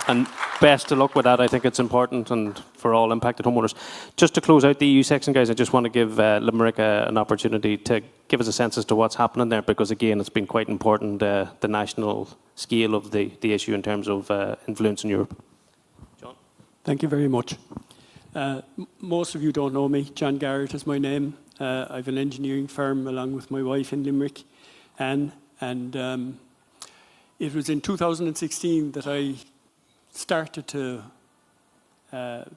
And best of luck with that. I think it's important and for all impacted homeowners. Just to close out the EU section, guys, I just want to give Limerick an opportunity to give us a sense as to what's happening there, because again, it's been quite important, the national scale of the issue in terms of influence in Europe. John. Thank you very much. Most of you don't know me. John Garrett is my name. I have an engineering firm along with my wife in Limerick, Anne, and it was in 2016 that I started to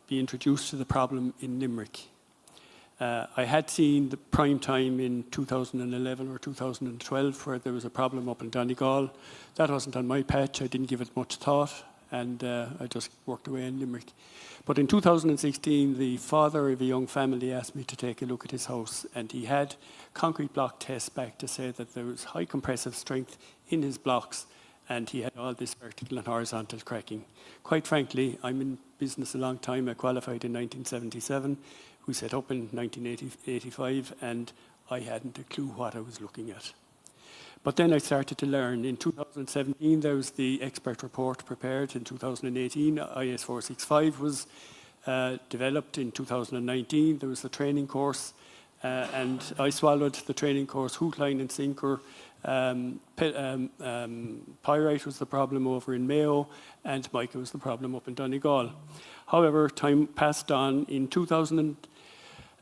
be introduced to the problem in Limerick. I had seen the prime time in 2011 or 2012 where there was a problem up in Donegal. That wasn't on my patch. I didn't give it much thought. and I just worked away in Limerick. But in 2016, the father of a young family asked me to take a look at his house, and he had concrete block tests back to say that there was high compressive strength in his blocks, and he had all this vertical and horizontal cracking. Quite frankly, I'm in business a long time. I qualified in 1977. We set up in 1985, and I hadn't a clue what I was looking at. But then I started to learn. In 2017, there was the expert report prepared. In 2018, IS 465 was developed. In 2019, there was the training course, and I swallowed the training course hook, line, and sinker. Pyrite was the problem over in Mayo, and mica was the problem up in Donegal. However, time passed on. In 2000,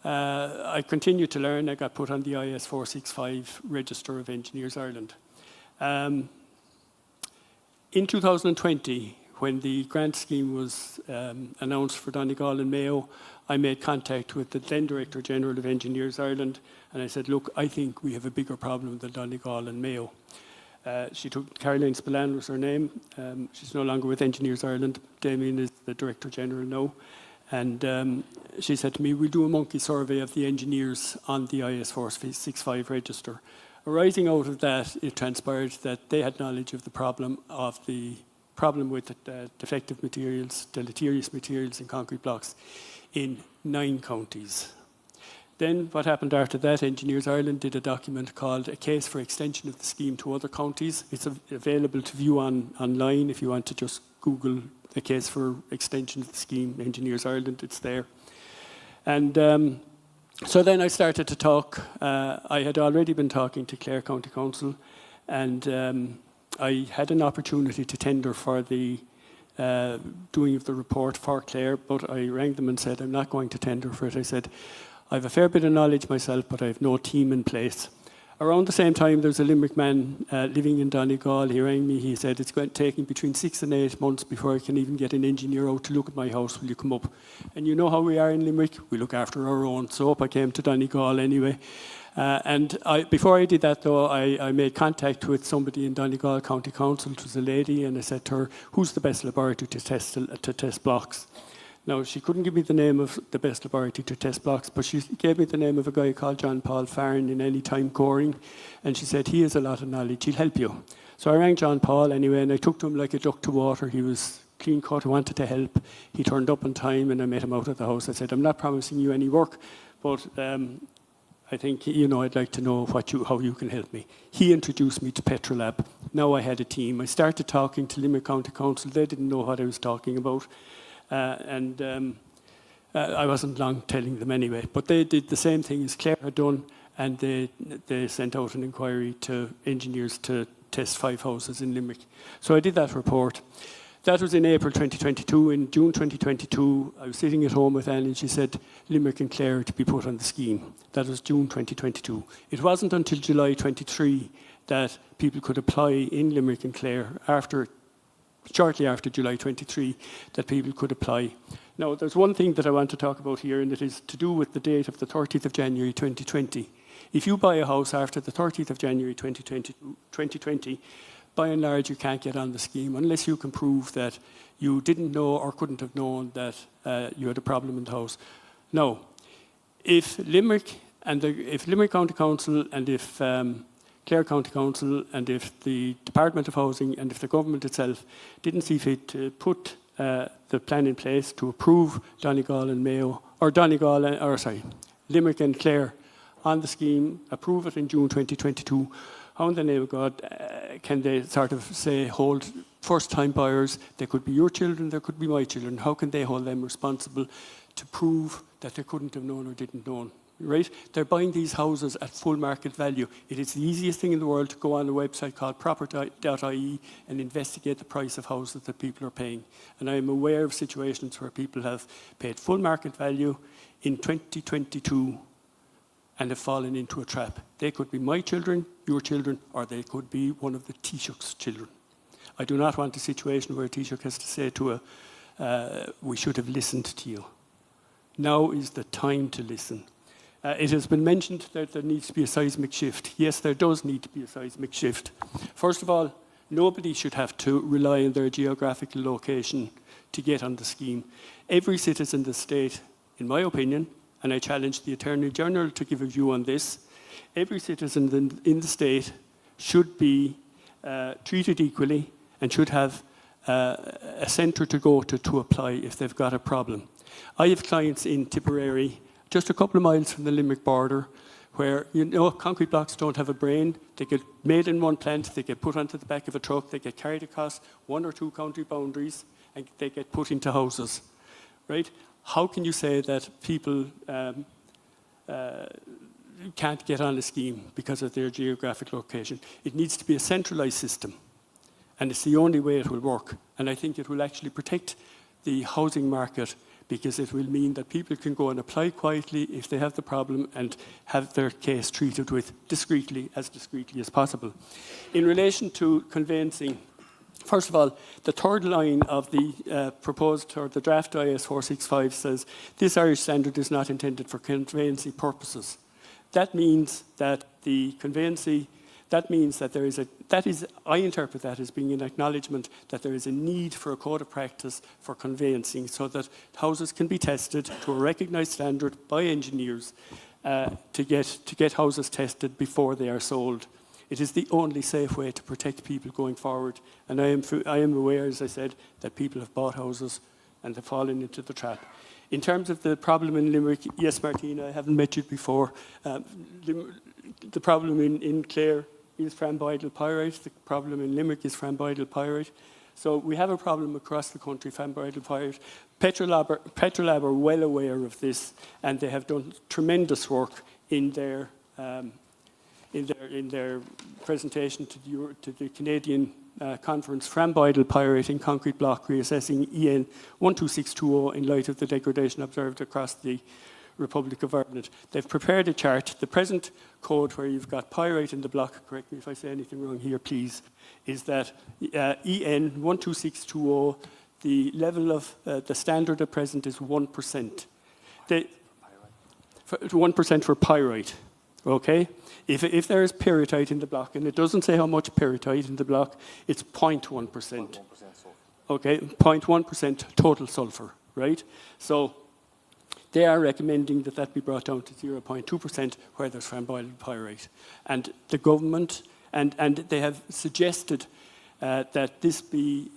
I continued to learn. I got put on the IS 465 Register of Engineers Ireland. In 2020, when the grant scheme was announced for Donegal and Mayo, I made contact with the then Director General of Engineers Ireland, and I said, look, I think we have a bigger problem than Donegal and Mayo. She took, Caroline Spillane was her name. She's no longer with Engineers Ireland. Damien is the Director General now. And she said to me, we'll do a monkey survey of the engineers on the IS 465 register. Arising out of that, it transpired that they had knowledge of the problem with defective materials, deleterious materials in concrete blocks in 9 counties. Then what happened after that, Engineers Ireland did a document called A Case for Extension of the Scheme to Other Counties. It's available to view online if you want to just Google The Case for Extension of the Scheme, Engineers Ireland, it's there. And so then I started to talk. I had already been talking to Clare County Council, and I had an opportunity to tender for the doing of the report for Clare, but I rang them and said, I'm not going to tender for it. I said, I have a fair bit of knowledge myself, but I have no team in place. Around the same time, there's a Limerick man living in Donegal. He rang me. He said, it's going to take me between 6 and 8 months before I can even get an engineer out to look at my house. Will you come up? And you know how we are in Limerick. We look after our own. So up I came to Donegal anyway. Before I did that, though, I made contact with somebody in Donegal County Council. It was a lady, and I said to her, who's the best laboratory to test blocks? Now, she couldn't give me the name of the best laboratory to test blocks, but she gave me the name of a guy called John Paul Farron in Anytime Coring, and she said, he has a lot of knowledge, he'll help you. So I rang John Paul anyway, and I took to him like a duck to water. He was clean cut, he wanted to help. He turned up on time, and I met him out of the house. I said, I'm not promising you any work, but I think, I'd like to know how you can help me. He introduced me to Petrolab. Now I had a team. I started talking to Limerick County Council. They didn't know what I was talking about. I wasn't long telling them anyway. But they did the same thing as Clare had done, and they sent out an inquiry to engineers to test 5 houses in Limerick. So I did that report. That was in April 2022. In June 2022, I was sitting at home with Anne, and she said, Limerick and Clare to be put on the scheme. That was June 2022. It wasn't until July 23 that people could apply in Limerick and Clare, shortly after July 23, that people could apply. Now, there's one thing that I want to talk about here, and it is to do with the date of the 30th of January 2020. If you buy a house after the 30th of January 2020, by and large, you can't get on the scheme unless you can prove that you didn't know or couldn't have known that you had a problem in the house. Now, if Limerick County Council and if Clare County Council and if the Department of Housing and if the government itself didn't see fit to put the plan in place to approve Donegal and Mayo, or Limerick and Clare on the scheme, approve it in June 2022, how in the name of God can they sort of say hold first-time buyers? They could be your children, they could be my children. How can they hold them responsible to prove that they couldn't have known or didn't know? Right? They're buying these houses at full market value. It is the easiest thing in the world to go on a website called property.ie and investigate the price of houses that people are paying. And I am aware of situations where people have paid full market value in 2022 and have fallen into a trap. They could be my children, your children, or they could be one of the Taoiseach's children. I do not want a situation where a Taoiseach has to say to we should have listened to you. Now is the time to listen. It has been mentioned that there needs to be a seismic shift. Yes, there does need to be a seismic shift. First of all, Nobody should have to rely on their geographical location to get on the scheme. Every citizen in the state, in my opinion, and I challenge the Attorney General to give a view on this, every citizen in the state should be treated equally and should have a centre to go to apply if they've got a problem. I have clients in Tipperary, just a couple of miles from the Limerick border, where, you know, concrete blocks don't have a brain. They get made in one plant, they get put onto the back of a truck, they get carried across 1 or 2 county boundaries, and they get put into houses, right? How can you say that people can't get on a scheme because of their geographic location? It needs to be a centralised system, and it's the only way it will work. And I think it will actually protect the housing market, because it will mean that people can go and apply quietly if they have the problem and have their case treated with discreetly as possible. In relation to conveyancing, first of all, the third line of the proposed, or the draft IS 465 says, this Irish standard is not intended for conveyancing purposes. That means that the conveyancing, that means that there is I interpret that as being an acknowledgement that there is a need for a code of practice for conveyancing, so that houses can be tested to a recognised standard by engineers to get houses tested before they are sold. It is the only safe way to protect people going forward. And I am aware, as I said, that people have bought houses and have fallen into the trap. In terms of the problem in Limerick, yes, Martina, I haven't met you before. The problem in Clare is framboidal pyrite. The problem in Limerick is framboidal pyrite. So we have a problem across the country, framboidal pyrite. Petrolab are well aware of this, and they have done tremendous work in their presentation to the Canadian conference, framboidal pyrite in concrete block reassessing EN 12620 in light of the degradation observed across the Republic of Ireland. They've prepared a chart. The present code where you've got pyrite in the block, correct me if I say anything wrong here, please, is that EN 12620, the level of the standard at present is 1%. 1% for pyrite, okay? If there is pyrrhotite in the block, and it doesn't say how much pyrrhotite in the block, it's 0.1%. Okay, 0.1% total sulfur, right? So they are recommending that that be brought down to 0.2% where there's framboidal pyrite. And the government, and they have suggested that the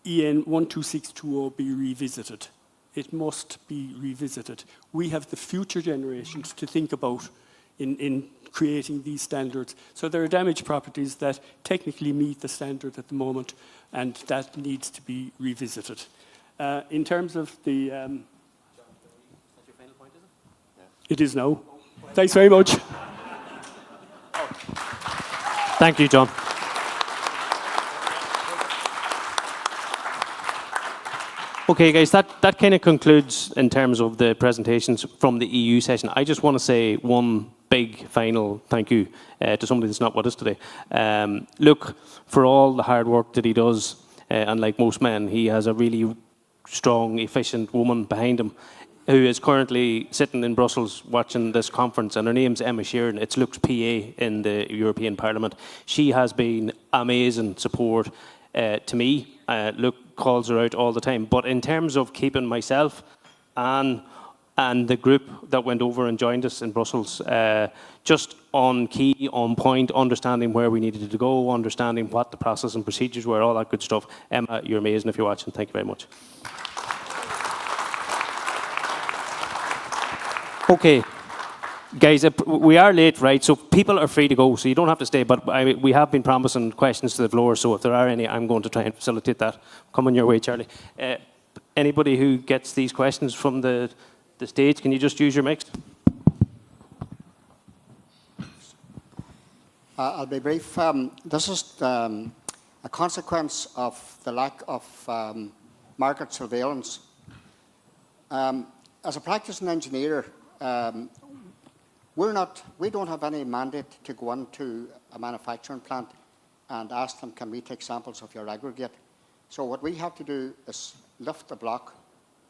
EN 12620 be revisited. It must be revisited. We have the future generations to think about in creating these standards. So there are damage properties that technically meet the standard at the moment, and that needs to be revisited. In terms of the... It is now. Thanks very much. Thank you, John. Okay, guys, that kind of concludes in terms of the presentations from the EU session. I just want to say one big final thank you to somebody that's not with us today. Look, for all the hard work that he does, and like most men, he has a really strong, efficient woman behind him who is currently sitting in Brussels watching this conference, and her name's Emma Sheeran. It's Luke's PA in the European Parliament. She has been amazing support to me. Luke calls her out all the time. But in terms of keeping myself and the group that went over and joined us in Brussels just on key, on point, understanding where we needed to go, understanding what the process and procedures were, all that good stuff. Emma, you're amazing if you're watching. Thank you very much. Okay, guys, we are late, right? So people are free to go, so you don't have to stay. But we have been promising questions to the floor, so if there are any, I'm going to try and facilitate that. Come on your way, Charlie. Anybody who gets these questions from the stage, can you just use your mics? I'll be brief. This is a consequence of the lack of market surveillance. As a practicing engineer, we don't have any mandate to go into a manufacturing plant and ask them, can we take samples of your aggregate? So what we have to do is lift the block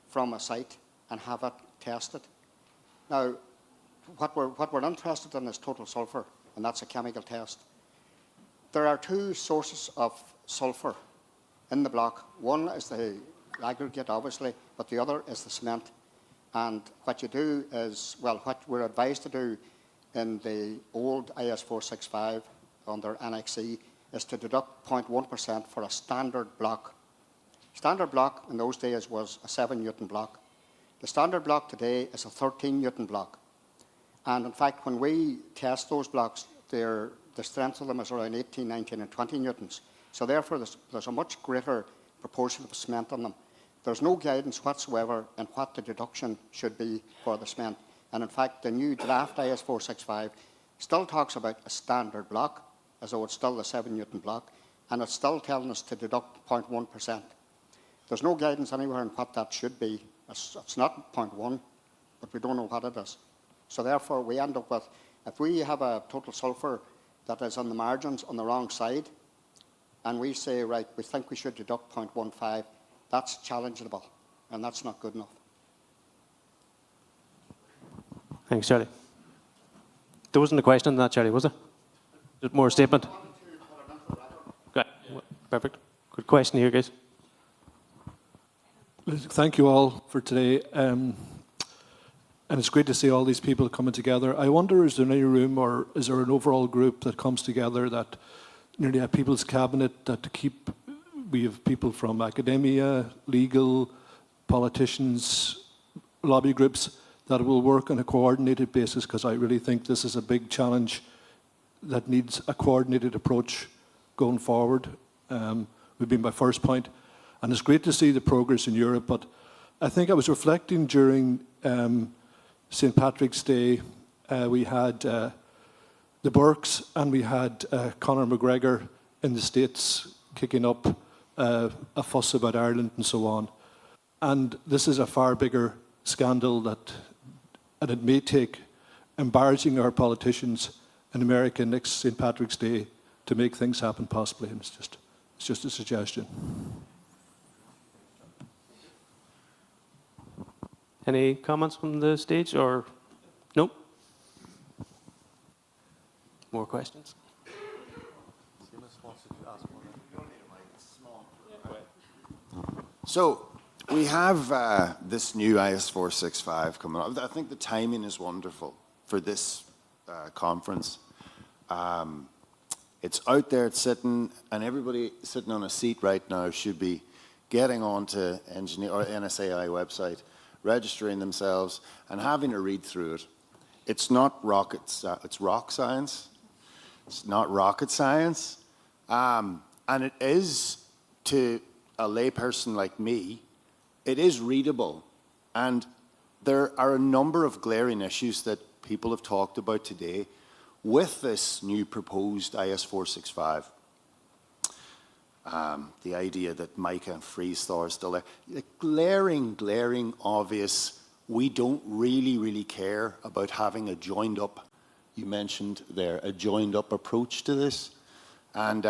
from a site and have it tested. Now, what we're interested in is total sulfur, and that's a chemical test. There are two sources of sulphur in the block. One is the aggregate, obviously, but the other is the cement. And what you do is, well, what we're advised to do in the old IS 465 under Annex E is to deduct 0.1% for a standard block. Standard block in those days was a 7 Newton block. The standard block today is a 13 Newton block. And in fact, when we test those blocks, the strength of them is around 18, 19 and 20 Newtons. So therefore, there's a much greater proportion of cement on them. There's no guidance whatsoever in what the deduction should be for the cement. And in fact, the new draft IS 465 still talks about a standard block, as though it's still the 7 Newton block, and it's still telling us to deduct 0.1%. There's no guidance anywhere on what that should be. It's not 0.1, but we don't know what it is. So therefore, we end up with, if we have a total sulphur that is on the margins on the wrong side, and we say, right, we think we should deduct 0.15, that's challengeable, and that's not good enough. Thanks, Charlie. There wasn't a question on that, Charlie, was there? Just more a statement? Okay, perfect. Good question here, guys. Thank you all for today. And it's great to see all these people coming together. I wonder, is there any room or is there an overall group that comes together that nearly a people's cabinet that keep, we have people from academia, legal, politicians, lobby groups that will work on a coordinated basis, because I really think this is a big challenge that needs a coordinated approach going forward. Would be my first point. And it's great to see the progress in Europe, but I think I was reflecting during St. Patrick's Day, we had the Burkes and we had Conor McGregor in the States kicking up a fuss about Ireland and so on. And this is a far bigger scandal and it may take embarrassing our politicians in America next St. Patrick's Day to make things happen possibly. And it's just a suggestion. Any comments from the stage or nope? More questions? So we have this new IS 465 coming up. I think the timing is wonderful for this conference. It's out there, it's sitting, and everybody sitting on a seat right now should be getting onto NSAI website, registering themselves, and having a read through it. It's not it's rock science. It's not rocket science. And it is, to a layperson like me, it is readable. And there are a number of glaring issues that people have talked about today with this new proposed IS 465. The idea that mica and freeze thaw are still there. The glaring, obvious, we don't really care about having a joined up, you mentioned there, a joined up approach to this. And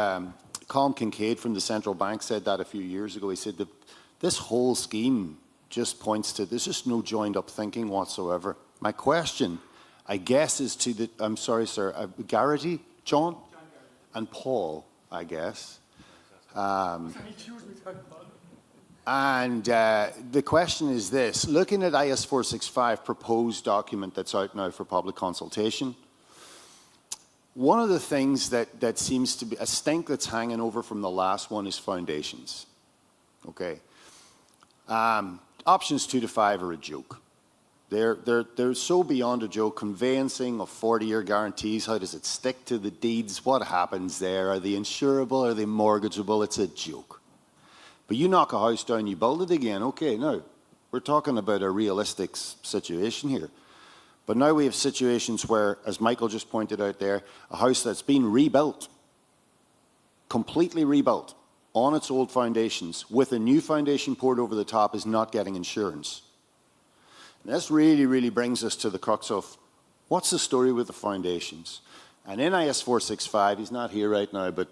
Colm Kincaid from the Central Bank said that a few years ago. He said that this whole scheme just points to, there's just no joined up thinking whatsoever. My question, I guess, is to the, I'm sorry, sir, Garrity, John, and Paul, I guess. And the question is this, looking at IS 465 proposed document that's out now for public consultation, one of the things that seems to be a stink that's hanging over from the last one is foundations. Okay. Options 2 to 5 are a joke. They're so beyond a joke. Conveyancing of 40-year guarantees, how does it stick to the deeds? What happens there? Are they insurable? Are they mortgageable? It's a joke. But you knock a house down, you build it again. Okay, now, we're talking about a realistic situation here. But now we have situations where, as Michael just pointed out there, a house that's been rebuilt, completely rebuilt, on its old foundations, with a new foundation poured over the top, is not getting insurance. And this really brings us to the crux of what's the story with the foundations. And in IS 465, he's not here right now, but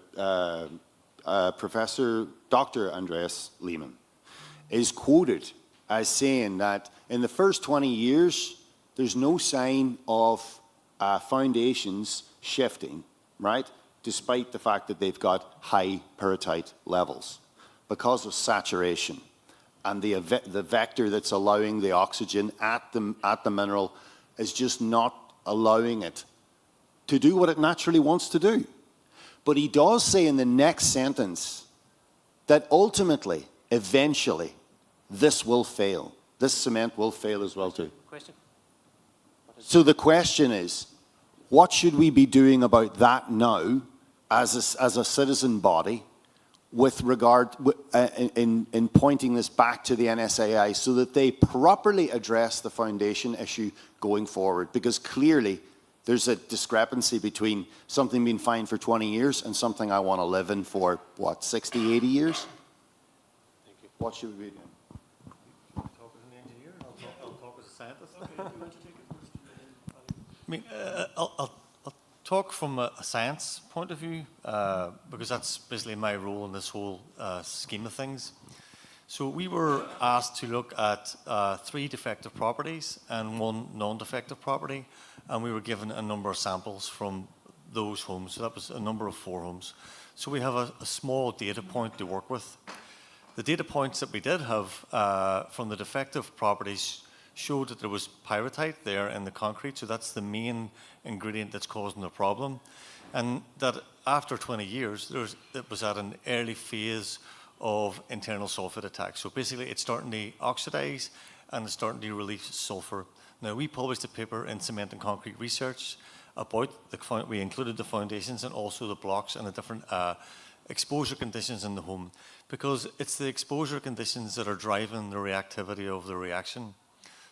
Dr. Andreas Lehmann is quoted as saying that in the first 20 years, there's no sign of foundations shifting, right, despite the fact that they've got high peritite levels, because of saturation and the vector that's allowing the oxygen at the mineral is just not allowing it to do what it naturally wants to do. But he does say in the next sentence that ultimately, eventually, this will fail. This cement will fail as well too. Question? So the question is, what should we be doing about that now as a citizen body with regard in pointing this back to the NSAI so that they properly address the foundation issue going forward? Because clearly there's a discrepancy between something being fine for 20 years and something I want to live in for, what, 60, 80 years? Thank you. What should we be doing? Talk as an engineer, and I'll talk as a scientist. I mean, I'll talk from a science point of view, because that's basically my role in this whole scheme of things. So we were asked to look at 3 defective properties and 1 non-defective property, and we were given a number of samples from those homes. So that was a number of 4 homes. So we have a small data point to work with. The data points that we did have from the defective properties showed that there was pyrrhotite there in the concrete, so that's the main ingredient that's causing the problem. And that after 20 years, it was at an early phase of internal sulfate attack. So basically, it's starting to oxidize and it's starting to release sulfur. Now, we published a paper in Cement and Concrete Research about we included the foundations and also the blocks and the different exposure conditions in the home, because it's the exposure conditions that are driving the reactivity of the reaction.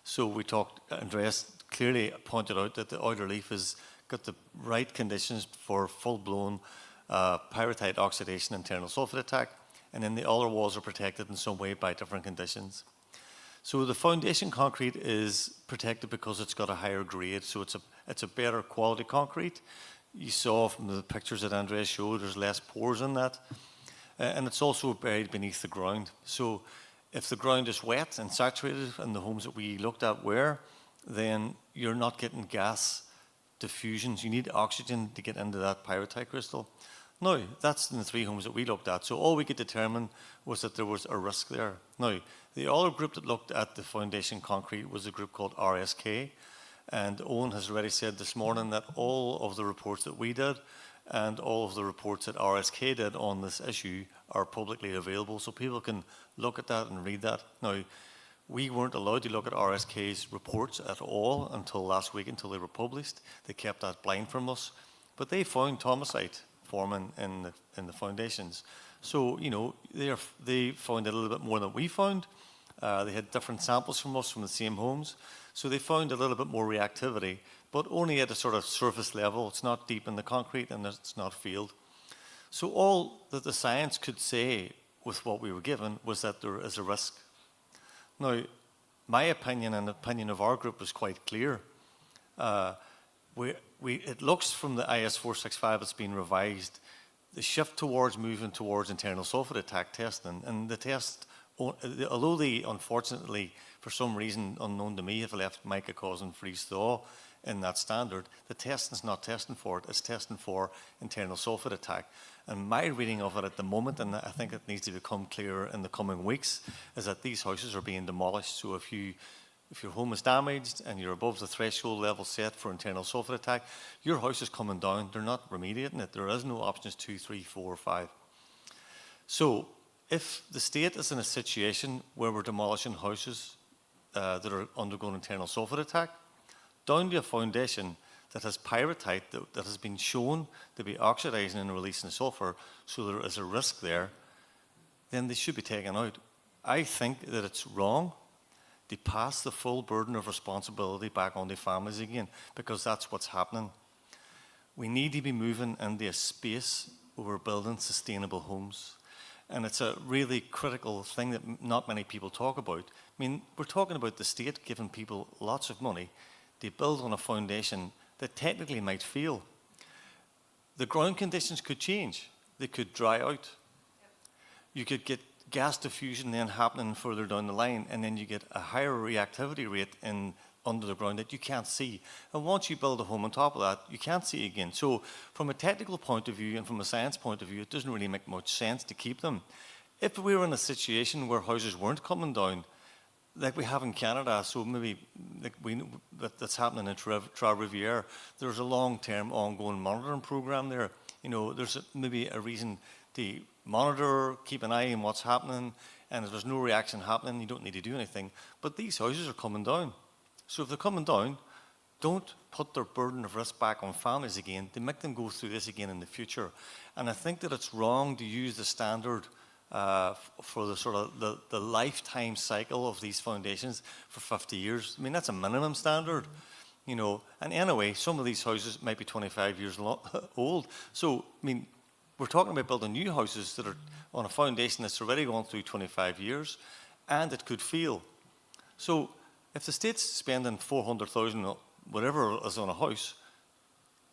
So we talked, Andreas clearly pointed out that the outer leaf has got the right conditions for full-blown pyrrhotite oxidation, internal sulfate attack, and then the other walls are protected in some way by different conditions. So the foundation concrete is protected because it's got a higher grade, so it's a better quality concrete. You saw from the pictures that Andreas showed, there's less pores in that, and it's also buried beneath the ground. So if the ground is wet and saturated, and the homes that we looked at were, then you're not getting gas diffusions. You need oxygen to get into that pyrrhotite crystal. Now, that's in the 3 homes that we looked at. So all we could determine was that there was a risk there. Now, the other group that looked at the foundation concrete was a group called RSK. And Owen has already said this morning that all of the reports that we did and all of the reports that RSK did on this issue are publicly available, so people can look at that and read that. Now, we weren't allowed to look at RSK's reports at all until last week, until they were published. They kept that blind from us. But they found thaumasite forming in the foundations. So, you know, they found a little bit more than we found. They had different samples from us from the same homes. So they found a little bit more reactivity, but only at a sort of surface level. It's not deep in the concrete and it's not field. So all that the science could say with what we were given was that there is a risk. Now, my opinion and the opinion of our group was quite clear. It looks from the IS 465 that's been revised, the shift towards moving towards internal sulfate attack testing, and the test, although they unfortunately, for some reason unknown to me, have left mica causing freeze thaw in that standard, the testing is not testing for it, it's testing for internal sulfate attack. And my reading of it at the moment, and I think it needs to become clearer in the coming weeks, is that these houses are being demolished. So if your home is damaged and you're above the threshold level set for internal sulfate attack, your house is coming down. They're not remediating it. There is no options 2, 3, 4, or 5. So if the state is in a situation where we're demolishing houses that are undergoing internal sulfate attack, down to a foundation that has pyrrhotite that has been shown to be oxidizing and releasing sulfur, so there is a risk there, then they should be taken out. I think that it's wrong to pass the full burden of responsibility back on the families again, because that's what's happening. We need to be moving into a space where we're building sustainable homes. And it's a really critical thing that not many people talk about. I mean, we're talking about the state giving people lots of money to build on a foundation that technically might fail. The ground conditions could change. They could dry out. You could get gas diffusion then happening further down the line, and then you get a higher reactivity rate in under the ground that you can't see. And once you build a home on top of that, you can't see again. So from a technical point of view and from a science point of view, it doesn't really make much sense to keep them. If we were in a situation where houses weren't coming down, like we have in Canada, so maybe like that's happening in Trois-Rivières, there's a long-term ongoing monitoring program there. You know, there's maybe a reason to monitor, keep an eye on what's happening, and if there's no reaction happening, you don't need to do anything. But these houses are coming down. So if they're coming down, don't put their burden of risk back on families again to make them go through this again in the future. And I think that it's wrong to use the standard for the sort of the lifetime cycle of these foundations for 50 years. I mean, that's a minimum standard, you know. And anyway, some of these houses might be 25 years old. So, I mean, we're talking about building new houses that are on a foundation that's already gone through 25 years, and it could fail. So, if the state's spending 400,000, whatever is on a house,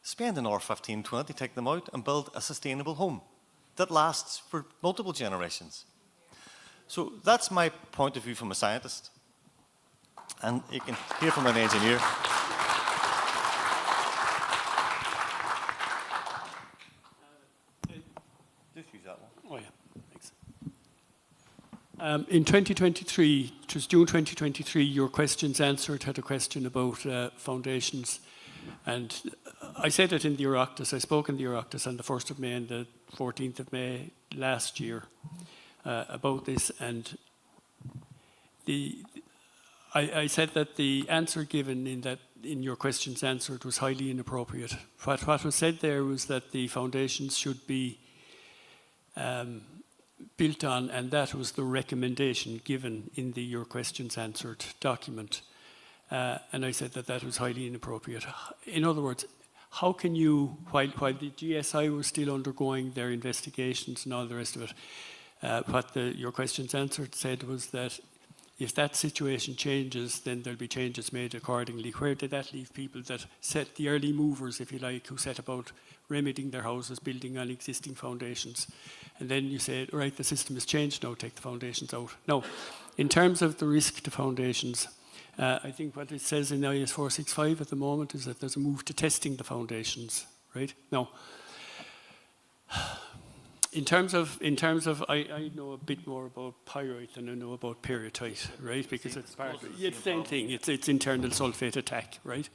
spend another 15, 20 to take them out and build a sustainable home that lasts for multiple generations. So that's my point of view from a scientist. And you can hear from an engineer. Just use that one. Oh, yeah, thanks. In 2023, it was June 2023, your questions answered had a question about foundations. And I said it in the Oireachtas. I spoke in the Oireachtas on the 1st of May and the 14th of May last year about this. And I said that the answer given in your questions answered was highly inappropriate. What was said there was that the foundations should be built on, and that was the recommendation given in the your questions answered document. And I said that that was highly inappropriate. In other words, how can you, while the GSI was still undergoing their investigations and all the rest of it, what your questions answered said was that if that situation changes, then there'll be changes made accordingly. Where did that leave people that set the early movers, if you like, who set about remedying their houses, building on existing foundations? And then you said, right, the system has changed now, take the foundations out. No, in terms of the risk to foundations, I think what it says in IS 465 at the moment is that there's a move to testing the foundations, right? Now, in terms of, I know a bit more about pyrite than I know about peritite, right? Because it's part of it's the same thing. It's internal sulfate attack, right?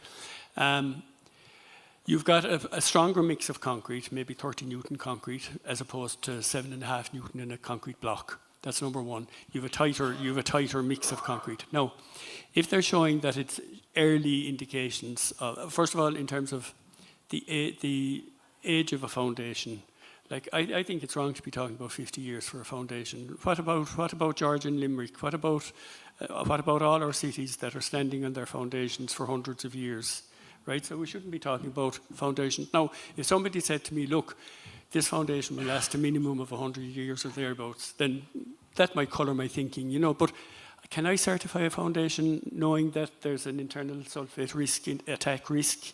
You've got a stronger mix of concrete, maybe 30 Newton concrete, as opposed to 7.5 Newton in a concrete block. That's number one. You have a tighter mix of concrete. Now, if they're showing that it's early indications, first of all, in terms of the age of a foundation, like I think it's wrong to be talking about 50 years for a foundation. What about George and Limerick? What about all our cities that are standing on their foundations for hundreds of years, right? So we shouldn't be talking about foundations. Now, if somebody said to me, look, this foundation will last a minimum of 100 years or thereabouts, then that might colour my thinking, you know. But can I certify a foundation knowing that there's an internal sulfate risk, attack risk?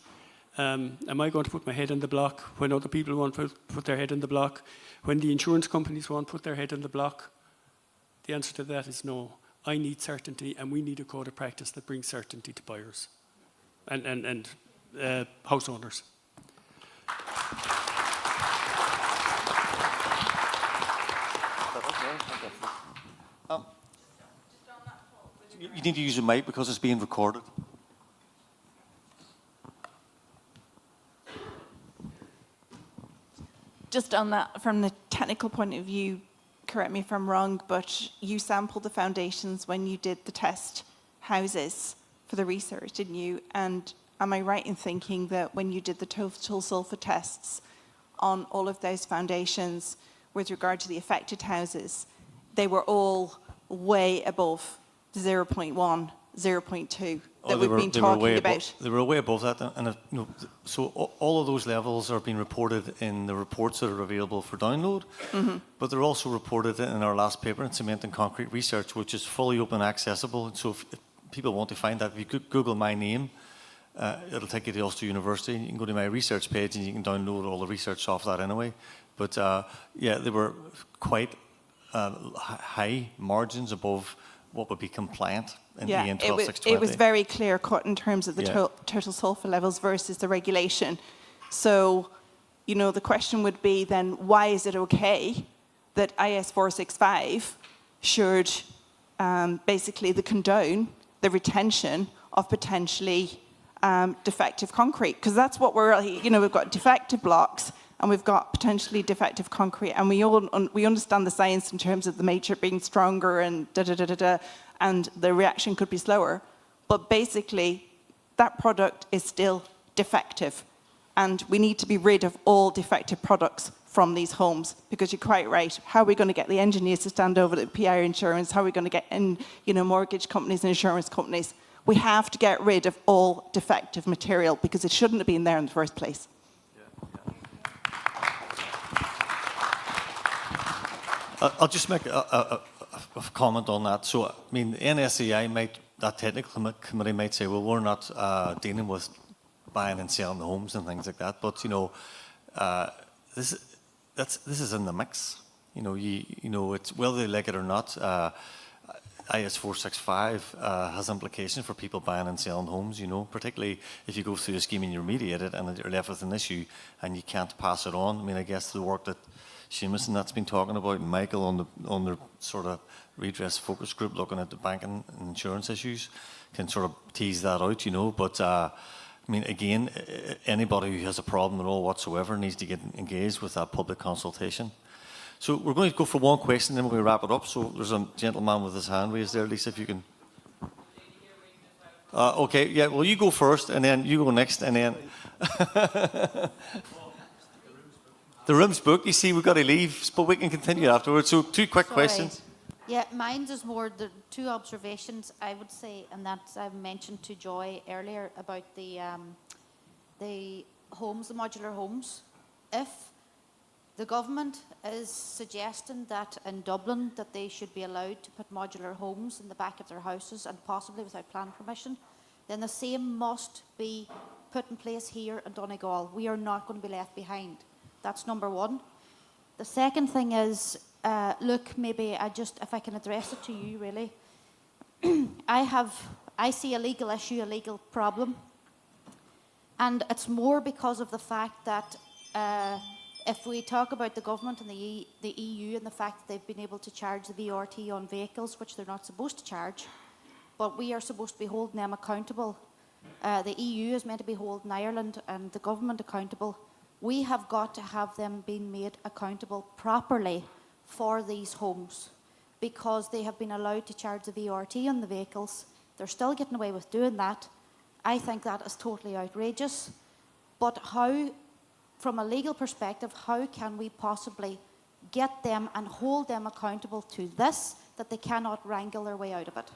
Am I going to put my head on the block when other people won't put their head on the block? When the insurance companies won't put their head on the block? The answer to that is no. I need certainty, and we need a code of practice that brings certainty to buyers and house owners. You need to use your mic because it's being recorded. Just on that, from the technical point of view, correct me if I'm wrong, but you sampled the foundations when you did the test houses for the research, didn't you? And am I right in thinking that when you did the total sulfur tests on all of those foundations with regard to the affected houses, they were all way above 0.1, 0.2 that we've been talking about? They were way above that. And so all of those levels are being reported in the reports that are available for download. Mm-hmm. But they're also reported in our last paper in Cement and Concrete Research, which is fully open accessible. So if people want to find that, if you Google my name, it'll take you to Ulster University. You can go to my research page and you can download all the research off that anyway. But yeah, they were quite high margins above what would be compliant in Yeah, EN it was 12620. very clear cut in terms of the total sulfur levels versus the regulation. So, you know, the question would be then, why is it okay that IS 465 should basically condone the retention of potentially defective concrete? Because that's what we've got defective blocks and we've got potentially defective concrete, and we understand the science in terms of the matrix being stronger and and the reaction could be slower. But basically, that product is still defective. And we need to be rid of all defective products from these homes, because you're quite right. How are we going to get the engineers to stand over the PI insurance? How are we going to get in, mortgage companies and insurance companies? We have to get rid of all defective material because it shouldn't have been there in the first place. I'll just make a comment on that. So, I mean, NSEI that technical committee might say, well, we're not dealing with buying and selling the homes and things like that. But this is in the mix. It's whether they like it or not. IS 465 has implications for people buying and selling homes. Particularly if you go through a scheme and you're mediated and you're left with an issue and you can't pass it on. I mean, I guess the work that Seamus and that's been talking about, and Michael on their sort of redress focus group looking at the banking and insurance issues can sort of tease that out. But I mean, again, anybody who has a problem at all whatsoever needs to get engaged with that public consultation. So we're going to go for one question, then we'll wrap it up. So there's a gentleman with his hand raised there, Lisa, if you can. Okay, yeah, well, you go first, and then you go next, and then... The room's booked, you see, we've got to leave, but we can continue afterwards. So 2 quick questions. Yeah, mine is more the 2 observations, I would say, and that's I mentioned to Joy earlier about the homes, the modular homes. If the government is suggesting that in Dublin that they should be allowed to put modular homes in the back of their houses and possibly without planning permission, then the same must be put in place here in Donegal. We are not going to be left behind. That's number 1. The second thing is, look, maybe if I can address it to you, really. I see a legal issue, a legal problem. And it's more because of the fact that if we talk about the government and the EU and the fact that they've been able to charge the VRT on vehicles, which they're not supposed to charge, but we are supposed to be holding them accountable. The EU is meant to be holding Ireland and the government accountable. We have got to have them being made accountable properly for these homes, because they have been allowed to charge the VRT on the vehicles. They're still getting away with doing that. I think that is totally outrageous. But how, from a legal perspective, how can we possibly get them and hold them accountable to this, that they cannot wrangle their way out of it?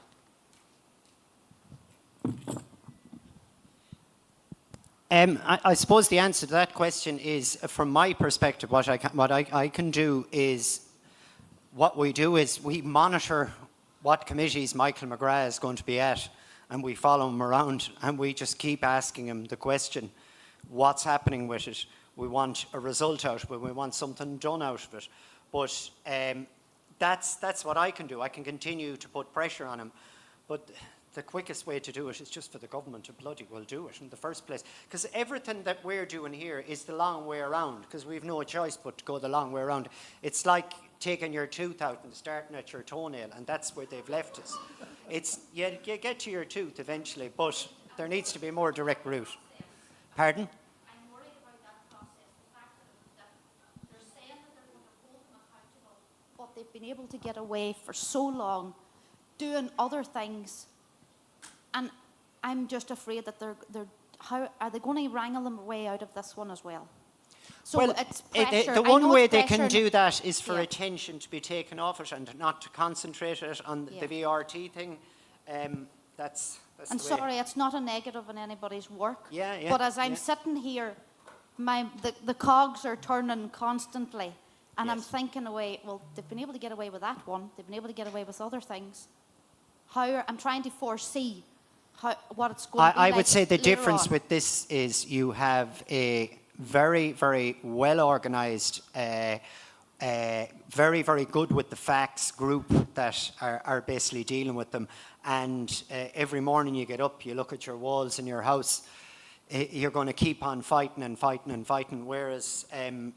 I suppose the answer to that question is, from my perspective, what I can do is, what we do is we monitor what committees Michael McGrath is going to be at, and we follow him around, and we just keep asking him the question, what's happening with it? We want a result out of it, we want something done out of it. But that's what I can do. I can continue to put pressure on him. But the quickest way to do it is just for the government to bloody well do it in the first place. Because everything that we're doing here is the long way around, because we've no choice but to go the long way around. It's like taking your tooth out and starting at your toenail, and that's where they've left us. You get to your tooth eventually, but there needs to be a more direct route. Pardon? I'm worried about that process. The fact that they're saying that they're going to hold them accountable, but they've been able to get away for so long doing other things. And I'm just afraid that how are they going to wrangle them way out of this one as well? So well, it's pressure. The one way they can do that is for attention to be taken off it and not to concentrate it on the VRT thing. That's and sorry, it's not a negative in anybody's work. Yeah. But as I'm sitting here, the cogs are turning constantly, and I'm thinking away. Well, they've been able to get away with that one. They've been able to get away with other things. I'm trying to foresee what it's going to be like. I would say the later difference on. with this is you have a very, very well organised very, very good with the facts group that are basically dealing with them. And every morning you get up, you look at your walls in your house, you're going to keep on fighting and fighting and fighting, whereas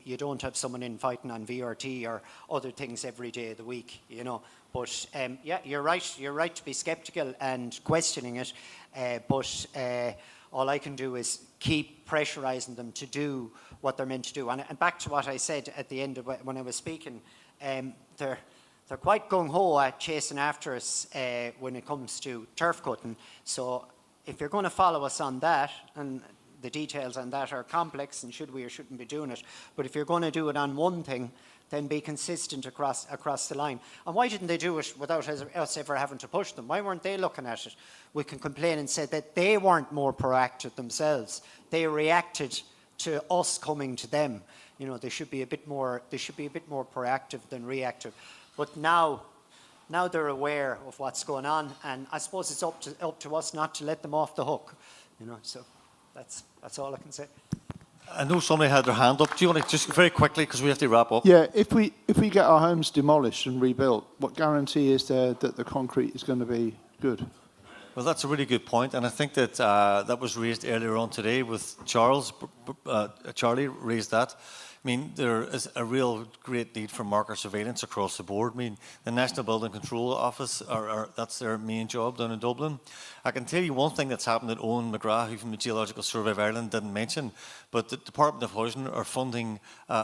you don't have someone in fighting on VRT or other things every day of the week, you know. But yeah, you're right to be sceptical and questioning it, but all I can do is keep pressurising them to do what they're meant to do. And back to what I said at the end of when I was speaking, they're quite gung-ho at chasing after us when it comes to turf cutting. So if you're going to follow us on that, and the details on that are complex and should we or shouldn't be doing it, but if you're going to do it on one thing, then be consistent across the line. And why didn't they do it without us ever having to push them? Why weren't they looking at it? We can complain and say that they weren't more proactive themselves. They reacted to us coming to them. You know, they should be a bit more proactive than reactive. But now they're aware of what's going on, and I suppose it's up to us not to let them off the hook. You know, so that's all I can say. I know somebody had their hand up. Do you want to just very quickly, because we have to wrap up? Yeah, if we get our homes demolished and rebuilt, what guarantee is there that the concrete is going to be good? Well, that's a really good point, and I think that that was raised earlier on today with Charles. Charlie raised that. I mean, there is a real great need for market surveillance across the board. I mean, the National Building Control Office, that's their main job down in Dublin. I can tell you one thing that's happened that Owen McGrath, who from the Geological Survey of Ireland, didn't mention, but the Department of Housing are funding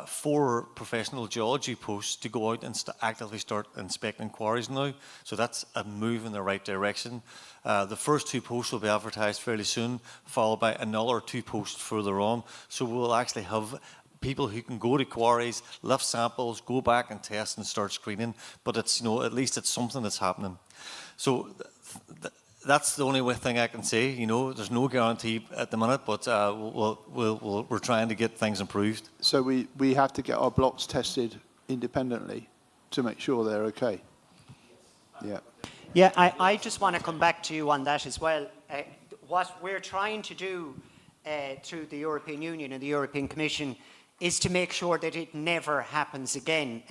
4 professional geology posts to go out and actively start inspecting quarries now. So that's a move in the right direction. The first 2 posts will be advertised fairly soon, followed by another 2 posts further on. So we'll actually have people who can go to quarries, lift samples, go back and test and start screening. But it's, you know, at least it's something that's happening. So that's the only thing I can say. You know, there's no guarantee at the minute, but we're trying to get things improved. So we have to get our blocks tested independently to make sure they're okay. Yeah. Yeah, I just want to come back to you on that as well. What we're trying to do through the European Union and the European Commission is to make sure that it never happens again.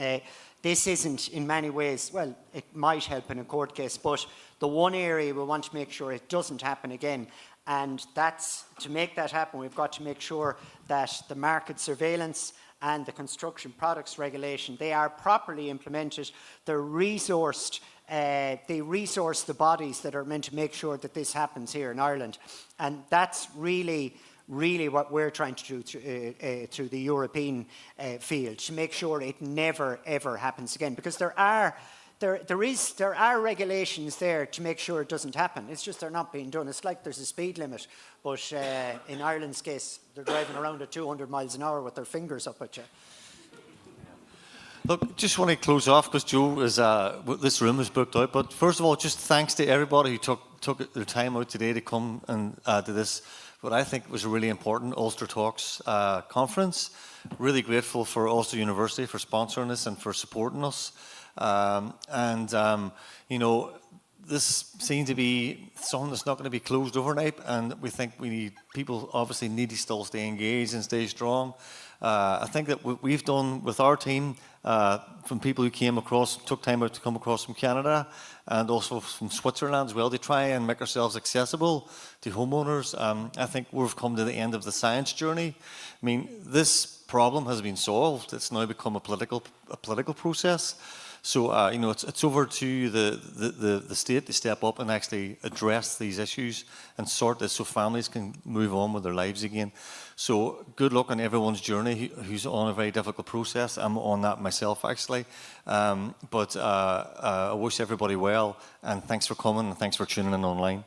This isn't in many ways, well, it might help in a court case, but the one area we want to make sure it doesn't happen again. And that's, to make that happen, we've got to make sure that the market surveillance and the construction products regulation, they are properly implemented, they're resourced, they resource the bodies that are meant to make sure that this happens here in Ireland. And that's really what we're trying to do through the European field, to make sure it never, ever happens again. Because there are regulations there to make sure it doesn't happen. It's just they're not being done. It's like there's a speed limit, but in Ireland's case, they're driving around at 200 miles an hour with their fingers up at you. Look, just want to close off because Joe is this room is booked out. But first of all, just thanks to everybody who took their time out today to come and to this, what I think was a really important Ulster Talks conference. Really grateful for Ulster University for sponsoring this and for supporting us. You know, this seems to be something that's not going to be closed overnight, and we think people obviously need to still stay engaged and stay strong. I think that what we've done with our team, from people who took time out to come across from Canada and also from Switzerland as well, to try and make ourselves accessible to homeowners. I think we've come to the end of the science journey. I mean, this problem has been solved. It's now become a political process. So, you know, it's over to the state to step up and actually address these issues and sort this so families can move on with their lives again. So good luck on everyone's journey who's on a very difficult process. I'm on that myself, actually. But I wish everybody well, and thanks for coming, and thanks for tuning in online.